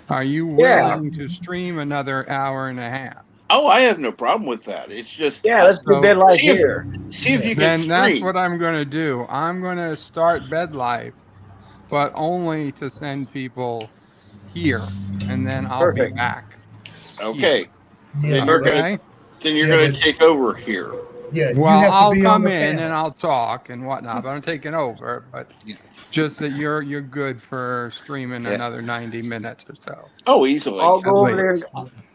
Are you willing to stream another hour and a half? Oh, I have no problem with that. It's just let's do bed life here. See if you can Then stream. that's what I'm going to do. I'm going to start bed life, but only to send people here, and then I'll be back. Okay. Yeah. Then you're going to take over here. Yeah. Well, I'll come in and I'll talk and whatnot, but I'm taking over. But just that you're good for streaming another 90 minutes or so. Oh, easily. I'll go over there.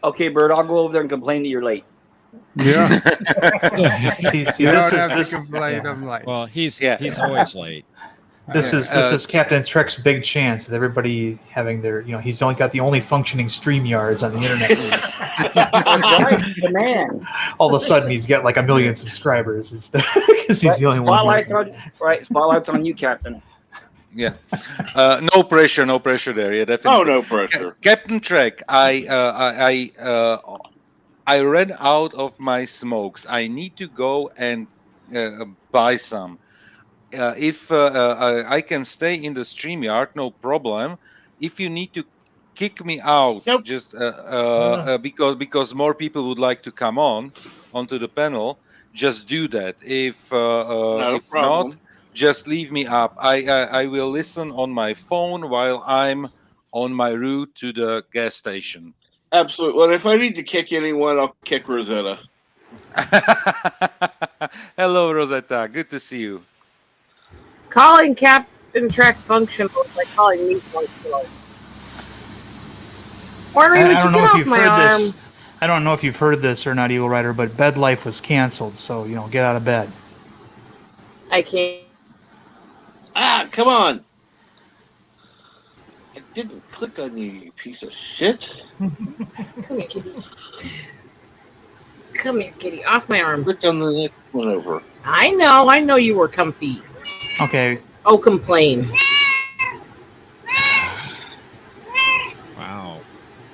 Okay, Bert, I'll go over there and complain that you're late. Yeah. See, I'm late. Well, he's always late. This is Captain Trek's big chance with everybody having their, he's only got the only functioning StreamYards on the internet. Right, the man. All of a sudden, he's got like 1 million subscribers because he's the only one. Spotlight's on you, Captain. Yeah, no pressure there. Yeah, definitely. Oh, no pressure. Captain Trek, I I ran out of my smokes. I need to go and buy some. If I can stay in the StreamYard, no problem. If you need to kick me out, Nope. just No. because more people would like to come onto the panel, just do that. If Not a if not, problem. just leave me up. I will listen on my phone while I'm on my route to the gas station. Absolutely. Well, if I need to kick anyone, I'll kick Rosetta. Hello, Rosetta. Good to see you. Calling Captain Trek functional is like calling me functional. Ornery, would you get off my arm? I don't know if you've heard this or not, Eagle Rider, but Bed Life was canceled, so get out of bed. I can't. Ah, come on. I didn't click on you, you piece of shit. Come here, kitty. Come here, kitty. Off my arm. Click on the next one over. I know you were comfy. Okay. Oh, complain. Wow.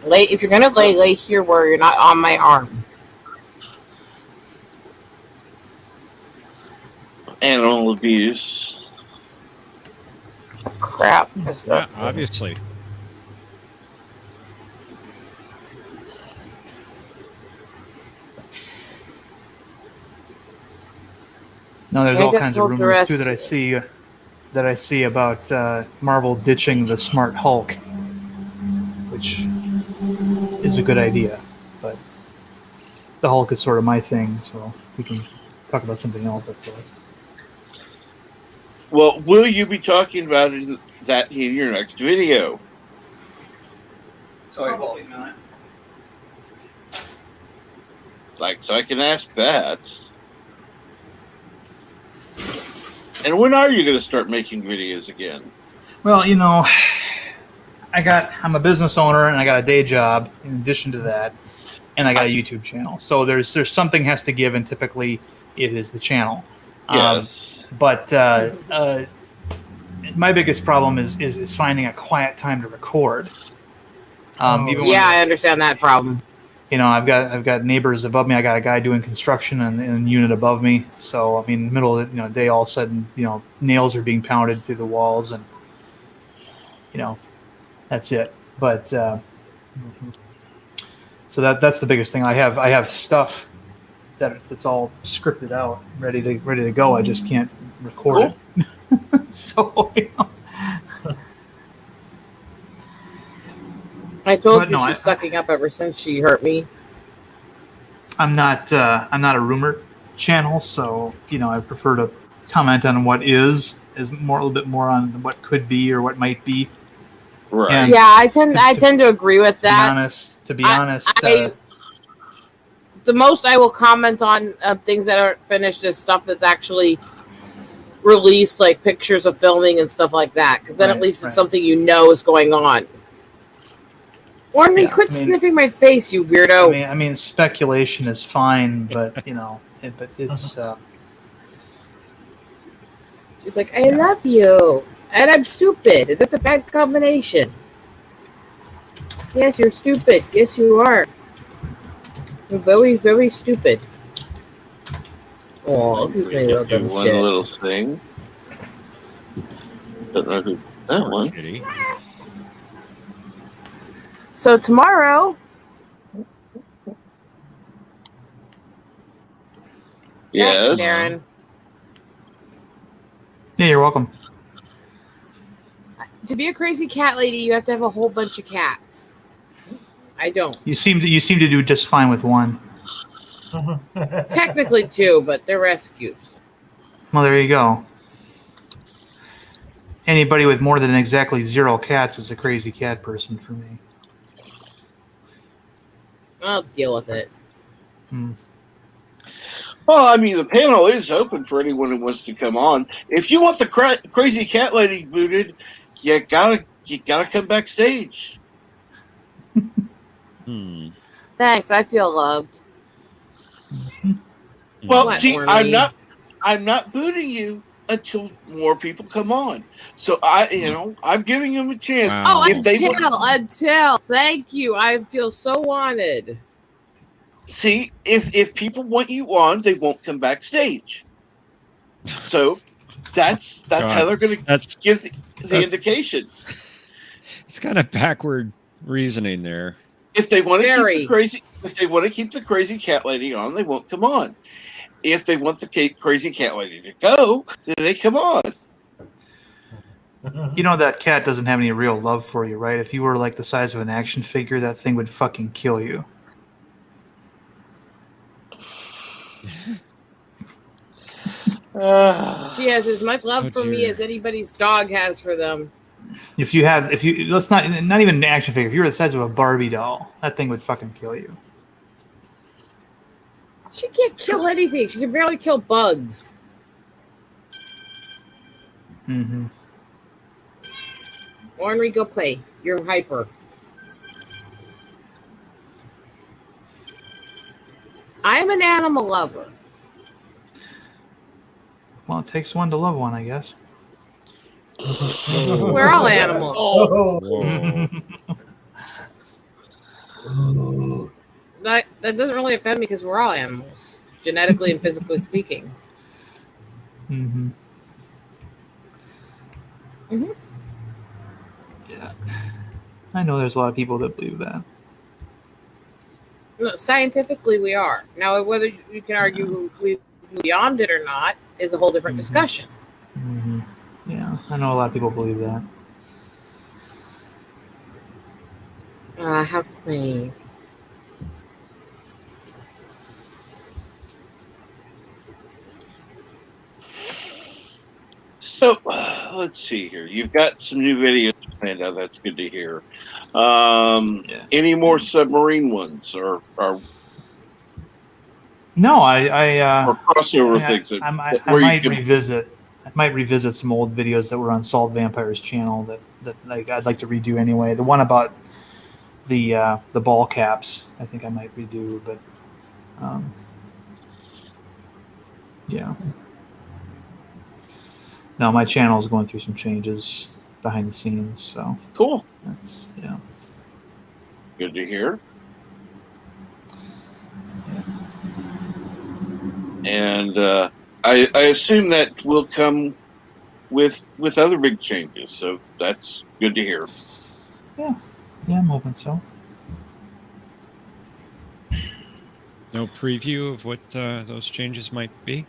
If you're gonna lay here where you're not on my arm. Animal abuse. Crap. Yeah, obviously. No, there's I all got kinds of told the rumors rest- too that I see about Marvel ditching the Smart Hulk, which is a good idea. But the Hulk is sort of my thing, so we can talk about something else. I feel like. Well, will you be talking about that in your next video? Probably not. So I can ask that. And when are you going to start making videos again? Well, I'm a business owner and I got a day job in addition to that, and I got a YouTube channel. So there's something has to give, and typically it is the channel. Yes. But my biggest problem is finding a quiet time to record. Even when I understand that problem. I've got neighbors above me. I got a guy doing construction in a unit above me. So middle of the day, all of a sudden, nails are being pounded through the walls, and that's it. But so that's the biggest thing. I have stuff that's all scripted out, ready to go. I just can't record it. So I told But you no, she's sucking up ever since she hurt me. I'm not a rumor channel, so I prefer to comment on what is a little bit more on what could be or what might be. Right. And Yeah, I tend to agree with that. To be honest, the most I will comment on things that aren't finished is stuff that's actually released, like pictures of filming and stuff like that, because then at least it's something is going on. Ornery, quit sniffing my face, you weirdo. Speculation is fine, but but it's. She's like, I love you, and I'm stupid. That's a bad combination. Yes, you're stupid. Yes, you are. You're very, very stupid. Oh, he's made a Do dumb one shit. little thing. Don't know who that Poor one. kitty. So tomorrow, Yes. thanks, Darren. Yeah, you're welcome. To be a crazy cat lady, you have to have a whole bunch of cats. I don't. You seem to do just fine with one. Technically two, but they're rescues. Well, there you go. Anybody with more than exactly 0 cats is a crazy cat person for me. I'll deal with it. Well, the panel is open for anyone who wants to come on. If you want the crazy cat lady booted, you gotta come backstage. Thanks, I feel loved. Well, What, see, Ornery? I'm not booting you until more people come on. So I'm giving them a chance. Wow. Oh, If they want- until. Thank you. I feel so wanted. See, if people want you on, they won't come backstage. So that's how God, they're going to that's give the that's- indication. it's kind of backward reasoning there. If they want to keep Very. the crazy cat lady on, they won't come on. If they want the crazy cat lady to go, then they come on. You know that cat doesn't have any real love for you, right? If you were like the size of an action figure, that thing would fucking kill you. She has as much love for me dear. as anybody's dog has for them. Let's not even an action figure. If you were the size of a Barbie doll, that thing would fucking kill you. She can't kill anything. She can barely kill bugs. Mm-hmm. Ornery, go play. You're hyper. I'm an animal lover. Well, it takes one to love one, I guess. We're all animals. Oh. That doesn't really offend me because we're all animals, genetically and physically speaking. Mm-hmm. Mm-hmm. Yeah. I know there's a lot of people that believe that. No, scientifically, we are. Now, whether you can argue we beyond it or not is a whole different discussion. Mm-hmm. Yeah, I know a lot of people believe that. How quaint. So let's see here. You've got some new videos planned out. That's good to hear. Any more submarine ones or No, or crossover things? I might revisit. I might revisit some old videos that were on Salt Vampire's channel that like I'd like to redo anyway. The one about the ball caps, I think I might redo, but yeah. No, my channel is going through some changes behind the scenes, so Cool. that's Good to hear. And I assume that will come with other big changes, so that's good to hear. Yeah, I'm hoping so. No preview of what those changes might be?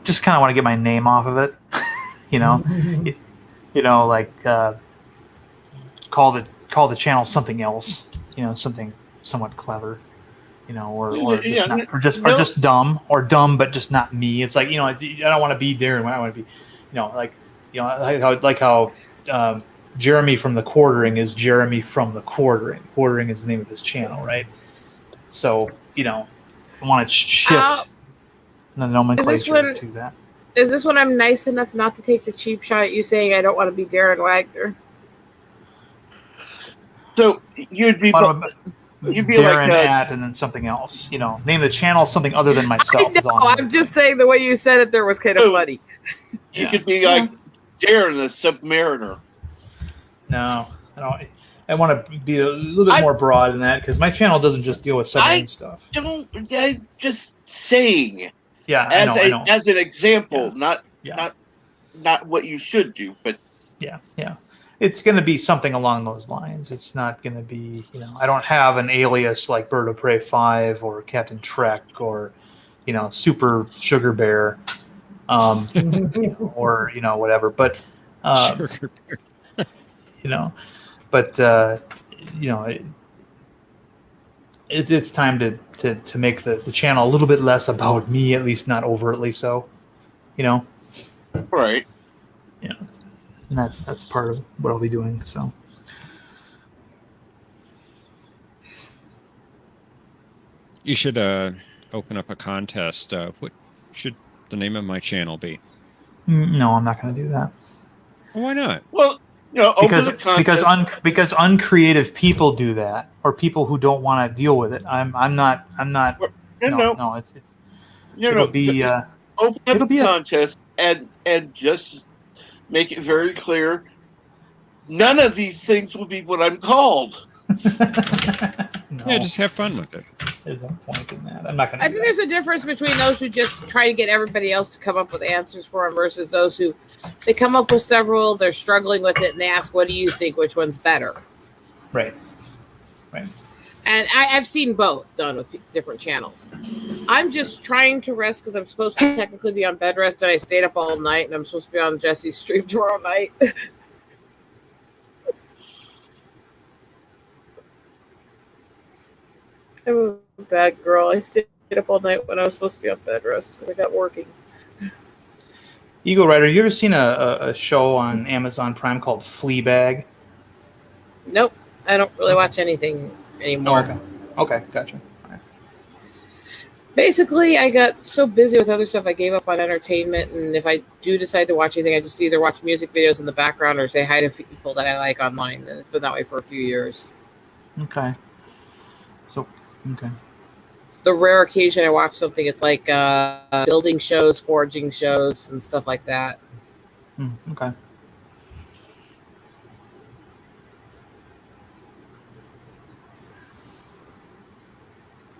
Just kind of want to get my name off of it, you know. Like call the channel something else, something somewhat clever, or just dumb, or dumb but just not me. It's like, I don't want to be Darren. I want to be, like how Jeremy from the Quartering is Jeremy from the Quartering. Quartering is the name of his channel, right? So I want to shift the nomenclature to that. Is this when I'm nice enough not to take the cheap shot at you saying I don't want to be Darren Wagner? So you'd be Darren like at and then something else. Name the channel something other than myself. I know. I'm just saying the way you said it there was kind of funny. You could be like Darren the Submariner. No, I don't. I want to be a little bit more broad than that because my channel doesn't just deal with submarine stuff. I'm just saying. Yeah, I know. As an example, not what you should do, but yeah. It's going to be something along those lines. It's not going to be, I don't have an alias like Bird of Prey 5 or Captain Trek or, Super Sugar Bear, or whatever. But Sugar Bear. It's time to make the channel a little bit less about me, at least not overtly so. Right. Yeah. And that's part of what I'll be doing. So You should open up a contest. What should the name of my channel be? no, I'm not going to do that. Why not? Well, because uncreative people do that, or people who don't want to deal with it. I'm not. No. It'll be open up a contest and just make it very clear. None of these things will be what I'm called. No, Yeah, just have fun with it. there's no point in that. I'm not going to. I think there's a difference between those who just try to get everybody else to come up with answers for them versus those who they come up with several, they're struggling with it, and they ask, "What do you think? Which one's better?" Right. And I've seen both done with different channels. I'm just trying to rest because I'm supposed to technically be on bed rest, and I stayed up all night, and I'm supposed to be on Jesse's stream tomorrow night. I'm a bad girl. I stayed up all night when I was supposed to be on bed rest because I got working. Eagle Rider, you ever seen a show on Amazon Prime called Fleabag? Nope, I don't really watch anything anymore. Okay, gotcha. All right. Basically, I got so busy with other stuff, I gave up on entertainment. And if I do decide to watch anything, I just either watch music videos in the background or say hi to people that I like online. And it's been that way for a few years. Okay. Okay. The rare occasion I watch something, it's like building shows, foraging shows, and stuff like that. Okay.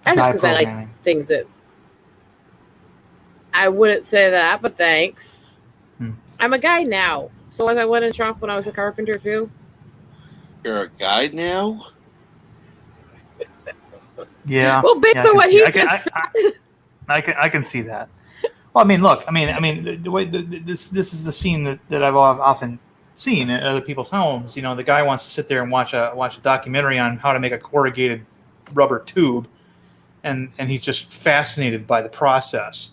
And just because I like things that I wouldn't say that, but thanks. I'm a guy now. So as I went in shop when I was a carpenter too. You're a guy now? Yeah. Well, based on what he just said. I can see that. Well, I mean, look, I mean, the way this is the scene that I've often seen at other people's homes. You know, the guy wants to sit there and watch a documentary on how to make a corrugated rubber tube, and he's just fascinated by the process.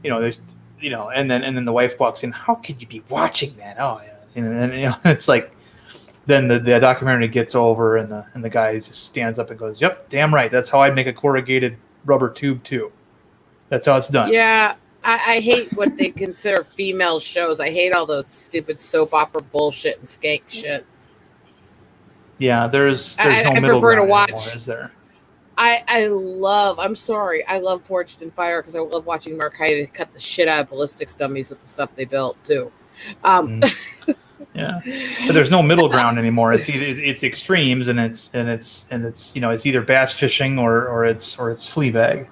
You know, and then the wife walks in. How could you be watching that? Oh, yeah. And it's like. Then the documentary gets over, and the guy just stands up and goes, "Yep, damn right. That's how I'd make a corrugated rubber tube too. That's how it's done." Yeah, I hate what they consider female shows. I hate all those stupid soap opera bullshit and skank shit. Yeah, there's no middle ground anymore, is there? I'm sorry. I love Forged in Fire because I love watching Mark Hyde cut the shit out of ballistics dummies with the stuff they built too. Yeah, but there's no middle ground anymore. It's either it's extremes, and it's it's either bass fishing or it's Fleabag,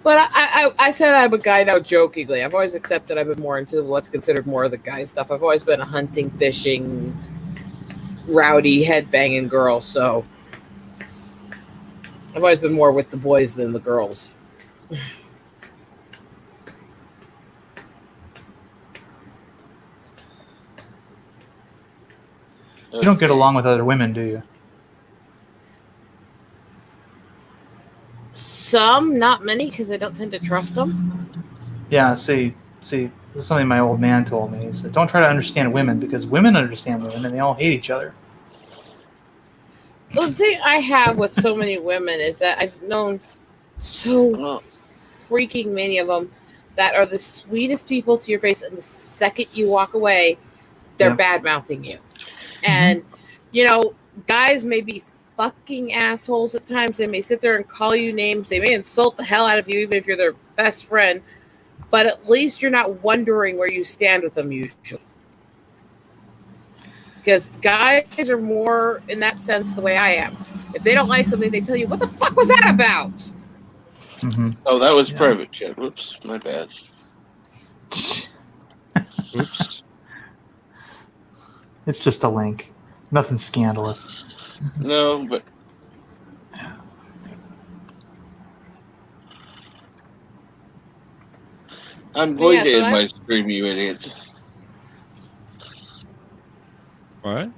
But I said I'm a guy now jokingly. I've always accepted I've been more into what's considered more of the guy stuff. I've always been a hunting, fishing, rowdy, head-banging girl, so I've always been more with the boys than the girls. You don't get along with other women, do you? Some, not many, because I don't tend to trust them. Yeah, see, this is something my old man told me. He said, don't try to understand women, because women understand women, and they all hate each other. The thing I have with so many women is that I've known so freaking many of them that are the sweetest people to your face, and the second you walk away, they're bad-mouthing you. And, guys may be fucking assholes at times. They may sit there and call you names. They may insult the hell out of you, even if you're their best friend. But at least you're not wondering where you stand with them usually. Because guys are more, in that sense, the way I am. If they don't like something, they tell you, what the fuck was that about? Mm-hmm. Oh, that was private chat. Whoops, my bad. Oops. It's just a link. Nothing scandalous. No, but I'm going to end my stream, you idiot. What?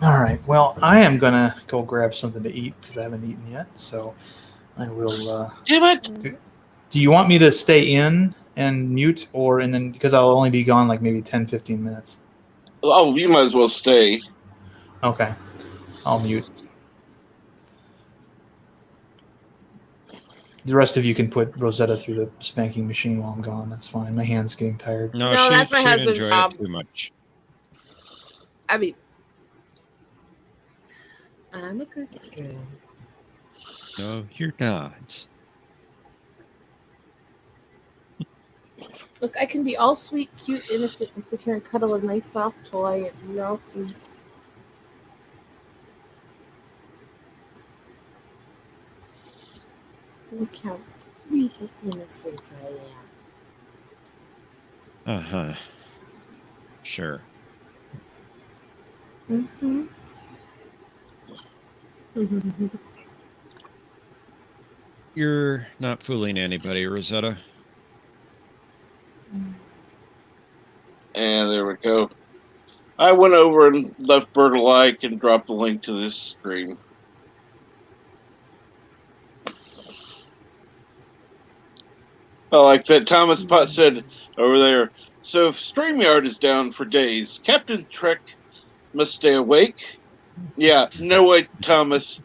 All right. Well, I am going to go grab something to eat because I haven't eaten yet. So I will. Damn it! Do you want me to stay in and mute, and then because I'll only be gone like maybe 10, 15 minutes? Oh, you might as well stay. Okay. I'll mute. The rest of you can put Rosetta through the spanking machine while I'm gone. That's fine. My hand's getting tired. No, that's my husband's job. Too much. I mean, I'm a good girl. No, you're not. Look, I can be all sweet, cute, innocent, and sit here and cuddle a nice, soft toy and be all sweet. Look how sweet and innocent I Uh-huh. Sure. am. Mm-hmm. You're not fooling anybody, Rosetta. And there we go. I went over and left Bert a like and dropped the link to this stream. Like that Thomas Potts said over there. So if StreamYard is down for days, Captain Trek must stay awake. Yeah, no way, Thomas.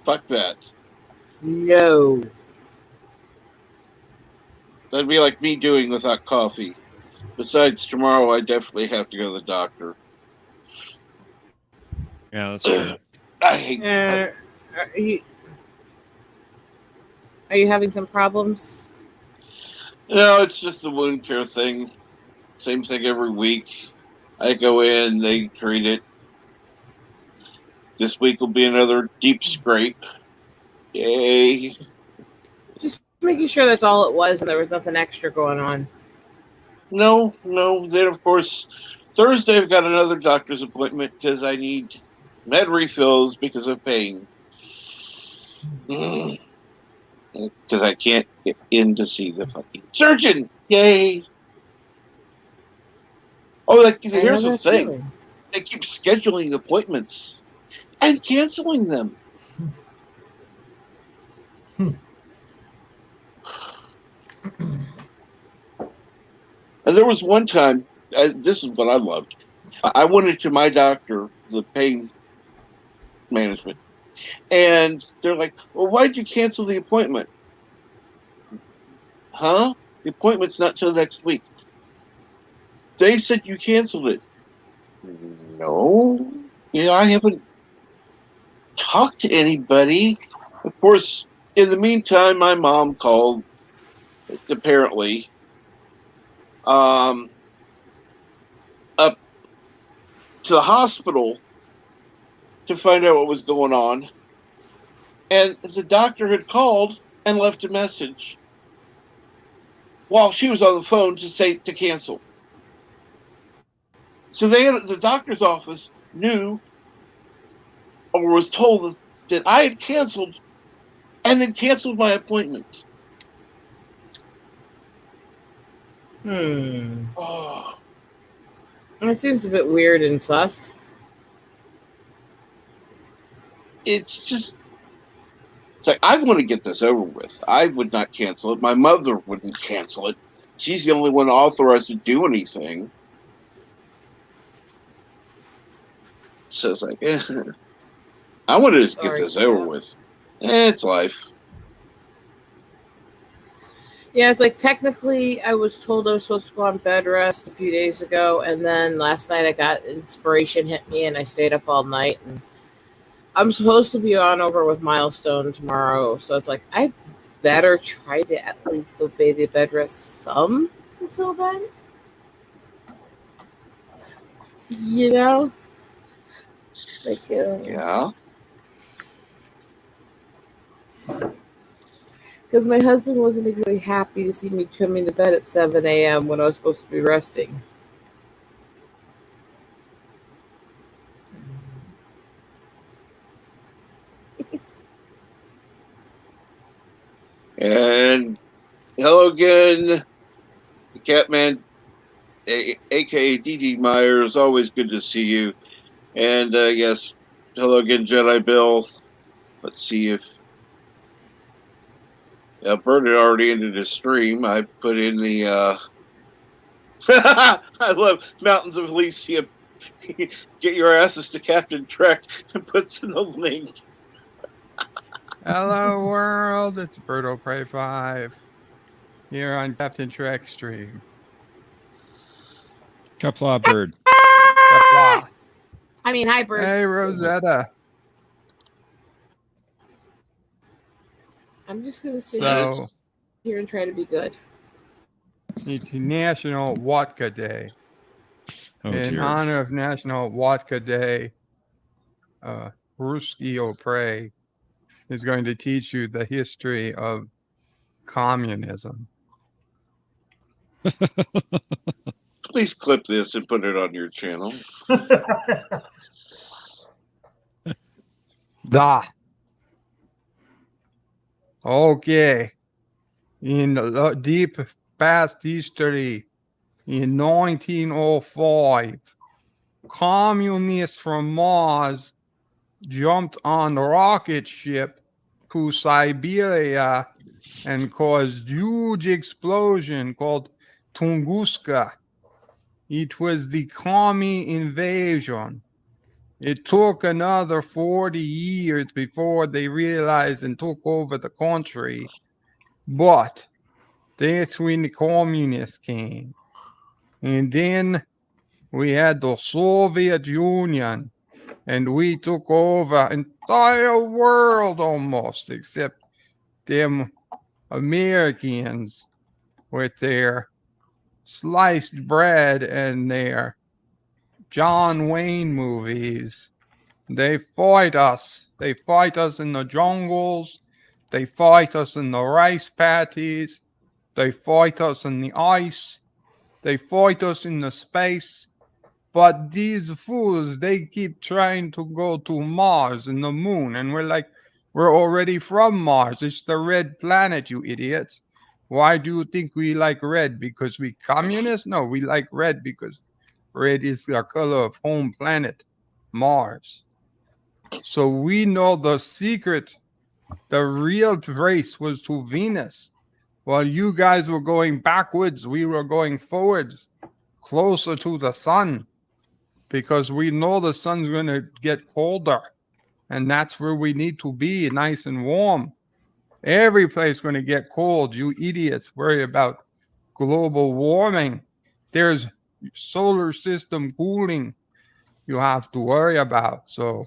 Fuck that. No. That'd be like me doing without coffee. Besides, tomorrow I definitely have to go to the doctor. Yeah, that's true. I hate that. Are you having some problems? No, it's just the wound care thing. Same thing every week. I go in, they treat it. This week will be another deep scrape. Yay. Just making sure that's all it was and there was nothing extra going on. No. Then, of course, Thursday I've got another doctor's appointment because I need med refills because of pain. Because I can't get in to see the fucking surgeon. Yay. Oh, here's the thing. Feeling. They keep scheduling appointments and canceling them. And there was one time, this is what I loved. I went into my doctor, the pain management, and they're like, well, why'd you cancel the appointment? Huh? The appointment's not till next week. They said you canceled it. No. I haven't talked to anybody. Of course, in the meantime, my mom called, apparently, up to the hospital to find out what was going on. And the doctor had called and left a message while she was on the phone to cancel. So the doctor's office knew or was told that I had canceled and then canceled my appointment. Oh. It seems a bit weird and sus. It's like, I want to get this over with. I would not cancel it. My mother wouldn't cancel it. She's the only one authorized to do anything. So it's like, I want to just get this over with. It's life. Yeah, it's like technically I was told I was supposed to go on bed rest a few days ago, and then last night I got inspiration hit me and I stayed up all night, and I'm supposed to be on over with Milestone tomorrow, so it's like I better try to at least obey the bed rest some until then. Like yeah. Because my husband wasn't exactly happy to see me coming to bed at 7 a.m. when I was supposed to be resting. And hello again, the Catman, a.k.a. DD Myers. Always good to see you. And yes, hello again, Jedi Bill. Let's see if Bert had already ended his stream. I put in the I love Mountains of Elysium. Get your asses to Captain Trek and puts in the link. Hello, world. It's Birdo Prey 5 here on Captain Trek stream. Kapla Bird. Kapla. Hi, Bird. Hey, Rosetta. I'm just going to sit So, here and try to be good. It's National Vodka Day. Oh, In dear. honor of National Vodka Day, Ruski Opre is going to teach you the history of communism. Please clip this and put it on your channel. Da. Okay. In the deep past history, in 1905, communists from Mars jumped on a rocket ship to Siberia and caused huge explosion called Tunguska. It was the commie invasion. It took another 40 years before they realized and took over the country. But that's when the communists came. And then we had the Soviet Union, and we took over entire world almost, except them Americans with their sliced bread and their John Wayne movies. They fight us. They fight us in the jungles. They fight us in the rice paddies. They fight us in the ice. They fight us in the space. But these fools, they keep trying to go to Mars and the moon. And we're like, we're already from Mars. It's the red planet, you idiots. Why do you think we like red? Because we communists? No, we like red because red is the color of home planet, Mars. So we know the secret. The real race was to Venus. While you guys were going backwards, we were going forwards, closer to the sun, because we know the sun's going to get colder, and that's where we need to be, nice and warm. Every place is going to get cold. You idiots worry about global warming. There's solar system cooling you have to worry about. So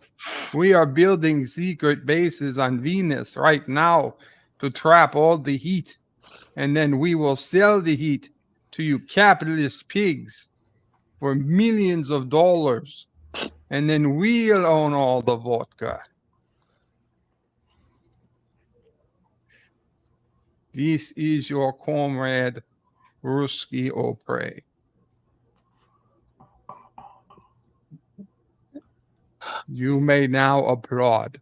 we are building secret bases on Venus right now to trap all the heat. And then we will sell the heat to you capitalist pigs for millions of dollars. And then we'll own all the vodka. This is your comrade, Ruski Opre. You may now applaud.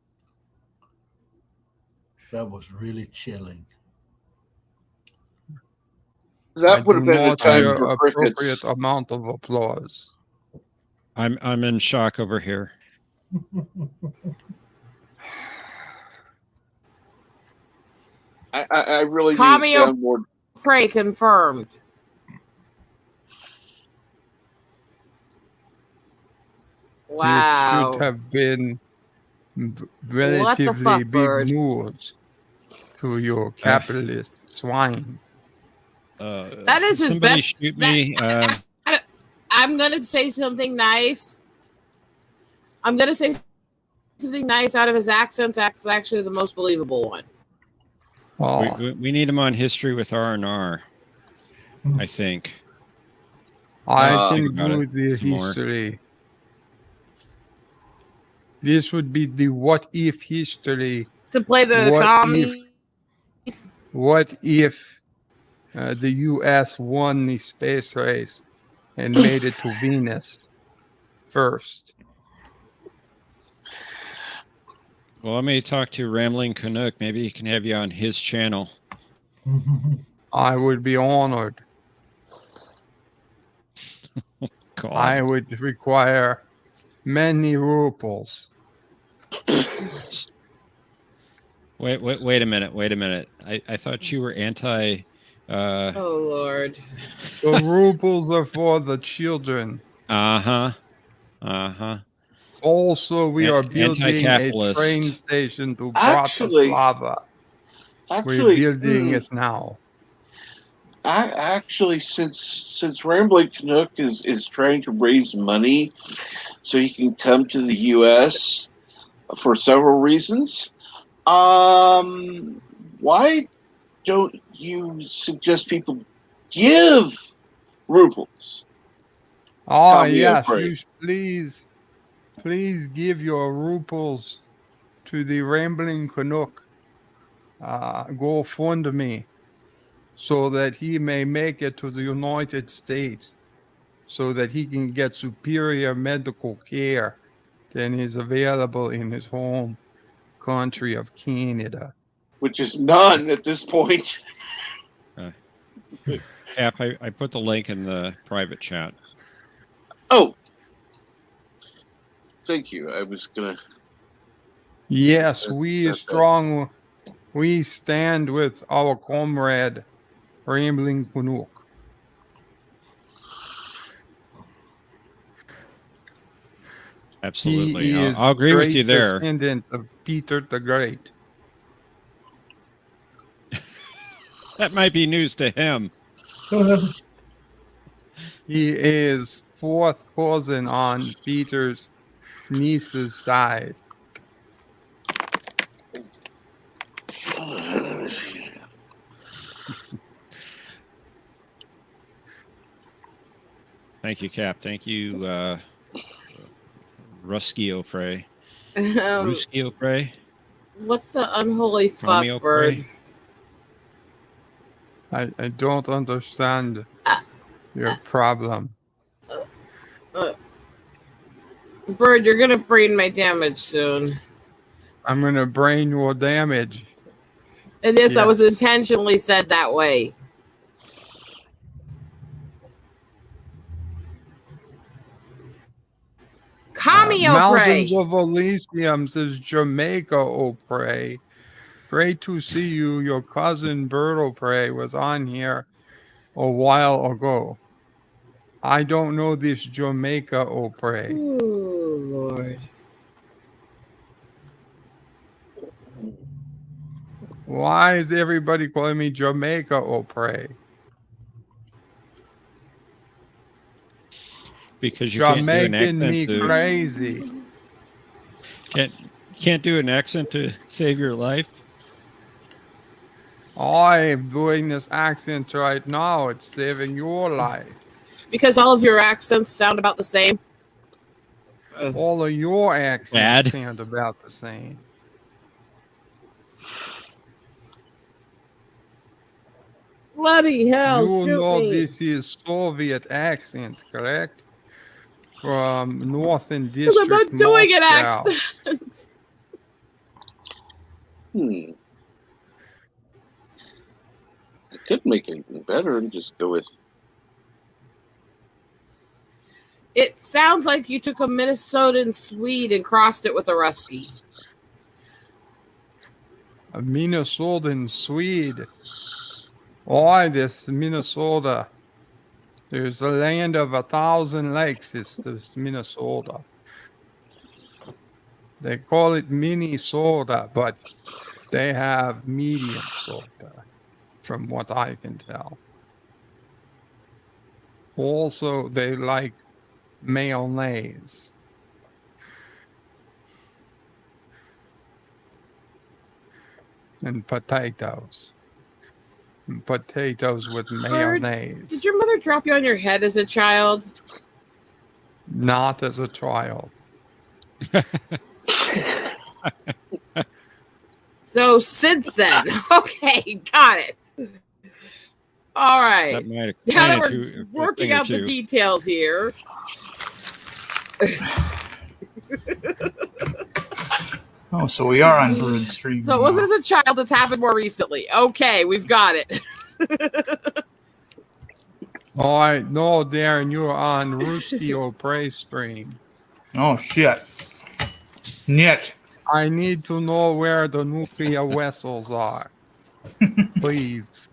That was really chilling. That would have been a time hear for appropriate crickets. amount of applause. I'm in shock over here. I really need to Commie sound more. Prey confirmed. Wow. This should have been What the relatively fuck, big Bird? news to your capitalist swine. That is his somebody best. shoot me. I'm gonna say something nice. I'm gonna say something nice out of his accents. That's actually the most believable one. Oh, we need him on History with R&R, I think. I think think about it with the some more. history. This would be the what if history. To play the What commies. What if the U.S. won the space race and made it to Venus first? Well, let me talk to Rambling Canuck. Maybe he can have you on his channel. I would be honored. God. I would require many rubles. Wait a minute. I thought you were anti. Oh Lord. The rubles are for the children. Uh-huh. Also, we are building a Anti-capitalist. train station to Actually- Bratislava. We're Actually, building it now. actually, since Rambling Canuck is trying to raise money so he can come to the U.S. for several reasons, why don't you suggest people give rubles. Oh, Cameo yes. pray. Please give your ruples to the Rambling Canuck. GoFundMe so that he may make it to the United States so that he can get superior medical care than is available in his home country of Canada. Which is none at this point. Cap, I put the link in the private chat. Oh. Thank you. I was going to... Yes, we stand with our comrade, Rambling Canuck. Absolutely. He is I'll agree with you great there. descendant of Peter the Great. That might be news to him. He is fourth cousin on Peter's niece's side. Thank you, Cap. Thank you, Ruskio Prey. Ruskio Prey? What the unholy fuck, Romeo bird? Prey? I don't understand your problem. Bird, you're gonna brain my damage soon. I'm gonna brain your damage. And yes, that was Yes. intentionally said that way. Cameo Mountains Prey. of Elysium says Jamaica, oh pray. Great to see you. Your cousin Bird O'Prey was on here a while ago. I don't know this Jamaica O'Prey. Ooh, Lord. Why is everybody calling me Jamaica O'Prey? Because you You're can't do an making me accent to, crazy. can't do an accent to save your life. I'm doing this accent right now. It's saving your life. Because all of your accents sound about the same. All of your accents Bad. sound about the same. Bloody hell, You shoot know me. this is Soviet accent, correct? From Northern Because I'm District, not doing an Moscow. accent. I could make it even better and just go with... It sounds like you took a Minnesotan Swede and crossed it with a Rusky. A Minnesotan Swede. Why this Minnesota? There's the land of 1,000 lakes. It's this Minnesota. They call it Minnesota, but they have medium soda, from what I can tell. Also, they like mayonnaise. And potatoes. And potatoes with Bird, mayonnaise. did your mother drop you on your head as a child? Not as a child. So since then, okay, got it. All right. That might Now that explain we're a working thing or out the two. details here. Oh, so we are on Bird Stream. So it wasn't as a child, it's happened more recently. Okay, we've got it. All right, no, Darren, you're on Ruskio Prey stream. Oh, shit. Nick. I need to know where the nuclear vessels are. Please.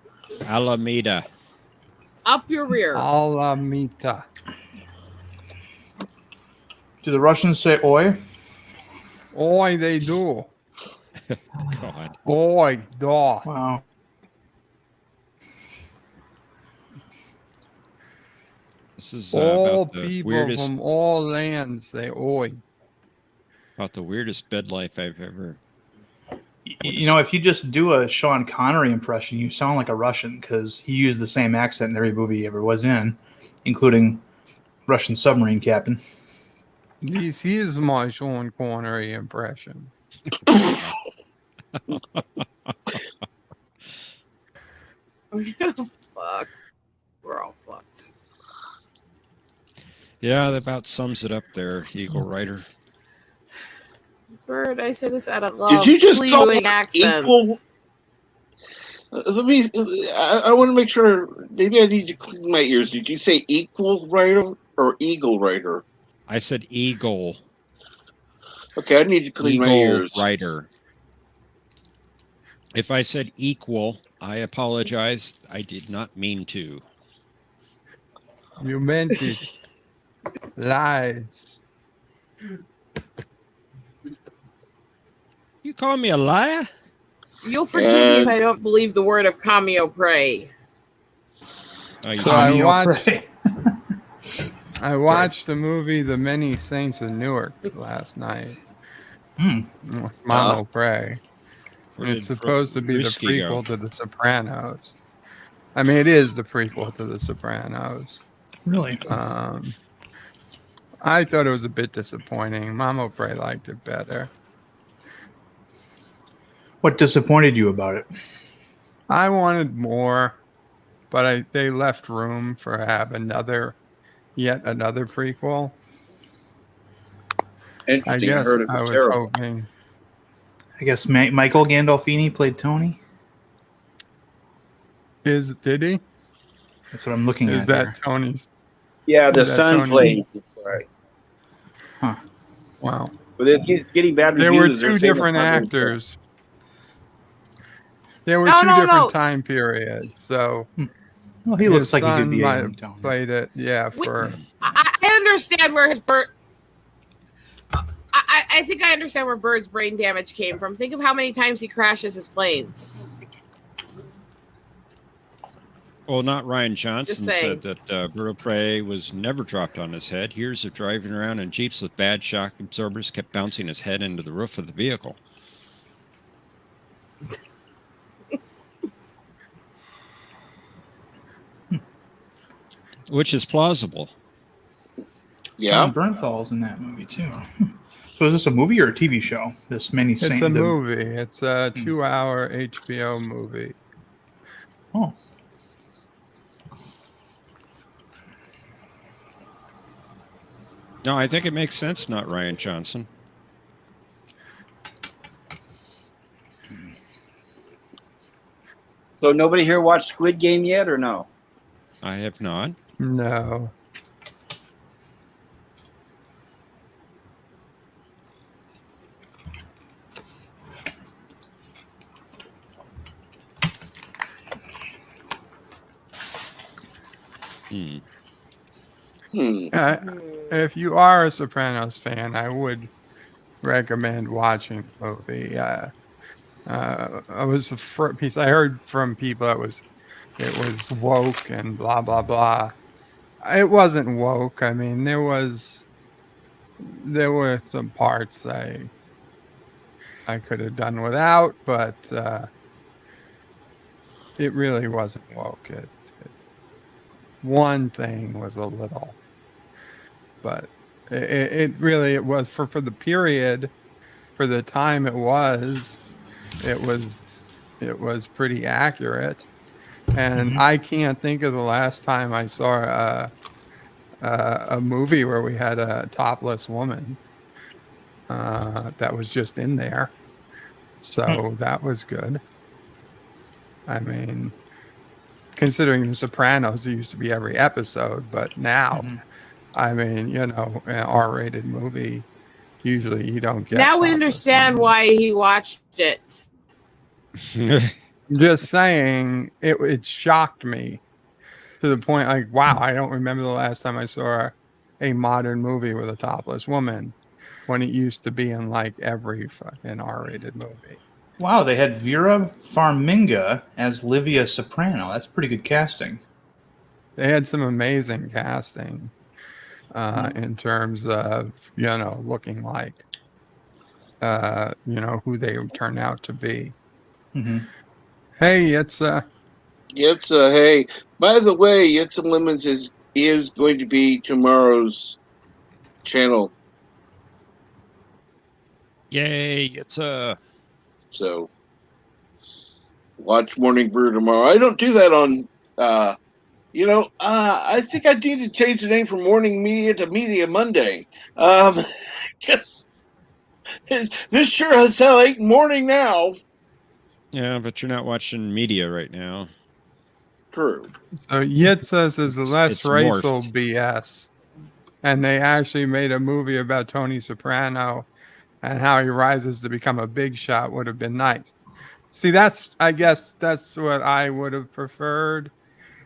Alameda. Up your rear. Alameda. Do the Russians say oi? Oi, they do. God. Oi, da. Wow. This is All about the people weirdest from all lands say oi. bed life I've ever You know, if you just do a Sean Connery impression, you sound like a Russian because he used the same accent in every movie he ever was in, including Russian submarine captain. This is my Sean Connery impression. Fuck. We're all fucked. Yeah, that about sums it up there, Eagle Rider. Bird, I say this out of love. Did you just call Doing it accents. equal? Let me. I want to make sure. Maybe I need to clean my ears. Did you say equal writer or eagle writer? I said Eagle. Okay, I need to clean my Eagle ears. Rider. If I said equal, I apologize. I did not mean to. You meant it. Lies. You call me a liar? You'll forgive me if I don't believe the word of Cameo Pray. So I watched the movie The Many Saints of Newark last night. Mama Pray. It's supposed to be the prequel to The Sopranos. I mean, it is the prequel to The Sopranos. Really? I thought it was a bit disappointing. Mama Pray liked it better. What disappointed you about it? I wanted more, but they left room for yet another prequel. I guess I was hoping. I guess Michael Gandolfini played Tony. Did he? That's what I'm looking at. Is that here. Tony's? Yeah, the son played. Right. Huh. Wow. But it's getting bad There were reviews. two different actors. There were two different time periods. So, well, he looks like he could be might a have Tony. played it. Yeah, for. I understand where his bird. I think I understand where Bird's brain damage came from. Think of how many times he crashes his planes. Well, not Ryan Johnson Just said that Bird of Prey was never dropped on his head. Years of driving around in Jeeps with bad shock absorbers kept bouncing his head into the roof of the vehicle. Which is plausible. Tom Bernthal's in that movie too. So is this a movie or a TV show? This Many Saints. It's a movie. It's a 2-hour HBO movie. Oh. No, I think it makes sense, not Ryan Johnson. So nobody here watched Squid Game yet, or no? I have not. No. If you are a Sopranos fan, I would recommend watching the movie. I was the first piece I heard from people it was woke and blah blah blah. It wasn't woke. I mean, there were some parts I could have done without, but it really wasn't woke. One thing was a little, but it was for the period, for the time it was pretty accurate. And I can't think of the last time I saw a movie where we had a topless woman that was just in there. So that was good. I mean, considering The Sopranos, it used to be every episode, but now, I mean, an R-rated movie, usually you don't get. Now we understand why he watched it. Just saying, it shocked me to the point like, wow, I don't remember the last time I saw a modern movie with a topless woman when it used to be in like every fucking R-rated movie. Wow, they had Vera Farmiga as Livia Soprano. That's pretty good casting. They had some amazing casting in terms of, looking like. who they turn out to be. Mm-hmm. Hey, it's Hey, by the way, It's Lemons is going to be tomorrow's channel. Yay! It's So watch Morning Brew tomorrow. I don't do that on I think I need to change the name from Morning Media to Media Monday. Because this sure as hell ain't morning now. yeah, but you're not watching media right now. True. so Yitzhak is the less It's racial morphed. BS, and they actually made a movie about Tony Soprano and how he rises to become a big shot. Would have been nice. See, I guess that's what I would have preferred.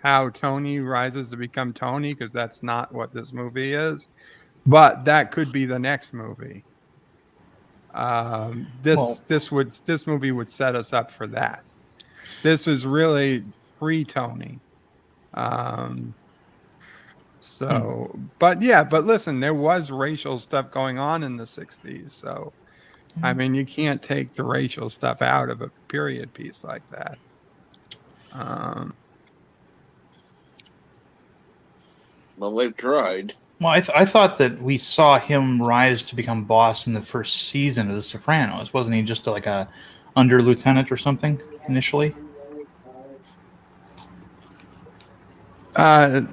How Tony rises to become Tony, because that's not what this movie is. But that could be the next movie. This movie would set us up for that. This is really pre-Tony. But listen, there was racial stuff going on in the 60s. So, I mean, you can't take the racial stuff out of a period piece like that. Well, they've tried. Well, I thought that we saw him rise to become boss in the first season of The Sopranos. Wasn't he just like a under lieutenant or something initially? Well,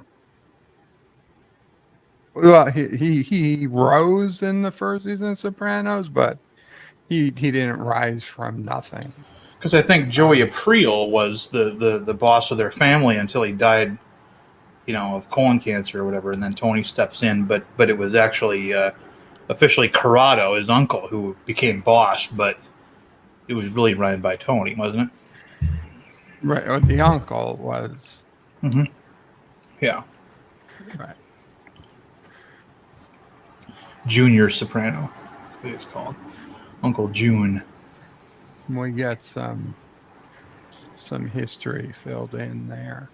he rose in the first season of Sopranos, but he didn't rise from nothing. Because I think Joey Aprile was the boss of their family until he died, of colon cancer or whatever, and then Tony steps in. But it was actually officially Corrado, his uncle, who became boss. But it was really run by Tony, wasn't it? Right, or the uncle was. Mm-hmm. Yeah. Right. Junior Soprano, what it's called, Uncle June. We get some history filled in there,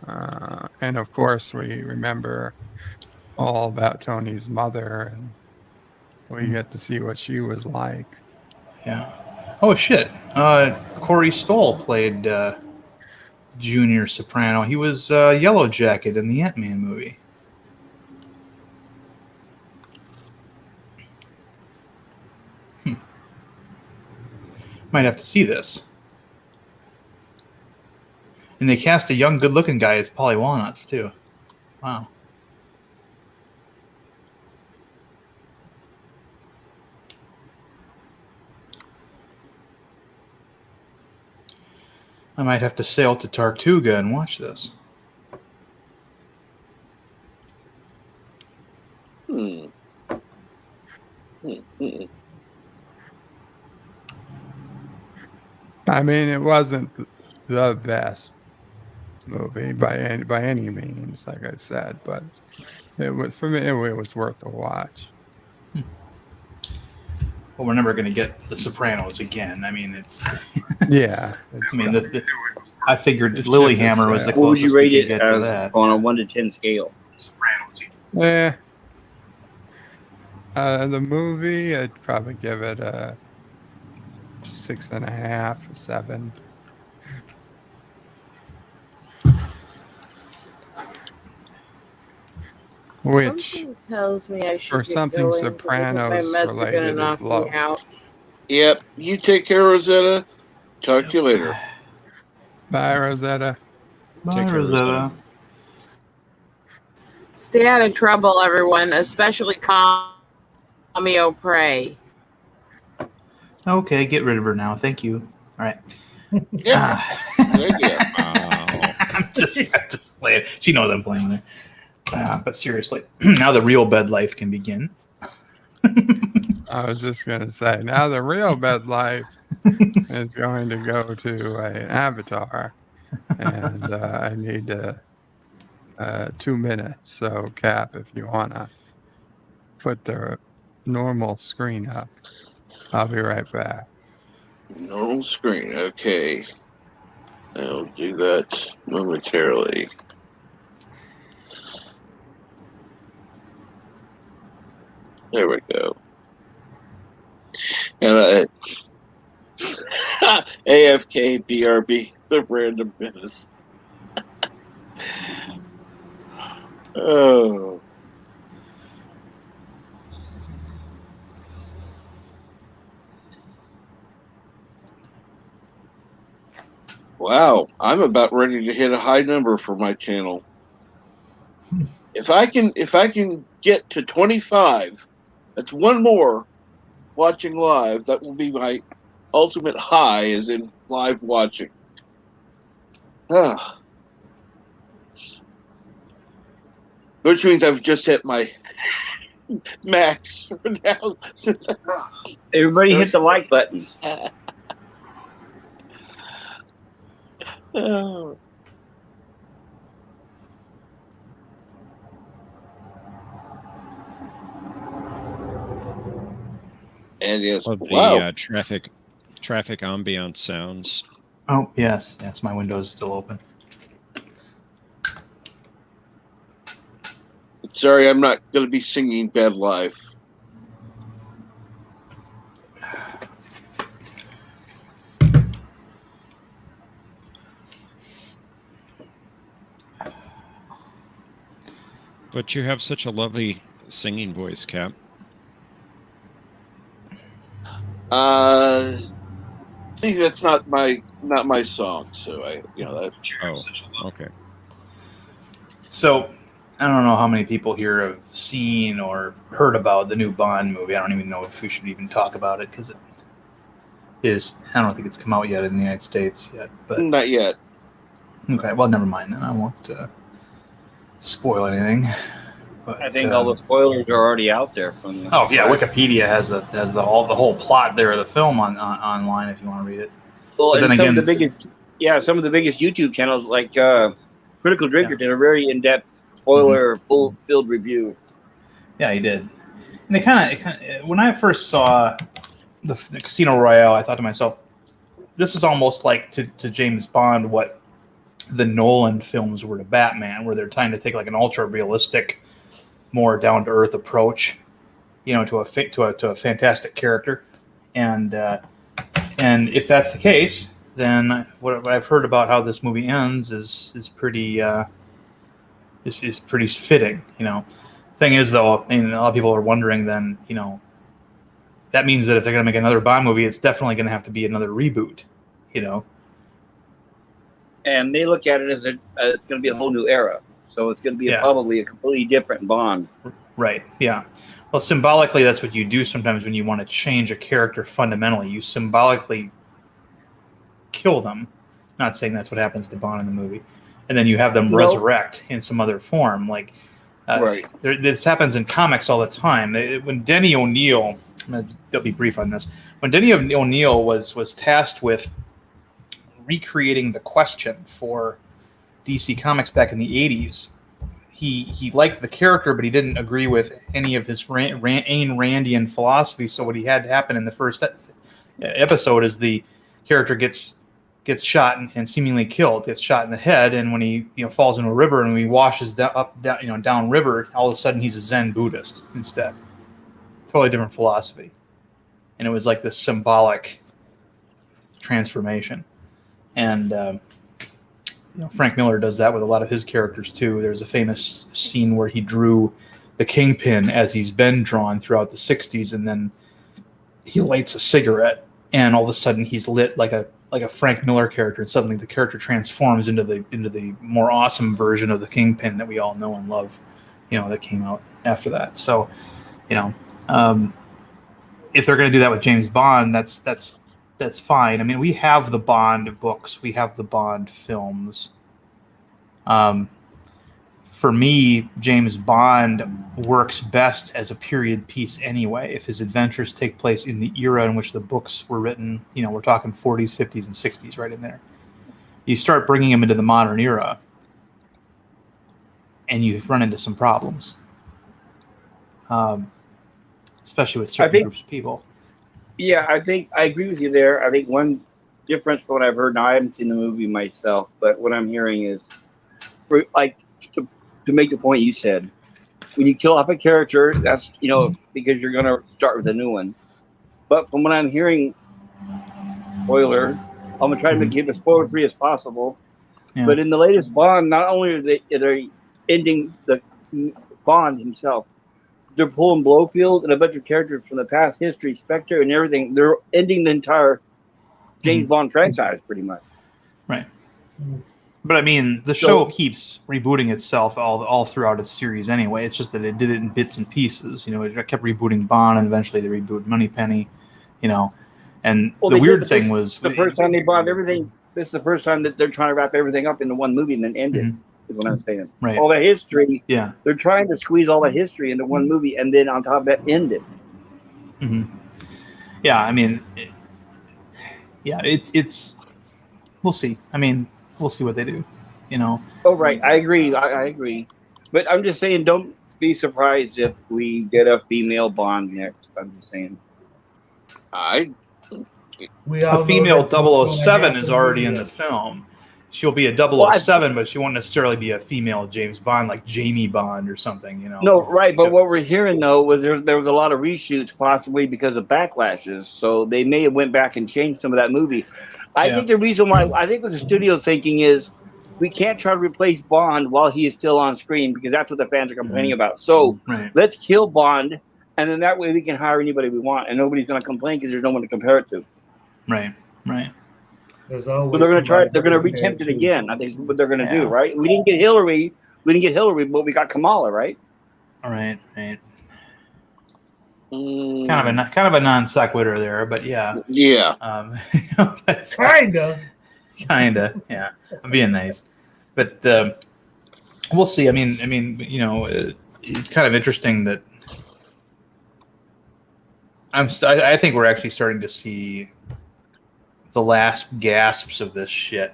and of course we remember all about Tony's mother, and we get to see what she was like. Yeah. Oh shit! Corey Stoll played Junior Soprano. He was Yellow Jacket in the Ant-Man movie. Might have to see this. And they cast a young, good-looking guy as Polly Walnuts, too. Wow. I might have to sail to Tortuga and watch this. I mean, it wasn't the best movie by any means, like I said, but it was, for me, it was worth a watch. Well, we're never going to get The Sopranos again. I mean, it's yeah. I mean, I figured Lilyhammer was the What would you closest rate we it could get to that. on a 1 to 10 scale? Yeah. The movie, I'd probably give it a 6.5, 7. Which Something tells me I should for get something going, Sopranos my meds are gonna related is knock me low. out. Yep. You take care, Rosetta. Talk to you later. Bye, Rosetta. Bye, Rosetta. Stay out of trouble, everyone, especially Cameo Prey. Okay, get rid of her now. Thank you. All right. Yeah. Good idea. I'm just playing. She knows I'm playing there. But seriously, now the real bed life can begin. I was just going to say, now the real bed life is going to go to an avatar, and I need 2 minutes. So, Cap, if you want to put the normal screen up, I'll be right back. Normal screen. Okay. I'll do that momentarily. There we go. And AFK BRB, the random menace. Oh. Wow, I'm about ready to hit a high number for my channel. If I can get to 25, that's one more watching live. That will be my ultimate high, is in live watching. Which means I've just hit my max for now. Since Everybody hit the like button. Oh. And yes, Love the wow. traffic ambiance sounds. Oh, yes. Yes, my window is still open. Sorry, I'm not going to be singing Bad Life. But you have such a lovely singing voice, Cap. See, that's not my song, so that. Oh, okay. So, I don't know how many people here have seen or heard about the new Bond movie. I don't even know if we should even talk about it because it is. I don't think it's come out yet in the United States yet. But Not yet. Okay, well, never mind then. I won't spoil anything. But I think all the spoilers are already out there from the. Oh yeah, Wikipedia has the whole plot there of the film online if you want to read it. Well, But and then some again, of the biggest YouTube channels like Critical Drinker did a very in-depth spoiler filled review. Yeah, he did. And it kind of when I first saw the Casino Royale, I thought to myself, this is almost like to James Bond what the Nolan films were to Batman, where they're trying to take like an ultra realistic, more down to earth approach, to a fantastic character, and if that's the case, then what I've heard about how this movie ends is pretty is pretty fitting. Thing is though, a lot of people are wondering then, that means that if they're going to make another Bond movie, it's definitely going to have to be another reboot, And they look at it as it's going to be a whole new era. So it's going to be probably a completely different Bond. Right, yeah. Well, symbolically, that's what you do sometimes when you want to change a character fundamentally. You symbolically kill them. Not saying that's what happens to Bond in the movie. And then you have them resurrect in some other form. Like, right. This happens in comics all the time. When Denny O'Neil, I'll be brief on this. When Denny O'Neil was tasked with recreating the Question for DC Comics back in the 80s, he liked the character, but he didn't agree with any of his Ayn Randian philosophy. So what he had to happen in the first episode is the character gets shot and seemingly killed, gets shot in the head, and when he falls into a river and he washes down river, all of a sudden he's a Zen Buddhist instead. Totally different philosophy, and it was like this symbolic transformation. And Frank Miller does that with a lot of his characters too. There's a famous scene where he drew the Kingpin as he's been drawn throughout the 60s, and then he lights a cigarette, and all of a sudden he's lit like a Frank Miller character, and suddenly the character transforms into the more awesome version of the Kingpin that we all know and love, that came out after that. So, if they're going to do that with James Bond, that's fine. I mean, we have the Bond books, we have the Bond films. For me, James Bond works best as a period piece anyway. If his adventures take place in the era in which the books were written, we're talking 40s, 50s, and 60s right in there. You start bringing him into the modern era, and you run into some problems, especially with certain groups of people. Yeah, I think I agree with you there. I think one difference from what I've heard, now I haven't seen the movie myself, but what I'm hearing is, to make the point you said, when you kill off a character, that's, because you're going to start with a new one. But from what I'm hearing, spoiler, I'm gonna try to keep it spoiler free as possible. Yeah. But in the latest Bond, not only are they ending the Bond himself, they're pulling Blofeld and a bunch of characters from the past history, Spectre and everything. They're ending the entire James Bond franchise pretty much. Right. But I mean, the show keeps rebooting itself all throughout its series anyway. It's just that it did it in bits and pieces. You know, it kept rebooting Bond, and eventually they rebooted Moneypenny. You know, and the weird thing was the first time they brought everything. This is the first time that they're trying to wrap everything up into one movie and then end it. Is what I'm saying. Right. All the history. Yeah. They're trying to squeeze all the history into one movie, and then on top of that, end it. Yeah, I mean, it's. We'll see. I mean, we'll see what they do. You know. Oh right, I agree. I agree, but I'm just saying, don't be surprised if we get a female Bond next. I'm just saying. A female 007 is already in the film. She'll be a 007, but she won't necessarily be a female James Bond, like Jamie Bond or something, you know. No, right. But what we're hearing though was there was a lot of reshoots, possibly because of backlashes. So they may have went back and changed some of that movie. I think the reason why I think what the studio thinking is we can't try to replace Bond while he is still on screen because that's what the fans are complaining about. So let's kill Bond, and then that way we can hire anybody we want, and nobody's going to complain because there's no one to compare it to. Right. So they're going to try. They're going to retempt it again. I think is what they're going to do. Right? We didn't get Hillary. But we got Kamala. Right? All right. Kind of a non sequitur there, but yeah. Kinda. Yeah. I'm being nice, but we'll see. I mean, you know, it's kind of interesting that I think we're actually starting to see the last gasps of this shit.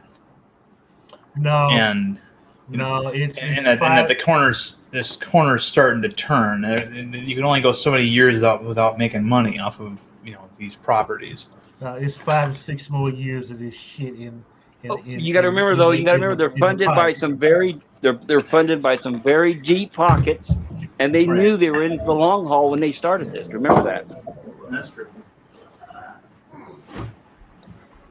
And that the corners. This corner's starting to turn. You can only go so many years without making money off of these properties. It's 5 or 6 more years of this shit you got to remember though. You got to remember they're funded by some very deep pockets, and they knew they were in the long haul when they started this. Remember that. That's true.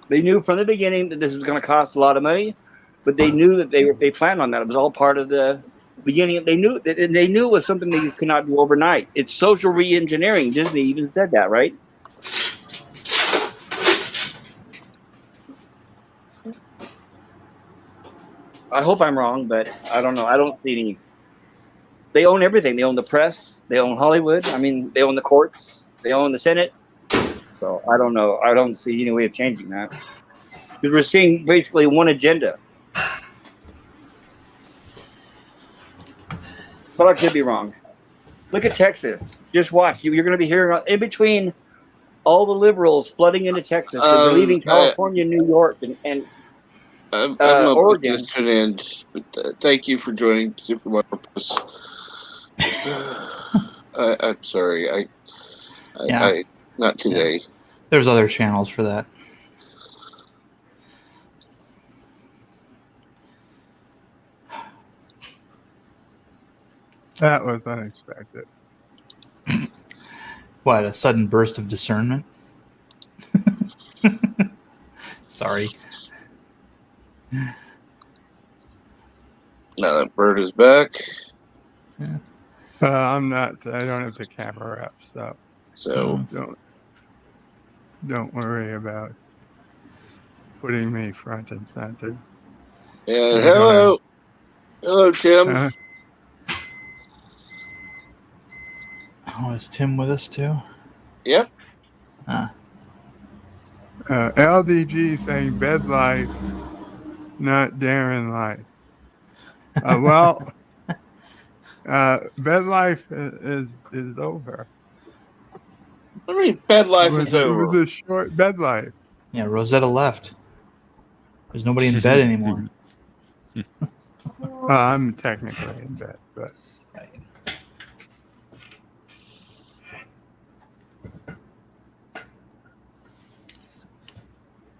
They knew from the beginning that this was going to cost a lot of money, but they knew that they planned on that. It was all part of the beginning. They knew it was something that you could not do overnight. It's social re-engineering. Disney even said that, right? I hope I'm wrong, but I don't know. I don't see any. They own everything. They own the press. They own Hollywood. I mean, they own the courts. They own the Senate. So I don't know. I don't see any way of changing that because we're seeing basically one agenda. But I could be wrong. Look at Texas. Just watch. You're going to be hearing in between all the liberals flooding into Texas. They're leaving California, New York, and I'm Oregon. This could end, but thank you for joining Super Purpose. I'm sorry. I not today. Yeah. There's other channels for that. That was unexpected. What, a sudden burst of discernment? Sorry. Now that bird is back. Yeah. I don't have the camera up, so don't worry about putting me front and center. And hello, Tim. Oh, is Tim with us too? Yep. LDG saying bed life, not Darren life. Well, bed life is over. I mean, bed life is over. It was a short bed life. Yeah, Rosetta left. There's nobody in bed anymore. I'm technically in bed, but.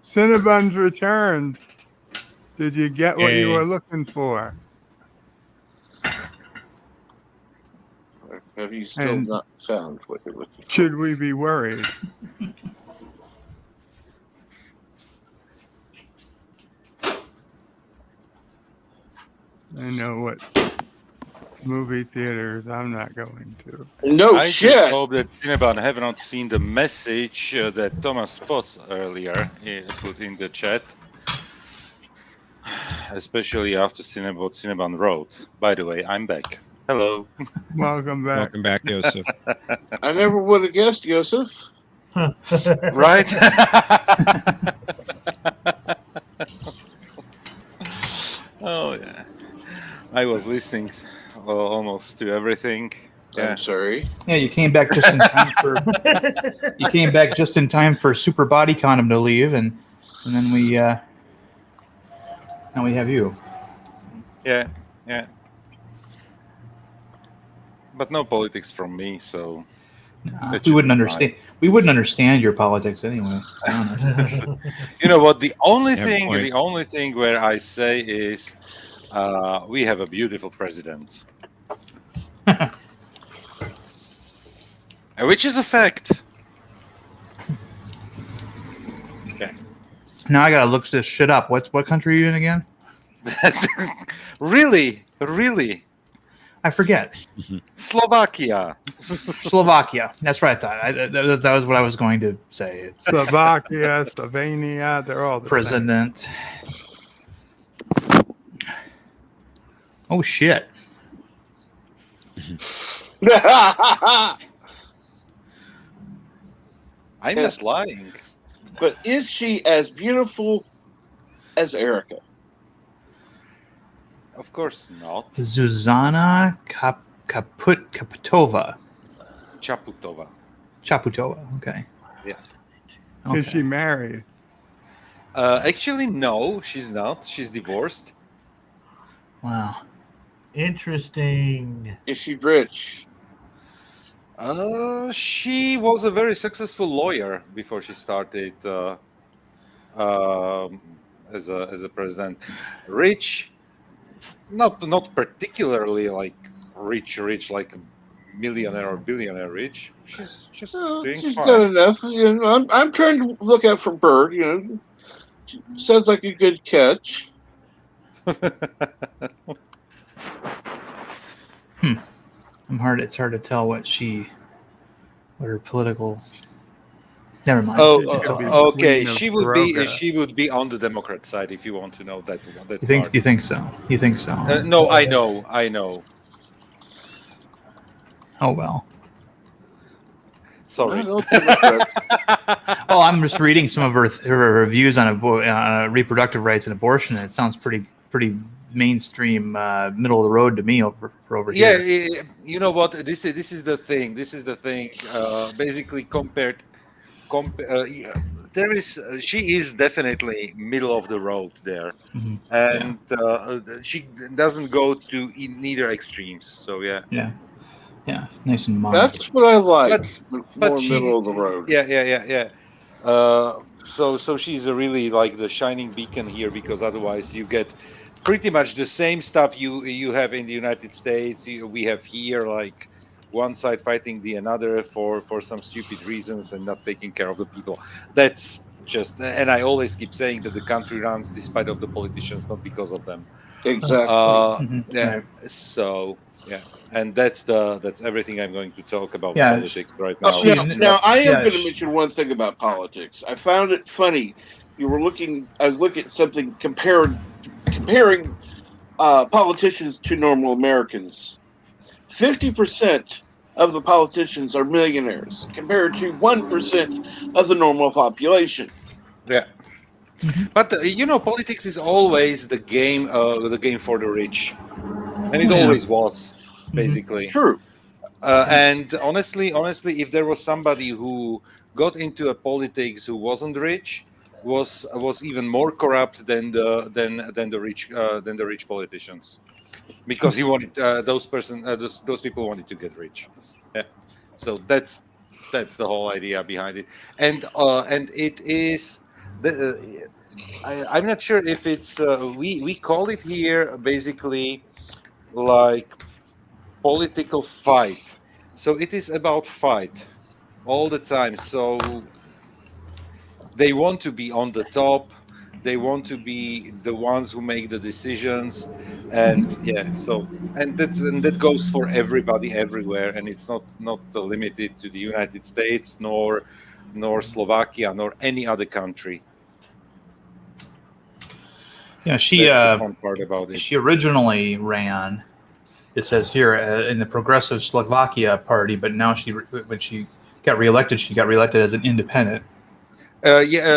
Cinnabons returned. Did you get what you were looking for? Have you still And- not found what you're looking for? Should we be worried? I know what movie theaters I'm not going to. No I shit. just hope that Cinnabon have not seen the message that Thomas Potts earlier put in the chat. Especially after Cinnabon wrote. By the way, I'm back. Hello. Welcome back. Welcome back, Joseph. I never would have guessed, Joseph. Right? Oh, yeah. I was listening almost to everything. Yeah. I'm sorry. Yeah, you came back just in time for Super Body Condom to leave, and then we now we have you. Yeah. But no politics from me, so Nah, That we should wouldn't be understand. We wouldn't understand your politics anyway. To be honest. you know what? The only Yeah, thing, point. the only thing where I say is, we have a beautiful president, which is a fact. Okay. Now I gotta look this shit up. What country are you in again? Really. I forget. Slovakia. Slovakia. That's what I thought. That was what I was going to say. It's Slovakia, Slovenia, they're all the same. president. Oh shit. I'm Yes. not lying. But is she as beautiful as Erica? Of course not. Zuzana Kaputova. Chaputova. Chaputova. Okay. Yeah. Is she married? Actually, no, she's not. She's divorced. Wow. Interesting. Is she rich? She was a very successful lawyer before she started as a president. Rich, not particularly like rich like a millionaire or billionaire rich. She's just doing She's fine. got enough. You know, I'm trying to look out for Bird. You know, she sounds like a good catch. It's hard to tell what her political. Never mind. It's could be okay. Okay. Queen of She would be on the Democrat side if you want to know that. You think? part. You think so? You think so? No, I know. Oh well. Sorry. I don't think that's right. Oh, I'm just reading some of her reviews on reproductive rights and abortion, and it sounds pretty mainstream, middle of the road to me over Yeah, here. you know what? This is the thing. Basically, there is she is definitely middle of the road there, Mhm. and she doesn't go to neither extremes. So yeah. Yeah, nice and mild. That's what I like. But More she- middle of the road. Yeah. So she's a really like the shining beacon here, because otherwise you get pretty much the same stuff you have in the United States. We have here, like one side fighting the another for some stupid reasons and not taking care of the people. That's just, and I always keep saying that the country runs despite of the politicians, not because of them. Exactly. Mhm, Yeah. right. So yeah, and that's everything I'm going to talk about Yeah, politics right now. Oh, now I am yeah, going to mention one thing about politics. I found it funny. I was looking at something comparing politicians to normal Americans. 50% of the politicians are millionaires, compared to 1% of the normal population. Yeah. But politics is always the game for the rich, and it Yeah. always was, basically. True. And honestly, if there was somebody who got into a politics who wasn't rich, was even more corrupt than the rich politicians, because he wanted those people wanted to get rich. Yeah. So that's the whole idea behind it, and it is I'm not sure if it's we call it here basically like political fight, So it is about fight all the time. So they want to be on the top. They want to be the ones who make the decisions, and that goes for everybody everywhere, and it's not limited to the United States nor Slovakia nor any other country. Yeah, she That's the fun part about it. she originally ran. It says here in the Progressive Slovakia Party, but now when she got reelected as an independent.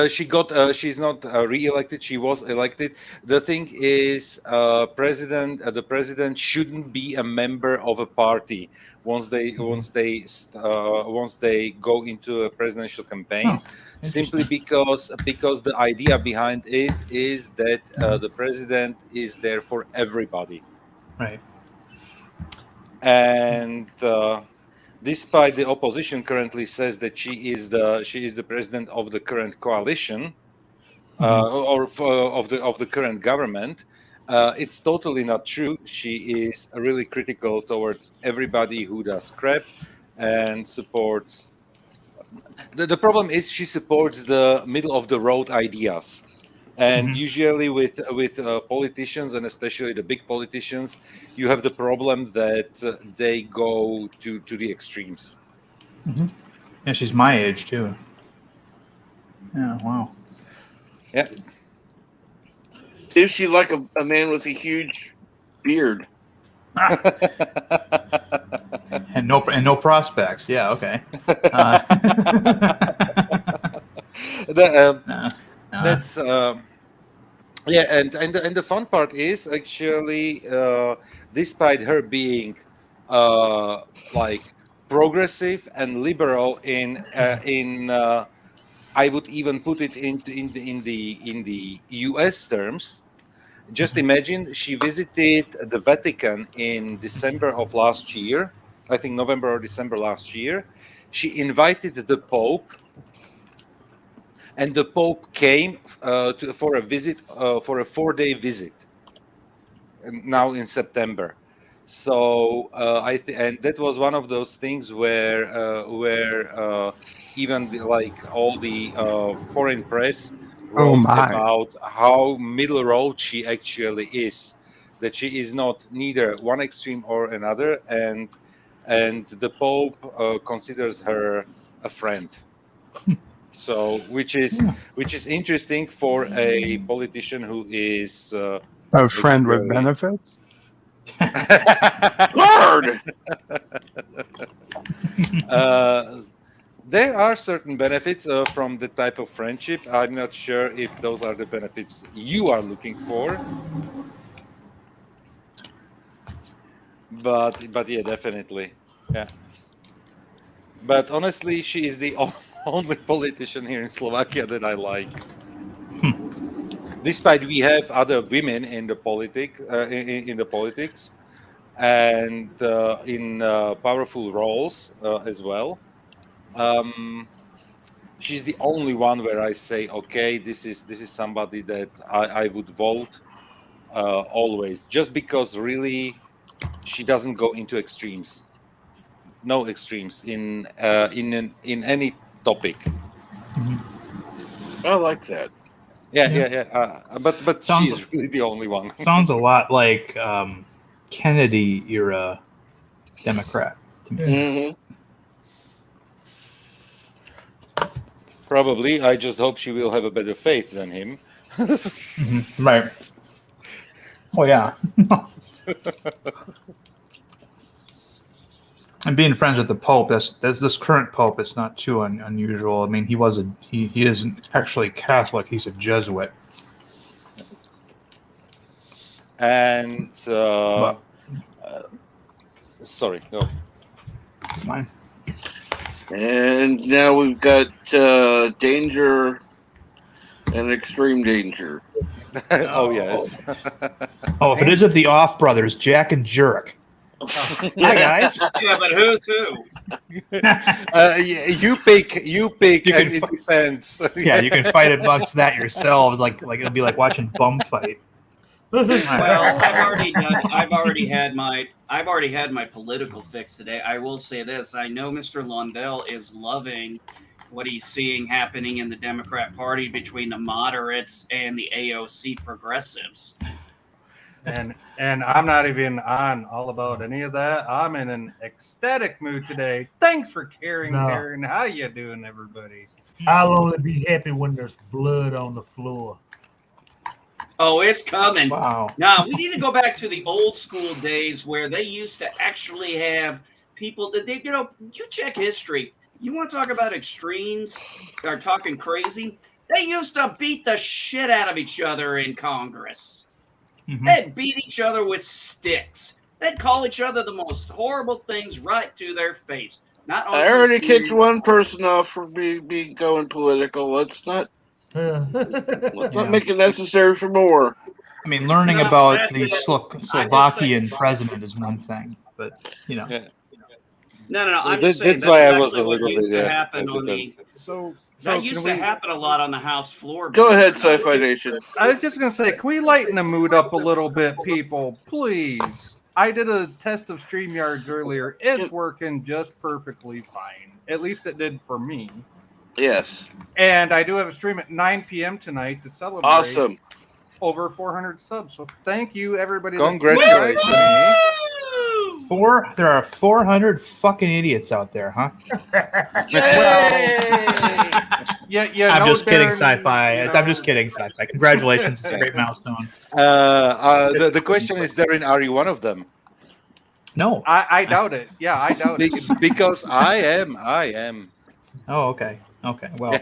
She got. She's not re-elected. She was elected. The thing is, the president shouldn't be a member of a party once they go into a presidential campaign. Simply because the idea behind it is that the president is there for everybody. Right. And despite the opposition currently says that she is the president of the current coalition or of the current government, it's totally not true. She is really critical towards everybody who does crap and supports. The problem is she supports the middle of the road ideas. And usually with politicians, and especially the big politicians, you have the problem that they go to the extremes. Yeah, she's my age too. Yeah, wow. Yeah. Is she like a man with a huge beard? and no prospects. Yeah, okay. That's and the fun part is actually despite her being like progressive and liberal in I would even put it in the US terms. Just imagine she visited the Vatican in December of last year, I think November or December last year. She invited the Pope, and the Pope came for a visit, for a 4-day visit, now in September. So and that was one of those things where even all the foreign press wrote about how middle road she actually is, that she is not neither one extreme or another, and the Pope considers her a friend. So which is interesting for a politician who is a friend with benefits. Lord. There are certain benefits from the type of friendship. I'm not sure if those are the benefits you are looking for, but yeah, definitely, yeah. But honestly, she is the only politician here in Slovakia that I like. Despite we have other women in the politics, and in powerful roles as well. She's the only one where I say, okay, this is somebody that I would vote always, just because really she doesn't go into extremes. No extremes in any topic. I like that. Yeah. But she's really the only one. Sounds a lot like Kennedy era Democrat to me. Probably. I just hope she will have a better faith than him. Right. Oh yeah. And being friends with the Pope, that's this current Pope. It's not too unusual. I mean, he isn't actually Catholic. He's a Jesuit. And sorry, no. It's fine. And now we've got danger and extreme danger. Oh yes. Oh, if it isn't the Off brothers, Jack and Jerk. Hi guys. Yeah, but who's who? You pick. And it depends. Yeah, you can fight amongst that yourselves. Like it'll be like watching bum fight. Well, I've already had my political fix today. I will say this: I know Mr. Lundell is loving what he's seeing happening in the Democrat Party between the moderates and the AOC progressives. And I'm not even on all about any of that. I'm in an ecstatic mood today. Thanks for caring, Darren. How you doing, everybody? I'll only be happy when there's blood on the floor. Oh, it's coming. Wow. Now, we need to go back to the old school days where they used to actually have people that they, you check history. You want to talk about extremes or talking crazy? They used to beat the shit out of each other in Congress. Mm-hmm. They'd beat each other with sticks. They'd call each other the most horrible things right to their face. Not I already kicked one person off for being going political. Let's not make it necessary for more. I mean, learning about the Slovakian president is one thing, but No. I'm That's just saying why I was actually a what little used bit to happen on hesitant. that used to happen a lot on the House floor. Go ahead, Sci-Fi Nation. I was just going to say, can we lighten the mood up a little bit, people? Please. I did a test of StreamYards earlier. It's working just perfectly fine. At least it did for me. Yes. And I do have a stream at 9 p.m. tonight to celebrate Awesome. over 400 subs. So thank you, everybody. Congratulations. There are 400 fucking idiots out there, huh? I'm just kidding, Sci-Fi. I'm just kidding, Sci-Fi. Congratulations. It's a great milestone. The question is, Darren, are you one of them? No. I doubt it. Yeah, I doubt it. Because I am. Oh, okay. Okay, well.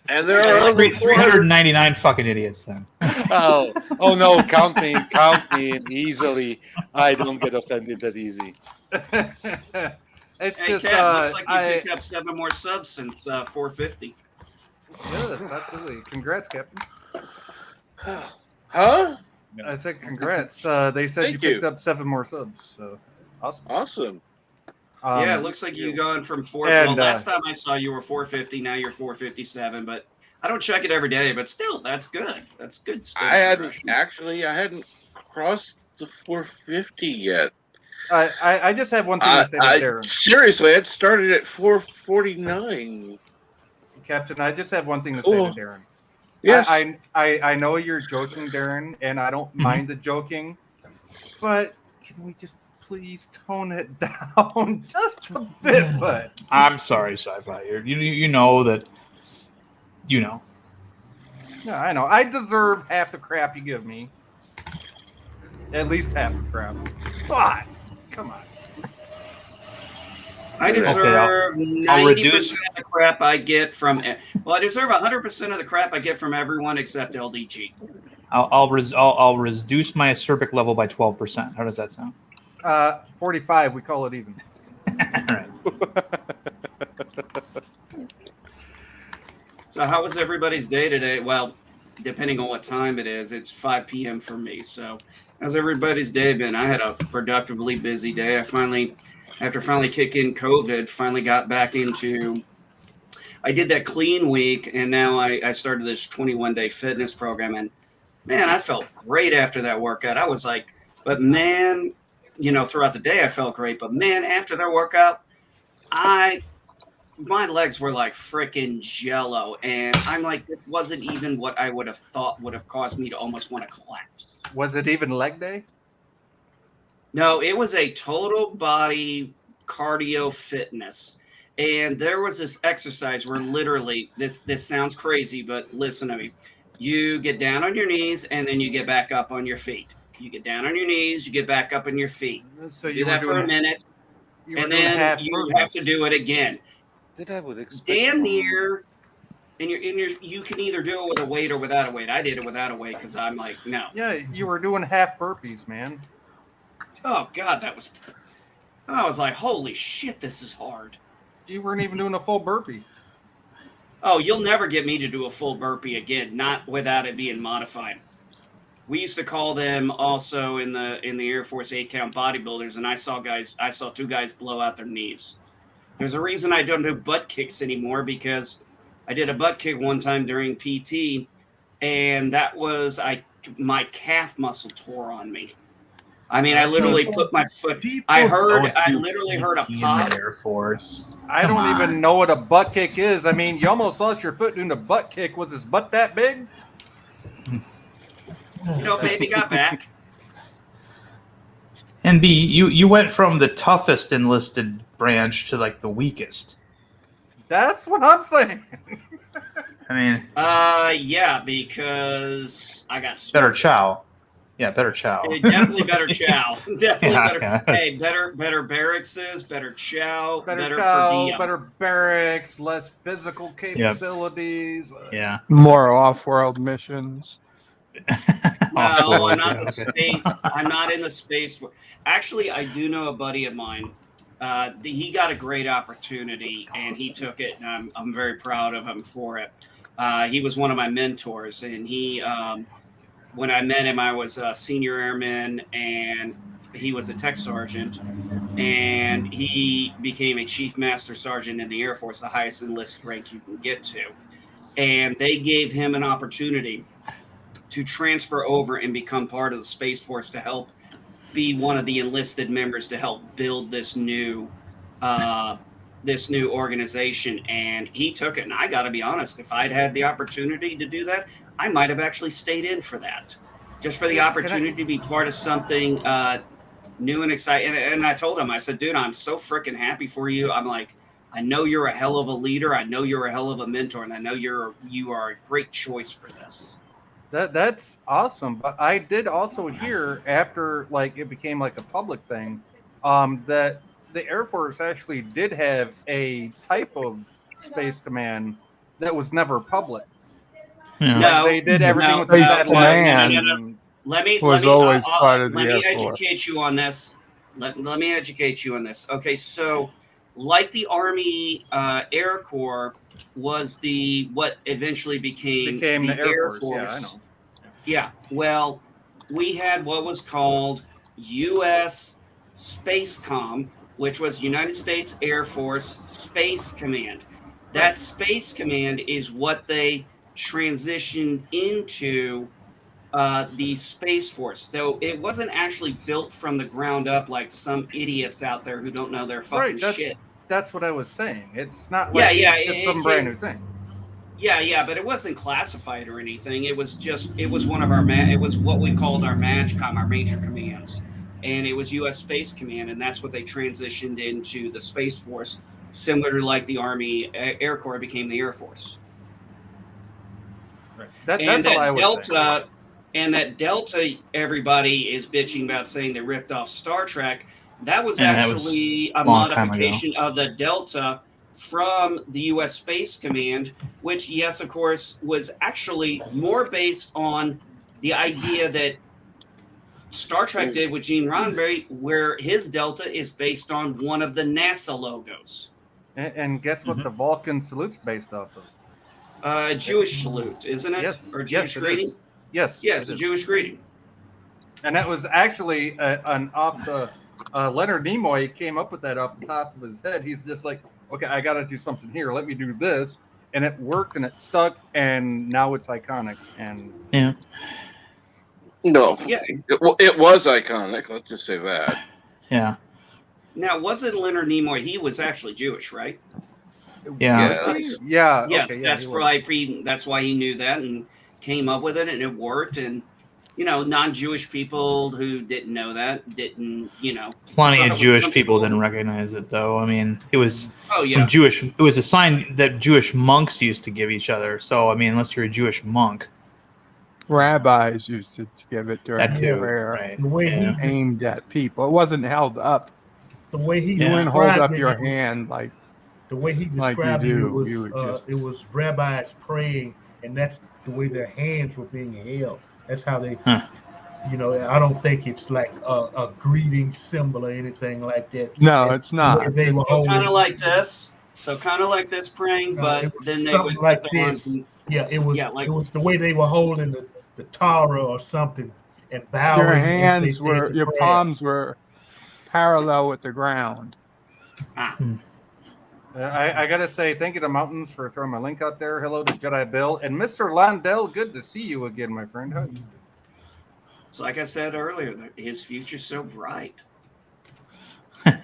And there are only 399 fucking idiots then. Oh no, count me in easily. I don't get offended that easy. It's Hey, just Kat, looks like you picked up 7 more subs since 450. Yes, absolutely. Congrats, Captain. Huh? I said congrats. They said Thank you picked you. up 7 more subs. So awesome. Awesome. Yeah, it looks like you gone from 4. and, Well, last time I saw you were 450. Now you're 457. But I don't check it every day. But still, that's good. That's good stuff. I hadn't crossed the 450 yet. I just have one thing to say to Darren. Seriously, it started at 449. Captain, I just have one thing to say to Darren. Yes. I know you're joking, Darren, and I don't mind the joking, but can we just please tone it down just a bit? But I'm sorry, Sci-Fi. You know that. You know. Yeah, I know. I deserve half the crap you give me. At least half the crap. But come on. I deserve 90% of the crap I get from. Well, I deserve 100% of the crap I get from everyone except LDG. I'll reduce my acerbic level by 12%. How does that sound? 45. We call it even. All right. So how was everybody's day today? Well, depending on what time it is, it's 5 p.m. for me. So how's everybody's day been? I had a productively busy day. After finally kicking COVID, finally got back into, I did that clean week, and now I started this 21-day fitness program. And man, I felt great after that workout. I was like, but man, throughout the day I felt great. But man, after that workout, my legs were like freaking jello. And I'm like, this wasn't even what I would have thought would have caused me to almost want to collapse. Was it even leg day? No, it was a total body cardio fitness. And there was this exercise where literally, this sounds crazy, but listen to me. You get down on your knees and then you get back up on your feet. You get down on your knees, you get back up on your feet. So you do that for a minute, and then you have to do it again. I would expect damn near, and you can either do it with a weight or without a weight. I did it without a weight because I'm like, no. Yeah, you were doing half burpees, man. Oh God, I was like, holy shit, this is hard. You weren't even doing a full burpee. Oh, you'll never get me to do a full burpee again, not without it being modified. We used to call them also in the Air Force 8-count bodybuilders, and I saw 2 guys blow out their knees. There's a reason I don't do butt kicks anymore, because I did a butt kick one time during PT, and that was my calf muscle tore on me. I mean, I literally put my foot. I literally heard a pop. In the Air Force. I don't even know what a butt kick is. I mean, you almost lost your foot doing a butt kick. Was his butt that big? Baby got back. And B, you went from the toughest enlisted branch to like the weakest. That's what I'm saying. I mean, yeah, because I got better chow. Yeah, better chow. Definitely better chow. Definitely better. Yeah. Hey, better barracks, better chow, better per chow, diem. better barracks, less physical capabilities. Yeah. More off-world missions. No, I'm not the space. I'm not in the space. Actually, I do know a buddy of mine. He got a great opportunity and he took it, and I'm very proud of him for it. He was one of my mentors, and he. When I met him, I was a senior airman, and he was a tech sergeant, and he became a chief master sergeant in the Air Force, the highest enlisted rank you can get to. And they gave him an opportunity to transfer over and become part of the Space Force to help be one of the enlisted members to help build this new organization. And he took it. And I got to be honest, if I'd had the opportunity to do that, I might have actually stayed in for that, just for the opportunity to be part of something new and exciting. And I told him, I said, dude, I'm so freaking happy for you. I'm like, I know you're a hell of a leader. I know you're a hell of a mentor, and I know you are a great choice for this. That's awesome. But I did also hear after it became like a public thing, that the Air Force actually did have a type of space command that was never public. Yeah. No, they did everything with the the satellite. Let me educate you on this. Let me educate you on this. Okay, so like the Army Air Corps was what eventually became the Air Force. Yeah, I know. Yeah, well, we had what was called U.S. Spacecom, which was United States Air Force Space Command. That Space Command is what they transitioned into the Space Force. So it wasn't actually built from the ground up like some idiots out there who don't know their fucking shit. That's what I was saying. It's not it's just some brand new thing. Yeah, but it wasn't classified or anything. It was one of our it was what we called our MAJCOM, our major commands. And it was U.S. Space Command, and that's what they transitioned into the Space Force, similar to like the Army Air Corps became the Air Force. Right. That's all I was saying. And that Delta, everybody is bitching about saying they ripped off Star Trek. That was actually a modification of the Delta from the U.S. Space Command, which, yes, of course, was actually more based on the idea that Star Trek did with Gene Roddenberry, where his Delta is based on one of the NASA logos. And guess what the Vulcan salute's based off of? Jewish salute, isn't it? Yes. Or Jewish greeting? Yes. Yeah, it's a Jewish greeting. And that was actually Leonard Nimoy came up with that off the top of his head. He's just like, okay, I got to do something here. Let me do this. And it worked and it stuck. And now it's iconic. And yeah. No. Yeah. It was iconic. Let's just say that. Yeah. Now, wasn't Leonard Nimoy? He was actually Jewish, right? Yeah. Yeah. Yes, okay, that's probably that's why he knew that and came up with it, and it worked. And non-Jewish people who didn't know that didn't, Plenty of Jewish people didn't recognize it, though. I mean, it was from Jewish. It was a sign that Jewish monks used to give each other. So, I mean, unless you're a Jewish monk, rabbis used to give it during that too, prayer, right? The way he aimed at people. It wasn't held up. the way he You wouldn't hold described up it, your hand like the way he like you described do. it, You would just- it was rabbis praying, and that's the way their hands were being held. That's how they, I don't think it's like a greeting symbol or anything like that. No, it's not. They were kind holding, of like this. So kind of like this praying, but then they would like put their this. arms. Yeah, it was the way they were holding the Torah or something and bowing. Your as they hands said were, the your prayer. palms were parallel with the ground. I gotta say thank you to Mountains for throwing my link out there. Hello to Jedi Bill and Mr. Londell. Good to see you again, my friend. How you? So, like I said earlier, his future's so bright. That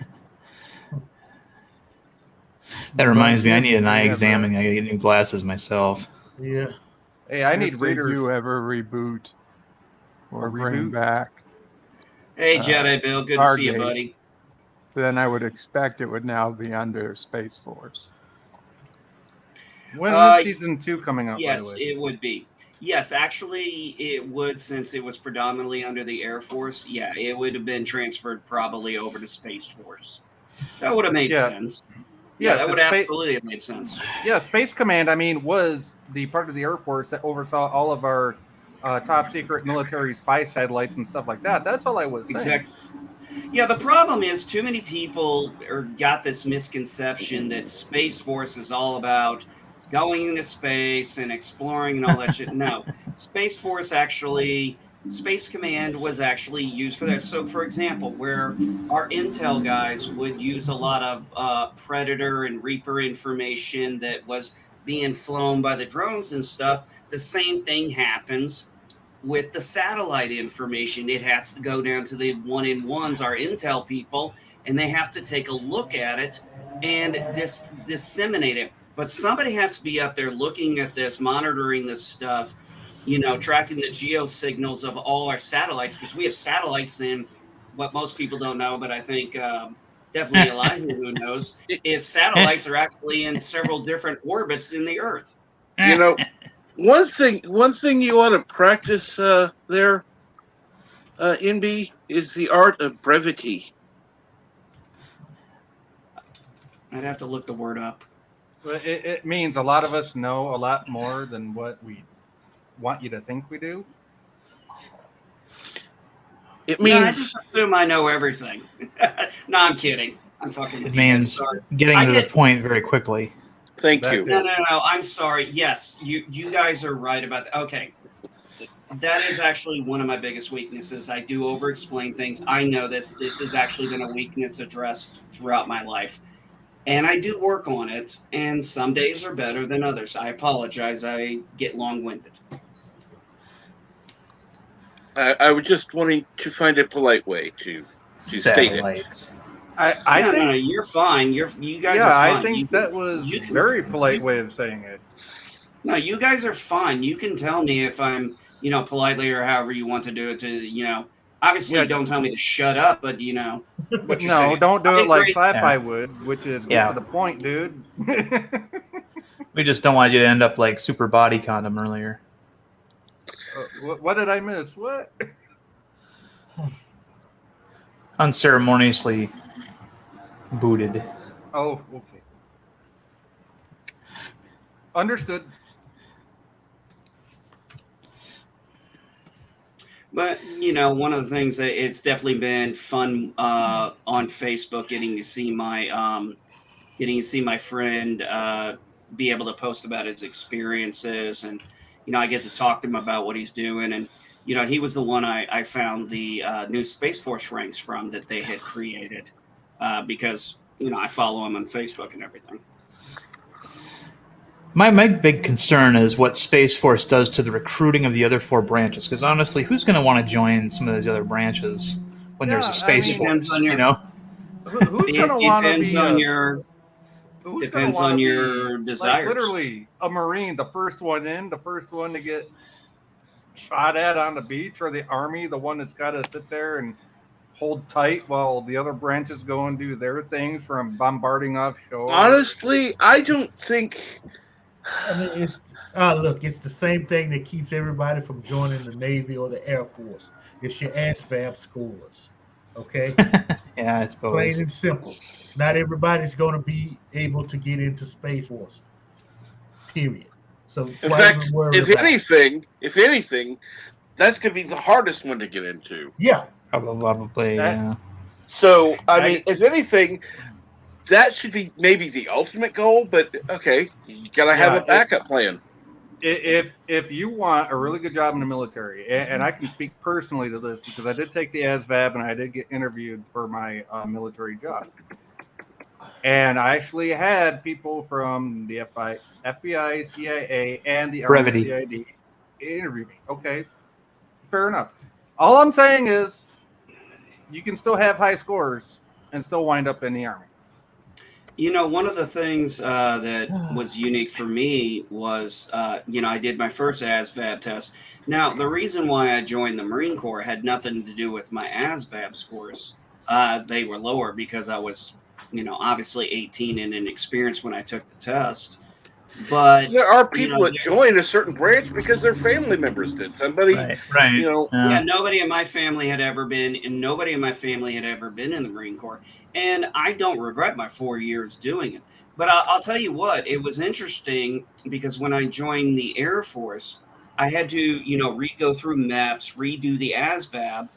reminds me, I need an eye examining. I gotta get new glasses myself. Yeah. Hey, I need If readers. you ever reboot or bring reboot? back, Hey, Jedi Bill, good to see you, Stargate, buddy. then I would expect it would now be under Space Force. When is season 2 coming out? Yes, by the way? it would be. Yes, actually, it would, since it was predominantly under the Air Force. Yeah, it would have been transferred probably over to Space Force. That would have made sense. Yeah, that would absolutely have made sense. Yeah, Space Command, I mean, was the part of the Air Force that oversaw all of our top secret military spy satellites and stuff like that. That's all I was saying. Exactly. Yeah, the problem is too many people got this misconception that Space Force is all about going into space and exploring and all that shit. No, Space Force actually, Space Command was actually used for that. So, for example, where our intel guys would use a lot of Predator and Reaper information that was being flown by the drones and stuff, the same thing happens with the satellite information. It has to go down to the one-in-ones, our intel people, and they have to take a look at it and disseminate it. But somebody has to be up there looking at this, monitoring this stuff, you know, tracking the geo signals of all our satellites, because we have satellites in what most people don't know, but I think definitely Elijah who knows, is satellites are actually in several different orbits in the Earth. You know, one thing you ought to practice there, NB, is the art of brevity. I'd have to look the word up. But it means a lot of us know a lot more than what we want you to think we do. It means I just assume I know everything. No, I'm kidding. I'm fucking. It means getting to the point very quickly. Thank you. No. I'm sorry. Yes, you guys are right about that. Okay. That is actually one of my biggest weaknesses. I do over-explain things. I know this. This has actually been a weakness addressed throughout my life. And I do work on it, and some days are better than others. I apologize. I get long-winded. I was just wanting to find a polite way to state it. I think no, you're fine. You guys are fine. I think that was a very polite way of saying it. No, you guys are fine. You can tell me if I'm, politely or however you want to do it. Obviously don't tell me to shut up, but what you're saying. Don't do it like sci-fi would, which is get to the point, dude. We just don't want you to end up like Super Body Condom earlier. What did I miss? What? Unceremoniously booted. Oh, okay. Understood. But one of the things that it's definitely been fun on Facebook getting to see my friend be able to post about his experiences, and I get to talk to him about what he's doing, and he was the one I found the new Space Force ranks from that they had created because I follow him on Facebook and everything. My big concern is what Space Force does to the recruiting of the other 4 branches. Because honestly, who's going to want to join some of those other branches when there's a Space Force? Who's going to want to be? Depends on your desires. Like literally, a Marine, the first one in, the first one to get shot at on the beach, or the Army, the one that's got to sit there and hold tight while the other branches go and do their things from bombarding offshore. Honestly, I don't think. I mean, it's the same thing that keeps everybody from joining the Navy or the Air Force. It's your ASVAB scores. Okay? Yeah, I suppose. Plain and simple. Not everybody's going to be able to get into Space Force. Period. So, in fact, if anything, that's going to be the hardest one to get into. Yeah. Probably, yeah. So, I mean, if anything, that should be maybe the ultimate goal, but okay, you gotta have a backup plan. If you want a really good job in the military, and I can speak personally to this because I did take the ASVAB and I did get interviewed for my military job. And I actually had people from the FBI, CIA, and the Brevity. Army CID interview me. Okay, fair enough. All I'm saying is you can still have high scores and still wind up in the Army. You know, one of the things that was unique for me was, I did my first ASVAB test. Now, the reason why I joined the Marine Corps had nothing to do with my ASVAB scores. They were lower because I was, obviously 18 and inexperienced when I took the test. But there are people that join a certain branch because their family members did. Somebody, nobody in my family had ever been, in the Marine Corps, and I don't regret my 4 years doing it. But I'll tell you what, it was interesting because when I joined the Air Force, I had to, go through maps, redo the ASVAB,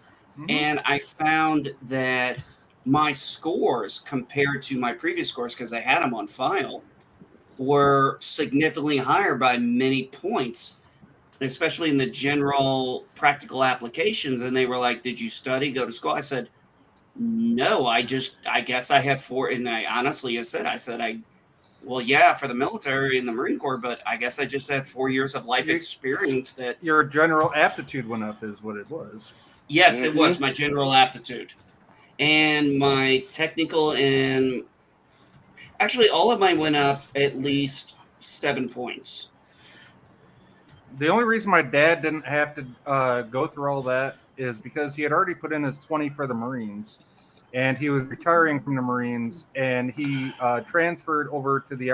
and I found that my scores compared to my previous scores, because I had them on file, were significantly higher by many points, especially in the general practical applications. And they were like, "Did you study, go to school?" I said, "No, I guess I had 4." And I honestly said, well, yeah, for the military and the Marine Corps, but I guess I just had 4 years of life experience that. Your general aptitude went up is what it was. Yes, it was my general aptitude and my technical, and actually all of mine went up at least 7 points. The only reason my dad didn't have to go through all that is because he had already put in his 20 for the Marines, and he was retiring from the Marines, and he transferred over to the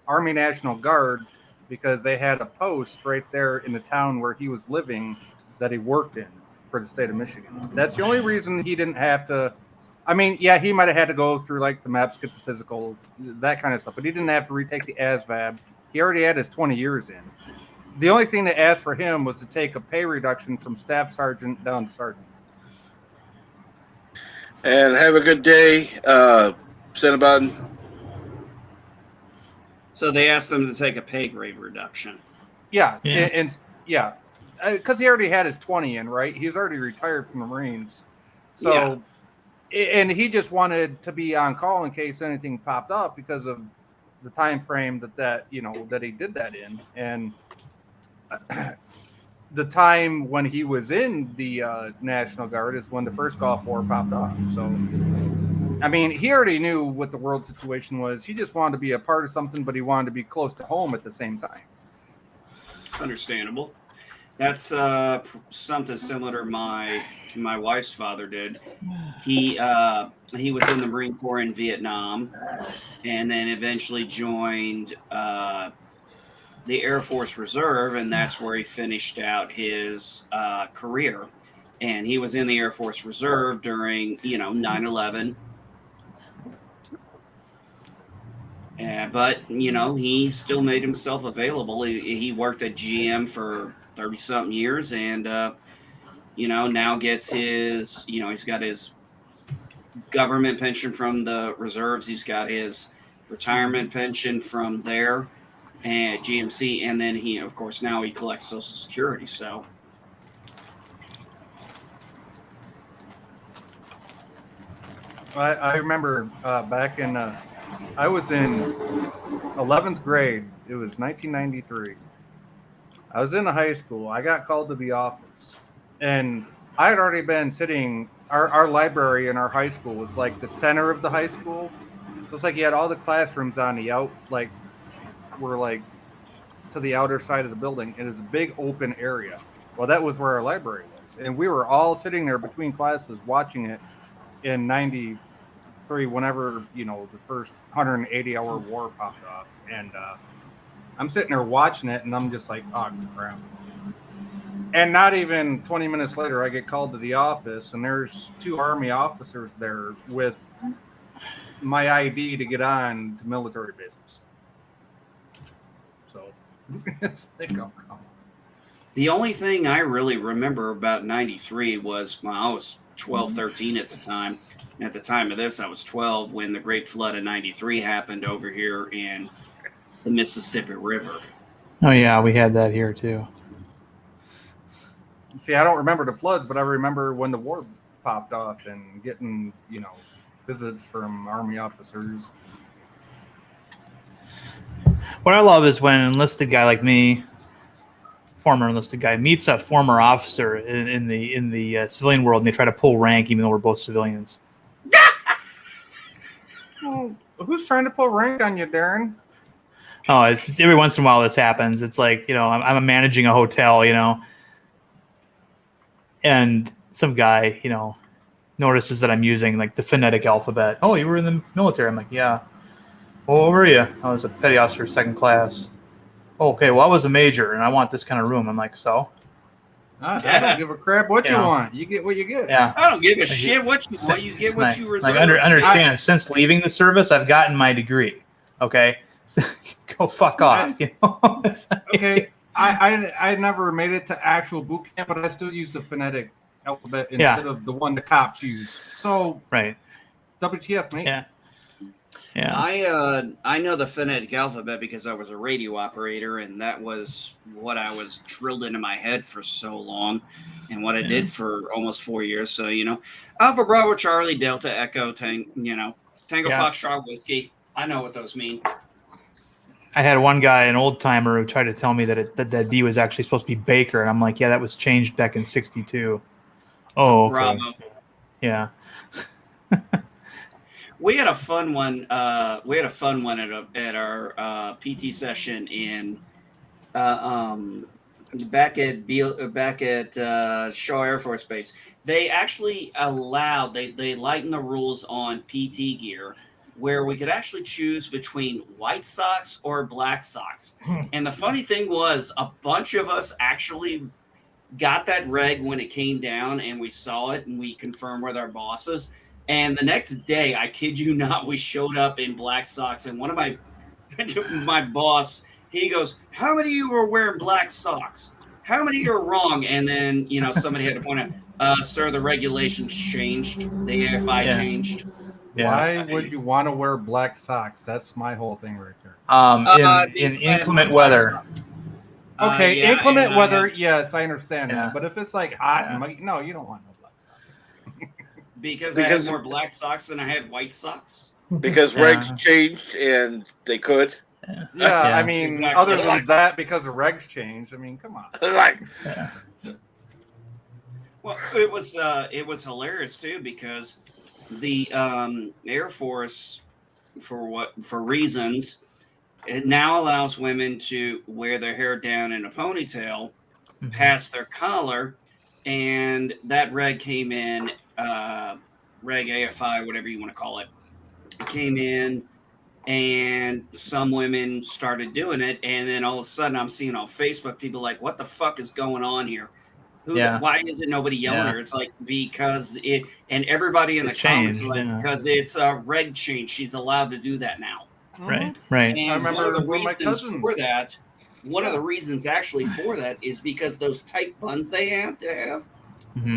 Army National Guard because they had a post right there in the town where he was living that he worked in for the state of Michigan. That's the only reason he didn't have to. I mean, yeah, he might have had to go through like the maps, get the physical, that kind of stuff, but he didn't have to retake the ASVAB. He already had his 20 years in. The only thing they asked for him was to take a pay reduction from staff sergeant down to sergeant. And have a good day, Cinnabon. So they asked them to take a pay grade reduction. Yeah. Because he already had his 20 in, right? He's already retired from the Marines. So, and he just wanted to be on call in case anything popped up because of the time frame that he did that in. And the time when he was in the National Guard is when the first Gulf War popped off. So, I mean, he already knew what the world situation was. He just wanted to be a part of something, but he wanted to be close to home at the same time. Understandable. That's something similar my wife's father did. He was in the Marine Corps in Vietnam, and then eventually joined the Air Force Reserve, and that's where he finished out his career. And he was in the Air Force Reserve during 9/11. But he still made himself available. He worked at GM for 30-something years, and now gets his he's got his government pension from the reserves. He's got his retirement pension from there and GMC, and then he now he collects Social Security. So I remember back in I was in 11th grade. It was 1993. I was in a high school. I got called to the office, and I had already been sitting. Our library in our high school was like the center of the high school. It was like you had all the classrooms on the were like to the outer side of the building. It is a big open area. Well, that was where our library was, and we were all sitting there between classes watching it in 93 whenever the first 180-hour war popped off, and I'm sitting there watching it, and I'm just like, oh crap. And not even 20 minutes later, I get called to the office, and there's 2 Army officers there with my ID to get on to military bases. So it's like, oh, come on. the only thing I really remember about 93 was I was 12, 13 at the time. And at the time of this, I was 12 when the Great Flood of 93 happened over here in the Mississippi River. Oh, yeah, we had that here, too. See, I don't remember the floods, but I remember when the war popped off and getting, visits from Army officers. What I love is when an enlisted guy like me, former enlisted guy, meets a former officer in the civilian world, and they try to pull rank, even though we're both civilians. Well, who's trying to pull rank on you, Darren? Oh, it's every once in a while this happens. It's like, I'm managing a hotel, and some guy, notices that I'm using like the phonetic alphabet. Oh, you were in the military? I'm like, yeah. Well, what were you? I was a petty officer, 2nd class. Oh, okay, well, I was a major, and I want this kind of room. I'm like, so? I don't give a crap what you want. You get what you get. Yeah. I don't give a shit what you want. You get what you reserve. Understand, since leaving the service, I've gotten my degree. Okay? Go fuck off. Okay. I never made it to actual boot camp, but I still use the phonetic alphabet instead of the one the cops use. So, right. WTF, mate? Yeah. Yeah. I know the phonetic alphabet because I was a radio operator, and that was what I was drilled into my head for so long, and what I did for almost 4 years. So, Alpha Bravo Charlie Delta Echo Tango Foxtrot Whiskey. I know what those mean. I had one guy, an old timer, who tried to tell me that B was actually supposed to be Baker, and I'm like, yeah, that was changed back in '62. Oh, okay. Bravo. Yeah. We had a fun one. We had a fun one at our PT session in back at Shaw Air Force Base. They actually allowed they lightened the rules on PT gear, where we could actually choose between white socks or black socks. And the funny thing was, a bunch of us actually got that reg when it came down, and we saw it, and we confirmed with our bosses. And the next day, I kid you not, we showed up in black socks, and one of my boss, he goes, "How many of you are wearing black socks? How many are wrong?" And then, somebody had to point out, "Sir, the regulations changed. The AFI changed." Yeah. Why would you want to wear black socks? That's my whole thing right there. In inclement weather. Okay, yeah, inclement weather, yes, I understand Yeah. that. But if it's like hot, and no, you don't want no black socks. Because I had more black socks than I had white socks. Because regs changed and they could. Yeah, I mean, Exactly. other than that, because the regs changed. I mean, come on. Well, it was hilarious too, because the Air Force, for reasons, it now allows women to wear their hair down in a ponytail past their collar, and that reg came in, reg AFI, whatever you want to call it. It came in, and some women started doing it, and then all of a sudden I'm seeing on Facebook people like, "What the fuck is going on here? Why isn't nobody yelling her?" It's like, because it, and everybody in the comments is like, because it's a reg change. She's allowed to do that now. Right. And I remember one of the when my reasons cousin for that, one of the reasons actually for that is because those tight buns they have to have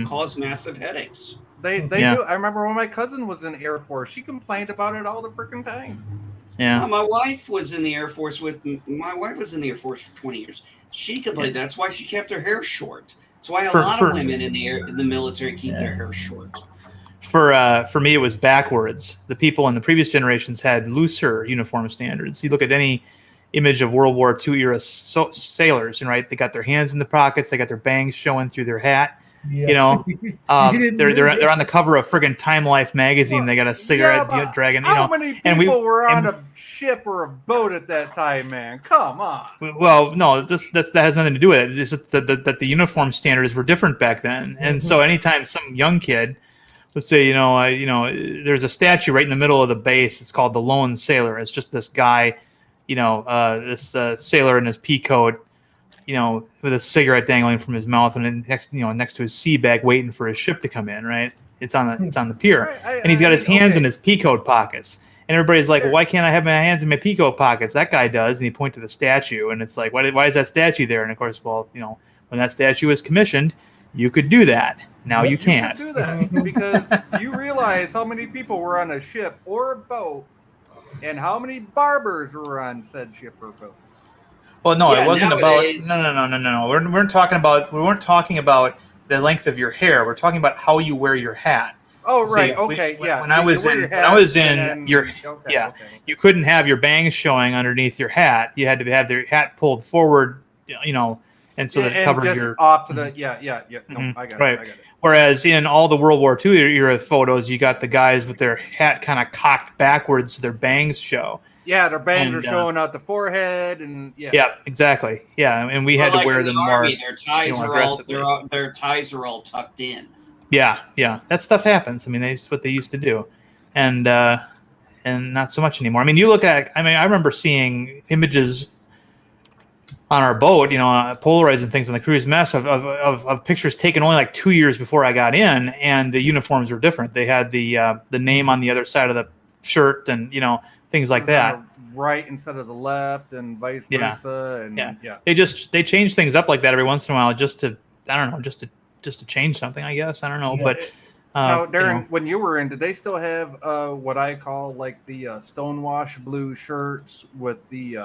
cause massive headaches. They do. I remember when my cousin was in Air Force, she complained about it all the freaking time. Yeah. My wife was in the Air Force for 20 years. She complained. That's why she kept her hair short. That's why a lot of women in the military keep their hair short. For me, it was backwards. The people in the previous generations had looser uniform standards. You look at any image of World War II era sailors, right? They got their hands in the pockets, they got their bangs showing through their hat. Yeah. They're on the cover of friggin' Time Life magazine. They got a cigarette dragging. How many people were on a ship or a boat at that time, man? Come on. Well, no, that has nothing to do with it. It's just that the uniform standards were different back then, and so anytime some young kid, let's say, there's a statue right in the middle of the base. It's called the Lone Sailor. It's just this guy, this sailor in his pea coat, with a cigarette dangling from his mouth, and then next to his sea bag, waiting for his ship to come in. Right? It's on the pier, and he's got his hands in his pea coat pockets. And everybody's like, well, "Why can't I have my hands in my pea coat pockets?" That guy does, and he points to the statue, and it's like, "Why is that statue there?" And of course, well, when that statue was commissioned, you could do that. Now you can't. You could do that because do you realize how many people were on a ship or a boat, and how many barbers were on said ship or boat? Well, no, it wasn't nowadays, about. No. We weren't talking about the length of your hair. We're talking about how you wear your hat. Oh, So, right. yeah, okay. Yeah. When I was in, you couldn't have your bangs showing underneath your hat. You had to have your hat pulled forward, and so that it covered just your off to the yeah. No, I got right. it. I got it. Whereas in all the World War II era photos, you got the guys with their hat kind of cocked backwards so their bangs show. Yeah, their bangs And, are showing out the forehead, and yeah, exactly. Yeah, and we had to wear in them the more. Army, their ties are all aggressively. their ties are all tucked in. Yeah, that stuff happens. I mean, that's what they used to do, and not so much anymore. I mean, you look at. I mean, I remember seeing images on our boat, Polaroids and things on the cruise mess of pictures taken only like 2 years before I got in, and the uniforms were different. They had the name on the other side of the shirt, and things like that. Right instead of the left, and vice versa. And they change things up like that every once in a while, just to change something, I guess. I don't know, but now, Darren, when you were in, did they still have what I call like the stonewash blue shirts with the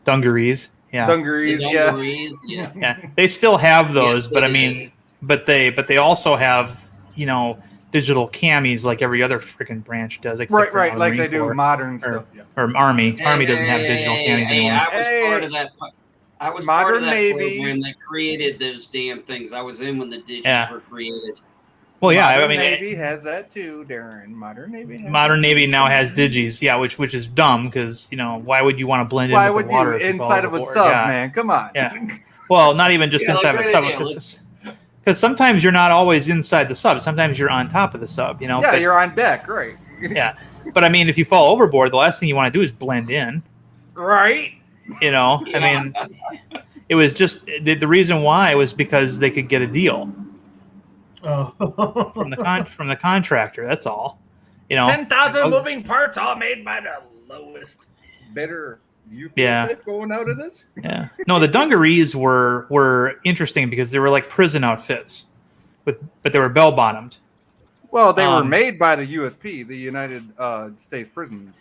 dungarees? Yeah, dungarees. Yeah. They still have those, but I mean, but they also have digital camis like every other freaking branch does. Right, like they do modern stuff. Or Army. Army doesn't have digital camis anymore. I was part of that. I was Modern part of that Navy program that created those damn things. I was in when the digits were created. Well, yeah, Modern I mean, Navy has that too, Darren. Modern Navy now has digis, which is dumb because why would you want to blend in with the water? Why would you inside of a sub, man? Come on. Yeah. Well, not even just inside of a sub, because sometimes you're not always inside the sub. Sometimes you're on top of the sub. Yeah, you're on deck, right? Yeah, but I mean, if you fall overboard, the last thing you want to do is blend in. Right. I mean, it was just the reason why was because they could get a deal. From the contractor. That's all. 10,000 moving parts, all made by the lowest bidder. You feel safe going out of this? Yeah. No, the dungarees were interesting because they were like prison outfits, but they were bell bottomed. Well, they were made by the USP, the United States Prison,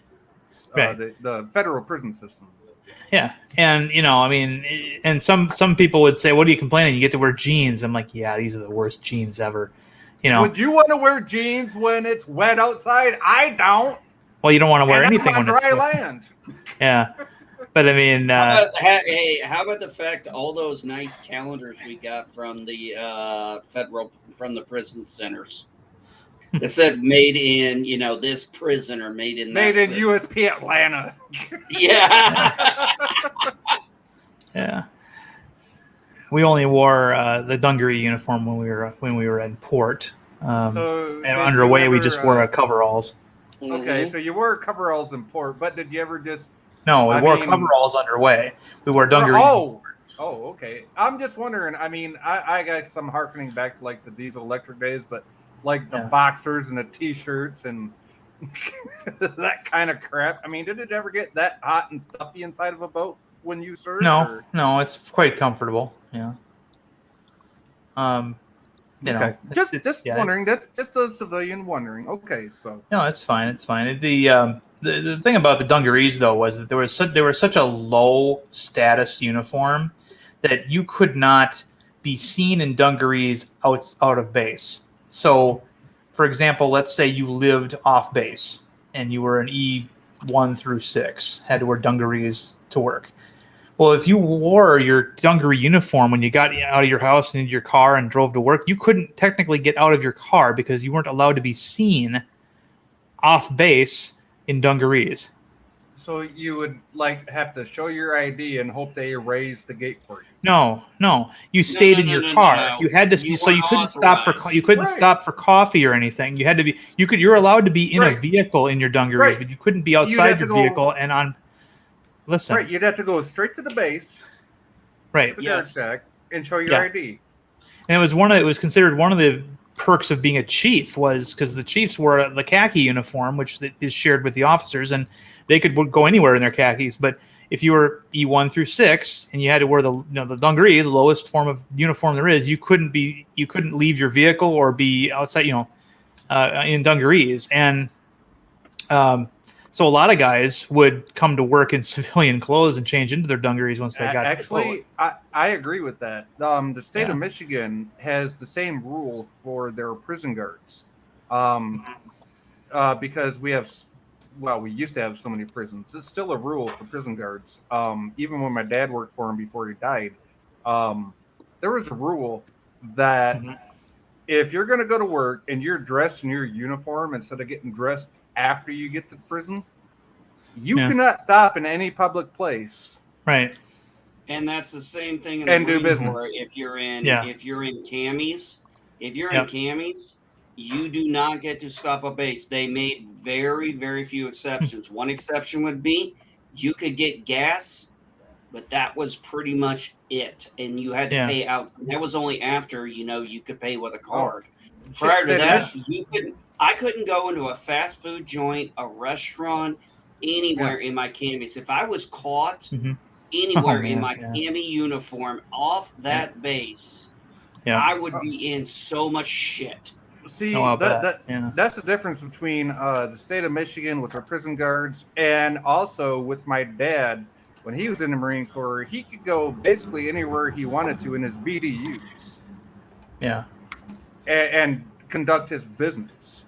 right. the federal prison system. Yeah, and I mean, and some people would say, "What are you complaining? You get to wear jeans." I'm like, "Yeah, these are the worst jeans ever." Would you want to wear jeans when it's wet outside? I don't. Well, you don't want to wear anything on when it's dry land. Yeah, but I mean, how about the fact all those nice calendars we got from the from the prison centers? It said made in, this prison or made in USP Atlanta. Yeah. Yeah. We only wore the dungaree uniform when we were in port. And underway, we just wore coveralls. Okay, so you wore coveralls in port, but did you ever just? No, we wore coveralls underway. We wore dungarees. Oh, okay. I'm just wondering. I mean, I got some harkening back to like the diesel electric days, but like the boxers and the t-shirts and that kind of crap. I mean, did it ever get that hot and stuffy inside of a boat when you served? No, it's quite comfortable. Yeah. Okay. Just wondering. That's just a civilian wondering. Okay, so no, it's fine. It's fine. The thing about the dungarees though was that they were such a low status uniform that you could not be seen in dungarees out of base. So, for example, let's say you lived off base and you were an E1 through 6, had to wear dungarees to work. Well, if you wore your dungaree uniform when you got out of your house and into your car and drove to work, you couldn't technically get out of your car because you weren't allowed to be seen off base in dungarees. So you would have to show your ID and hope they erase the gate for you. No. You stayed in your car. No. You had to, so you couldn't stop for coffee or anything. You had to be. You're allowed to be in a vehicle in your dungarees, but you couldn't be outside your vehicle and on. Listen. Right, you'd have to go straight to the base. Right. To the dirt shack and show your ID. And it was considered one of the perks of being a chief was because the chiefs wore the khaki uniform, which is shared with the officers, and they could go anywhere in their khakis. But if you were E1 through 6 and you had to wear the dungaree, the lowest form of uniform there is, you couldn't leave your vehicle or be outside, in dungarees. And so a lot of guys would come to work in civilian clothes and change into their dungarees once they got to the boat. I agree with that. The state of Michigan has the same rule for their prison guards. because we used to have so many prisons. It's still a rule for prison guards. Even when my dad worked for him before he died, there was a rule that if you're going to go to work and you're dressed in your uniform instead of getting dressed after you get to the prison, you cannot stop in any public place. Right. And that's the same thing in And the do Marine business. Corps. If you're in camis, you do not get to stop a base. They made very, very few exceptions. One exception would be you could get gas, but that was pretty much it. And you had to pay out. That was only after, you could pay with a card. Prior to that, I couldn't go into a fast food joint, a restaurant, anywhere in my camis. If I was caught anywhere in my cami uniform off that base, I would be in so much shit. See, that's the difference between the state of Michigan with our prison guards and also with my dad. When he was in the Marine Corps, he could go basically anywhere he wanted to in his BDUs. Yeah. And conduct his business.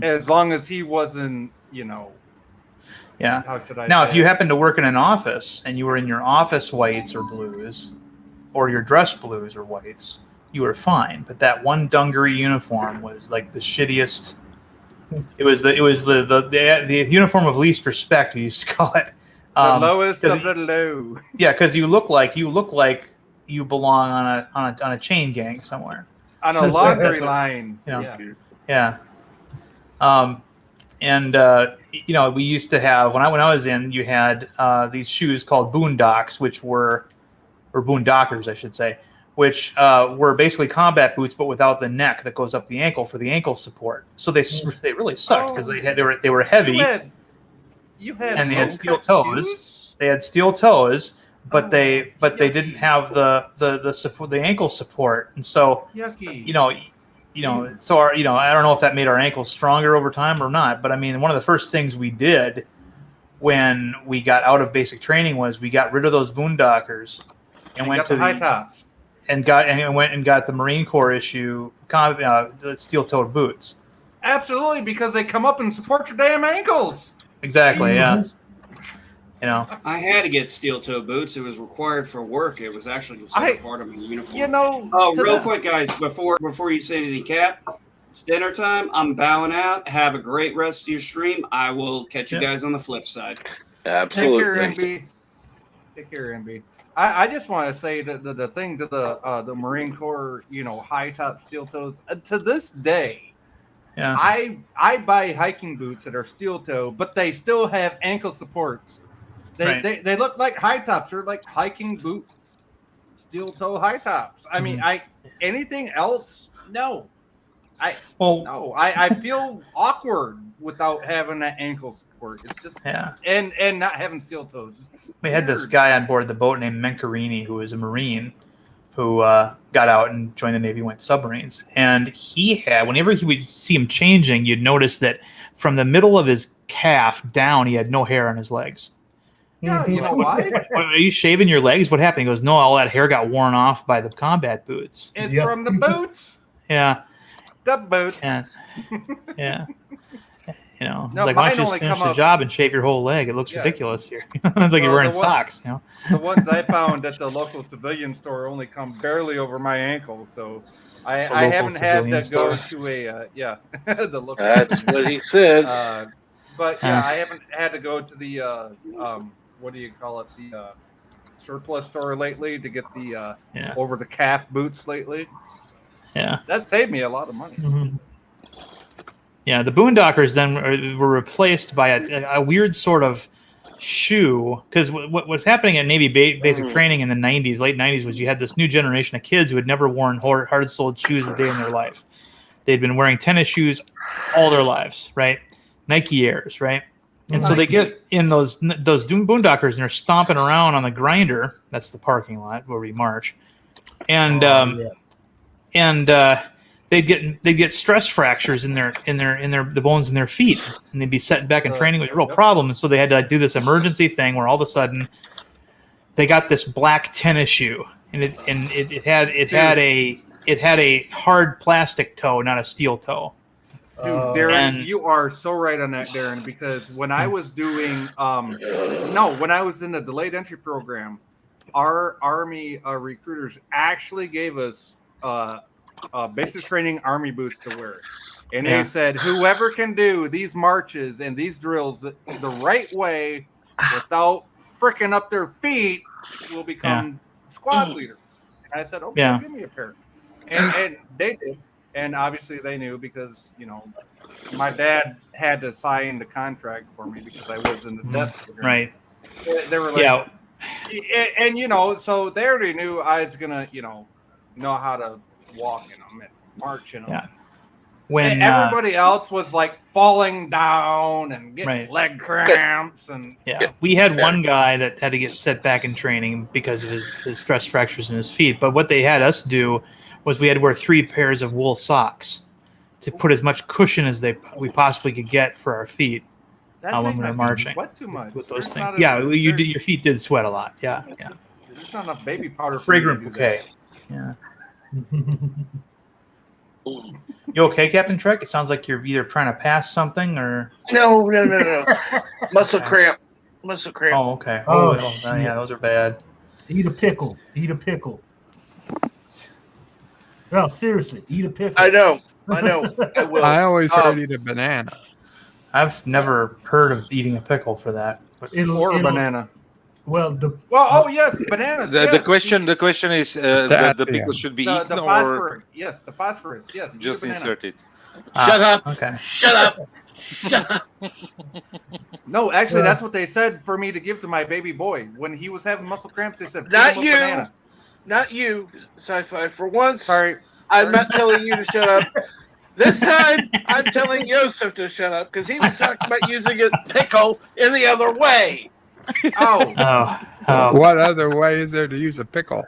As long as he wasn't, Yeah. How should I now, say if you it? happen to work in an office and you were in your office whites or blues, or your dress blues or whites, you were fine. But that one dungaree uniform was like the shittiest. It was the uniform of least respect, we used to call it. The lowest of the low. Yeah, because you look like you belong on a chain gang somewhere. On a laundry line. Yeah. We used to have when I was in, you had these shoes called boondocks, or boondockers, I should say, which were basically combat boots, but without the neck that goes up the ankle for the ankle support. So they really sucked because they were heavy. And they had steel toes. Shoes? They had steel toes, but they didn't have the support, the ankle support, and so yucky. I don't know if that made our ankles stronger over time or not. But I mean, one of the first things we did when we got out of basic training was we got rid of those boondockers and went to the high tops and went and got the Marine Corps issue the steel-toed boots. Absolutely, because they come up and support your damn ankles. Exactly. Jesus. Yeah. I had to get steel-toe boots. It was required for work. It was actually considered part of my uniform. Real quick, guys, before you say anything, Cap, it's dinner time. I'm bowing out. Have a great rest of your stream. I will catch you guys on the flip side. Absolutely. Take care, MB. I just want to say that the thing to the Marine Corps, high top steel toes. To this day, I buy hiking boots that are steel toe, but they still have ankle supports. They look like high tops. They're like hiking boot steel toe high tops. I mean, anything else? No. I feel awkward without having that ankle support. It's just and not having steel toes. We had this guy on board the boat named Mencarini, who was a Marine, who got out and joined the Navy, went submarines. And he had, whenever he would see him changing, you'd notice that from the middle of his calf down, he had no hair on his legs. Yeah, you know why? Are you shaving your legs? What happened? He goes, no, all that hair got worn off by the combat boots. It's from the boots. Yeah. The boots. Yeah. No, like, why don't you just finish the job and shave your whole leg? It looks ridiculous here. It's like you're wearing socks. The ones I found at the local civilian store only come barely over my ankle, so I haven't had to go to a the local. That's what he said. But I haven't had to go to the what do you call it, the surplus store lately to get the over the calf boots lately. Yeah, that saved me a lot of money. Mm-hmm. Yeah, the boondockers then were replaced by a weird sort of shoe, because what was happening at Navy basic training in the 90s, late 90s, was you had this new generation of kids who had never worn hard-soled shoes a day in their life. They'd been wearing tennis shoes all their lives, right? Nike Airs, right? And so they get in those boondockers and they're stomping around on the grinder. That's the parking lot where we march, and they'd get stress fractures in the bones in their feet, and they'd be setting back in training. It was a real problem, and so they had to do this emergency thing where all of a sudden they got this black tennis shoe, and it had a hard plastic toe, not a steel toe. Dude, Darren, And- you are so right on that, Darren, because when I was doing, when I was in the delayed entry program, our Army recruiters actually gave us basic training Army boots to wear. And they said, whoever can do these marches and these drills the right way without fricking up their feet will become squad leaders. And I said, okay, give me a pair. And they did. And obviously they knew because, my dad had to sign the contract for me because I was in the death program. Right. They were like, and so they already knew I was gonna, know how to walk in them and march in them. Yeah. When Everybody else was like falling down and getting leg cramps and we had one guy that had to get set back in training because of his stress fractures in his feet. But what they had us do was we had to wear 3 pairs of wool socks to put as much cushion as we possibly could get for our feet when we were marching. Sweat too much with those There's things. Your feet did sweat a lot. Yeah. There's not enough baby powder. Fragrant bouquet. Yeah. You okay, Captain Trek? It sounds like you're either trying to pass something or No. Muscle cramp. Oh, okay. Oh, Yeah, those are bad. Eat a pickle. No, seriously, eat a pickle. I know. I will. I always heard eat a banana. I've never heard of eating a pickle for that. Or a banana. Well, yes, bananas. The question is the pickle should be eaten the or phosphorus. Yes, the phosphorus. Yes, just inserted. Shut up. Okay. Shut up. Shut up. No, actually, that's what they said for me to give to my baby boy when he was having muscle cramps. They said, Not "Feed him a you. banana." Not you, Sci-Fi. For once, Sorry. I'm not telling you to shut up. This time, I'm telling Yosef to shut up because he was talking about using a pickle in the other way. Oh. What other way is there to use a pickle?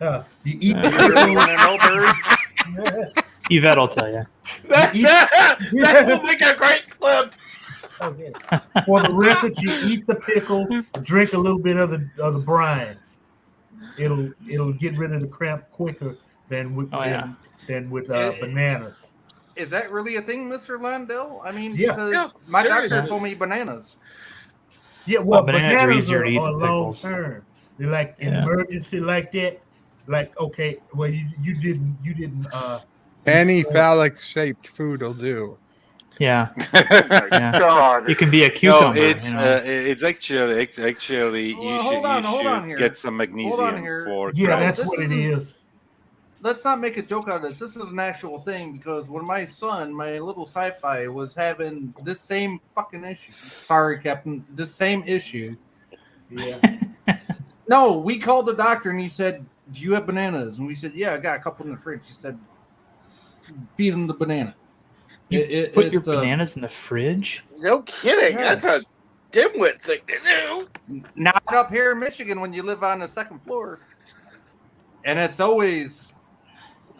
You eat Yvette will tell you. That will make a great clip. Okay. For the record, you eat the pickle, drink a little bit of the brine. It'll get rid of the cramp quicker than with bananas. Is that really a thing, Mr. Landell? I mean, Yeah. because my doctor told me bananas. Yeah, well, bananas are easier to eat are than long pickles. term. They're like an emergency like that. Like, okay, well, you didn't. Any phallic shaped food will do. Yeah. God. It can be a cucumber. No, it's actually Well, you hold on should here. get some Hold on magnesium here. for Yeah, cramps. that's what it is. Let's not make a joke out of this. This is an actual thing because when my son, my little sci-fi, was having this same fucking issue. Sorry, Captain. This same issue. Yeah. No, we called the doctor and he said, "Do you have bananas?" And we said, "Yeah, I got a couple in the fridge." He said, "Feed him the banana." Put your bananas in the fridge? No kidding. Yes. That's a dimwit thing to do. Not up here in Michigan when you live on the second floor. And it's always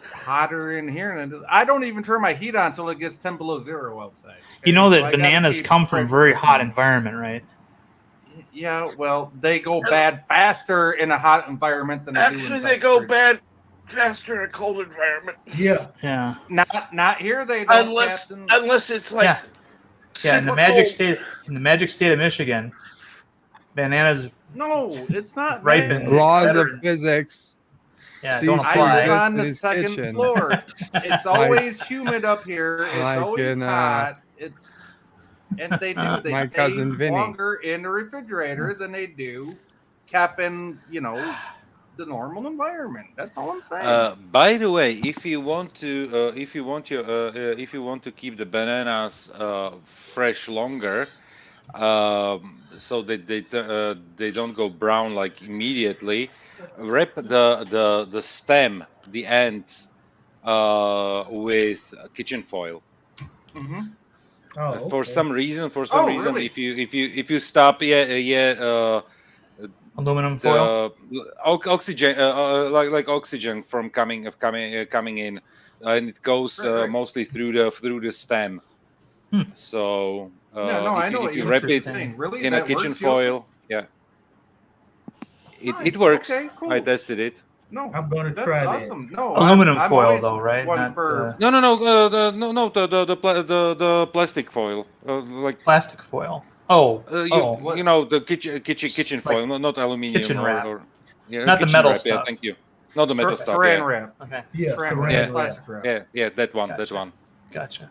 hotter in here. And I don't even turn my heat on until it gets 10 below zero outside. You know So that I gotta bananas keep come from a fresh very food. hot environment, right? Yeah, well, they go bad faster in a hot environment than Actually, they do they inside go the fridge. bad faster in a cold environment. Yeah. Yeah. Not here. They don't. Captain. Unless it's like Yeah, in the super magic state of Michigan, bananas No, it's not. ripen. man. Laws of physics. Yeah, cease don't to I apply. live on the exist in second this kitchen. floor. It's always humid up here. It's like always in, hot. And they do. They my stay cousin Vinny. longer in the refrigerator than they do kept in, the normal environment. That's all I'm saying. By the way, if you want to keep the bananas fresh longer, so that they don't go brown like immediately, wrap the stem, the ends, with kitchen foil. Mm-hmm. For some reason, really? if you stop, Aluminum foil. oxygen, like oxygen from coming in, and it goes mostly through the stem. So I know if what you you're wrap it saying. Really? in a That kitchen works, foil, Joseph? it Nice. works. Okay, cool. I tested it. No, I'm gonna that's try that. awesome. No, Aluminum I'm foil, always though, right? one Not, for No, the plastic foil, like plastic foil. Oh, the kitchen Like foil, not aluminium kitchen wrap. or yeah, Not the kitchen metal wrap. Yeah, stuff. thank you. Not the metal stuff. saran Yeah, wrap. Okay. Yeah, Saran Yeah. wrap, plastic wrap. yeah, that one, that Gotcha. one. Gotcha.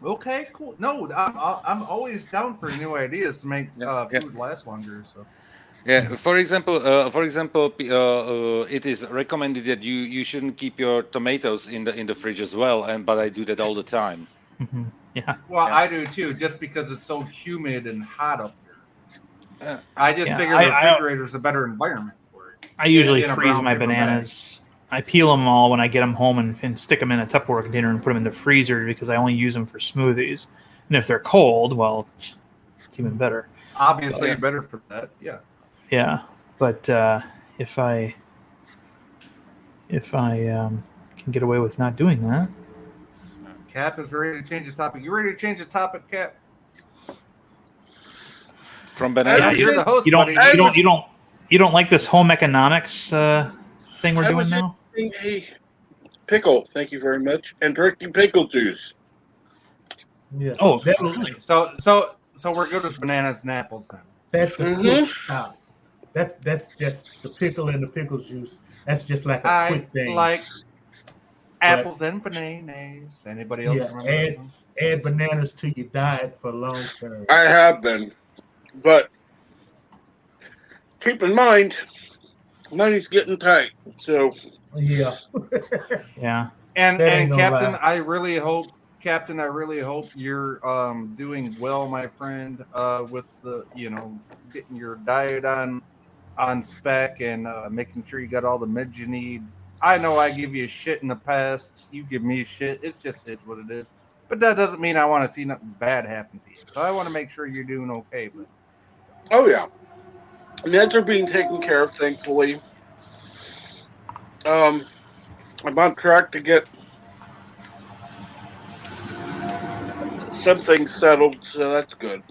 Okay, cool. No, I'm always down for new ideas to make food last longer. So. Yeah, for example, it is recommended that you shouldn't keep your tomatoes in the fridge as well, but I do that all the time. Yeah. Well, Yeah. I do too, just because it's so humid and hot up here. I just Yeah, figure the refrigerator is a better environment for it. I usually In a freeze brown my paper bag. bananas. I peel them all when I get them home and stick them in a Tupperware container and put them in the freezer because I only use them for smoothies. And if they're cold, well, it's even better. Obviously, better for that. Yeah. Yeah, but if I can get away with not doing that, Cap is ready to change the topic. You ready to change the topic, Cap? From banana. You're the host, you don't buddy. you don't like this home economics thing we're doing now? A pickle, thank you very much, and drinking pickle juice. Yeah. Oh, So we're good with bananas and apples then. That's a quick stop. That's just the pickle and the pickle juice. That's just like a quick thing. Like apples and bananas. Anybody else remember this one? Add bananas to your diet for long term. I have been, but keep in mind, money's getting tight. So yeah, yeah. And That ain't no Captain, lie. I really hope you're doing well, my friend, with the getting your diet on spec and making sure you got all the meds you need. I know I give you shit in the past. You give me shit. It's what it is. But that doesn't mean I want to see nothing bad happen to you. So I want to make sure you're doing okay. But oh yeah, meds are being taken care of, thankfully. I'm on track to get something settled, so that's good.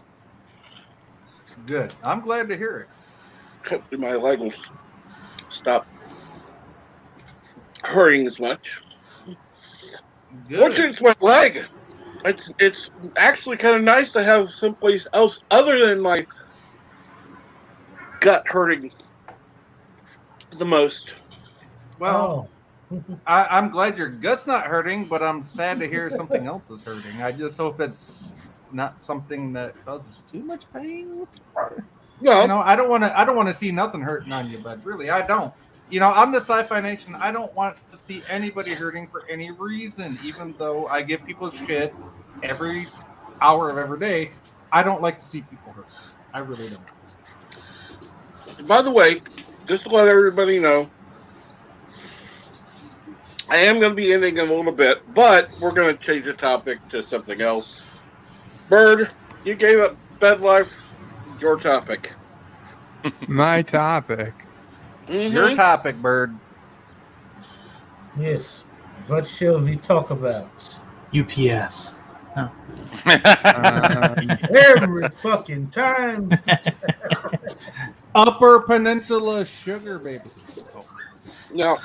good. I'm glad to hear it. Hopefully my leg will stop hurting as much. Good. Once it's my leg, it's actually kind of nice to have someplace else other than my gut hurting the most. Well, I'm glad your gut's not hurting, but I'm sad to hear something else is hurting. I just hope it's not something that causes too much pain. No, I don't want to see nothing hurting on you, but really, I don't. I'm the Sci-Fi Nation. I don't want to see anybody hurting for any reason, even though I give people shit every hour of every day. I don't like to see people hurt. I really don't. by the way, just to let everybody know, I am going to be ending in a little bit, but we're going to change the topic to something else. Bird, you gave up bed life. Your topic. My topic. Mm-hmm. Your topic, Bird. yes. What shall we talk about? UPS. Oh. Every fucking time. Upper Peninsula sugar baby. Now,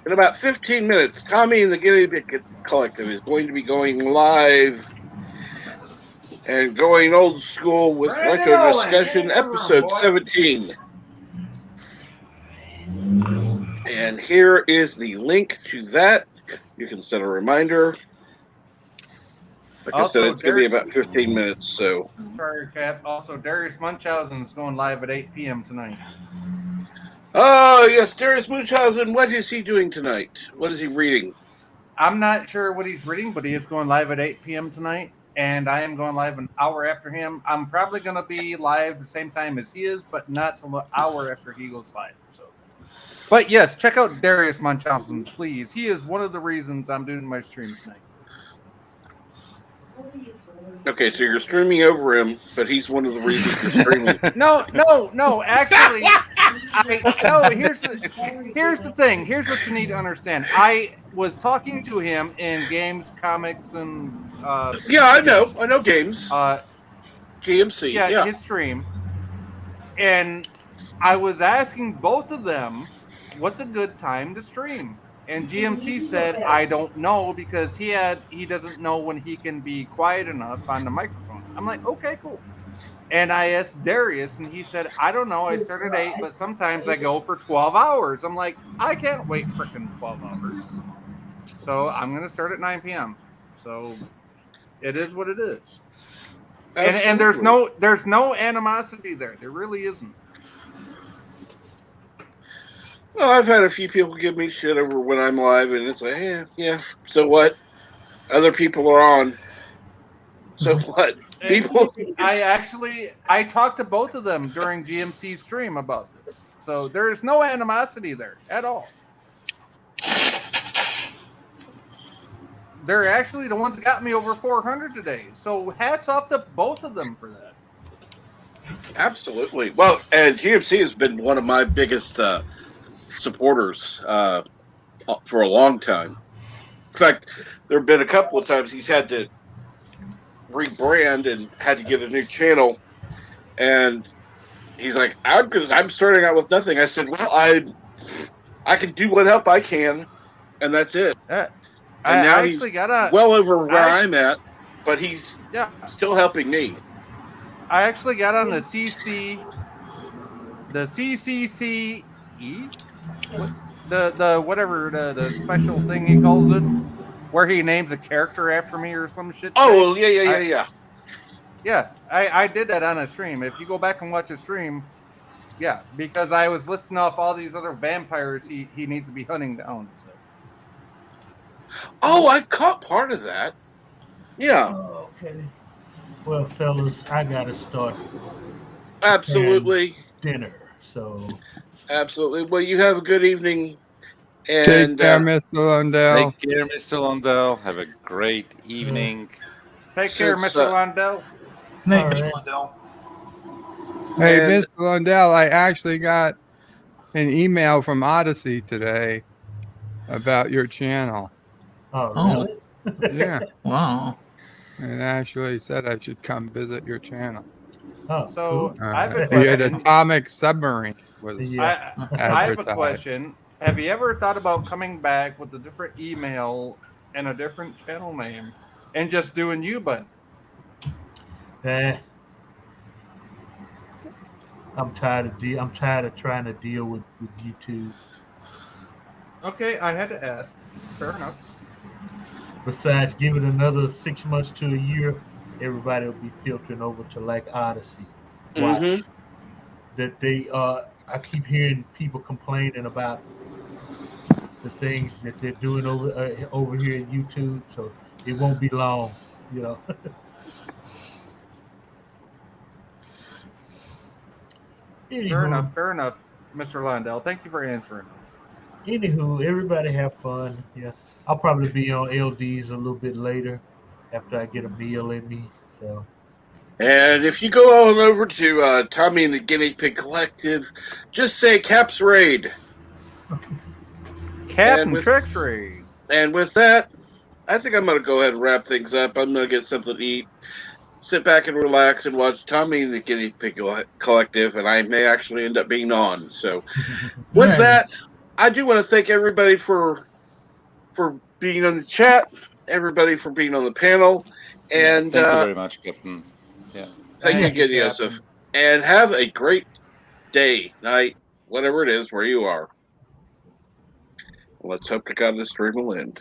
in about 15 minutes, Tommy and the Guinea Pig Collective is going to be going live and going old school with Retro Discussion, episode 17. And here is the link to that. You can set a reminder. Like I said, it's going to be about 15 minutes. So, Sorry, Cap. Also, Darius Munchausen is going live at 8 p.m. tonight. oh yes, Darius Munchausen. What is he doing tonight? What is he reading? I'm not sure what he's reading, but he is going live at 8 p.m. tonight, and I am going live an hour after him. I'm probably going to be live the same time as he is, but not till an hour after he goes live. So, but yes, check out Darius Munchausen, please. He is one of the reasons I'm doing my stream tonight. Okay, so you're streaming over him, but he's one of the reasons you're streaming. No. Actually, here's the thing. Here's what you need to understand. I was talking to him in games, comics, and yeah, I know games. GMC. Yeah. his stream, and I was asking both of them, what's a good time to stream? And GMC said, I don't know, because he doesn't know when he can be quiet enough on the microphone. I'm like, okay, cool. And I asked Darius, and he said, I don't know. I start at 8, but sometimes I go for 12 hours. I'm like, I can't wait freaking 12 hours. So I'm going to start at 9 p.m. So it is what it is. And there's no animosity there. There really isn't. Well, I've had a few people give me shit over when I'm live, and it's like, yeah. So what? Other people are on. So what? People. I talked to both of them during GMC's stream about this. So there is no animosity there at all. They're actually the ones that got me over 400 today. So hats off to both of them for that. Absolutely. Well, and GMC has been one of my biggest supporters for a long time. In fact, there have been a couple of times he's had to rebrand and had to get a new channel, and he's like, I'm starting out with nothing. I said, well, I can do what help I can, and that's it. And now he's well over where I'm at, but he's still helping me. I actually got on the CCCE, the whatever the special thing he calls it, where he names a character after me or some shit. Oh, yeah. Yeah, I did that on a stream. If you go back and watch a stream, yeah, because I was listing off all these other vampires he needs to be hunting down. So. Oh, I caught part of that. Yeah. Oh, okay. Well, fellas, I gotta start. Absolutely. Dinner. So. Absolutely. Well, you have a good evening. And take care, Mr. Lundell. Take care, Mr. Lundell. Have a great evening. Take care, Mr. Lundell. Night, Mr. Lundell. Hey, Mr. Lundell, I actually got an email from Odyssey today about your channel. Oh, really? Yeah. Wow. And actually said I should come visit your channel. Oh, so cool. I have a The question. Atomic Submarine was I have a question. Have you ever thought about coming back with a different email and a different channel name and just doing U-Button? I'm tired of trying to deal with YouTube. Okay, I had to ask. Fair enough. Besides, give it another 6 months to a year, everybody will be filtering over to like Odyssey. Watch that they I keep hearing people complaining about the things that they're doing over here at YouTube, so it won't be long, you know. Fair enough, Mr. Lundell. Thank you for answering. Anywho, everybody have fun. Yeah, I'll probably be on LDs a little bit later after I get a meal in me. So. And if you go on over to Tommy and the Guinea Pig Collective, just say Caps Raid. Captain Tricks Raid. And with that, I think I'm going to go ahead and wrap things up. I'm going to get something to eat, sit back and relax and watch Tommy and the Guinea Pig Collective, and I may actually end up being on. So with that, I do want to thank everybody for being on the chat, everybody for being on the panel, and thank you very much, Captain. Yeah. Thank you again, Yosef. And have a great day, night, whatever it is, where you are. Let's hope to God this stream will end.